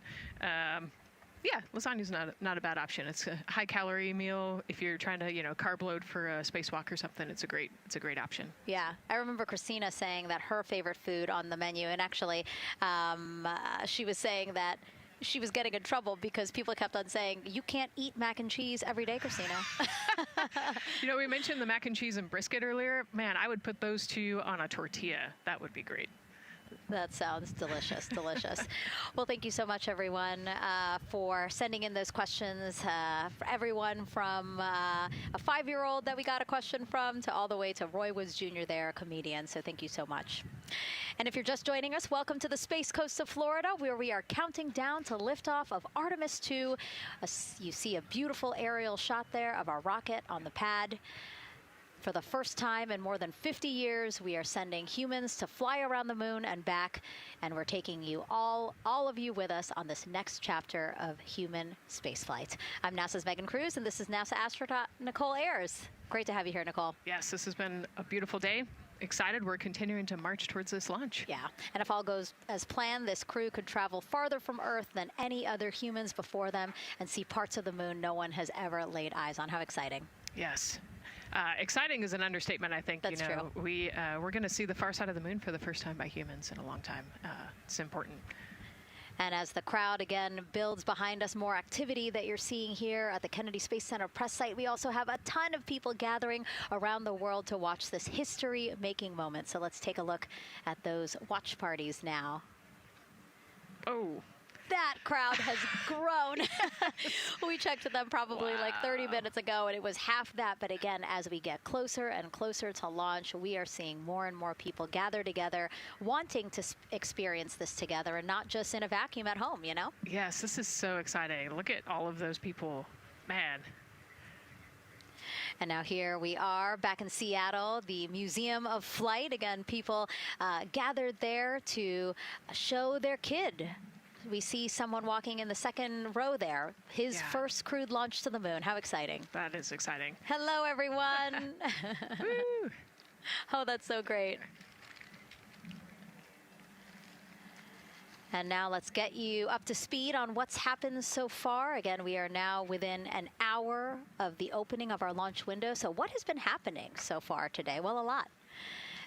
yeah, lasagna's not a bad option. It's a high-calorie meal. If you're trying to, carb load for a spacewalk or something, it's a great option. Yeah, I remember Christina saying that her favorite food on the menu, and actually, she was saying that she was getting in trouble because people kept on saying, you can't eat mac and cheese every day, Christina. We mentioned the mac and cheese and brisket earlier. Man, I would put those two on a tortilla. That would be great. That sounds delicious, delicious. Well, thank you so much, everyone, for sending in those questions. For everyone from a 5-year-old that we got a question from to all the way to Roy Woods Jr. there, a comedian. So thank you so much. And if you're just joining us, welcome to the Space Coast of Florida, where we are counting down to liftoff of Artemis II. You see a beautiful aerial shot there of our rocket on the pad. For the first time in more than 50 years, we are sending humans to fly around the moon and back, and we're taking you all of you with us on this next chapter of human spaceflight. I'm NASA's Megan Cruz, and this is NASA astronaut Nicole Ayers. Great to have you here, Nicole. Yes, this has been a beautiful day. Excited. We're continuing to march towards this launch. Yeah, and if all goes as planned, this crew could travel farther from Earth than any other humans before them and see parts of the moon no one has ever laid eyes on. How exciting. Yes. Exciting is an understatement, I think. That's true. We're going to see the far side of the moon for the first time by humans in a long time. It's important. And as the crowd again builds behind us, more activity that you're seeing here at the Kennedy Space Center press site. We also have a ton of people gathering around the world to watch this history-making moment. So let's take a look at those watch parties now. Oh. That crowd has grown. We checked with them probably like 30 minutes ago, and it was half that. But again, as we get closer and closer to launch, we are seeing more and more people gather together, wanting to experience this together and not just in a vacuum at home, Yes, this is so exciting. Look at all of those people. Man. And now here we are back in Seattle, the Museum of Flight. Again, people gathered there to show their kid. We see someone walking in the second row there. His first crewed launch to the moon. How exciting. That is exciting. Hello, everyone. Woo. Oh, that's so great. And now let's get you up to speed on what's happened so far. Again, we are now within an hour of the opening of our launch window. So what has been happening so far today? Well, a lot.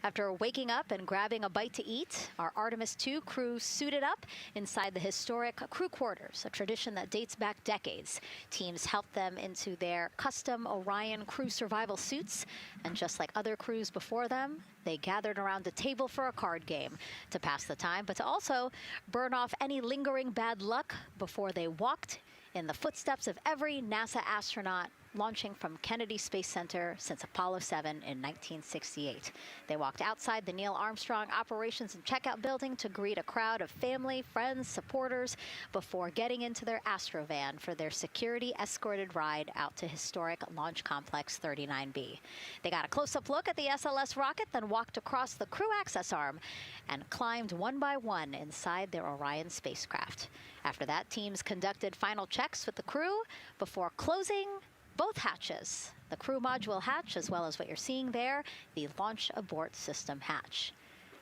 After waking up and grabbing a bite to eat, our Artemis II crew suited up inside the historic crew quarters, a tradition that dates back decades. Teams helped them into their custom Orion crew survival suits, and just like other crews before them, they gathered around a table for a card game to pass the time, but to also burn off any lingering bad luck before they walked in the footsteps of every NASA astronaut launching from Kennedy Space Center since Apollo 7 in 1968. They walked outside the Neil Armstrong Operations and Checkout Building to greet a crowd of family, friends, supporters before getting into their Astrovan for their security-escorted ride out to historic Launch Complex 39B. They got a close-up look at the SLS rocket, then walked across the crew access arm and climbed one by one inside their Orion spacecraft. After that, teams conducted final checks with the crew before closing both hatches, the crew module hatch, as well as what you're seeing there, the launch abort system hatch.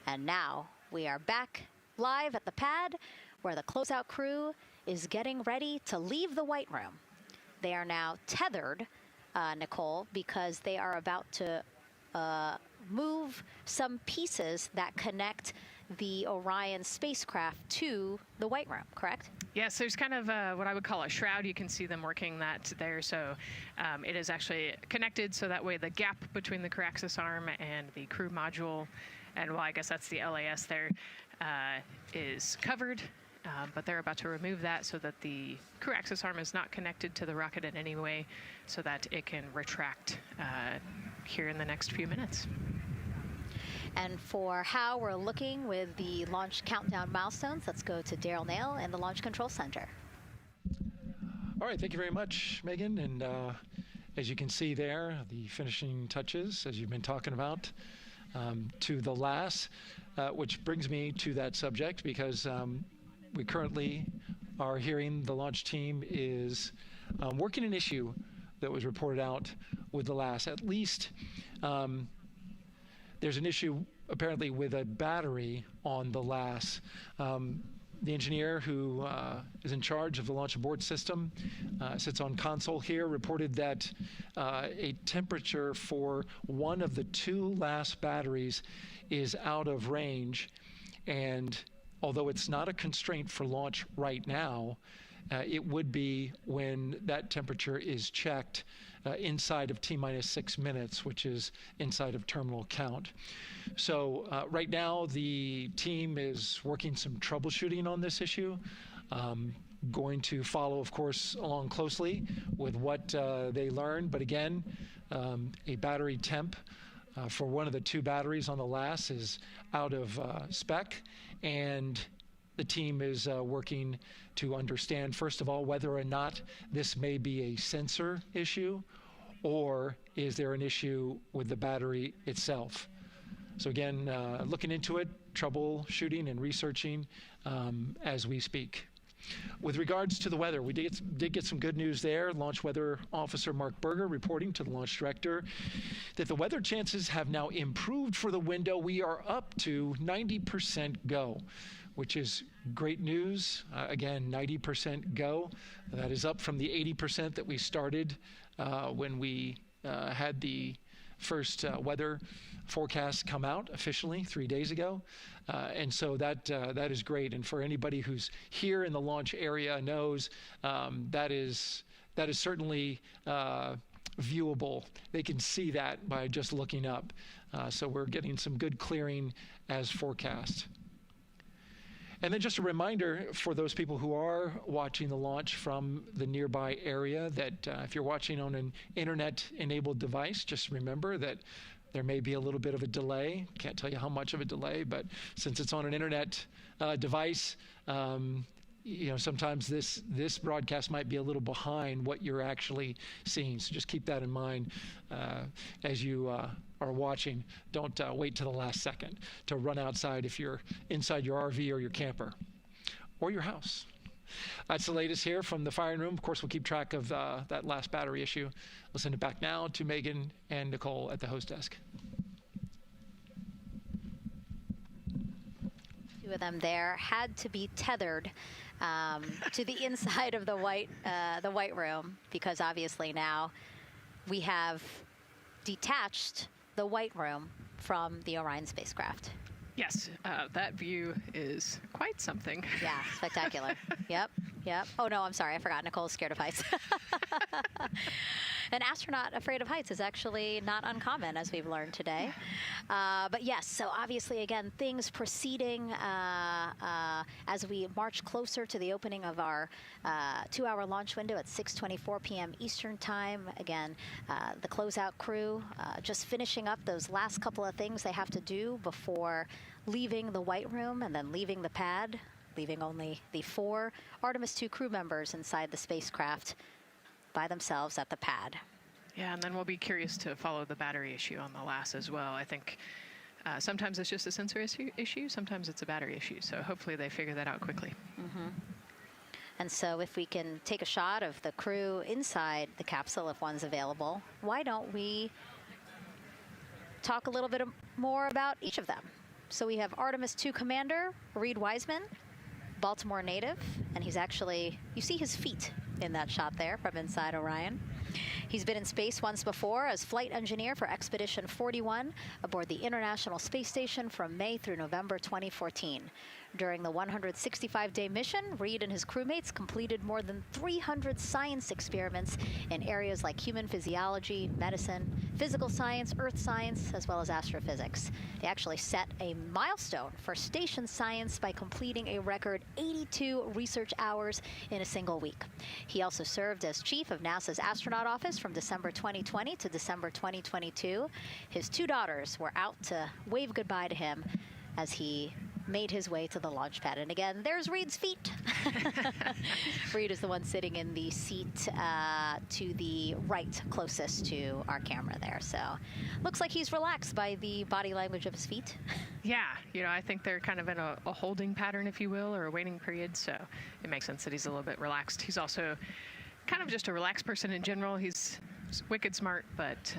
And now we are back live at the pad where the closeout crew is getting ready to leave the White Room. They are now tethered, Nicole, because they are about to move some pieces that connect the Orion spacecraft to the White Room, correct? Yes, there's kind of what I would call a shroud. You can see them working that there. So it is actually connected, so that way the gap between the crew access arm and the crew module, and well, I guess that's the LAS there, is covered. but they're about to remove that so that the crew access arm is not connected to the rocket in any way, so that it can retract here in the next few minutes. And for how we're looking with the launch countdown milestones, let's go to Daryl Nail in the Launch Control Center. All right, thank you very much, Megan. And as you can see there, the finishing touches, as you've been talking about, to the LAS, which brings me to that subject, because we currently are hearing the launch team is working an issue that was reported out with the LAS. At least there's an issue apparently with a battery on the LAS. The engineer who is in charge of the launch abort system sits on console here, reported that a temperature for one of the two LAS batteries is out of range. And although it's not a constraint for launch right now, it would be when that temperature is checked inside of T-minus 6 minutes, which is inside of terminal count. So right now, the team is working some troubleshooting on this issue. Going to follow, of course, along closely with what they learn. But again, a battery temp for one of the two batteries on the LAS is out of spec, and the team is working to understand, first of all, whether or not this may be a sensor issue, or is there an issue with the battery itself. So again, looking into it, troubleshooting and researching as we speak. With regards to the weather, we did get some good news there. Launch Weather Officer Mark Berger reporting to the launch director that the weather chances have now improved for the window. We are up to 90% go, which is great news. Again, 90% go. That is up from the 80% that we started when we had the first weather forecast come out officially 3 days ago. And so that is great. And for anybody who's here in the launch area knows that is certainly viewable. They can see that by just looking up. So we're getting some good clearing as forecast. And then just a reminder for those people who are watching the launch from the nearby area that if you're watching on an internet-enabled device, just remember that there may be a little bit of a delay. Can't tell you how much of a delay, but since it's on an internet device, sometimes this broadcast might be a little behind what you're actually seeing. So just keep that in mind as you are watching. Don't wait till the last second to run outside if you're inside your RV or your camper or your house. That's the latest here from the firing room. Of course, we'll keep track of that last battery issue. We'll send it back now to Megan and Nicole at the host desk. Two of them there had to be tethered to the inside of the white room, because obviously now we have detached the white room from the Orion spacecraft. Yes, that view is quite something. Yeah, spectacular. Yep. Oh, no, I'm sorry. I forgot. Nicole's scared of heights. An astronaut afraid of heights is actually not uncommon, as we've learned today. But yes, so obviously, again, things proceeding as we march closer to the opening of our 2-hour launch window at 6:24 p.m. Eastern Time. Again, the closeout crew just finishing up those last couple of things they have to do before leaving the white room and then leaving the pad, leaving only the 4 Artemis II crew members inside the spacecraft by themselves at the pad. Yeah, and then we'll be curious to follow the battery issue on the LAS as well. I think sometimes it's just a sensor issue, sometimes it's a battery issue. So hopefully they figure that out quickly. Mm-hmm. And so if we can take a shot of the crew inside the capsule, if one's available, why don't we talk a little bit more about each of them? So we have Artemis II Commander Reed Wiseman, Baltimore native, and he's actually, you see his feet in that shot there from inside Orion. He's been in space once before as flight engineer for Expedition 41 aboard the International Space Station from May through November 2014. During the 165-day mission, Reed and his crewmates completed more than 300 science experiments in areas like human physiology, medicine, physical science, earth science, as well as astrophysics. They actually set a milestone for station science by completing a record 82 research hours in a single week. He also served as chief of NASA's astronaut office from December 2020 to December 2022. His two daughters were out to wave goodbye to him as he made his way to the launch pad. And again, there's Reed's feet. Reed is the one sitting in the seat to the right, closest to our camera there. So looks like he's relaxed by the body language of his feet. Yeah, you know, I think they're kind of in a holding pattern, if you will, or a waiting period. So it makes sense that he's a little bit relaxed. He's also kind of just a relaxed person in general. He's wicked smart, but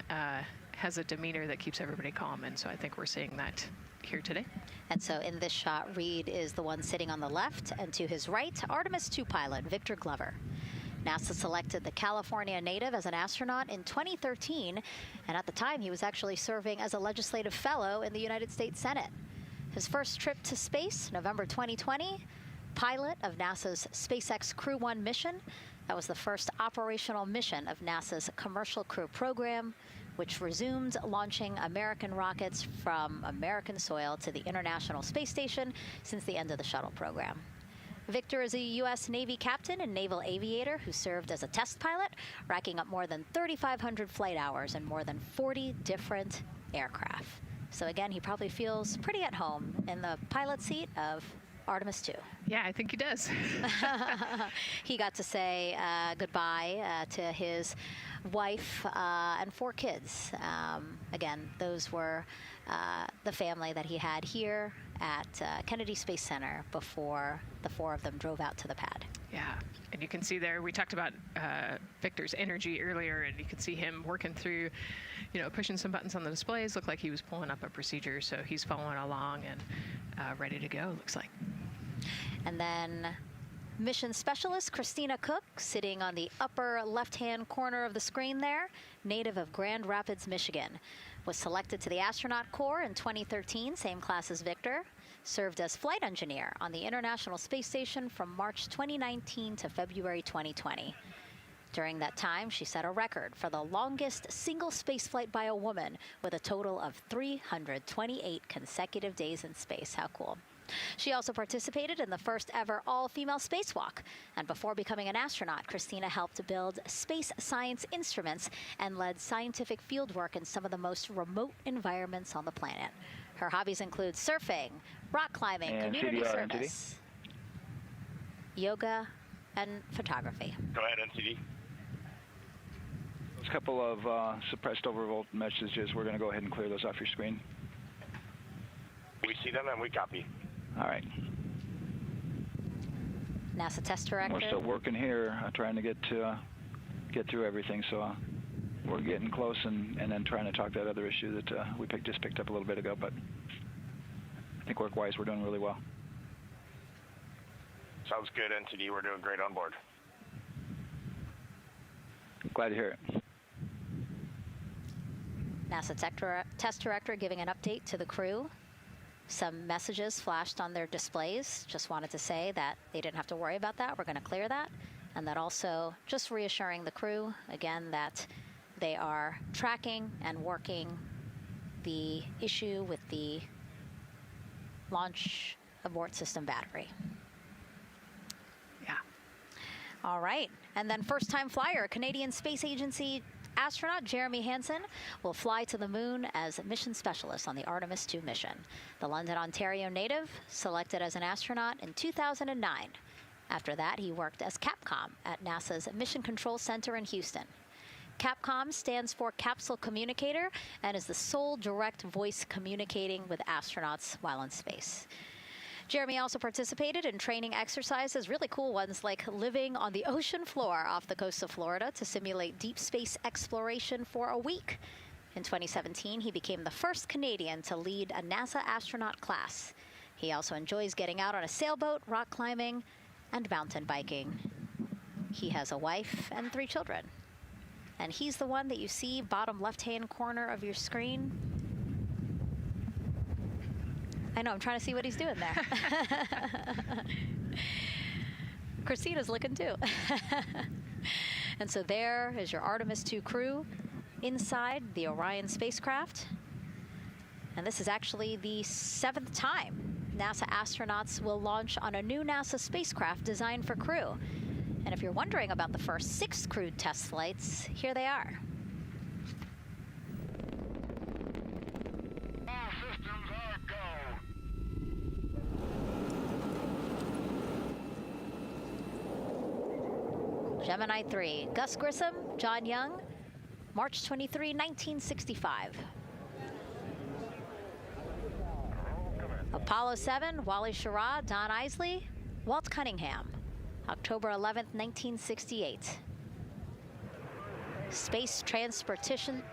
has a demeanor that keeps everybody calm. And so I think we're seeing that here today. And so in this shot, Reed is the one sitting on the left, and to his right, Artemis II pilot Victor Glover. NASA selected the California native as an astronaut in 2013, and at the time he was actually serving as a legislative fellow in the United States Senate. His first trip to space, November 2020, pilot of NASA's SpaceX Crew 1 mission. That was the first operational mission of NASA's Commercial Crew program, which resumed launching American rockets from American soil to the International Space Station since the end of the shuttle program. Victor is a U.S. Navy captain and naval aviator who served as a test pilot, racking up more than 3,500 flight hours in more than 40 different aircraft. So again, he probably feels pretty at home in the pilot seat of Artemis II. Yeah, I think he does. He got to say goodbye to his wife and 4 kids. Again, those were the family that he had here at Kennedy Space Center before the 4 of them drove out to the pad. Yeah, and you can see there, we talked about Victor's energy earlier, and you can see him working through, you know, pushing some buttons on the displays. Looked like he was pulling up a procedure, so he's following along and ready to go, looks like. And then mission specialist Christina Cook, sitting on the upper left-hand corner of the screen there, native of Grand Rapids, Michigan, was selected to the Astronaut Corps in 2013, same class as Victor, served as flight engineer on the International Space Station from March 2019 to February 2020. During that time, she set a record for the longest single spaceflight by a woman with a total of 328 consecutive days in space. How cool. She also participated in the first ever all-female spacewalk. And before becoming an astronaut, Christina helped build space science instruments and led scientific fieldwork in some of the most remote environments on the planet. Her hobbies include surfing, rock climbing, and community CDR, service, yoga, and photography. Go ahead, NCD. There's a couple of suppressed overvolt messages. We're going to go ahead and clear those off your screen. We see them and we copy. All right. NASA test director. We're still working here, trying to get through everything. So we're getting close, and then trying to talk that other issue that we just picked up a little bit ago. But I think work-wise, we're doing really well. Sounds good, NTD. We're doing great on board. Glad to hear it. NASA test director giving an update to the crew. Some messages flashed on their displays. Just wanted to say that they didn't have to worry about that. We're going to clear that. And that also just reassuring the crew, again, that they are tracking and working the issue with the launch abort system battery. Yeah. All right. And then first-time flyer, Canadian Space Agency astronaut Jeremy Hansen will fly to the moon as mission specialist on the Artemis II mission. The London, Ontario native selected as an astronaut in 2009. After that, he worked as Capcom at NASA's Mission Control Center in Houston. Capcom stands for Capsule Communicator and is the sole direct voice communicating with astronauts while in space. Jeremy also participated in training exercises, really cool ones, like living on the ocean floor off the coast of Florida to simulate deep space exploration for a week. In 2017, he became the first Canadian to lead a NASA astronaut class. He also enjoys getting out on a sailboat, rock climbing, and mountain biking. He has a wife and 3 children. And he's the one that you see bottom left-hand corner of your screen. I know, I'm trying to see what he's doing there. Christina's looking too. And so there is your Artemis II crew inside the Orion spacecraft. And this is actually the 7th time NASA astronauts will launch on a new NASA spacecraft designed for crew. And if you're wondering about the first 6 crewed test flights, here they are. Gemini 3, Gus Grissom, John Young, March 23, 1965. Apollo 7, Wally Schirra, Don Isley, Walt Cunningham, October 11, 1968. Space Transportation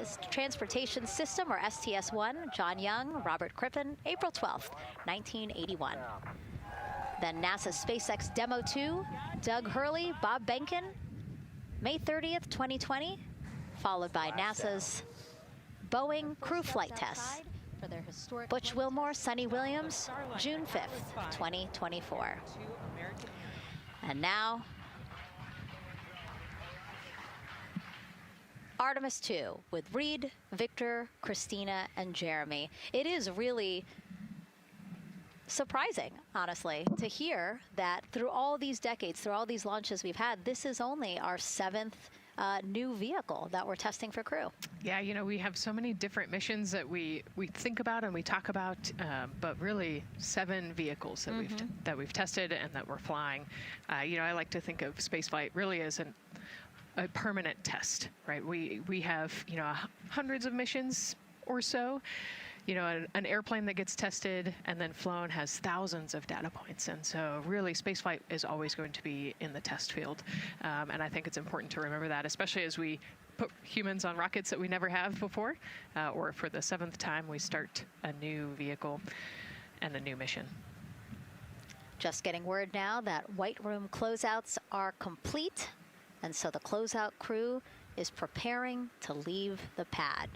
System, or STS-1, John Young, Robert Crippen, April 12, 1981. Then NASA SpaceX Demo 2, Doug Hurley, Bob Behnken, May 30th, 2020, followed by NASA's Boeing crew flight tests. Butch Wilmore, Sonny Williams, June 5th, 2024. And now, Artemis II with Reed, Victor, Christina, and Jeremy. It is really surprising, honestly, to hear that through all these decades, through all these launches we've had, this is only our 7th new vehicle that we're testing for crew. Yeah, you know, we have so many different missions that we think about and we talk about, but really 7 vehicles that we've tested and that we're flying. You know, I like to think of spaceflight really as a permanent test, right? We have, you know, hundreds of missions or so. You know, an airplane that gets tested and then flown has thousands of data points. And so really spaceflight is always going to be in the test field. And I think it's important to remember that, especially as we put humans on rockets that we never have before, or for the 7th time we start a new vehicle and a new mission. Just getting word now that White Room closeouts are complete. And so the closeout crew is preparing to leave the pad.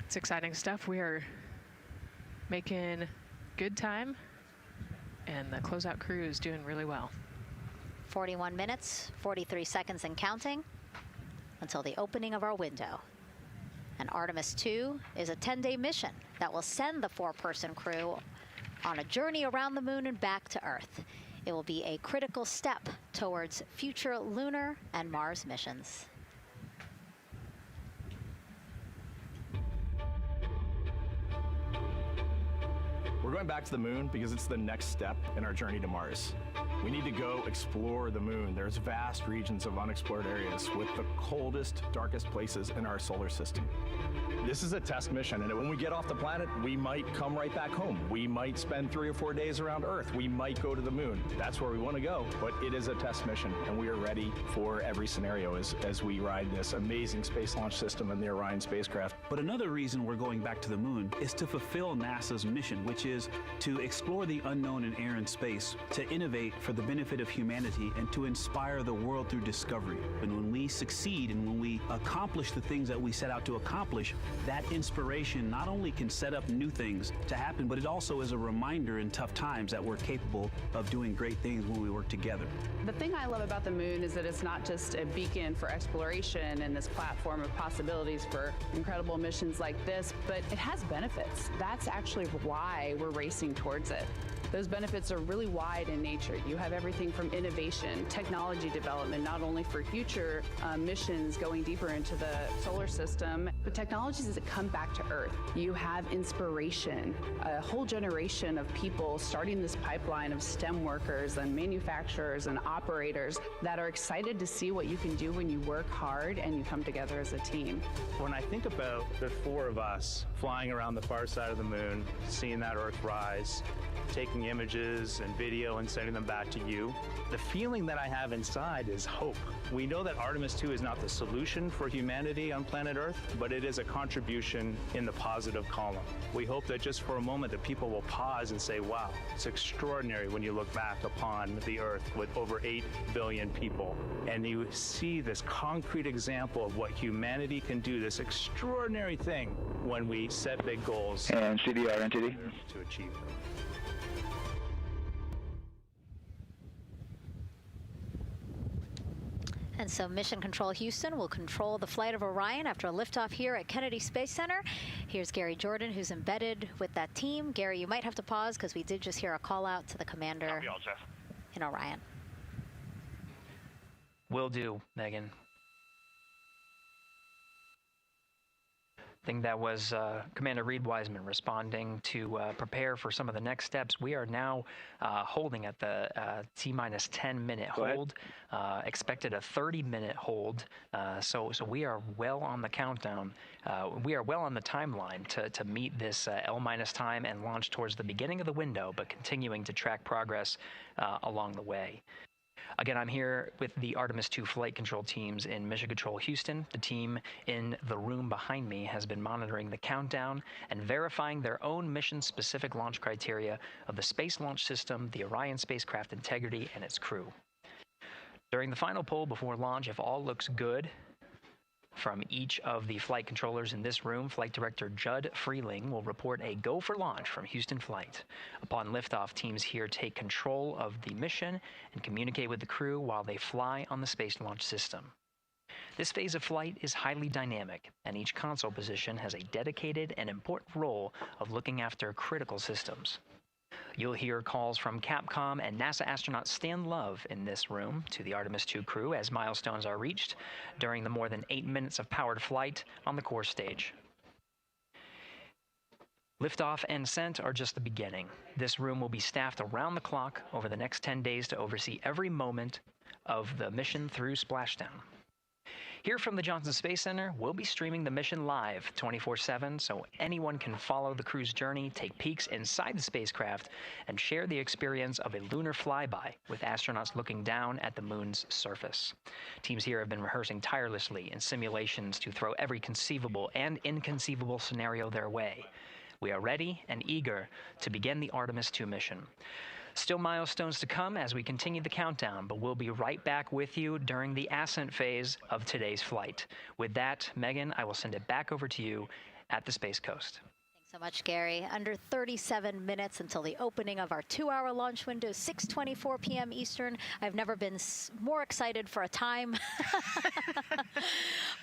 It's exciting stuff. We are making good time, and the closeout crew is doing really well. 41 minutes, 43 seconds and counting until the opening of our window. And Artemis II is a 10-day mission that will send the 4-person crew on a journey around the moon and back to Earth. It will be a critical step towards future lunar and Mars missions. We're going back to the moon because it's the next step in our journey to Mars. We need to go explore the moon. There's vast regions of unexplored areas with the coldest, darkest places in our solar system. This is a test mission, and when we get off the planet, we might come right back home. We might spend 3 or 4 days around Earth. We might go to the moon. That's where we want to go, but it is a test mission, and we are ready for every scenario as we ride this amazing space launch system in the Orion spacecraft. But another reason we're going back to the moon is to fulfill NASA's mission, which is to explore the unknown in air and space, to innovate for the benefit of humanity, and to inspire the world through discovery. And when we succeed and when we accomplish the things that we set out to accomplish, that inspiration not only can set up new things to happen, but it also is a reminder in tough times that we're capable of doing great things when we work together. The thing I love about the moon is that it's not just a beacon for exploration and this platform of possibilities for incredible missions like this, but it has benefits. That's actually why we're racing towards it. Those benefits are really wide in nature. You have everything from innovation, technology development, not only for future missions going deeper into the solar system, but technologies that come back to Earth. You have inspiration, a whole generation of people starting this pipeline of STEM workers and manufacturers and operators that are excited to see what you can do when you work hard and you come together as a team. When I think about the 4 of us flying around the far side of the moon, seeing that Earth rise, taking taking images and video and sending them back to you. The feeling that I have inside is hope. We know that Artemis II is not the solution for humanity on planet Earth, but it is a contribution in the positive column. We hope that just for a moment that people will pause and say, wow, it's extraordinary when you look back upon the Earth with over 8 billion people, and you see this concrete example of what humanity can do, this extraordinary thing when we set big goals and CDR entity to achieve them. And so Mission Control Houston will control the flight of Orion after a liftoff here at Kennedy Space Center. Here's Gary Jordan, who's embedded with that team. Gary, you might have to pause because we did just hear a call out to the commander in Orion. Will do, Megan. I think that was Commander Reed Wiseman responding to prepare for some of the next steps. We are now holding at the T-minus 10-minute hold. Expected a 30-minute hold. So we are well on the countdown. We are well on the timeline to meet this L- time and launch towards the beginning of the window, but continuing to track progress along the way. Again, I'm here with the Artemis II flight control teams in Mission Control Houston. The team in the room behind me has been monitoring the countdown and verifying their own mission-specific launch criteria of the Space Launch System, the Orion spacecraft integrity, and its crew. During the final poll before launch, if all looks good from each of the flight controllers in this room, Flight Director Judd Freeling will report a go for launch from Houston Flight. Upon liftoff, teams here take control of the mission and communicate with the crew while they fly on the Space Launch System. This phase of flight is highly dynamic, and each console position has a dedicated and important role of looking after critical systems. You'll hear calls from Capcom and NASA astronaut Stan Love in this room to the Artemis II crew as milestones are reached during the more than 8 minutes of powered flight on the core stage. Liftoff and ascent are just the beginning. This room will be staffed around the clock over the next 10 days to oversee every moment of the mission through splashdown. Here from the Johnson Space Center, we'll be streaming the mission live 24/7 so anyone can follow the crew's journey, take peeks inside the spacecraft, and share the experience of a lunar flyby with astronauts looking down at the moon's surface. Teams here have been rehearsing tirelessly in simulations to throw every conceivable and inconceivable scenario their way. We are ready and eager to begin the Artemis II mission. Still milestones to come as we continue the countdown, but we'll be right back with you during the ascent phase of today's flight. With that, Megan, I will send it back over to you at the Space Coast. Thanks so much, Gary. Under 37 minutes until the opening of our 2-hour launch window, 6:24 p.m. Eastern. I've never been more excited for a time.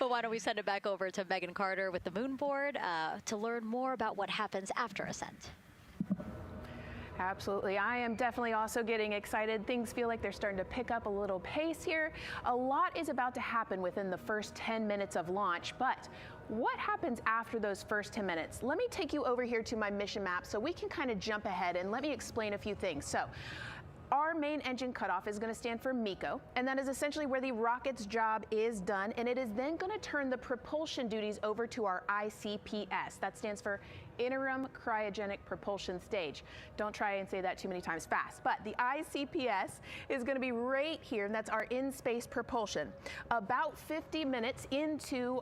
But why don't we send it back over to Megan Carter with the Moon Board to learn more about what happens after ascent. Absolutely. I am definitely also getting excited. Things feel like they're starting to pick up a little pace here. A lot is about to happen within the first 10 minutes of launch, but what happens after those first 10 minutes? Let me take you over here to my mission map so we can kind of jump ahead and let me explain a few things. So, our main engine cutoff is going to stand for MECO, and that is essentially where the rocket's job is done, and it is then going to turn the propulsion duties over to our ICPS. That stands for Interim Cryogenic Propulsion Stage. Don't try and say that too many times fast, but the ICPS is going to be right here, and that's our in-space propulsion. About 50 minutes into,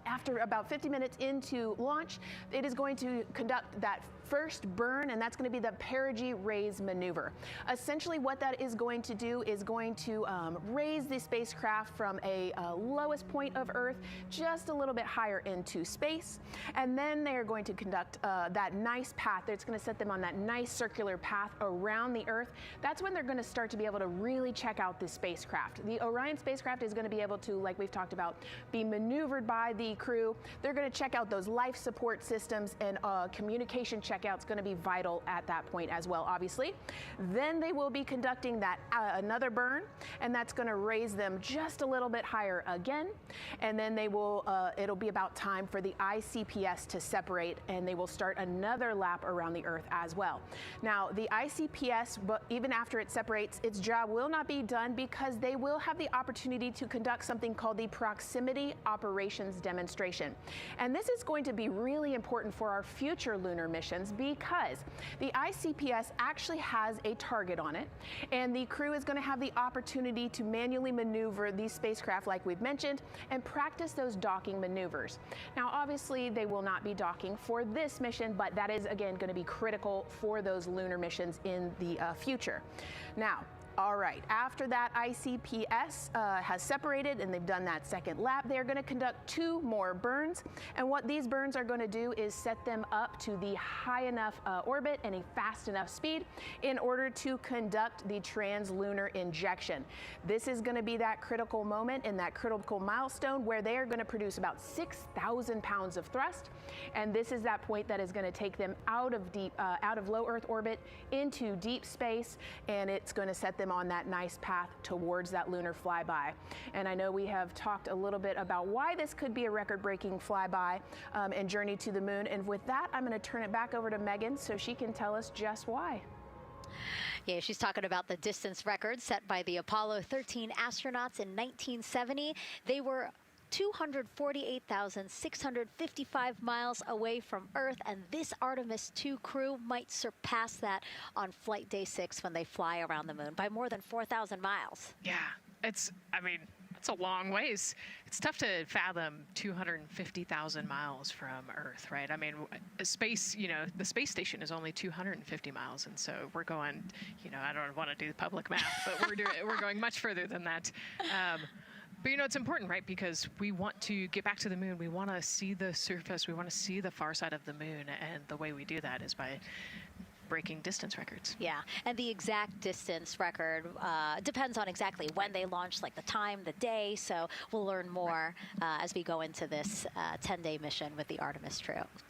after about 50 minutes into launch, it is going to conduct that first burn, and that's going to be the perigee raise maneuver. Essentially what that is going to do is going to raise the spacecraft from a lowest point of Earth just a little bit higher into space, and then they are going to conduct that nice path. It's going to set them on that nice circular path around the Earth. That's when they're going to start to be able to really check out the spacecraft. The Orion spacecraft is going to be able to, like we've talked about, be maneuvered by the crew. They're going to check out those life support systems, and communication checkout's going to be vital at that point as well, obviously. Then they will be conducting that another burn, and that's going to raise them just a little bit higher again. And then they will, it'll be about time for the ICPS to separate, and they will start another lap around the Earth as well. Now, the ICPS, but even after it separates, its job will not be done because they will have the opportunity to conduct something called the Proximity Operations Demonstration. And this is going to be really important for our future lunar missions because the ICPS actually has a target on it, and the crew is going to have the opportunity to manually maneuver these spacecraft like we've mentioned and practice those docking maneuvers. Now, obviously, they will not be docking for this mission, but that is, again, going to be critical for those lunar missions in the future. Now, all right, after that ICPS has separated and they've done that second lap, they're going to conduct 2 more burns. And what these burns are going to do is set them up to the high enough orbit and a fast enough speed in order to conduct the translunar injection. This is going to be that critical moment and that critical milestone where they are going to produce about 6,000 pounds of thrust. And this is that point that is going to take them out of low Earth orbit into deep space, and it's going to set them on that nice path towards that lunar flyby. And I know we have talked a little bit about why this could be a record-breaking flyby and journey to the moon. And with that, I'm going to turn it back over to Megan so she can tell us just why. Yeah, she's talking about the distance record set by the Apollo 13 astronauts in 1970. They were 248,655 miles away from Earth, and this Artemis II crew might surpass that on flight day 6 when they fly around the moon by more than 4,000 miles. Yeah, it's a long ways. It's tough to fathom 250,000 miles from Earth, right? I mean, space, the space station is only 250 miles, and so we're going, I don't want to do the public math, but we're going much further than that. But it's important, right? Because we want to get back to the moon. We want to see the surface. We want to see the far side of the moon. And the way we do that is by breaking distance records. Yeah, and the exact distance record depends on exactly when they launch, like the time, the day. So we'll learn more as we go into this 10-day mission with the Artemis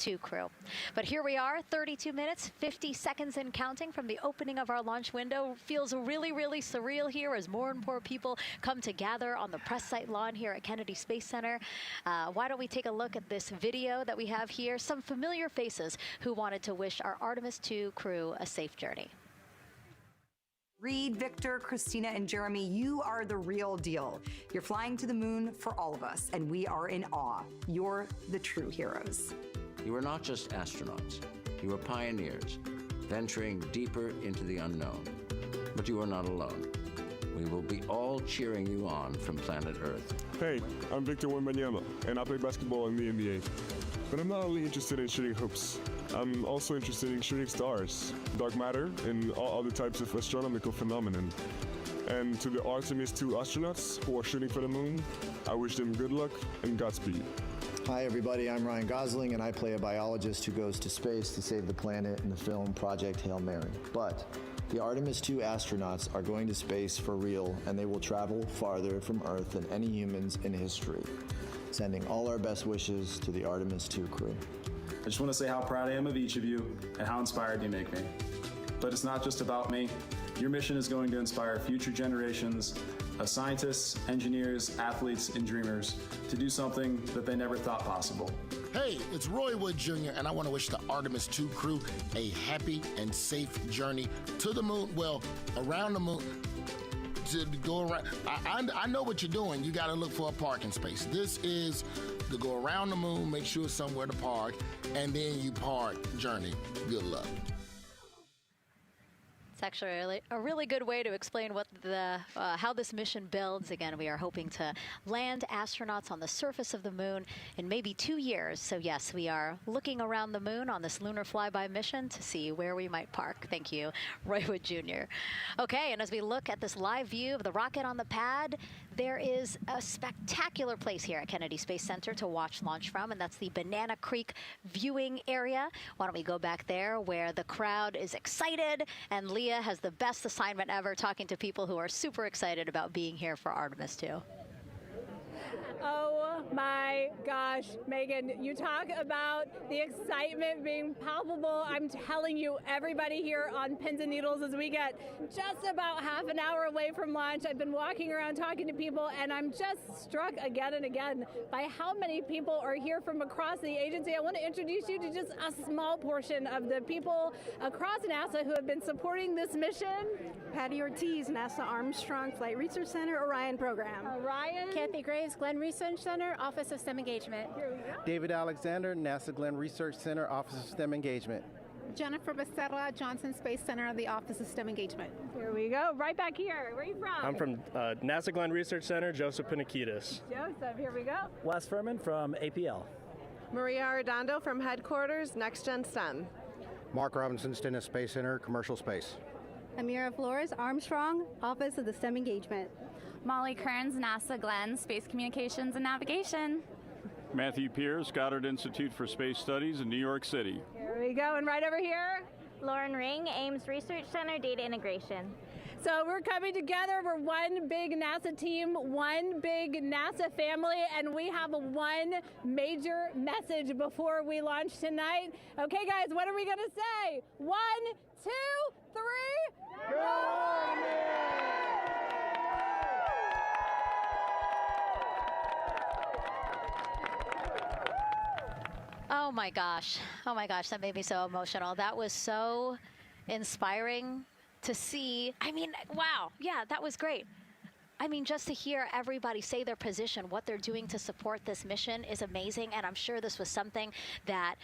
II crew. But here we are, 32 minutes, 50 seconds and counting from the opening of our launch window. Feels really, really surreal here as more and more people come to gather on the press site lawn here at Kennedy Space Center. Why don't we take a look at this video that we have here? Some familiar faces who wanted to wish our Artemis II crew a safe journey. Reed, Victor, Christina, and Jeremy, you are the real deal. You're flying to the moon for all of us, and we are in awe. You're the true heroes. You are not just astronauts. You are pioneers, venturing deeper into the unknown. But you are not alone. We will be all cheering you on from planet Earth. Hey, I'm Victor Wembanyama, and I play basketball in the NBA. But I'm not only interested in shooting hoops. I'm also interested in shooting stars, dark matter, and all other types of astronomical phenomenon. And to the Artemis II astronauts who are shooting for the moon, I wish them good luck and Godspeed. Hi everybody, I'm Ryan Gosling, and I play a biologist who goes to space to save the planet in the film Project Hail Mary. But the Artemis II astronauts are going to space for real, and they will travel farther from Earth than any humans in history. Sending all our best wishes to the Artemis II crew. I just want to say how proud I am of each of you and how inspired you make me. But it's not just about me. Your mission is going to inspire future generations of scientists, engineers, athletes, and dreamers to do something that they never thought possible. Hey, it's Roy Wood Jr., and I want to wish the Artemis II crew a happy and safe journey to the moon, well, around the moon. To go around, I know what you're doing. You got to look for a parking space. This is to go around the moon, make sure somewhere to park, and then you park journey. Good luck. It's actually a really good way to explain what how this mission builds. Again, we are hoping to land astronauts on the surface of the moon in maybe 2 years. So yes, we are looking around the moon on this lunar flyby mission to see where we might park. Thank you, Roy Wood Jr. Okay, and as we look at this live view of the rocket on the pad, there is a spectacular place here at Kennedy Space Center to watch launch from, and that's the Banana Creek viewing area. Why don't we go back there where the crowd is excited, and Leah has the best assignment ever talking to people who are super excited about being here for Artemis II. Oh my gosh, Megan, you talk about the excitement being palpable. I'm telling you, everybody here on pins and needles as we get just about half an hour away from launch. I've been walking around talking to people, and I'm just struck again and again by how many people are here from across the agency. I want to introduce you to just a small portion of the people across NASA who have been supporting this mission. Patty Ortiz, NASA Armstrong Flight Research Center, Orion Program. Orion. Kathy Graves, Glenn Research Center, Office of STEM Engagement. David Alexander, NASA Glenn Research Center, Office of STEM Engagement. Jennifer Becerra, Johnson Space Center, the Office of STEM Engagement. Here we go, right back here. Where are you from? I'm from NASA Glenn Research Center, Joseph Panakitis. Joseph, here we go. Wes Furman from APL. Maria Arredondo from Headquarters, Next Gen STEM. Mark Robinson, Stennis Space Center, Commercial Space. Amira Flores, Armstrong, Office of the STEM Engagement. Molly Kearns, NASA Glenn, Space Communications and Navigation. Matthew Pierce, Goddard Institute for Space Studies in New York City. Here we go, and right over here. Lauren Ring, Ames Research Center, Data Integration. So we're coming together. We're one big NASA team, one big NASA family, and we have one major message before we launch tonight. Okay, guys, what are we going to say? 1, 2, 3, go! Oh my gosh, that made me so emotional. That was so inspiring to see. I mean, wow, yeah, that was great. I mean, just to hear everybody say their position, what they're doing to support this mission is amazing. And I'm sure this was something that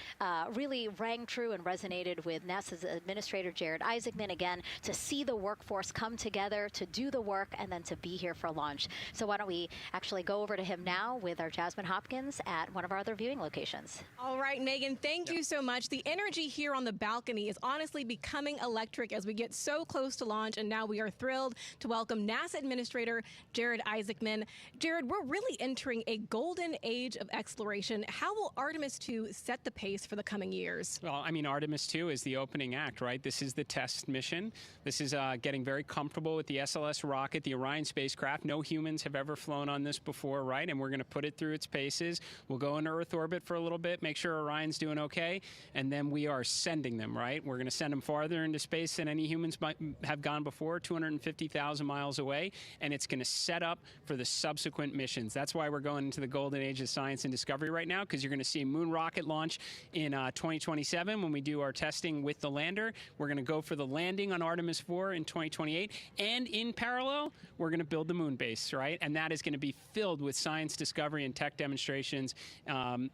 really rang true and resonated with NASA's Administrator Jared Isaacman, again, to see the workforce come together to do the work and then to be here for launch. So why don't we actually go over to him now with our Jasmine Hopkins at one of our other viewing locations. All right, Megan, thank you so much. The energy here on the balcony is honestly becoming electric as we get so close to launch. And now we are thrilled to welcome NASA Administrator Jared Isaacman. Jared, we're really entering a golden age of exploration. How will Artemis II set the pace for the coming years? Well, I mean, Artemis II is the opening act, right? This is the test mission. This is getting very comfortable with the SLS rocket, the Orion spacecraft. No humans have ever flown on this before, right? And we're going to put it through its paces. We'll go into Earth orbit for a little bit, make sure Orion's doing okay, and then we are sending them, right? We're going to send them farther into space than any humans might have gone before, 250,000 miles away, and it's going to set up for the subsequent missions. That's why we're going into the golden age of science and discovery right now, because you're going to see a moon rocket launch in 2027 when we do our testing with the lander. We're going to go for the landing on Artemis IV in 2028, and in parallel, we're going to build the moon base, right? And that is going to be filled with science discovery and tech demonstrations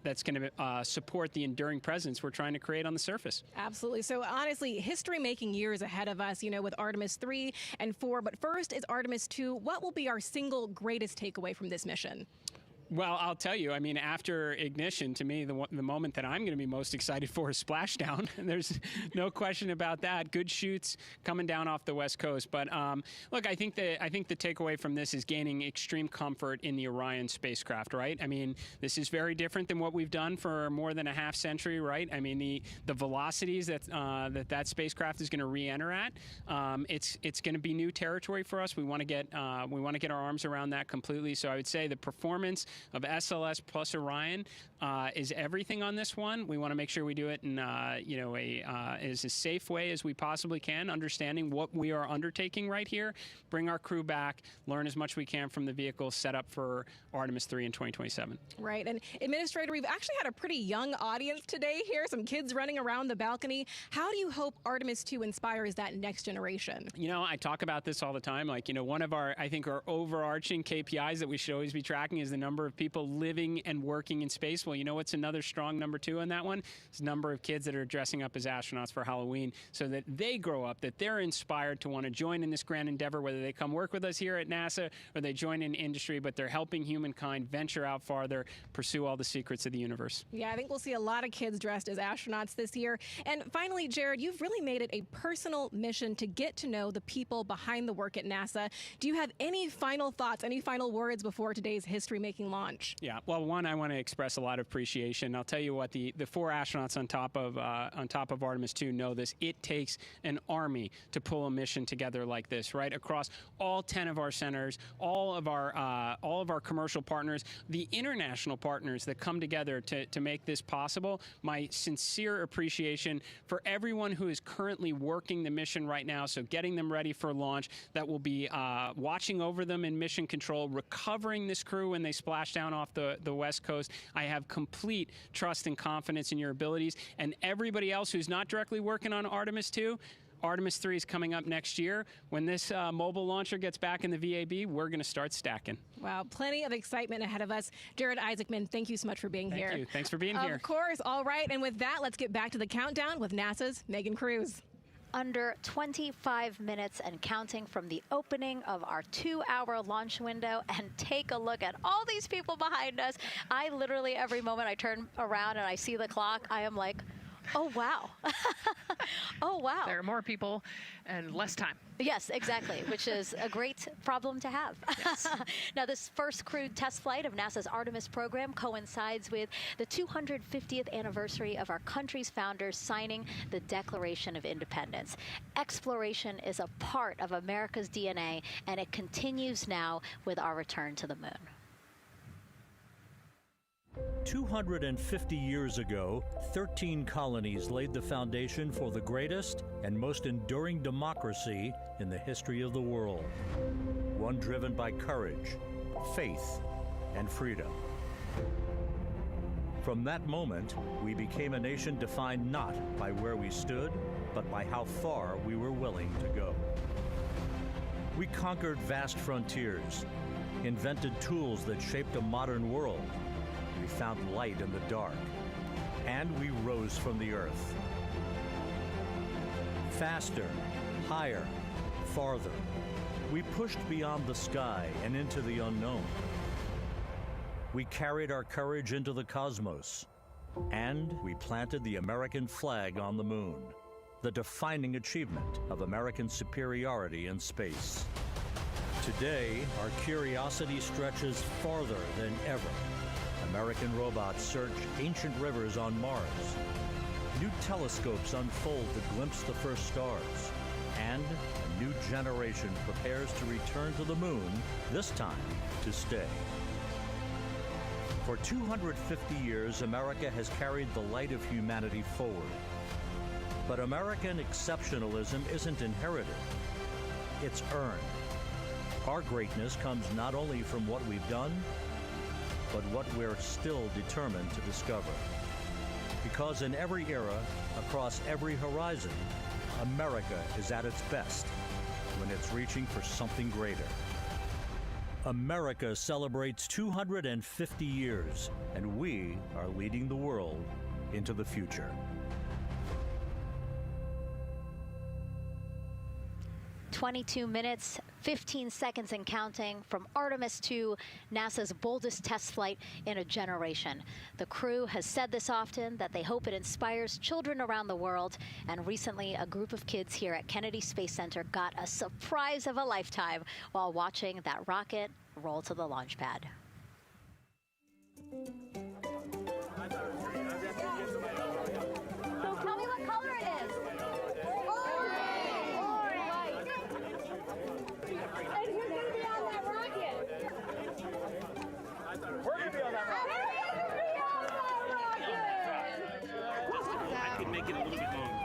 that's going to support the enduring presence we're trying to create on the surface. Absolutely. So honestly, history-making years ahead of us, you know, with Artemis 3 and 4. But first is Artemis 2. What will be our single greatest takeaway from this mission? Well, I'll tell you, I mean, after ignition, to me, the moment that I'm going to be most excited for is splashdown. There's no question about that. Good shoots coming down off the West Coast. But look, I think the takeaway from this is gaining extreme comfort in the Orion spacecraft, right? I mean, this is very different than what we've done for more than a half century, right? I mean, the velocities that spacecraft is going to re-enter at, it's going to be new territory for us. We want to get our arms around that completely. So I would say the performance of SLS plus Orion is everything on this one. We want to make sure we do it in as a safe way as we possibly can, understanding what we are undertaking right here, bring our crew back, learn as much we can from the vehicle, set up for Artemis 3 in 2027. Right. And Administrator, we've actually had a pretty young audience today here, some kids running around the balcony. How do you hope Artemis 2 inspires that next generation? You know, I talk about this all the time. Like, you know, one of our overarching KPIs that we should always be tracking is the number of people living and working in space. Well, you know what's another strong number 2 on that one? It's the number of kids that are dressing up as astronauts for Halloween, so that they grow up, that they're inspired to want to join in this grand endeavor, whether they come work with us here at NASA or they join in industry, but they're helping humankind venture out farther, pursue all the secrets of the universe. Yeah, I think we'll see a lot of kids dressed as astronauts this year. And finally, Jared, you've really made it a personal mission to get to know the people behind the work at NASA. Do you have any final thoughts, any final words before today's history-making launch launch? Yeah, well, one, I want to express a lot of appreciation. I'll tell you what, the 4 astronauts on top of Artemis II know this. It takes an army to pull a mission together like this, right? Across all 10 of our centers, all of our commercial partners, the international partners that come together to make this possible. My sincere appreciation for everyone who is currently working the mission right now, so getting them ready for launch, that will be watching over them in mission control, recovering this crew when they splash down off the West Coast. I have complete trust and confidence in your abilities. And everybody else who's not directly working on Artemis II, Artemis III is coming up next year. When this mobile launcher gets back in the VAB, we're going to start stacking. Wow, plenty of excitement ahead of us. Jared Isaacman, thank you so much for being here. Thank you. Thanks for being here. Of course. All right. And with that, let's get back to the countdown with NASA's Megan Cruz. Under 25 minutes and counting from the opening of our 2-hour launch window. And take a look at all these people behind us. I literally, every moment I turn around and I see the clock, I am like, oh, wow. Oh, wow. There are more people and less time. Yes, exactly, which is a great problem to have. Yes. Now, this first crewed test flight of NASA's Artemis program coincides with the 250th anniversary of our country's founders signing the Declaration of Independence. Exploration is a part of America's DNA, and it continues now with our return to the moon. 250 years ago, 13 colonies laid the foundation for the greatest and most enduring democracy in the history of the world. One driven by courage, faith, and freedom. From that moment, we became a nation defined not by where we stood, but by how far we were willing to go. We conquered vast frontiers, invented tools that shaped a modern world. We found light in the dark, and we rose from the earth. Faster, higher, farther. We pushed beyond the sky and into the unknown. We carried our courage into the cosmos, and we planted the American flag on the moon, the defining achievement of American superiority in space. Today, our curiosity stretches farther than ever. American robots search ancient rivers on Mars. New telescopes unfold to glimpse the first stars. And a new generation prepares to return to the moon, this time to stay. For 250 years, America has carried the light of humanity forward. But American exceptionalism isn't inherited, it's earned. Our greatness comes not only from what we've done, but what we're still determined to discover. Because in every era, across every horizon, America is at its best when it's reaching for something greater. America celebrates 250 years, and we are leading the world into the future. 22 minutes, 15 seconds and counting from Artemis II, NASA's boldest test flight in a generation. The crew has said this often, that they hope it inspires children around the world. And recently, a group of kids here at Kennedy Space Center got a surprise of a lifetime while watching that rocket roll to the launch pad. So tell me what color it is. And who's going to be on that rocket? We're going to be on that rocket. I could make it a little bit longer.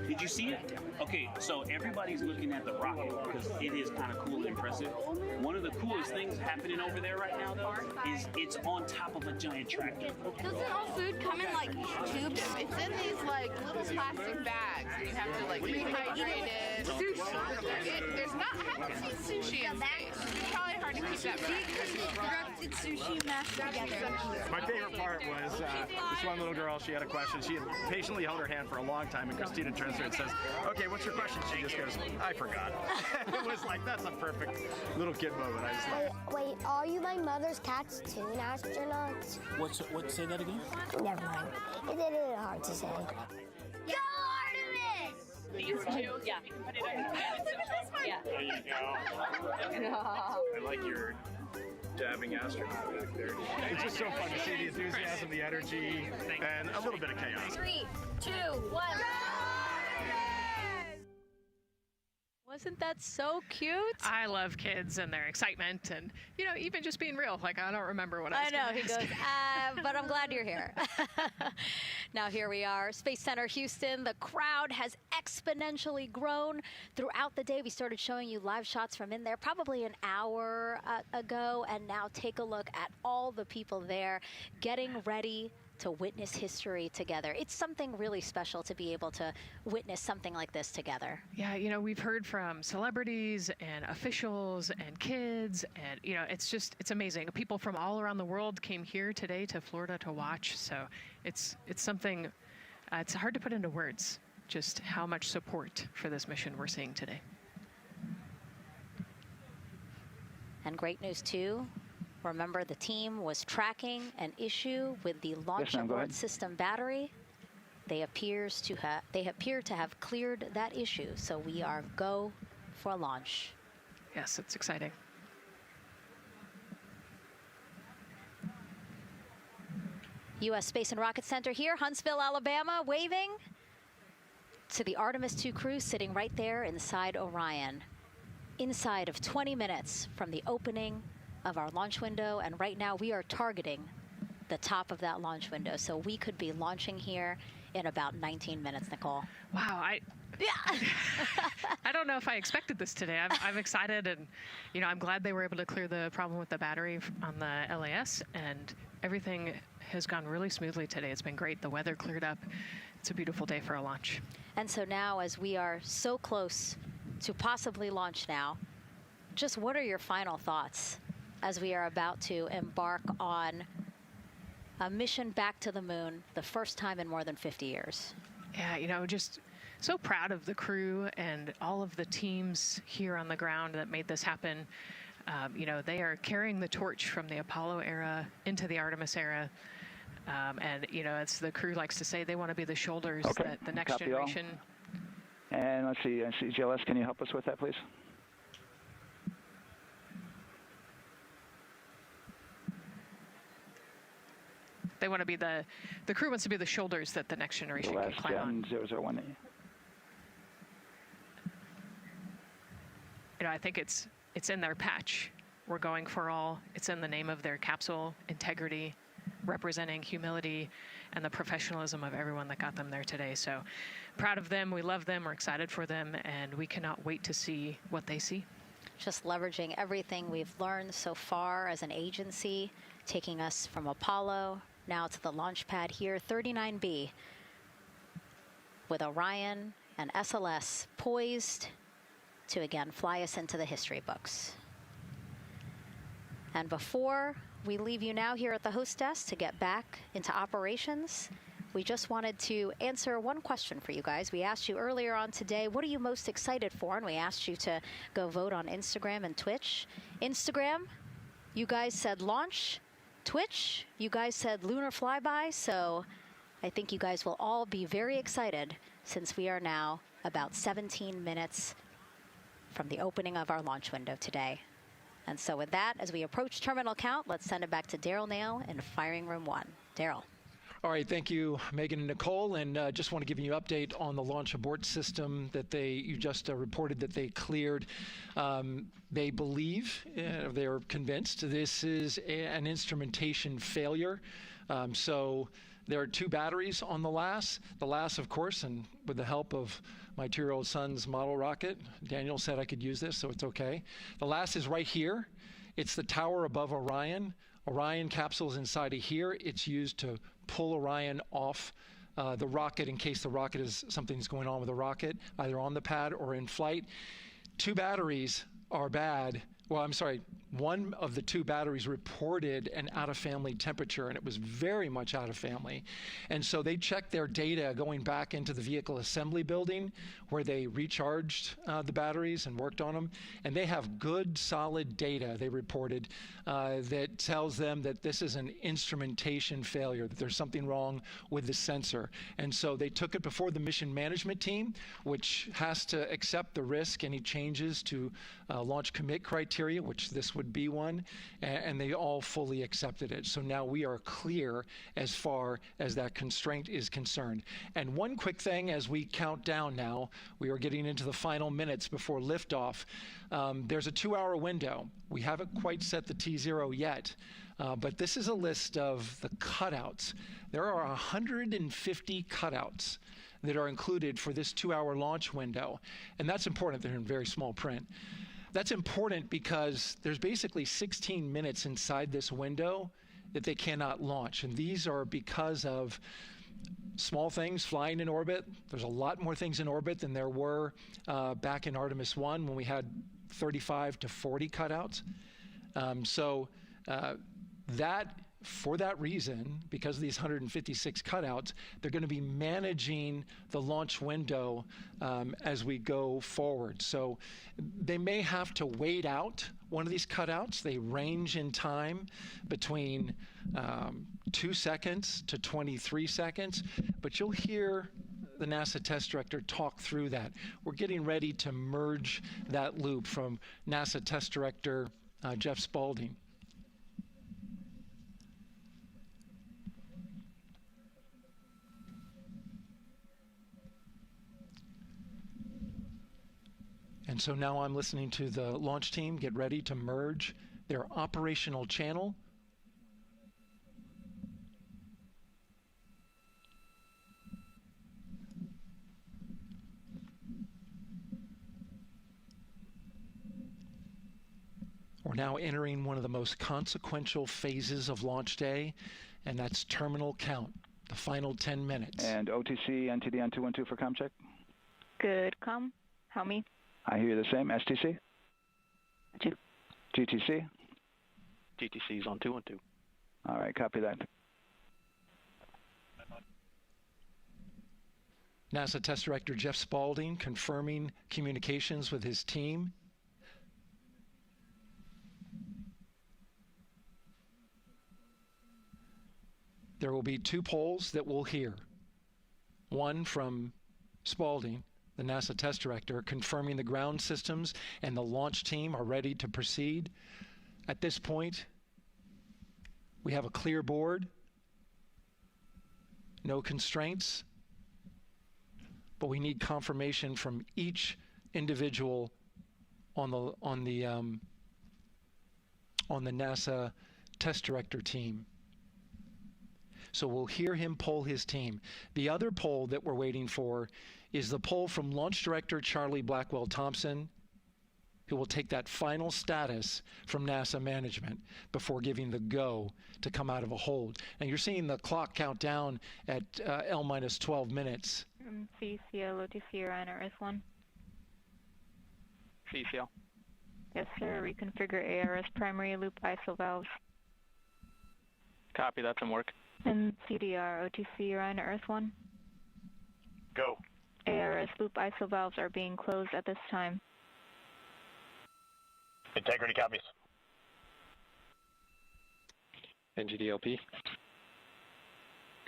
Did you see it? Okay, so everybody's looking at the rocket because it is kind of cool and impressive. One of the coolest things happening over there right now, though, is it's on top of a giant tractor. Doesn't all food come in like tubes? It's in these like little plastic bags. You have to like rehydrate it. Sushi. There's not. I haven't seen sushi in space. It's probably hard to keep that back. Sushi mashed together. My favorite part was this one little girl, she had a question. She had patiently held her hand for a long time, and Christina turns to her and says, okay, what's your question? She just goes, I forgot. It was like, that's a perfect little kid moment. I just love. Wait, are you my mother's cartoon astronauts? What? Say that again? Never mind. It's a little hard to say. Go Artemis! These two? Yeah. You can put it on your hand. Look at this one. Yeah. There you go. I like your dabbing astronaut back there. It's just so fun to see the enthusiasm, the energy, and a little bit of chaos. 3, 2, 1. Wasn't that so cute? I love kids and their excitement and, you know, even just being real. Like, I don't remember what I was I know, gonna he ask. goes, but I'm glad you're here. Now here we are, Space Center Houston. The crowd has exponentially grown throughout the day. We started showing you live shots from in there probably an hour ago, and now take a look at all the people there getting ready to witness history together. It's something really special to be able to witness something like this together. Yeah, you know, we've heard from celebrities and officials and kids, and, you know, it's amazing. People from all around the world came here today to Florida to watch, so it's something, it's hard to put into words, just how much support for this mission we're seeing today. And great news, too. Remember, the team was tracking an issue with the launch abort system battery. They appear to have cleared that issue, so we are go for launch. Yes, it's exciting. U.S. Space and Rocket Center here, Huntsville, Alabama, waving to the Artemis II crew sitting right there inside Orion. Inside of 20 minutes from the opening of our launch window, and right now we are targeting the top of that launch window, so we could be launching here in about 19 minutes, Nicole. Wow, I don't know if I expected this today. I'm excited, and, you know, I'm glad they were able to clear the problem with the battery on the LAS, and everything has gone really smoothly today. It's been great. The weather cleared up. It's a beautiful day for a launch. And so now, as we are so close to possibly launch now, just what are your final thoughts as we are about to embark on a mission back to the moon, the first time in more than 50 years? Yeah, you know, just so proud of the crew and all of the teams here on the ground that made this happen. You know, they are carrying the torch from the Apollo era into the Artemis era. And, you know, as the crew likes to say, they want to be the shoulders that the next generation. And let's see, GLS, can you help us with that, please? They want to be the crew wants to be the shoulders that the next generation can climb on. 001. You know, I think it's in their patch. We're going for all. It's in the name of their capsule, integrity, representing humility, and the professionalism of everyone that got them there today. So proud of them. We love them. We're excited for them, and we cannot wait to see what they see. Just leveraging everything we've learned so far as an agency, taking us from Apollo now to the launch pad here, 39B, with Orion and SLS poised to again fly us into the history books. And before we leave you now here at the host desk to get back into operations, we just wanted to answer one question for you guys. We asked you earlier on today, what are you most excited for? And we asked you to go vote on Instagram and Twitch. Instagram, you guys said launch. Twitch, you guys said lunar flyby. So I think you guys will all be very excited since we are now about 17 minutes from the opening of our launch window today. And so with that, as we approach terminal count, let's send it back to Daryl Nail in Firing Room 1. Daryl. All right, thank you, Megan and Nicole, and just want to give you an update on the launch abort system that you just reported that they cleared. They believe, they're convinced, this is an instrumentation failure. So there are 2 batteries on the LAS. The LAS, of course, and with the help of my 2-year-old son's model rocket, Daniel said I could use this, so it's okay. The LAS is right here. It's the tower above Orion. Orion capsule's inside of here. It's used to pull Orion off the rocket in case the rocket is something's going on with the rocket, either on the pad or in flight. 2 batteries are bad. Well, I'm sorry, one of the 2 batteries reported an out-of-family temperature, and it was very much out of family. And so they checked their data going back into the vehicle assembly building where they recharged the batteries and worked on them. And they have good, solid data, they reported, that tells them that this is an instrumentation failure, that there's something wrong with the sensor. And so they took it before the mission management team, which has to accept the risk, any changes to launch commit criteria, which this would would be one, and they all fully accepted it. So now we are clear as far as that constraint is concerned. And one quick thing as we count down now, we are getting into the final minutes before liftoff. There's a 2-hour window. We haven't quite set the T0 yet, but this is a list of the cutouts. There are 150 cutouts that are included for this 2-hour launch window. And that's important. They're in very small print. That's important because there's basically 16 minutes inside this window that they cannot launch. And these are because of small things flying in orbit. There's a lot more things in orbit than there were back in Artemis I when we had 35 to 40 cutouts. For that reason, because of these 156 cutouts, they're going to be managing the launch window as we go forward. So they may have to wait out one of these cutouts. They range in time between 2 seconds to 23 seconds, but you'll hear the NASA test director talk through that. We're getting ready to merge that loop from NASA test director Jeff Spaulding. And so now I'm listening to the launch team get ready to merge their operational channel. We're now entering one of the most consequential phases of launch day, and that's terminal count, the final 10 minutes. And OTC, NTD on 212 for comm check? Good, comm. How me? I hear the same. STC? GTC? GTC is on 212. All right, copy that. NASA Test Director Jeff Spaulding confirming communications with his team. There will be 2 polls that we'll hear. One from Spaulding, the NASA test director, confirming the ground systems and the launch team are ready to proceed. At this point, we have a clear board, no constraints, but we need confirmation from each individual on the NASA test director team. So we'll hear him poll his team. The other poll that we're waiting for is the poll from Launch Director Charlie Blackwell Thompson, who will take that final status from NASA management before giving the go to come out of a hold. And you're seeing the clock count down at L-12 minutes. CCL, OTC, Orion, RS1. CCL. Yes, sir. Reconfigure ARS primary loop ISO valves. Copy, that's in work. And CDR, OTC, Orion, RS1. Go. ARS loop ISO valves are being closed at this time. Integrity copies. NGDLP.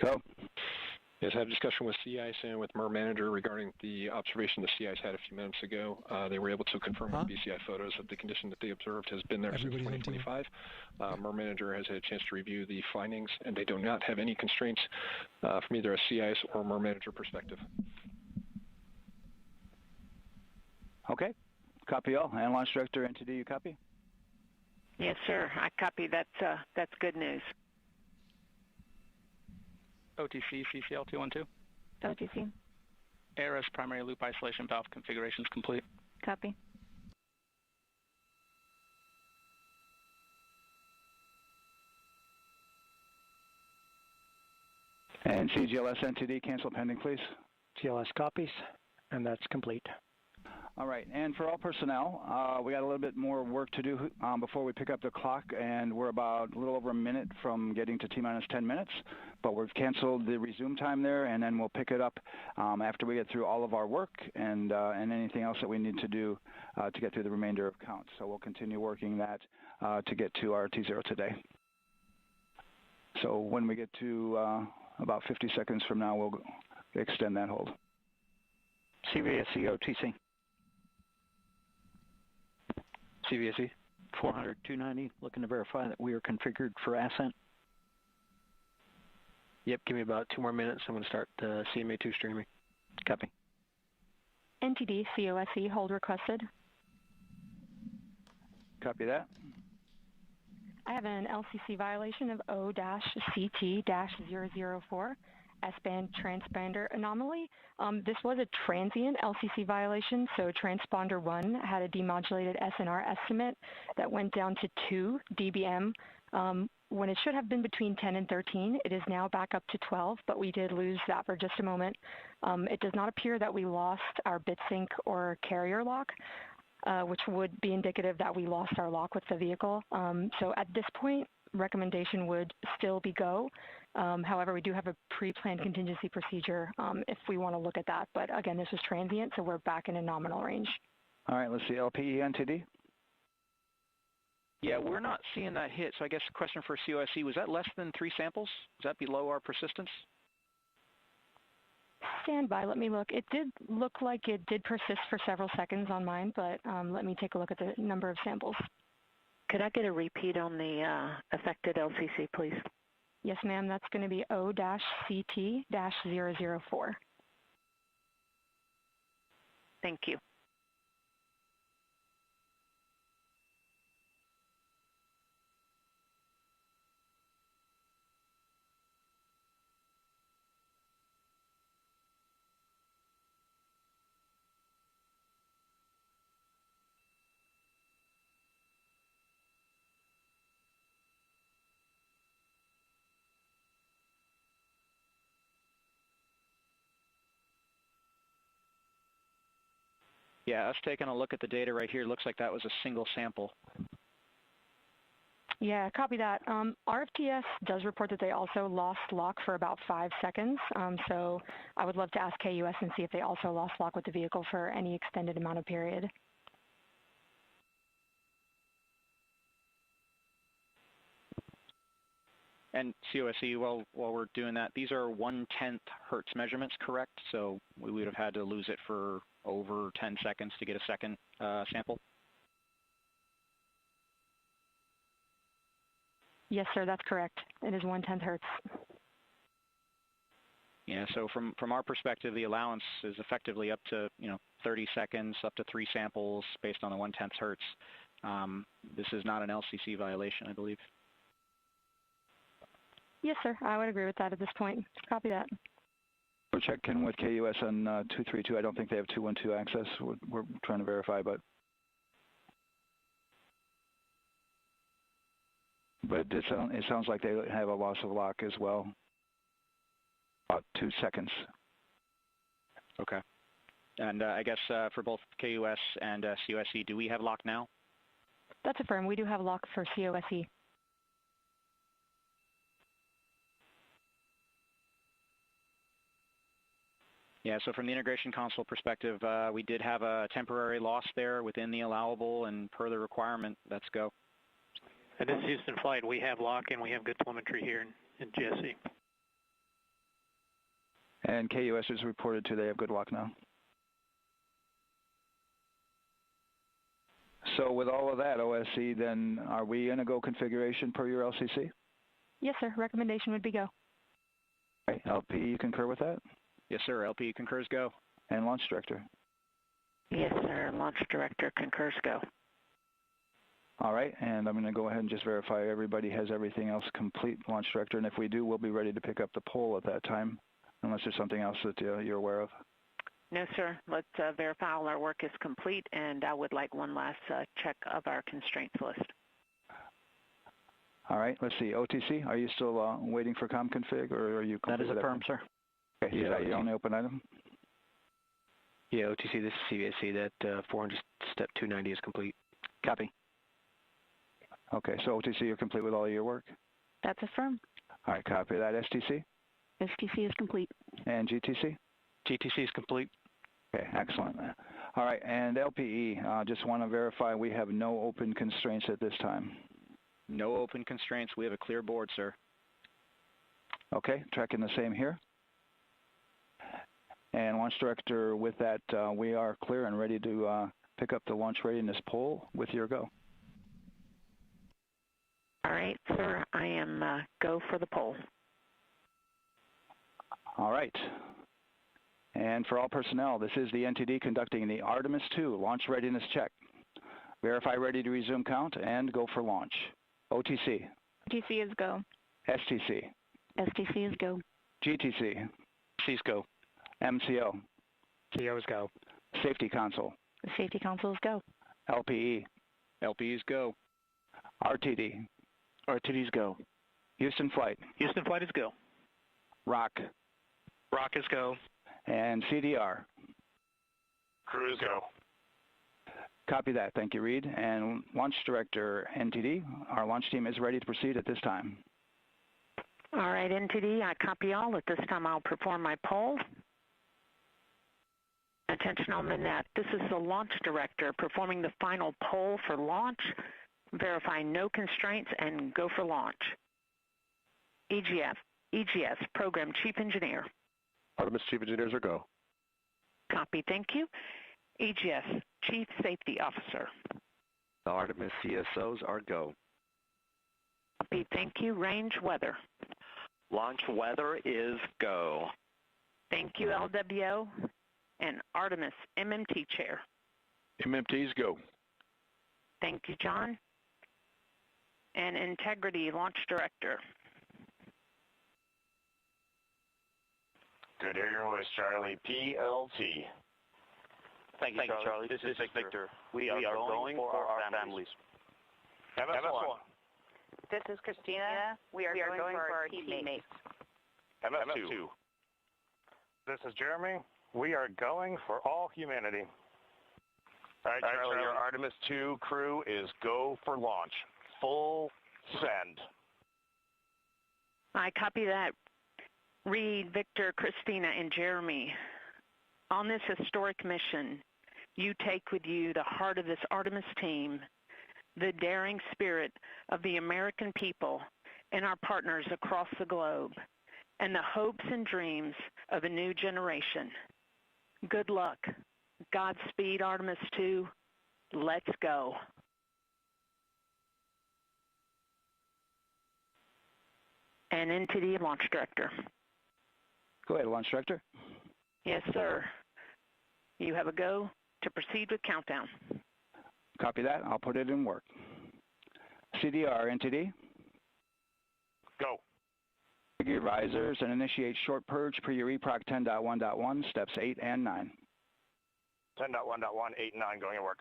Go. Yes, I had a discussion with CEIS and with MER manager regarding the observation the CEIS had a few minutes ago. They were able to confirm with BCI photos that the condition that they observed has been there since 2025. MER manager has had a chance to review the findings, and they do not have any constraints from either a CEIS or MER manager perspective. Okay. Copy all. And Launch Director, NTD, you copy? Yes, sir. I copy. That's good news. OTC, CCL 212. OTC. ARS primary loop isolation valve configuration is complete. Copy. And CGLS NTD, cancel pending, please. GLS copies, and that's complete. All right, and for all personnel, we got a little bit more work to do before we pick up the clock, and we're about a little over a minute from getting to T-minus 10 minutes, but we've canceled the resume time there, and then we'll pick it up after we get through all of our work and anything else that we need to do to get through the remainder of count. So we'll continue working that to get to our T0 today. So when we get to about 50 seconds from now, we'll extend that hold. CVSE, OTC. CVSE. 400, 290, looking to verify that we are configured for ascent. Yep, give me about 2 more minutes. I'm going to start CMA2 streaming. Copy. NTD COSE hold requested. Copy that. I have an LCC violation of O-CT-004, S-band transponder anomaly. This was a transient LCC violation, so transponder 1 had a demodulated SNR estimate that went down to 2 dBm when it should have been between 10 and 13. It is now back up to 12, but we did lose that for just a moment. It does not appear that we lost our bit sync or carrier lock, which would be indicative that we lost our lock with the vehicle. So at this point, recommendation would still be go. However, we do have a pre-planned contingency procedure if we want to look at that. But again, this is transient, so we're back in a nominal range. All right, let's see, LPE NTD. Yeah, we're not seeing that hit, so I guess the question for COSE, was that less than 3 samples? Was that below our persistence? Stand by, let me look. It did look like it did persist for several seconds on mine, but let me take a look at the number of samples. Could I get a repeat on the affected LCC, please? Yes, ma'am, that's going to be O-CT-004. Thank you. Yeah, us taking a look at the data right here, looks like that was a single sample. Yeah, copy that. RFTS does report that they also lost lock for about 5 seconds. So I would love to ask KUS and see if they also lost lock with the vehicle for any extended amount of period. And COSE, while we're doing that, these are 1/10 hertz measurements, correct? So we would have had to lose it for over 10 seconds to get a second sample? Yes, sir, that's correct. It is 1/10 hertz. Yeah, so from our perspective, the allowance is effectively up to 30 seconds, up to 3 samples based on the 1/10 hertz. This is not an LCC violation, I believe. Yes, sir, I would agree with that at this point. Copy that. We're checking with KUS on 232. I don't think they have 212 access. We're trying to verify, but it sounds like they have a loss of lock as well. About 2 seconds. Okay. And I guess for both KUS and COSE, do we have lock now? That's affirmed. We do have lock for COSE. Yeah, so from the integration console perspective, we did have a temporary loss there within the allowable, and per the requirement, let's go. And this is Houston Flight. We have lock and we have good telemetry here in GSE. And KUS is reported to they have good lock now. So with all of that, OSC, then are we in a go configuration per your LCC? Yes, sir. Recommendation would be go. Right. LP, you concur with that? Yes, sir. LP concurs go. And Launch Director? Yes, sir. Launch Director concurs go. All right, and I'm going to go ahead and just verify everybody has everything else complete, Launch Director, and if we do, we'll be ready to pick up the poll at that time, unless there's something else that you're aware of. No, sir. Let's verify all our work is complete, and I would like one last check of our constraints list. All right, let's see. OTC, are you still waiting for comm config, or are you complete? That is affirmed, sir. Okay, is that your only open item? Yeah, OTC, this is CVSC. That 400 step 290 is complete. Copy. Okay, so OTC, you're complete with all of your work? That's affirmed. All right, copy that. STC? STC is complete. And GTC? GTC is complete. Okay, excellent. All right, and LPE, just want to verify we have no open constraints at this time. No open constraints. We have a clear board, sir. Okay, tracking the same here. And Launch Director, with that, we are clear and ready to pick up the launch readiness poll with your go. All right, sir. I am go for the poll. All right. And for all personnel, this is the NTD conducting the Artemis II launch readiness check. Verify ready to resume count and go for launch. OTC. OTC is go. STC. STC is go. GTC. C's go. MCO. CO's go. Safety console. The safety console is go. LPE. LPE's go. RTD. RTD's go. Houston flight. Houston flight is go. ROC. ROC is go. And CDR. Crew is go. Copy that. Thank you, Reed. And Launch Director NTD, our launch team is ready to proceed at this time. All right, NTD, I copy all. At this time, I'll perform my poll. Attention on the net. This is the Launch Director performing the final poll for launch. Verify no constraints and go for launch. EGS, Program Chief Engineer. Artemis Chief Engineers are go. Copy, thank you. EGS, Chief Safety Officer. The Artemis CSOs are go. Copy, thank you. Range Weather. Launch weather is go. Thank you, LWO. And Artemis MMT Chair. MMT's go. Thank you, John. And Integrity Launch Director. Good air your voice, Charlie. PLT. Thank you, Charlie. This is Victor. We are going for our families. MS1. This is Christina. We are going for our teammates. MS2. This is Jeremy. We are going for all humanity. All right, Charlie, your Artemis II crew is go for launch. Full send. I copy that. Reed, Victor, Christina, and Jeremy. On this historic mission, you take with you the heart of this Artemis team, the daring spirit of the American people and our partners across the globe, and the hopes and dreams of a new generation. Good luck. Godspeed, Artemis II. Let's go. And NTD Launch Director. Go ahead, Launch Director. Yes, sir. You have a go to proceed with countdown. Copy that. I'll put it in work. CDR NTD. Go. Trigger risers and initiate short purge per your EPROC 10.1.1, steps 8 and 9. 10.1.1, 8 and 9 going to work.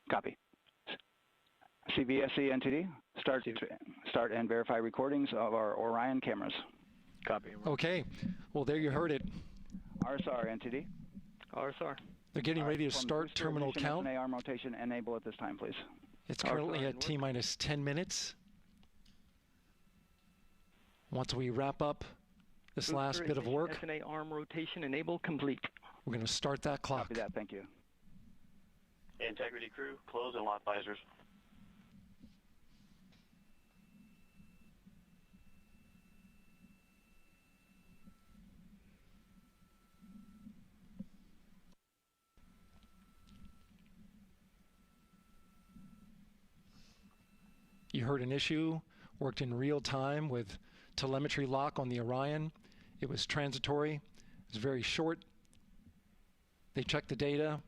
Copy. CVSE NTD. Start and verify recordings of our Orion cameras. Copy. Okay. Well, there you heard it. RSR NTD. RSR. They're getting ready to start terminal count. arm rotation enable at this time, please. It's currently at T-minus 10 minutes. Once we wrap up this last bit of work, SNA arm rotation enable complete. we're going to start that clock. Copy that. Thank you. Integrity crew, close and lock visors. You heard an issue, worked in real time with telemetry lock on the Orion. It was transitory. It was very short. They checked the data,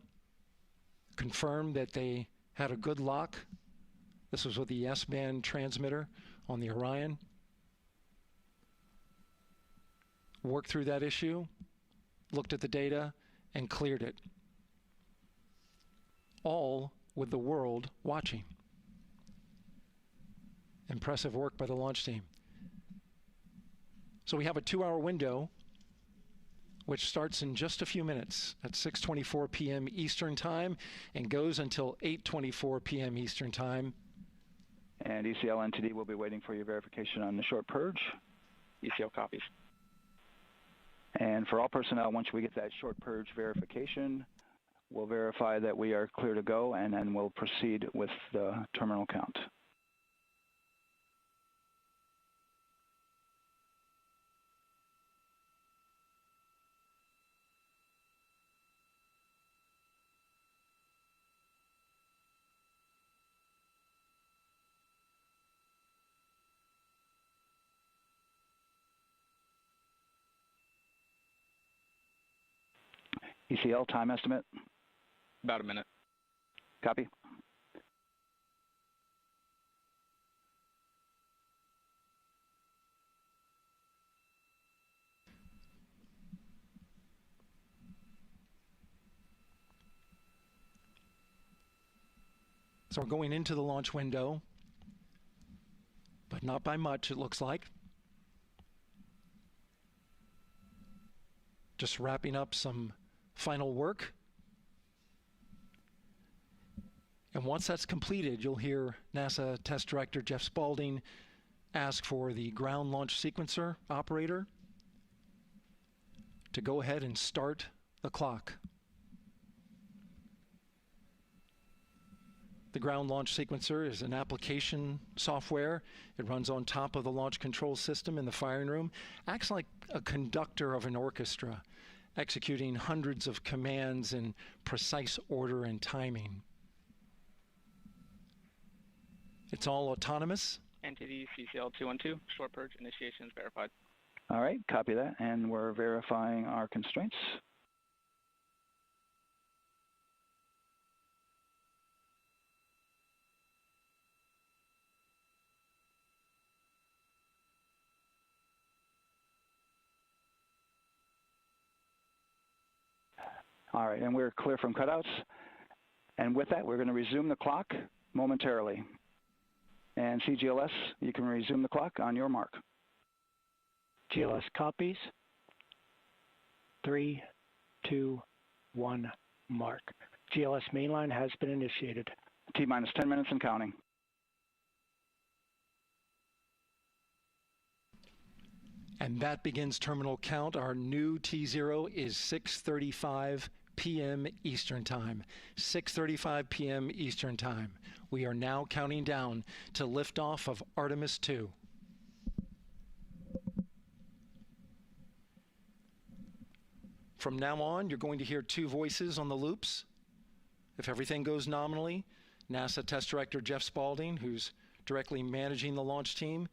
confirmed that they had a good lock. This was with the S-band transmitter on the Orion. Worked through that issue, looked at the data, and cleared it. All with the world watching. Impressive work by the launch team. So we have a 2-hour window, which starts in just a few minutes at 6:24 p.m. Eastern Time and goes until 8:24 p.m. Eastern Time. And ECL NTD will be waiting for your verification on the short purge. ECL copies. And for all personnel, once we get that short purge verification, we'll verify that we are clear to go, and then we'll proceed with the terminal count. ECL time estimate? About a minute. Copy. So we're going into the launch window, but not by much, it looks like. Just wrapping up some final work. And once that's completed, you'll hear NASA Test Director Jeff Spaulding ask for the ground launch sequencer operator to go ahead and start the clock. The ground launch sequencer is an application software. It runs on top of the launch control system in the firing room, acts like a conductor of an orchestra, executing hundreds of commands in precise order and timing. It's all autonomous. Entity CCL 212, short purge initiation is verified. All right, copy that, and we're verifying our constraints. All right, and we're clear from cutouts. And with that, we're going to resume the clock momentarily. And CGLS, you can resume the clock on your mark. GLS copies. 3, 2, 1, mark. GLS mainline has been initiated. T-minus 10 minutes and counting. And that begins terminal count. Our new T0 is 6:35 p.m. Eastern Time. 6:35 p.m. Eastern Time. We are now counting down to liftoff of Artemis II. From now on, you're going to hear two voices on the loops. If everything goes nominally, NASA Test Director Jeff Spaulding, who's directly managing the launch team,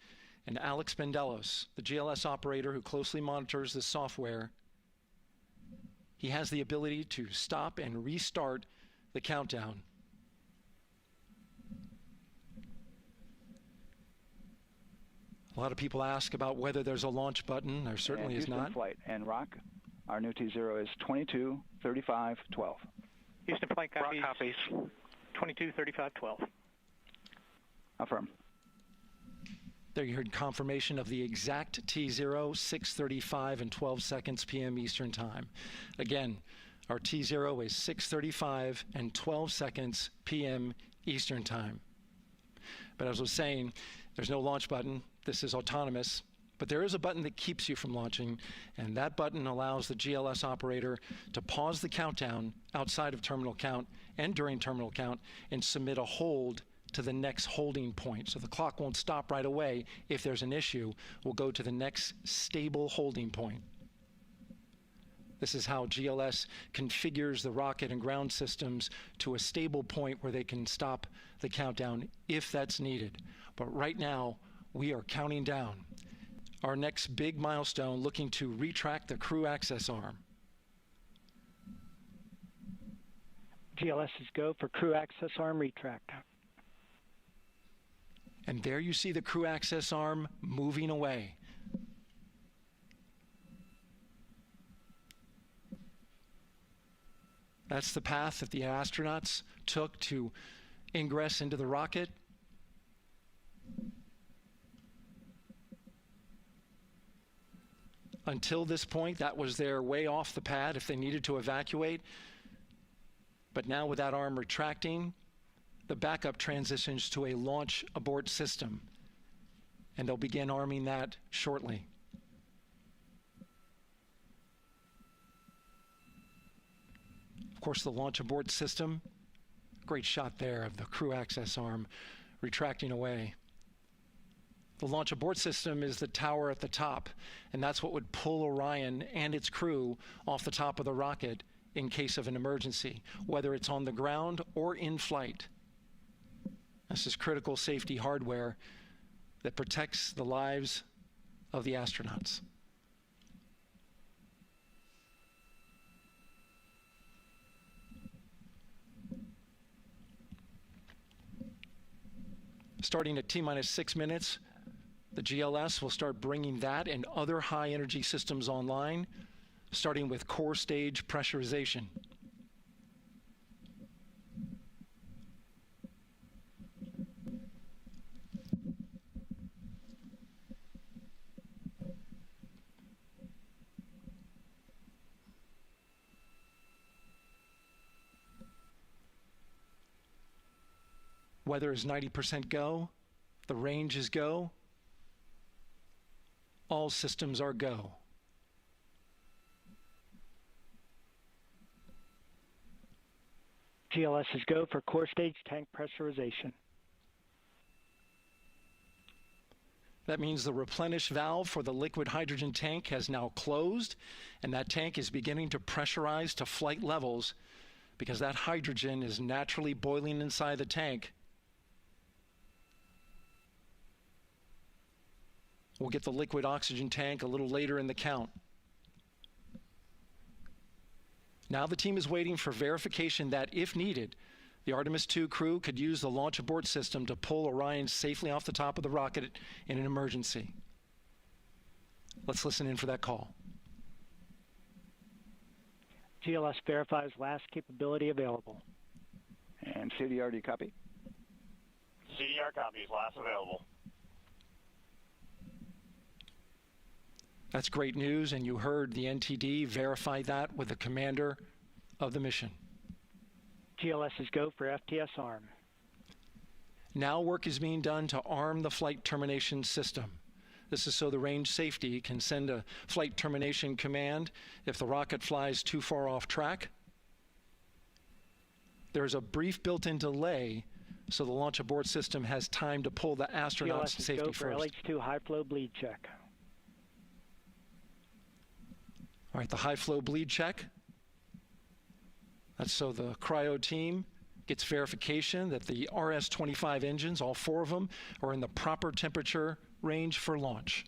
and Alex Bendelos, the GLS operator who closely monitors the software. He has the ability to stop and restart the countdown. A lot of people ask about whether there's a launch button. There certainly is not. Flight and rock, our new T0 is 22:35:12. Houston flight copies. Rock copies. 22:35:12. Affirm. There you heard confirmation of the exact T0, 6:35 and 12 seconds p.m. Eastern Time. Again, our T0 is 6:35 and 12 seconds p.m. Eastern Time. But as I was saying, there's no launch button. This is autonomous. But there is a button that keeps you from launching, and that button allows the GLS operator to pause the countdown outside of terminal count and during terminal count and submit a hold to the next holding point. So the clock won't stop right away. If there's an issue, we'll go to the next stable holding point. This is how GLS configures the rocket and ground systems to a stable point where they can stop the countdown if that's needed. But right now, we are counting down. Our next big milestone, looking to retract the crew access arm. GLS is go for crew access arm retract. And there you see the crew access arm moving away. That's the path that the astronauts took to ingress into the rocket. Until this point, that was their way off the pad if they needed to evacuate. But now with that arm retracting, the backup transitions to a launch abort system, and they'll begin arming that shortly. Of course, the launch abort system, great shot there of the crew access arm retracting away. The launch abort system is the tower at the top, and that's what would pull Orion and its crew off the top of the rocket in case of an emergency, whether it's on the ground or in flight. This is critical safety hardware that protects the lives of the astronauts. Starting at T-minus 6 minutes, the GLS will start bringing that and other high-energy systems online, starting with core stage pressurization. Weather is 90% go. The range is go. All systems are go. GLS is go for core stage tank pressurization. That means the replenish valve for the liquid hydrogen tank has now closed, and that tank is beginning to pressurize to flight levels because that hydrogen is naturally boiling inside the tank. We'll get the liquid oxygen tank a little later in the count. Now the team is waiting for verification that, if needed, the Artemis II crew could use the launch abort system to pull Orion safely off the top of the rocket in an emergency. Let's listen in for that call. GLS verifies last capability available. And CDR, do you copy? CDR copies, last available. That's great news, and you heard the NTD verify that with the commander of the mission. GLS is go for FTS arm. Now work is being done to arm the flight termination system. This is so the range safety can send a flight termination command if the rocket flies too far off track. There's a brief built-in delay, so the launch abort system has time to pull the astronauts to safety first. GLS is go for LH2 high flow bleed check. All right, the high flow bleed check. That's so the cryo team gets verification that the RS-25 engines, all 4 of them, are in the proper temperature range for launch.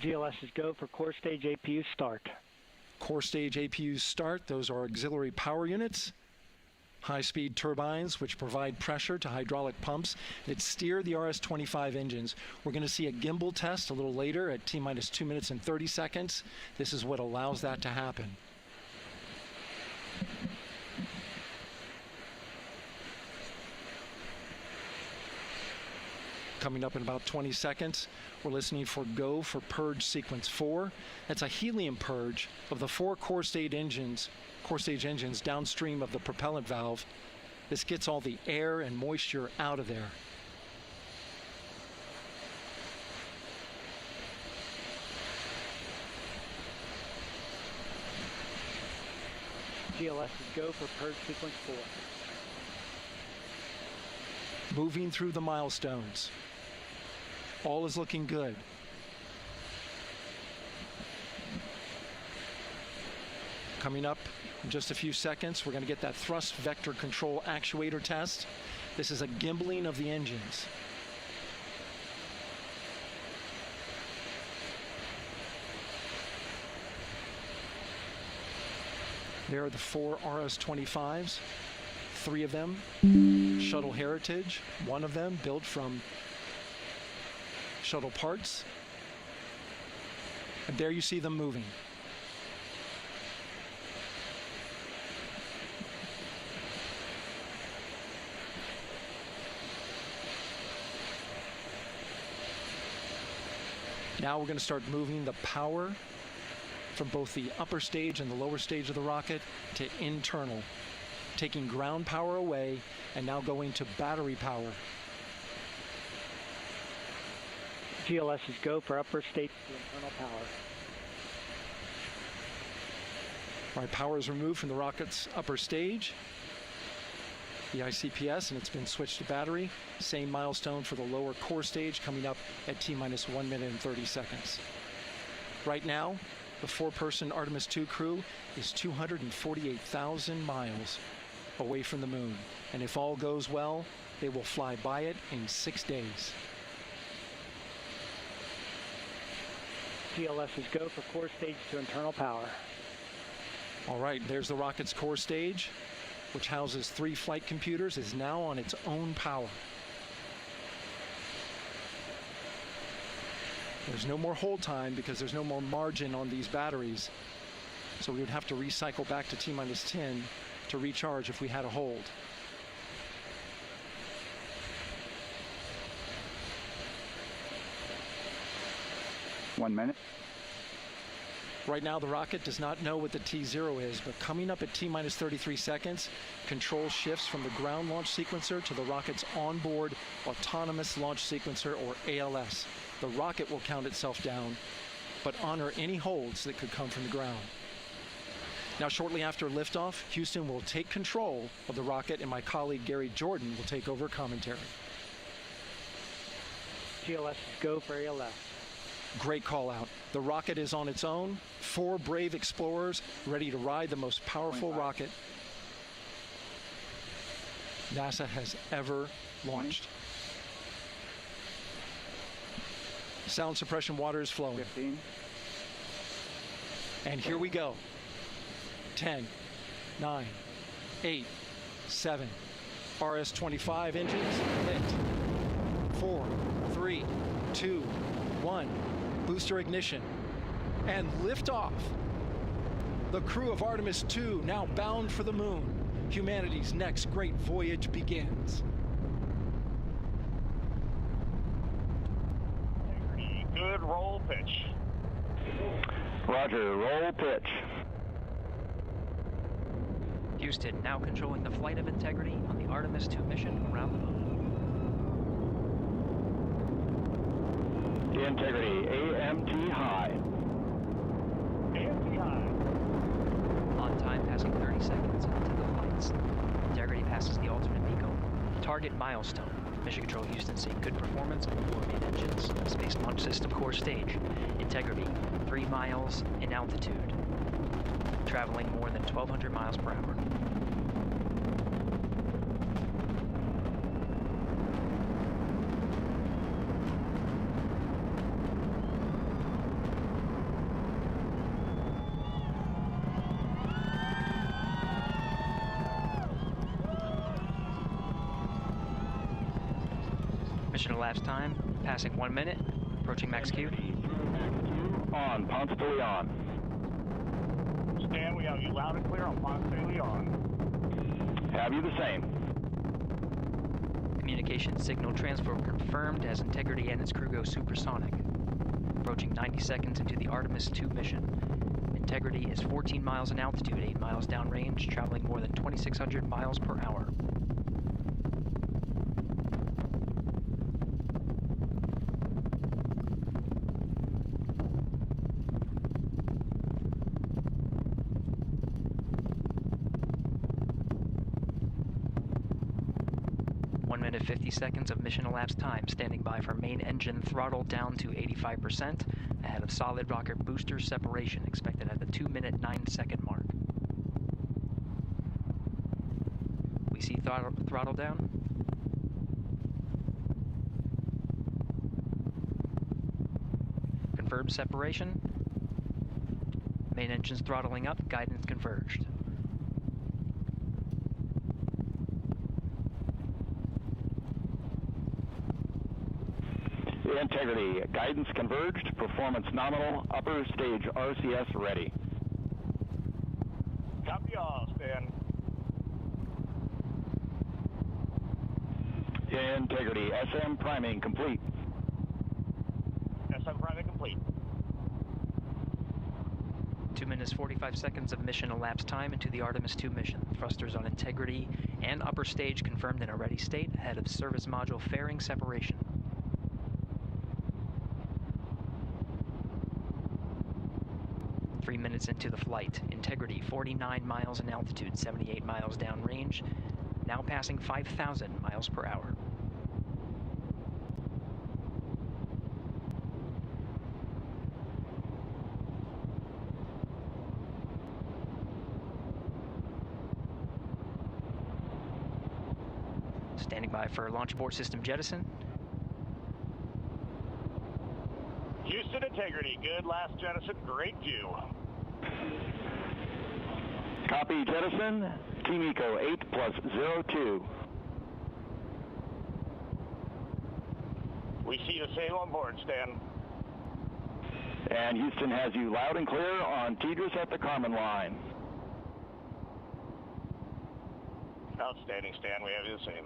GLS is go for core stage APU start. Core stage APUs start. Those are auxiliary power units, high-speed turbines which provide pressure to hydraulic pumps that steer the RS-25 engines. We're going to see a gimbal test a little later at T-minus 2 minutes and 30 seconds. This is what allows that to happen. Coming up in about 20 seconds, we're listening for go for purge sequence 4. That's a helium purge of the 4 core stage engines downstream of the propellant valve. This gets all the air and moisture out of there. GLS is go for purge sequence 4. Moving through the milestones. All is looking good. Coming up in just a few seconds, we're going to get that thrust vector control actuator test. This is a gimbaling of the engines. There are the 4 RS-25s, 3 of them Shuttle Heritage, 1 of them built from shuttle parts. And there you see them moving. Now we're going to start moving the power from both the upper stage and the lower stage of the rocket to internal, taking ground power away and now going to battery power. GLS is go for upper stage to internal power. All right, power is removed from the rocket's upper stage, the ICPS, and it's been switched to battery. Same milestone for the lower core stage coming up at T-minus 1 minute and 30 seconds. Right now, The 4-person Artemis II crew is 248,000 miles away from the moon. And if all goes well, they will fly by it in 6 days. GLS is go for core stage to internal power. All right, there's the rocket's core stage, which houses 3 flight computers, is now on its own power. There's no more hold time because there's no more margin on these batteries. So we would have to recycle back to T-minus 10 to recharge if we had a hold. One minute. Right now, the rocket does not know what the T0 is, but coming up at T-minus 33 seconds, control shifts from the ground launch sequencer to the rocket's onboard autonomous launch sequencer, or ALS. The rocket will count itself down, but honor any holds that could come from the ground. Now, shortly after liftoff, Houston will take control of the rocket, and my colleague Gary Jordan will take over commentary. GLS is go for ALS. Great call out. The rocket is on its own. 4 brave explorers ready to ride the most powerful rocket NASA has ever launched. Sound suppression water is flowing. 15. And here we go. 10, 9, 8, 7. RS-25 engines lit. 4, 3, 2, 1. Booster ignition. And liftoff. The crew of Artemis II now bound for the moon. Humanity's next great voyage begins. Good roll pitch. Roger, roll pitch. Houston now controlling the flight of Integrity on the Artemis II mission around the moon. Integrity, AMT high. AMT high. On time passing 30 seconds into the flights. Integrity passes the alternate beacon. Target milestone. Mission Control Houston seeing good performance on the 4 main engines. Space Launch System core stage. Integrity, 3 miles in altitude. Traveling more than 1,200 miles per hour. Mission elapsed time, passing 1 minute, approaching max Q. On, Ponce de Leon. Stan, we have you loud and clear on Ponce de Leon. Have you the same. Communication signal transfer confirmed as Integrity and its crew go supersonic. Approaching 90 seconds into the Artemis II mission. Integrity is 14 miles in altitude, 8 miles downrange, traveling more than 2,600 miles per hour. Minute 50 seconds of mission elapsed time, standing by for main engine throttle down to 85%, ahead of solid rocket booster separation expected at the 2-minute 9-second mark. We see throttle down. Confirmed separation. Main engines throttling up, guidance converged. Integrity, guidance converged, performance nominal, upper stage RCS ready. Copy all, Stan. Integrity, SM priming complete. SM priming complete. 2 minutes 45 seconds of mission elapsed time into the Artemis II mission. Thrusters on Integrity and upper stage confirmed in a ready state ahead of service module fairing separation. 3 minutes into the flight. Integrity, 49 miles in altitude, 78 miles downrange, now passing 5,000 miles per hour. Standing by for launch abort system jettison. Houston integrity, good last jettison, great view. Copy jettison, Team Eco 8+02. We see the same on board, Stan. And Houston has you loud and clear on TDRS at the common line. Outstanding, Stan, we have you the same.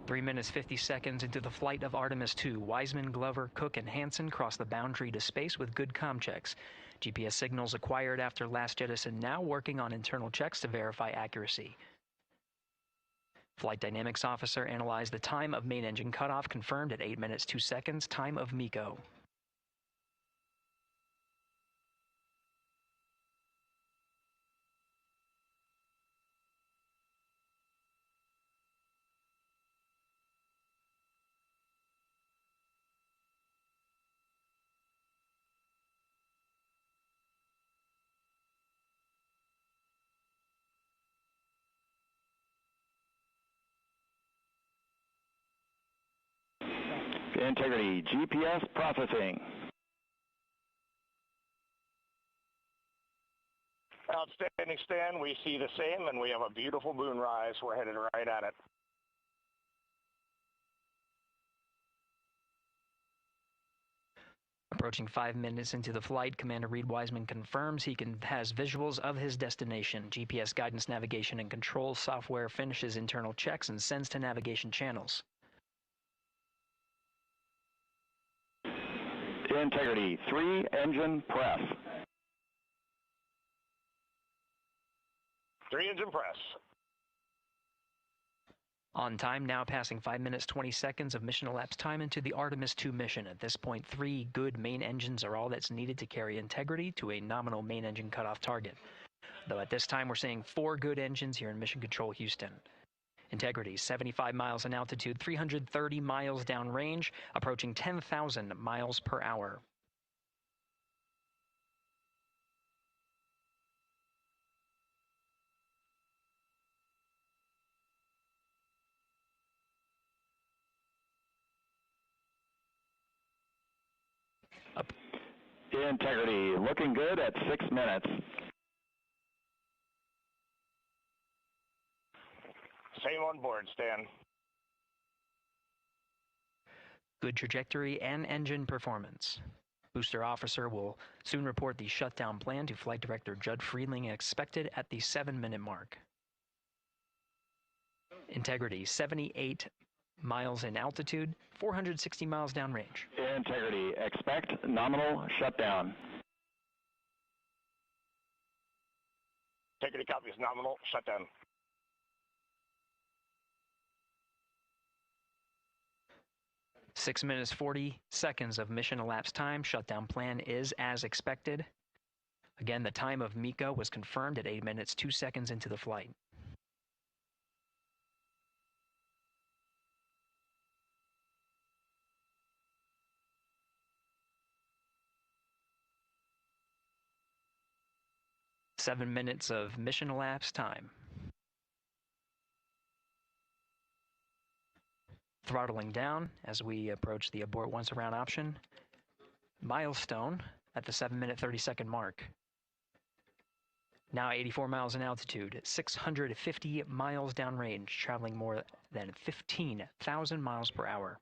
3 minutes 50 seconds into the flight of Artemis II, Wiseman, Glover, Cook, and Hansen cross the boundary to space with good comm checks. GPS signals acquired after last jettison now working on internal checks to verify accuracy. Flight Dynamics Officer analyzed the time of main engine cutoff, confirmed at 8 minutes 2 seconds, time of MECO. Integrity, GPS processing. Outstanding, Stan, we see the same, and we have a beautiful moonrise. We're headed right at it. Approaching 5 minutes into the flight, Commander Reed Wiseman confirms he has visuals of his destination. GPS guidance, navigation, and control software finishes internal checks and sends to navigation channels. Integrity, 3 engine press. 3 engine press. On time, now passing 5 minutes 20 seconds of mission elapsed time into the Artemis II mission. At this point, 3 good main engines are all that's needed to carry Integrity to a nominal main engine cutoff target. Though at this time, we're seeing 4 good engines here in Mission Control Houston. Integrity, 75 miles in altitude, 330 miles downrange, approaching 10,000 miles per hour. Integrity, looking good at 6 minutes. Same on board, Stan. Good trajectory and engine performance. Booster officer will soon report the shutdown plan to Flight Director Judd Friedling, expected at the 7-minute mark. Integrity, 78 miles in altitude, 460 miles downrange. Integrity, expect nominal shutdown. Integrity copies nominal shutdown. Six minutes 40 seconds of mission elapsed time. Shutdown plan is as expected. Again, the time of MECO was confirmed at 8 minutes 2 seconds into the flight. Seven minutes of mission elapsed time. Throttling down as we approach the abort once around option. Milestone at the 7-minute 30-second mark. Now 84 miles in altitude, 650 miles downrange, traveling more than 15,000 miles per hour.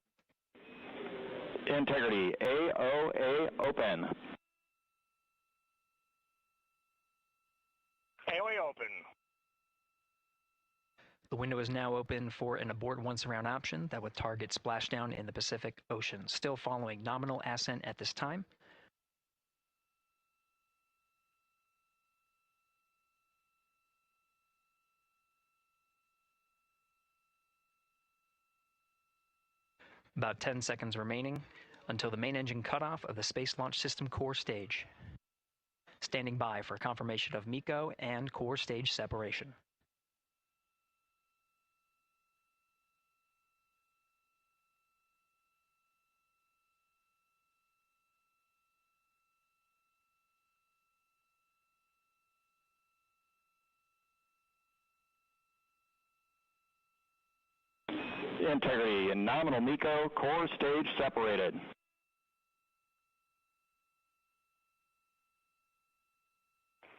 Integrity, AOA open. AOA open. The window is now open for an abort once around option that would target splashdown in the Pacific Ocean. Still following nominal ascent at this time. About 10 seconds remaining until the main engine cutoff of the Space Launch System core stage. Standing by for confirmation of MECO and core stage separation. Integrity and nominal MECO, core stage separated.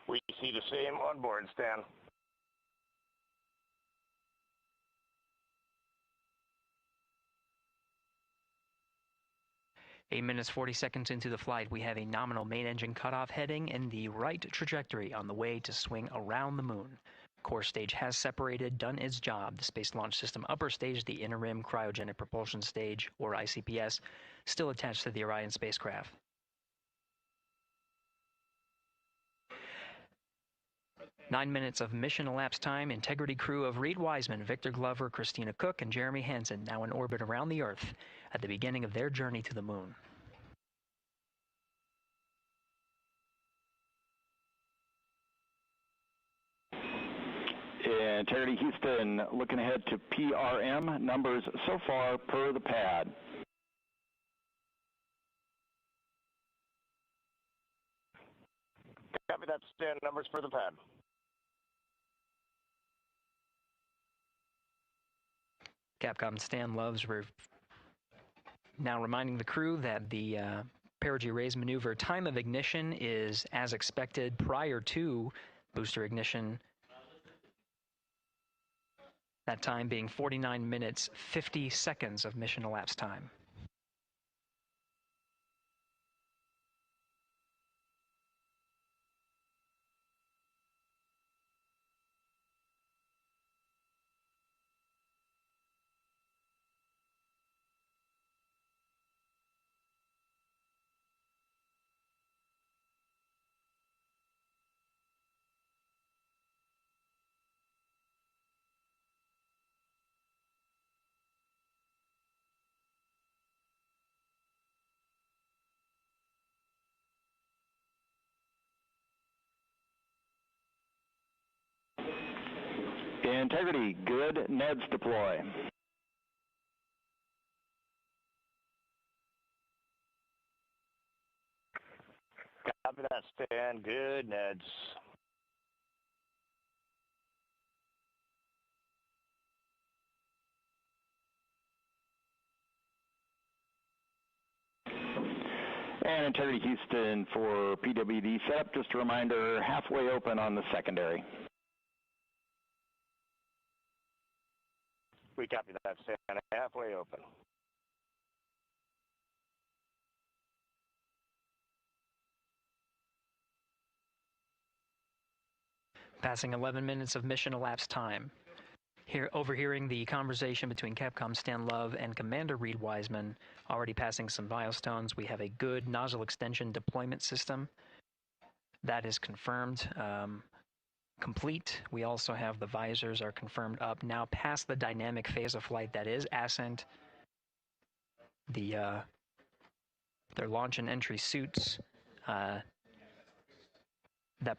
We see the same on board, Stan. Eight minutes, 40 seconds into the flight, we have a nominal main engine cutoff heading in the right trajectory on the way to swing around the moon. Core stage has separated, done its job. The Space Launch System upper stage, the Inner Rim Cryogenic Propulsion Stage, or ICPS, still attached to the Orion spacecraft. Nine minutes of mission elapsed time. Integrity crew of Reed Wiseman, Victor Glover, Christina Cook, and Jeremy Hansen now in orbit around the Earth at the beginning of their journey to the moon. Integrity Houston, looking ahead to PRM numbers so far per the pad. Copy that, Stan. Numbers for the pad. Capcom Stan Loves now reminding the crew that the perigee raise maneuver time of ignition is as expected prior to booster ignition. That time being 49 minutes, 50 seconds of mission elapsed time. Integrity, good. NEDS deploy. Copy that, Stan. Good, NEDS. And Integrity Houston for PWD setup. Just a reminder, halfway open on the secondary. We copy that, Stan. Halfway open. Passing 11 minutes of mission elapsed time. Here, overhearing the conversation between Capcom Stan Love and Commander Reed Wiseman, already passing some milestones. We have a good nozzle extension deployment system. That is confirmed. Complete. We also have the visors are confirmed up. Now past the dynamic phase of flight, that is ascent. Their launch and entry suits that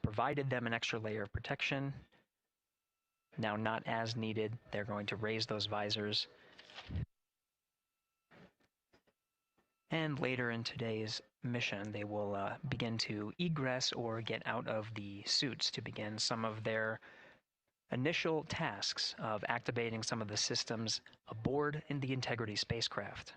provided them an extra layer of protection. Now not as needed. They're going to raise those visors. And later in today's mission, they will begin to egress or get out of the suits to begin some of their initial tasks of activating some of the systems aboard in the Integrity spacecraft.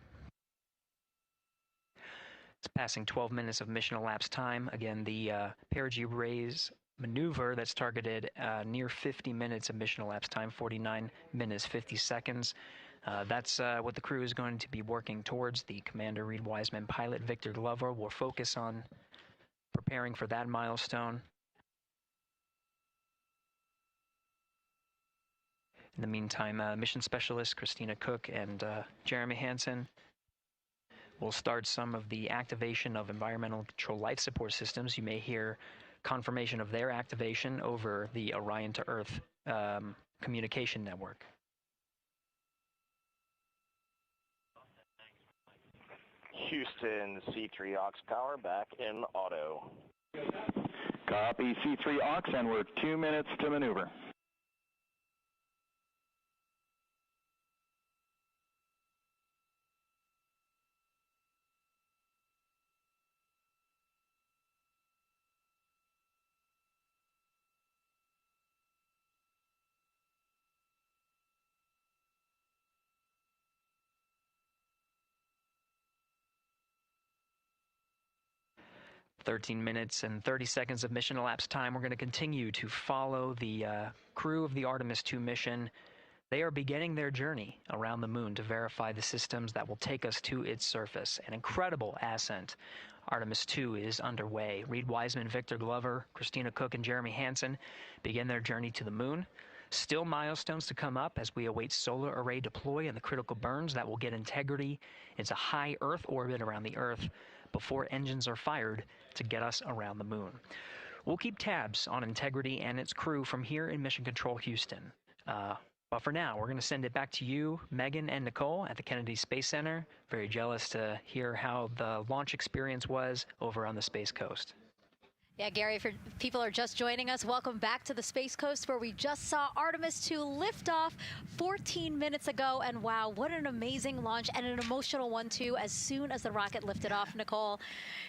It's passing 12 minutes of mission elapsed time. Again, the perigee raise maneuver that's targeted near 50 minutes of mission elapsed time, 49 minutes, 50 seconds. That's what the crew is going to be working towards. The Commander Reed Wiseman, pilot Victor Glover will focus on preparing for that milestone. In the meantime, mission specialist Christina Cook and Jeremy Hansen will start some of the activation of environmental control life support systems. You may hear confirmation of their activation over the Orion to Earth communication network. Houston, C3 aux power back in auto. Copy C3 aux, and we're 2 minutes to maneuver. 13 minutes and 30 seconds of mission elapsed time. We're going to continue to follow the crew of the Artemis II mission. They are beginning their journey around the moon to verify the systems that will take us to its surface. An incredible ascent. Artemis II is underway. Reed Wiseman, Victor Glover, Christina Cook, and Jeremy Hansen begin their journey to the moon. Still milestones to come up as we await solar array deploy and the critical burns that will get Integrity into high Earth orbit around the Earth before engines are fired to get us around the moon. We'll keep tabs on Integrity and its crew from here in Mission Control Houston. But for now, we're going to send it back to you, Megan and Nicole at the Kennedy Space Center. Very jealous to hear how the launch experience was over on the Space Coast. Yeah, Gary, if people are just joining us, welcome back to the Space Coast, where we just saw Artemis II lift off 14 minutes ago. And wow, what an amazing launch, and an emotional one, too. As soon as the rocket lifted off, Nicole,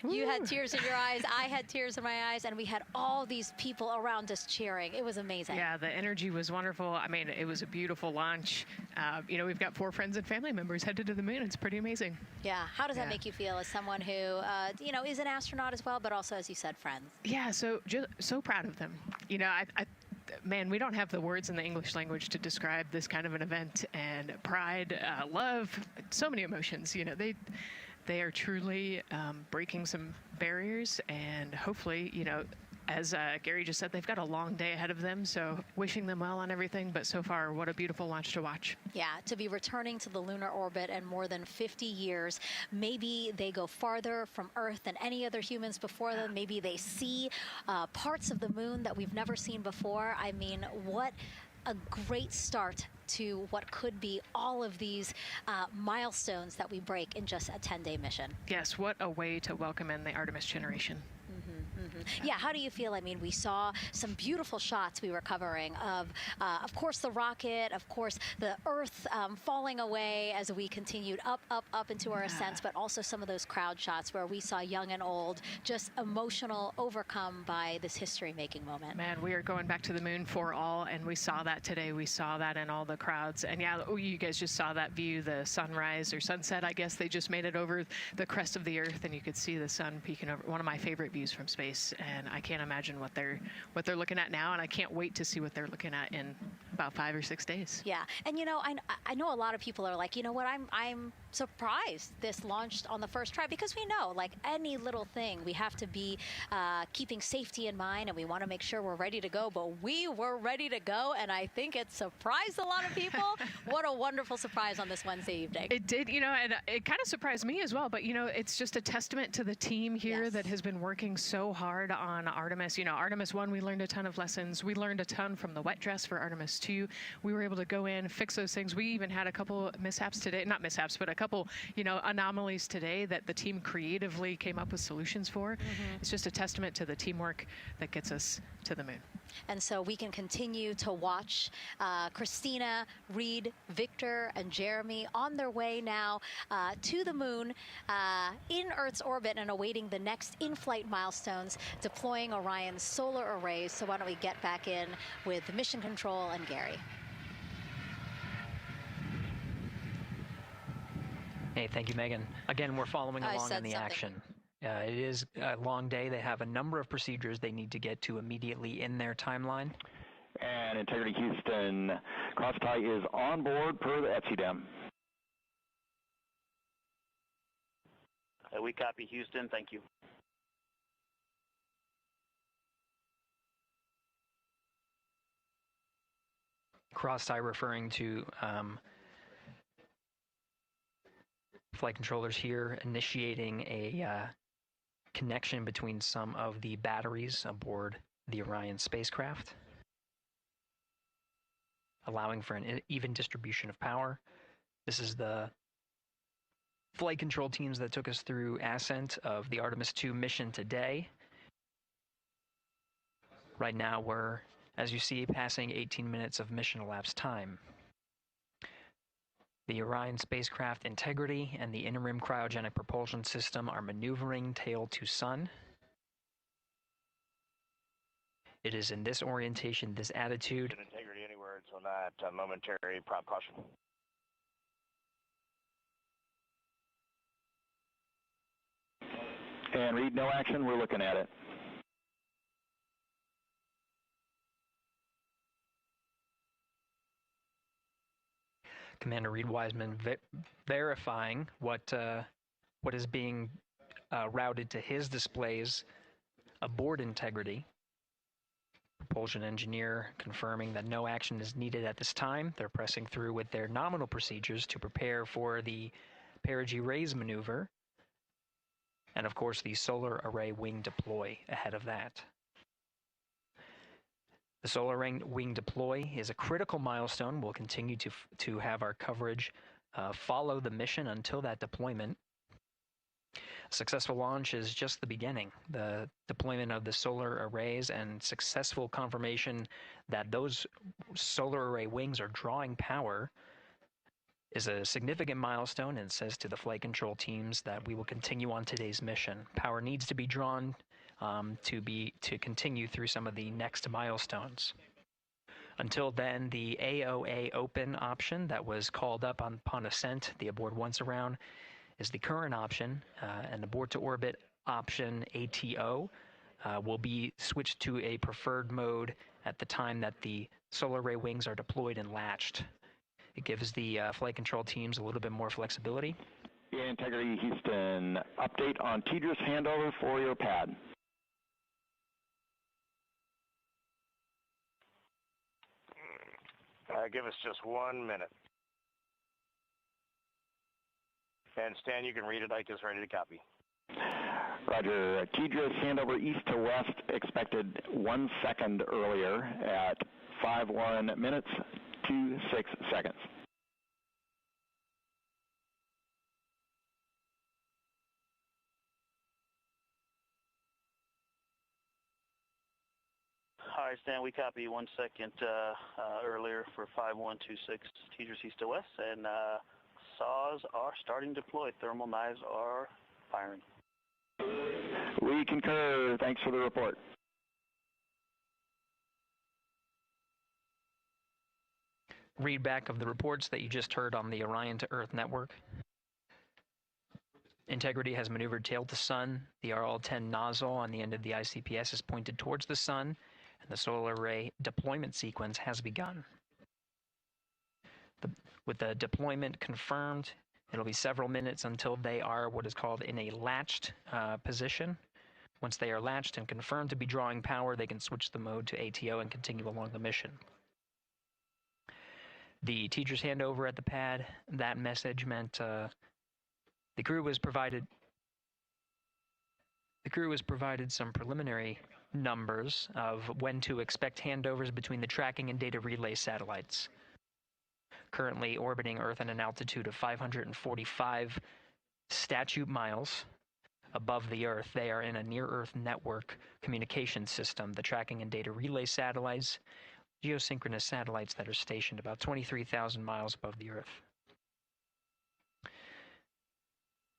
you had tears in your eyes, I had tears in my eyes, and we had all these people around us cheering. It was amazing. Yeah, the energy was wonderful. I mean, it was a beautiful launch. You know, we've got 4 friends and family members headed to the moon. It's pretty amazing. Yeah, how does that make you feel as someone who, you know, is an astronaut as well, but also, as you said, friends? Yeah, so proud of them. You know, man, we don't have the words in the English language to describe this kind of an event, and pride, love, so many emotions. You know, they are truly breaking some barriers, and hopefully, you know, as Gary just said, they've got a long day ahead of them, so wishing them well on everything. But so far, what a beautiful launch to watch. Yeah, to be returning to the lunar orbit in more than 50 years. Maybe they go farther from Earth than any other humans before them. Maybe they see parts of the moon that we've never seen before. I mean, what a great start to what could be all of these milestones that we break in just a 10-day mission. Yes, what a way to welcome in the Artemis generation. Yeah, how do you feel? I mean, we saw some beautiful shots we were covering of course, the rocket, of course, the Earth falling away as we continued up into our ascents, but also some of those crowd shots where we saw young and old just emotional, overcome by this history-making moment. Man, we are going back to the moon for all, and we saw that today. We saw that in all the crowds. And yeah, you guys just saw that view, the sunrise or sunset, I guess. They just made it over the crest of the Earth, and you could see the sun peeking over. One of my favorite views from space. And I can't imagine what they're looking at now, and I can't wait to see what they're looking at in about 5 or 6 days. Yeah, and you know, I know a lot of people are like, you know what, I'm surprised this launched on the first try, because we know, like any little thing, we have to be keeping safety in mind, and we want to make sure we're ready to go. But we were ready to go, and I think it surprised a lot of people. What a wonderful surprise on this Wednesday evening. It did, you know, and it kind of surprised me as well. But you know, it's just a testament to the team here that has been working so hard on Artemis. You know, Artemis 1, we learned a ton of lessons. We learned a ton from the wet dress for Artemis 2. We were able to go in, fix those things. We even had a couple mishaps today, not mishaps, but a couple, you know, anomalies today that the team creatively came up with solutions for. It's just a testament to the teamwork that gets us to the moon. And so we can continue to watch Christina, Reed, Victor, and Jeremy on their way now to the moon in Earth's orbit and awaiting the next in-flight milestones, deploying Orion's solar arrays. So why don't we get back in with Mission Control and Gary. Hey, thank you, Megan. Again, we're following along in the action. It is a long day. They have a number of procedures they need to get to immediately in their timeline. And Integrity Houston, cross-tie is on board per the ETSI-DEM. We copy, Houston. Thank you. Cross-tie referring to flight controllers here initiating a connection between some of the batteries aboard the Orion spacecraft, allowing for an even distribution of power. This is the flight control teams that took us through ascent of the Artemis II mission today. Right now we're, as you see, passing 18 minutes of mission elapsed time. The Orion spacecraft Integrity and the interim cryogenic propulsion system are maneuvering tail to sun. It is in this orientation, this attitude. Integrity, any words on that momentary prop caution? And Reed, no action. We're looking at it. Commander Reed Wiseman verifying what is being routed to his displays aboard Integrity. Propulsion engineer confirming that no action is needed at this time. They're pressing through with their nominal procedures to prepare for the perigee raise maneuver. And of course, the solar array wing deploy ahead of that. The solar wing deploy is a critical milestone. We'll continue to have our coverage follow the mission until that deployment. A successful launch is just the beginning. The deployment of the solar arrays and successful confirmation that those solar array wings are drawing power is a significant milestone, and says to the flight control teams that we will continue on today's mission. Power needs to be drawn to continue through some of the next milestones. Until then, the AOA open option that was called up upon ascent, the aboard once around, is the current option, and aboard to orbit option ATO will be switched to a preferred mode at the time that the solar array wings are deployed and latched. It gives the flight control teams a little bit more flexibility. Yeah, Integrity Houston, update on TDRS handover for your pad. Give us just 1 minute. And Stan, you can read it. Ike is ready to copy. Roger. TDRS handover east to west expected 1 second earlier at 5:1 minutes, 26 seconds. All right, Stan, we copy 1 second earlier for 5126 TDRS east to west, and saws are starting to deploy. Thermal knives are firing. We concur. Thanks for the report. Read back of the reports that you just heard on the Orion to Earth network. Integrity has maneuvered tail to sun. The RL-10 nozzle on the end of the ICPS is pointed towards the sun, and the solar array deployment sequence has begun. With the deployment confirmed, it'll be several minutes until they are what is called in a latched position. Once they are latched and confirmed to be drawing power, they can switch the mode to ATO and continue along the mission. The teacher's handover at the pad, that message meant the crew was provided some preliminary numbers of when to expect handovers between the tracking and data relay satellites. Currently orbiting Earth at an altitude of 545 statute miles above the Earth, they are in a near-Earth network communication system. The tracking and data relay satellites, geosynchronous satellites that are stationed about 23,000 miles above the Earth.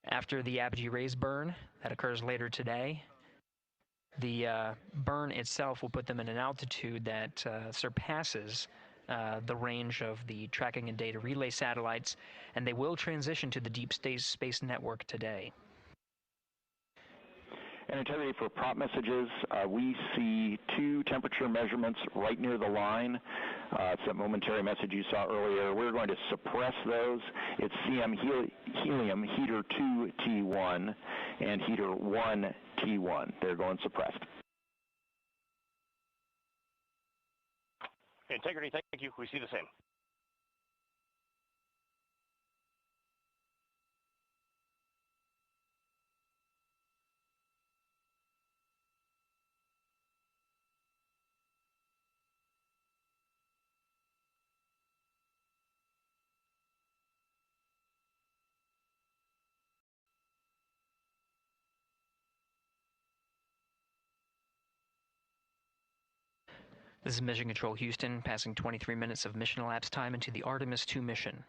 After the apogee raise burn that occurs later today, the burn itself will put them in an altitude that surpasses the range of the tracking and data relay satellites, and they will transition to the deep space network today. And Integrity, for prop messages, we see 2 temperature measurements right near the line. It's that momentary message you saw earlier. We're going to suppress those. It's CM helium heater 2 T1 and heater 1 T1. They're going suppressed. Integrity, thank you. We see the same. This is Mission Control Houston, passing 23 minutes of mission elapsed time into the Artemis II mission.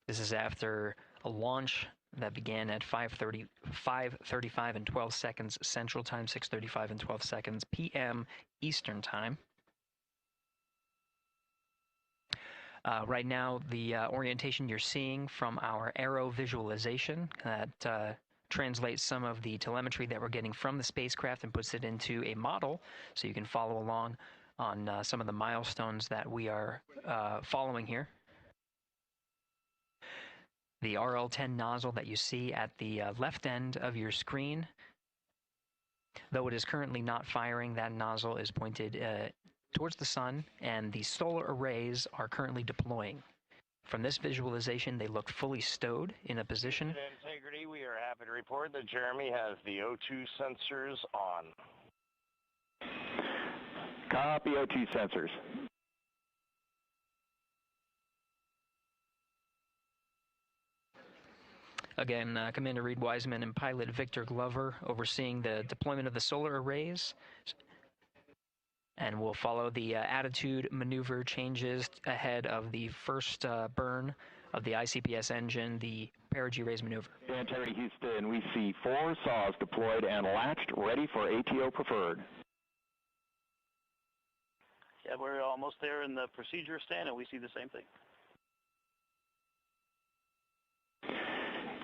This is after a launch that began at 5:35 and 12 seconds Central Time, 6:35 and 12 seconds p.m. Eastern Time. Right now, the orientation you're seeing from our aero visualization that translates some of the telemetry that we're getting from the spacecraft and puts it into a model so you can follow along on some of the milestones that we are following here. The RL-10 nozzle that you see at the left end of your screen, though it is currently not firing, that nozzle is pointed towards the sun, and the solar arrays are currently deploying. From this visualization, they look fully stowed in a position. Integrity, we are happy to report that Jeremy has the O2 sensors on. Copy O2 sensors. Again, Commander Reed Wiseman and pilot Victor Glover overseeing the deployment of the solar arrays. And we'll follow the attitude maneuver changes ahead of the first burn of the ICPS engine, the perigee raise maneuver. Integrity Houston, we see 4 saws deployed and latched, ready for ATO preferred. Yeah, we're almost there in the procedure stand, and we see the same thing.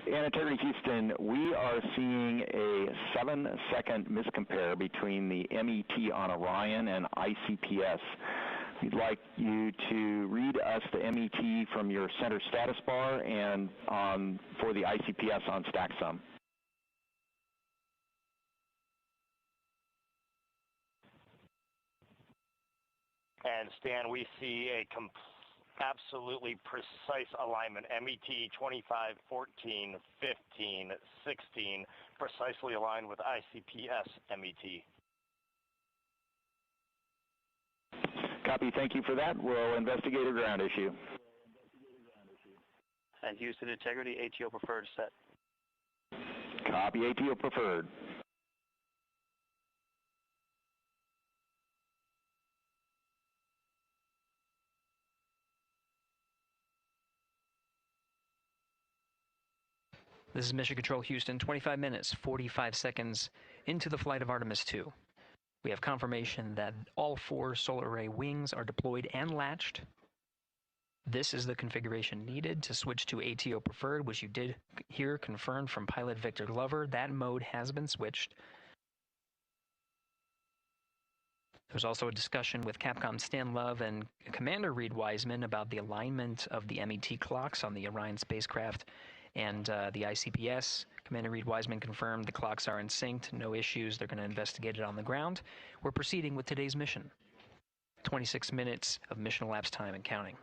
And Integrity Houston, we are seeing a 7-second miscompare between the MET on Orion and ICPS. We'd like you to read us the MET from your center status bar and for the ICPS on StackSum. And Stan, we see a absolutely precise alignment. MET 25, 14, 15, 16, precisely aligned with ICPS MET. Copy, thank you for that. We'll investigate a ground issue. And Houston Integrity, ATO preferred set. Copy, ATO preferred. This is Mission Control Houston, 25 minutes, 45 seconds into the flight of Artemis II. We have confirmation that all 4 solar array wings are deployed and latched. This is the configuration needed to switch to ATO preferred, which you did hear confirmed from pilot Victor Glover. That mode has been switched. There's also a discussion with Capcom Stan Love and Commander Reed Wiseman about the alignment of the MET clocks on the Orion spacecraft and the ICPS. Commander Reed Wiseman confirmed the clocks are in sync, no issues. They're going to investigate it on the ground. We're proceeding with today's mission. 26 minutes of mission elapsed time and counting.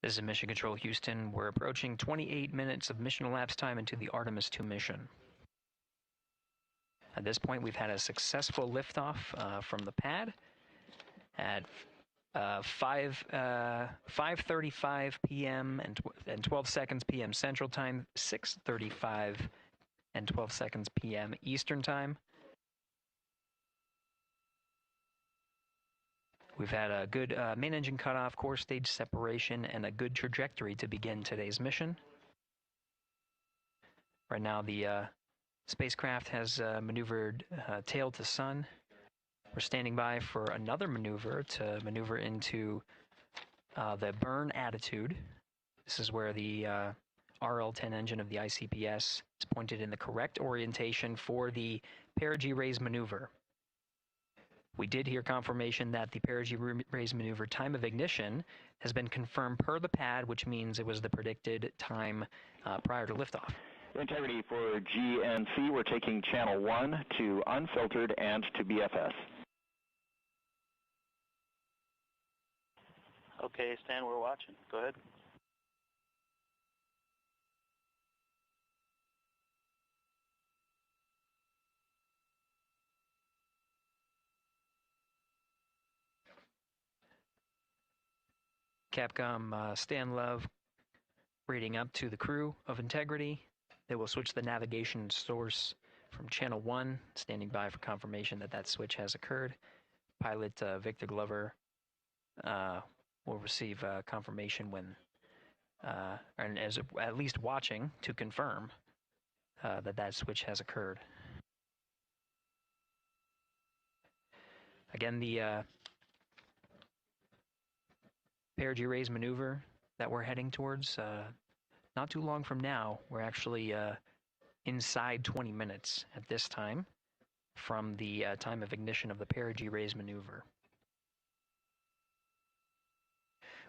This is Mission Control Houston. We're approaching 28 minutes of mission elapsed time into the Artemis II mission. At this point, we've had a successful liftoff from the pad at 5:35 p.m. and 12 seconds p.m. Central Time, 6:35 and 12 seconds p.m. Eastern Time. We've had a good main engine cutoff, core stage separation, and a good trajectory to begin today's mission. Right now, the Spacecraft has maneuvered tail to sun. We're standing by for another maneuver to maneuver into the burn attitude. This is where the RL-10 engine of the ICPS is pointed in the correct orientation for the perigee raise maneuver. We did hear confirmation that the perigee raise maneuver time of ignition has been confirmed per the pad, which means it was the predicted time prior to liftoff. Integrity for GNC, we're taking channel 1 to unfiltered and to BFS. Okay, Stan, we're watching. Go ahead. Capcom Stan Love reading up to the crew of Integrity. They will switch the navigation source from channel 1, standing by for confirmation that that switch has occurred. Pilot Victor Glover will receive confirmation when, and as at least watching to confirm that that switch has occurred. Again, the perigee raise maneuver that we're heading towards, not too long from now, we're actually inside 20 minutes at this time from the time of ignition of the perigee raise maneuver.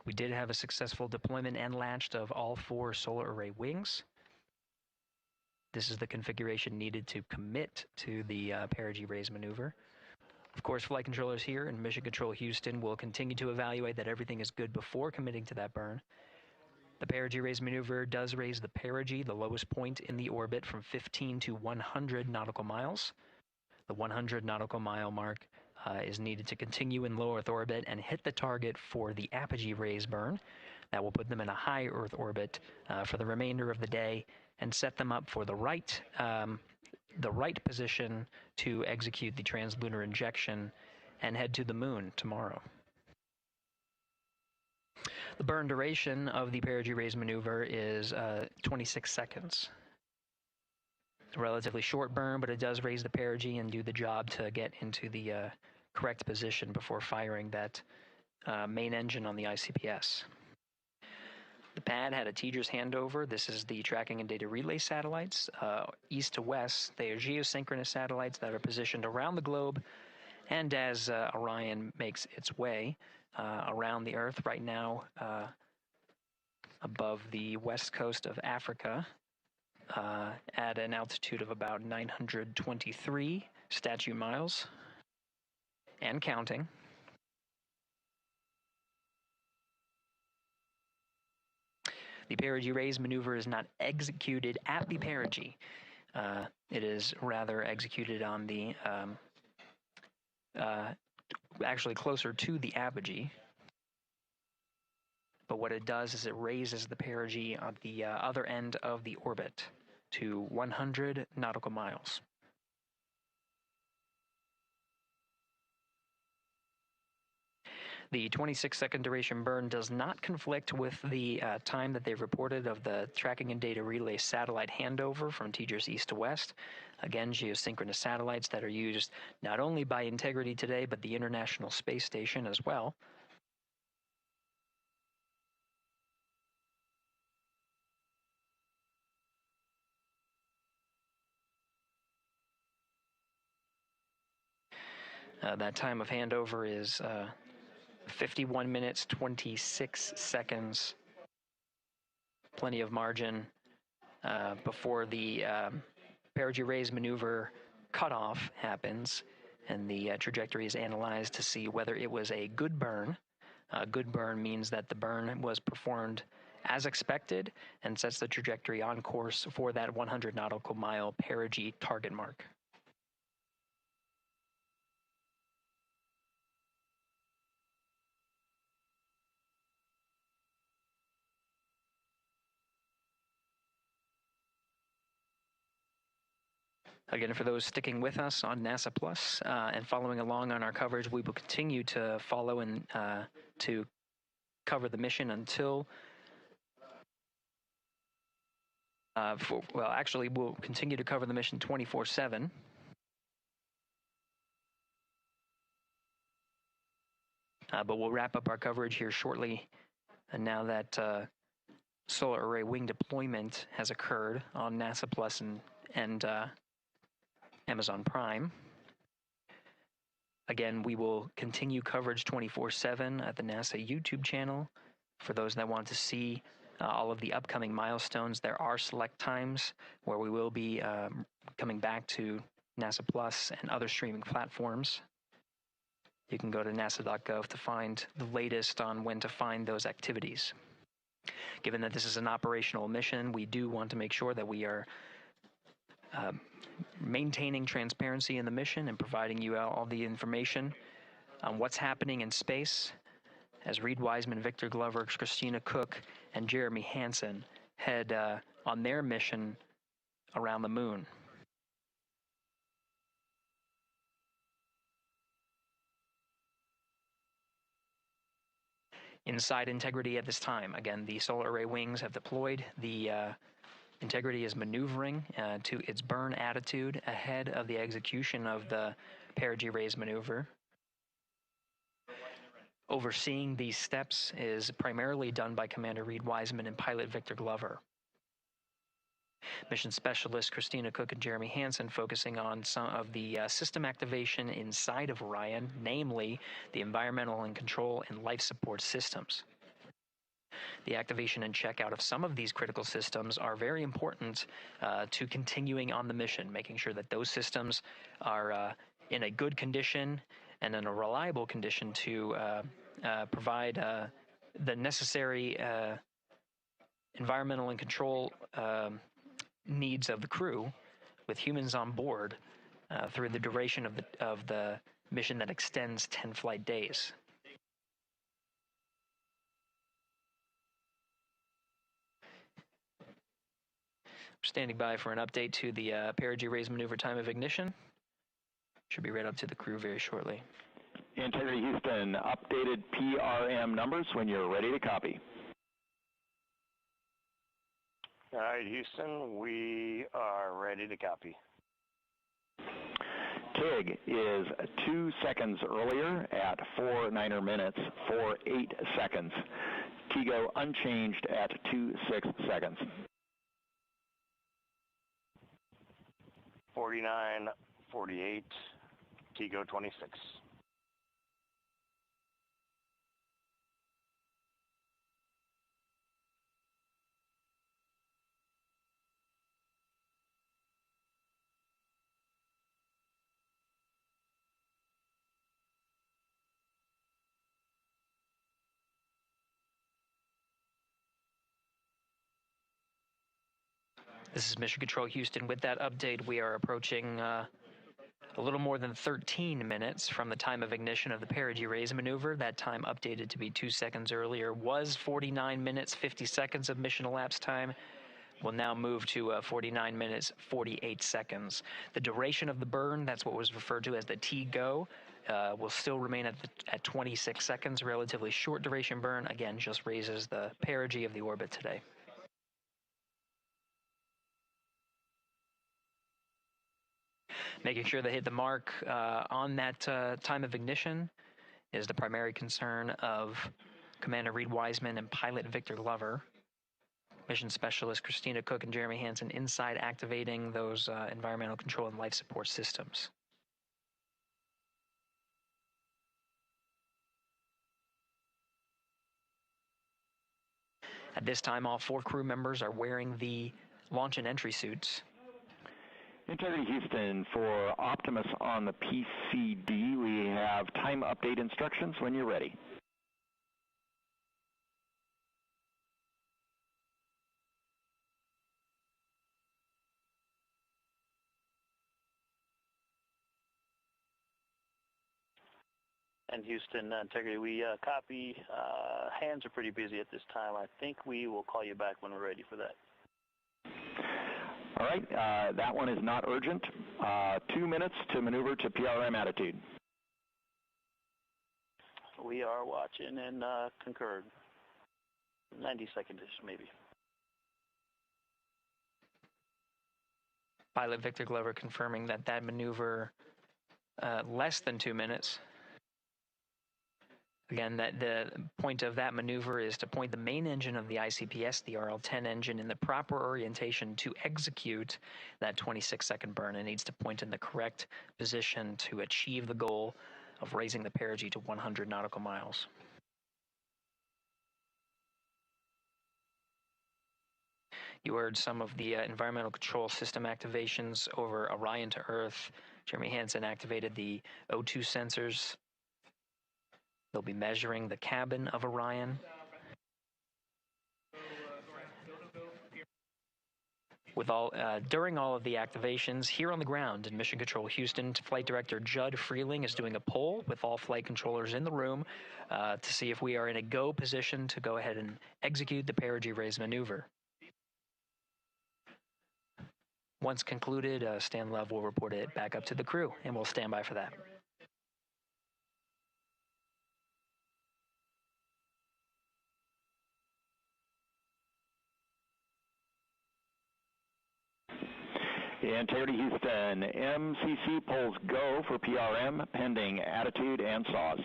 We did have a successful deployment and launched of all 4 solar array wings. This is the configuration needed to commit to the perigee raise maneuver. Of course, flight controllers here in Mission Control Houston will continue to evaluate that everything is good before committing to that burn. The perigee raise maneuver does raise the perigee, the lowest point in the orbit, from 15 to 100 nautical miles. The 100 nautical mile mark is needed to continue in low Earth orbit and hit the target for the apogee raise burn. That will put them in a high Earth orbit for the remainder of the day and set them up for the right position to execute the translunar injection and head to the moon tomorrow. The burn duration of the perigee raise maneuver is 26 seconds. A relatively short burn, but it does raise the perigee and do the job to get into the correct position before firing that main engine on the ICPS. The pad had a TDRS handover. This is the tracking and data relay satellites. East to west, they are geosynchronous satellites that are positioned around the globe. And as Orion makes its way around the Earth right now, above the west coast of Africa, at an altitude of about 923 statute miles, and counting. The perigee raise maneuver is not executed at the perigee. It is rather executed on the, actually closer to the apogee. But what it does is it raises the perigee on the other end of the orbit to 100 nautical miles. The 26-second duration burn does not conflict with the time that they've reported of the tracking and data relay satellite handover from TDRS east to west. Again, geosynchronous satellites that are used not only by Integrity today, but the International Space Station as well. That time of handover is 51 minutes, 26 seconds. Plenty of margin before the perigee raise maneuver cutoff happens, and the trajectory is analyzed to see whether it was a good burn. A good burn means that the burn was performed as expected and sets the trajectory on course for that 100 nautical mile perigee target mark. Again, for those sticking with us on NASA Plus and following along on our coverage, we will continue to follow and to cover the mission until Well, actually, we'll continue to cover the mission 24/7. But we'll wrap up our coverage here shortly, and now that solar array wing deployment has occurred on NASA Plus and Amazon Prime. Again, we will continue coverage 24/7 at the NASA YouTube channel. For those that want to see all of the upcoming milestones, there are select times where we will be coming back to NASA Plus and other streaming platforms. You can go to nasa.gov to find the latest on when to find those activities. Given that this is an operational mission, we do want to make sure that we are maintaining transparency in the mission and providing you all the information on what's happening in space as Reed Wiseman, Victor Glover, Christina Cook, and Jeremy Hansen head on their mission around the moon. Inside Integrity at this time, again, the solar array wings have deployed. The Integrity is maneuvering to its burn attitude ahead of the execution of the perigee raise maneuver. Overseeing these steps is primarily done by Commander Reed Wiseman and pilot Victor Glover. Mission specialists Christina Cook and Jeremy Hansen focusing on some of the system activation inside of Orion, namely the environmental and control and life support systems. The activation and checkout of some of these critical systems are very important to continuing on the mission, making sure that those systems are in a good condition and in a reliable condition to provide the necessary environmental and control needs of the crew, with humans on board through the duration of the mission that extends 10 flight days. Standing by for an update to the perigee raise maneuver time of ignition. Should be read up to the crew very shortly. Integrity Houston, updated PRM numbers when you're ready to copy. All right, Houston, we are ready to copy. TIG is 2 seconds earlier at 4 minutes, 48 seconds. TIGO unchanged at 26 seconds. 49, 48, TIGO 26. This is Mission Control Houston. With that update, we are approaching a little more than 13 minutes from the time of ignition of the perigee raise maneuver. That time updated to be 2 seconds earlier was 49 minutes, 50 seconds of mission elapsed time. We'll now move to 49 minutes, 48 seconds. The duration of the burn, that's what was referred to as the TGO, will still remain at 26 seconds. Relatively short duration burn, again, just raises the perigee of the orbit today. Making sure they hit the mark on that time of ignition is the primary concern of Commander Reed Wiseman and pilot Victor Glover. Mission specialist Christina Cook and Jeremy Hansen inside activating those environmental control and life support systems. At this time, all 4 crew members are wearing the launch and entry suits. Integrity Houston, for Optimus on the PCD, we have time update instructions when you're ready. And Houston, Integrity, we copy. Hands are pretty busy at this time. I think we will call you back when we're ready for that. All right, that one is not urgent. 2 minutes to maneuver to PRM attitude. We are watching and concurred. 90 seconds maybe. Pilot Victor Glover confirming that that maneuver less than 2 minutes. Again, that the point of that maneuver is to point the main engine of the ICPS, the RL-10 engine, in the proper orientation to execute that 26-second burn. It needs to point in the correct position to achieve the goal of raising the perigee to 100 nautical miles. You heard some of the environmental control system activations over Orion to Earth. Jeremy Hansen activated the O2 sensors. They'll be measuring the cabin of Orion. During all of the activations, here on the ground in Mission Control Houston, Flight Director Judd Freeling is doing a poll with all flight controllers in the room to see if we are in a go position to go ahead and execute the perigee raise maneuver. Once concluded, Stan Love will report it back up to the crew, and we'll stand by for that. Integrity Houston, MCC polls go for PRM pending attitude and saws.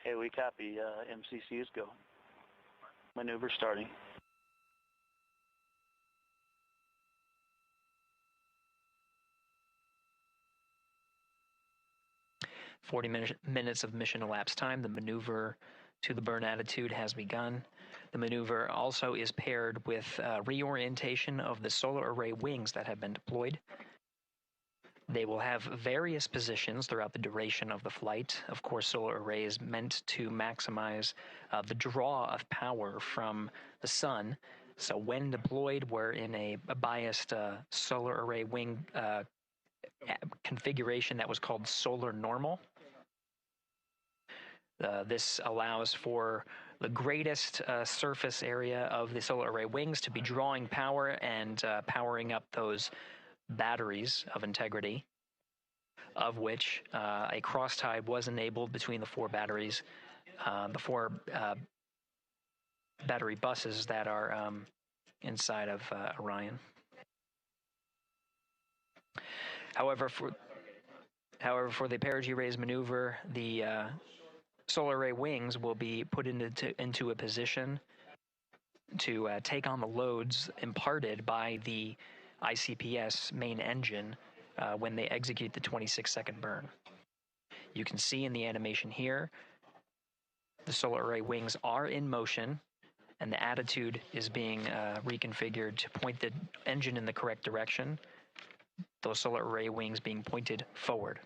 Hey, we copy. MCC is go. Maneuver starting. Minutes of mission elapsed time. The maneuver to the burn attitude has begun. The maneuver also is paired with reorientation of the solar array wings that have been deployed. They will have various positions throughout the duration of the flight. Of course, solar array is meant to maximize the draw of power from the sun. So when deployed, we're in a biased solar array wing configuration that was called solar normal. This allows for the greatest surface area of the solar array wings to be drawing power and powering up those batteries of integrity, of which a cross-tie was enabled between the four batteries, the four battery buses that are inside of Orion. However, for the perigee raise maneuver, the solar array wings will be put into a position to take on the loads imparted by the ICPS main engine when they execute the 26-second burn. You can see in the animation here, the solar array wings are in motion, and the attitude is being reconfigured to point the engine in the correct direction, those solar array wings being pointed forward.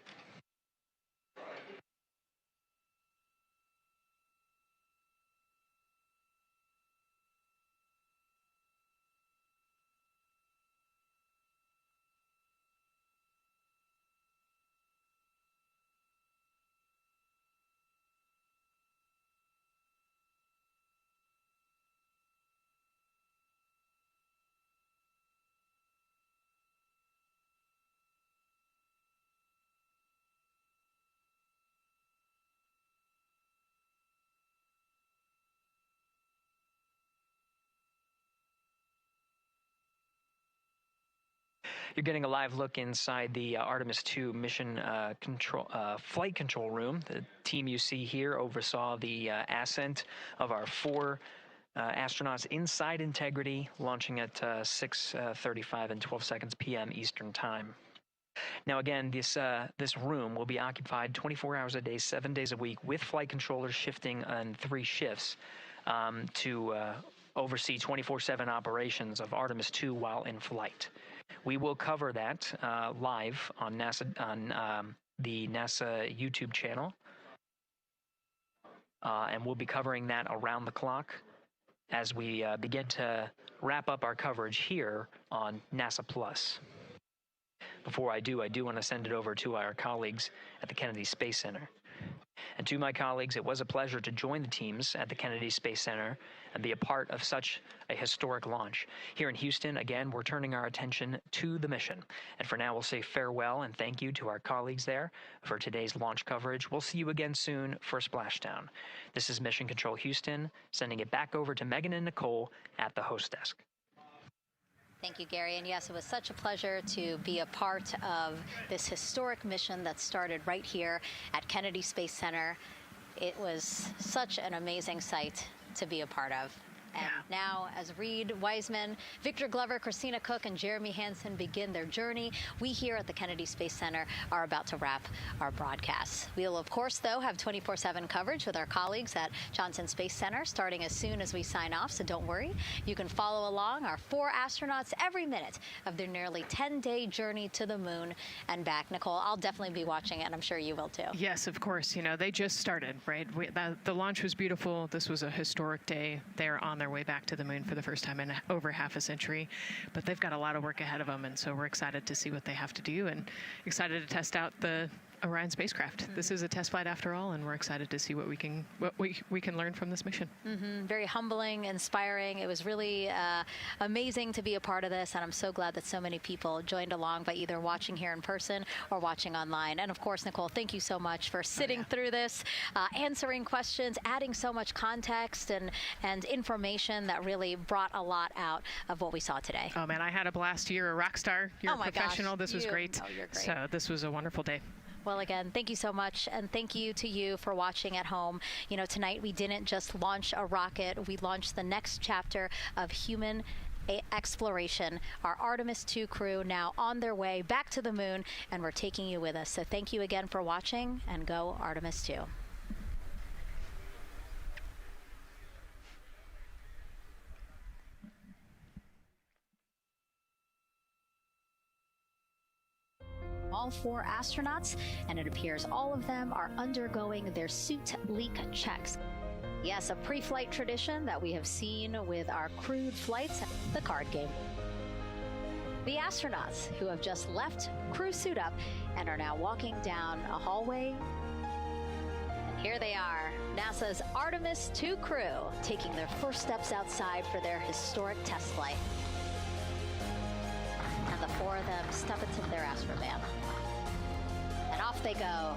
You're getting a live look inside the Artemis II mission flight control room. The team you see here oversaw the ascent of our four astronauts inside Integrity, launching at 6:35 and 12 seconds p.m. Eastern Time. Now again, this room will be occupied 24 hours a day, 7 days a week, with flight controllers shifting on 3 shifts to oversee 24/7 operations of Artemis II while in flight. We will cover that live on the NASA YouTube channel, and we'll be covering that around the clock as we begin to wrap up our coverage here on NASA Plus. Before I do want to send it over to our colleagues at the Kennedy Space Center. And to my colleagues, it was a pleasure to join the teams at the Kennedy Space Center and be a part of such a historic launch. Here in Houston, again, we're turning our attention to the mission. And for now, we'll say farewell and thank you to our colleagues there for today's launch coverage. We'll see you again soon for Splashdown. This is Mission Control Houston, sending it back over to Megan and Nicole at the host desk. Thank you, Gary. And yes, it was such a pleasure to be a part of this historic mission that started right here at Kennedy Space Center. It was such an amazing sight to be a part of. And now, as Reed Wiseman, Victor Glover, Christina Cook, and Jeremy Hansen begin their journey, we here at the Kennedy Space Center are about to wrap our broadcasts. We'll, of course, though, have 24/7 coverage with our colleagues at Johnson Space Center starting as soon as we sign off, so don't worry. You can follow along our 4 astronauts every minute of their nearly 10-day journey to the moon and back. Nicole, I'll definitely be watching it, and I'm sure you will, too. Yes, of course. You know, they just started, right? The launch was beautiful. This was a historic day. They're on their way back to the moon for the first time in over half a century, but they've got a lot of work ahead of them, and so we're excited to see what they have to do and excited to test out the Orion spacecraft. This is a test flight after all, and we're excited to see what we can learn from this mission. Very humbling, inspiring. It was really amazing to be a part of this, and I'm so glad that so many people joined along by either watching here in person or watching online. And of course, Nicole, thank you so much for sitting through this, answering questions, adding so much context and information that really brought a lot out of what we saw today. Oh man, I had a blast. You're a rock star. You're a professional. Gosh, this was great. Oh, you're great. So this was a wonderful day. Well, again, thank you so much, and thank you to you for watching at home. You know, tonight we didn't just launch a rocket, we launched the next chapter of human exploration. Our Artemis II crew now on their way back to the moon, and we're taking you with us. So thank you again for watching, and go Artemis II. All 4 astronauts, and it appears all of them are undergoing their suit leak checks. Yes, a pre-flight tradition that we have seen with our crewed flights, the card game. The astronauts who have just left crew suit up and are now walking down a hallway. And here they are, NASA's Artemis II crew, taking their first steps outside for their historic test flight. And the 4 of them step into their Astrovan. And off they go.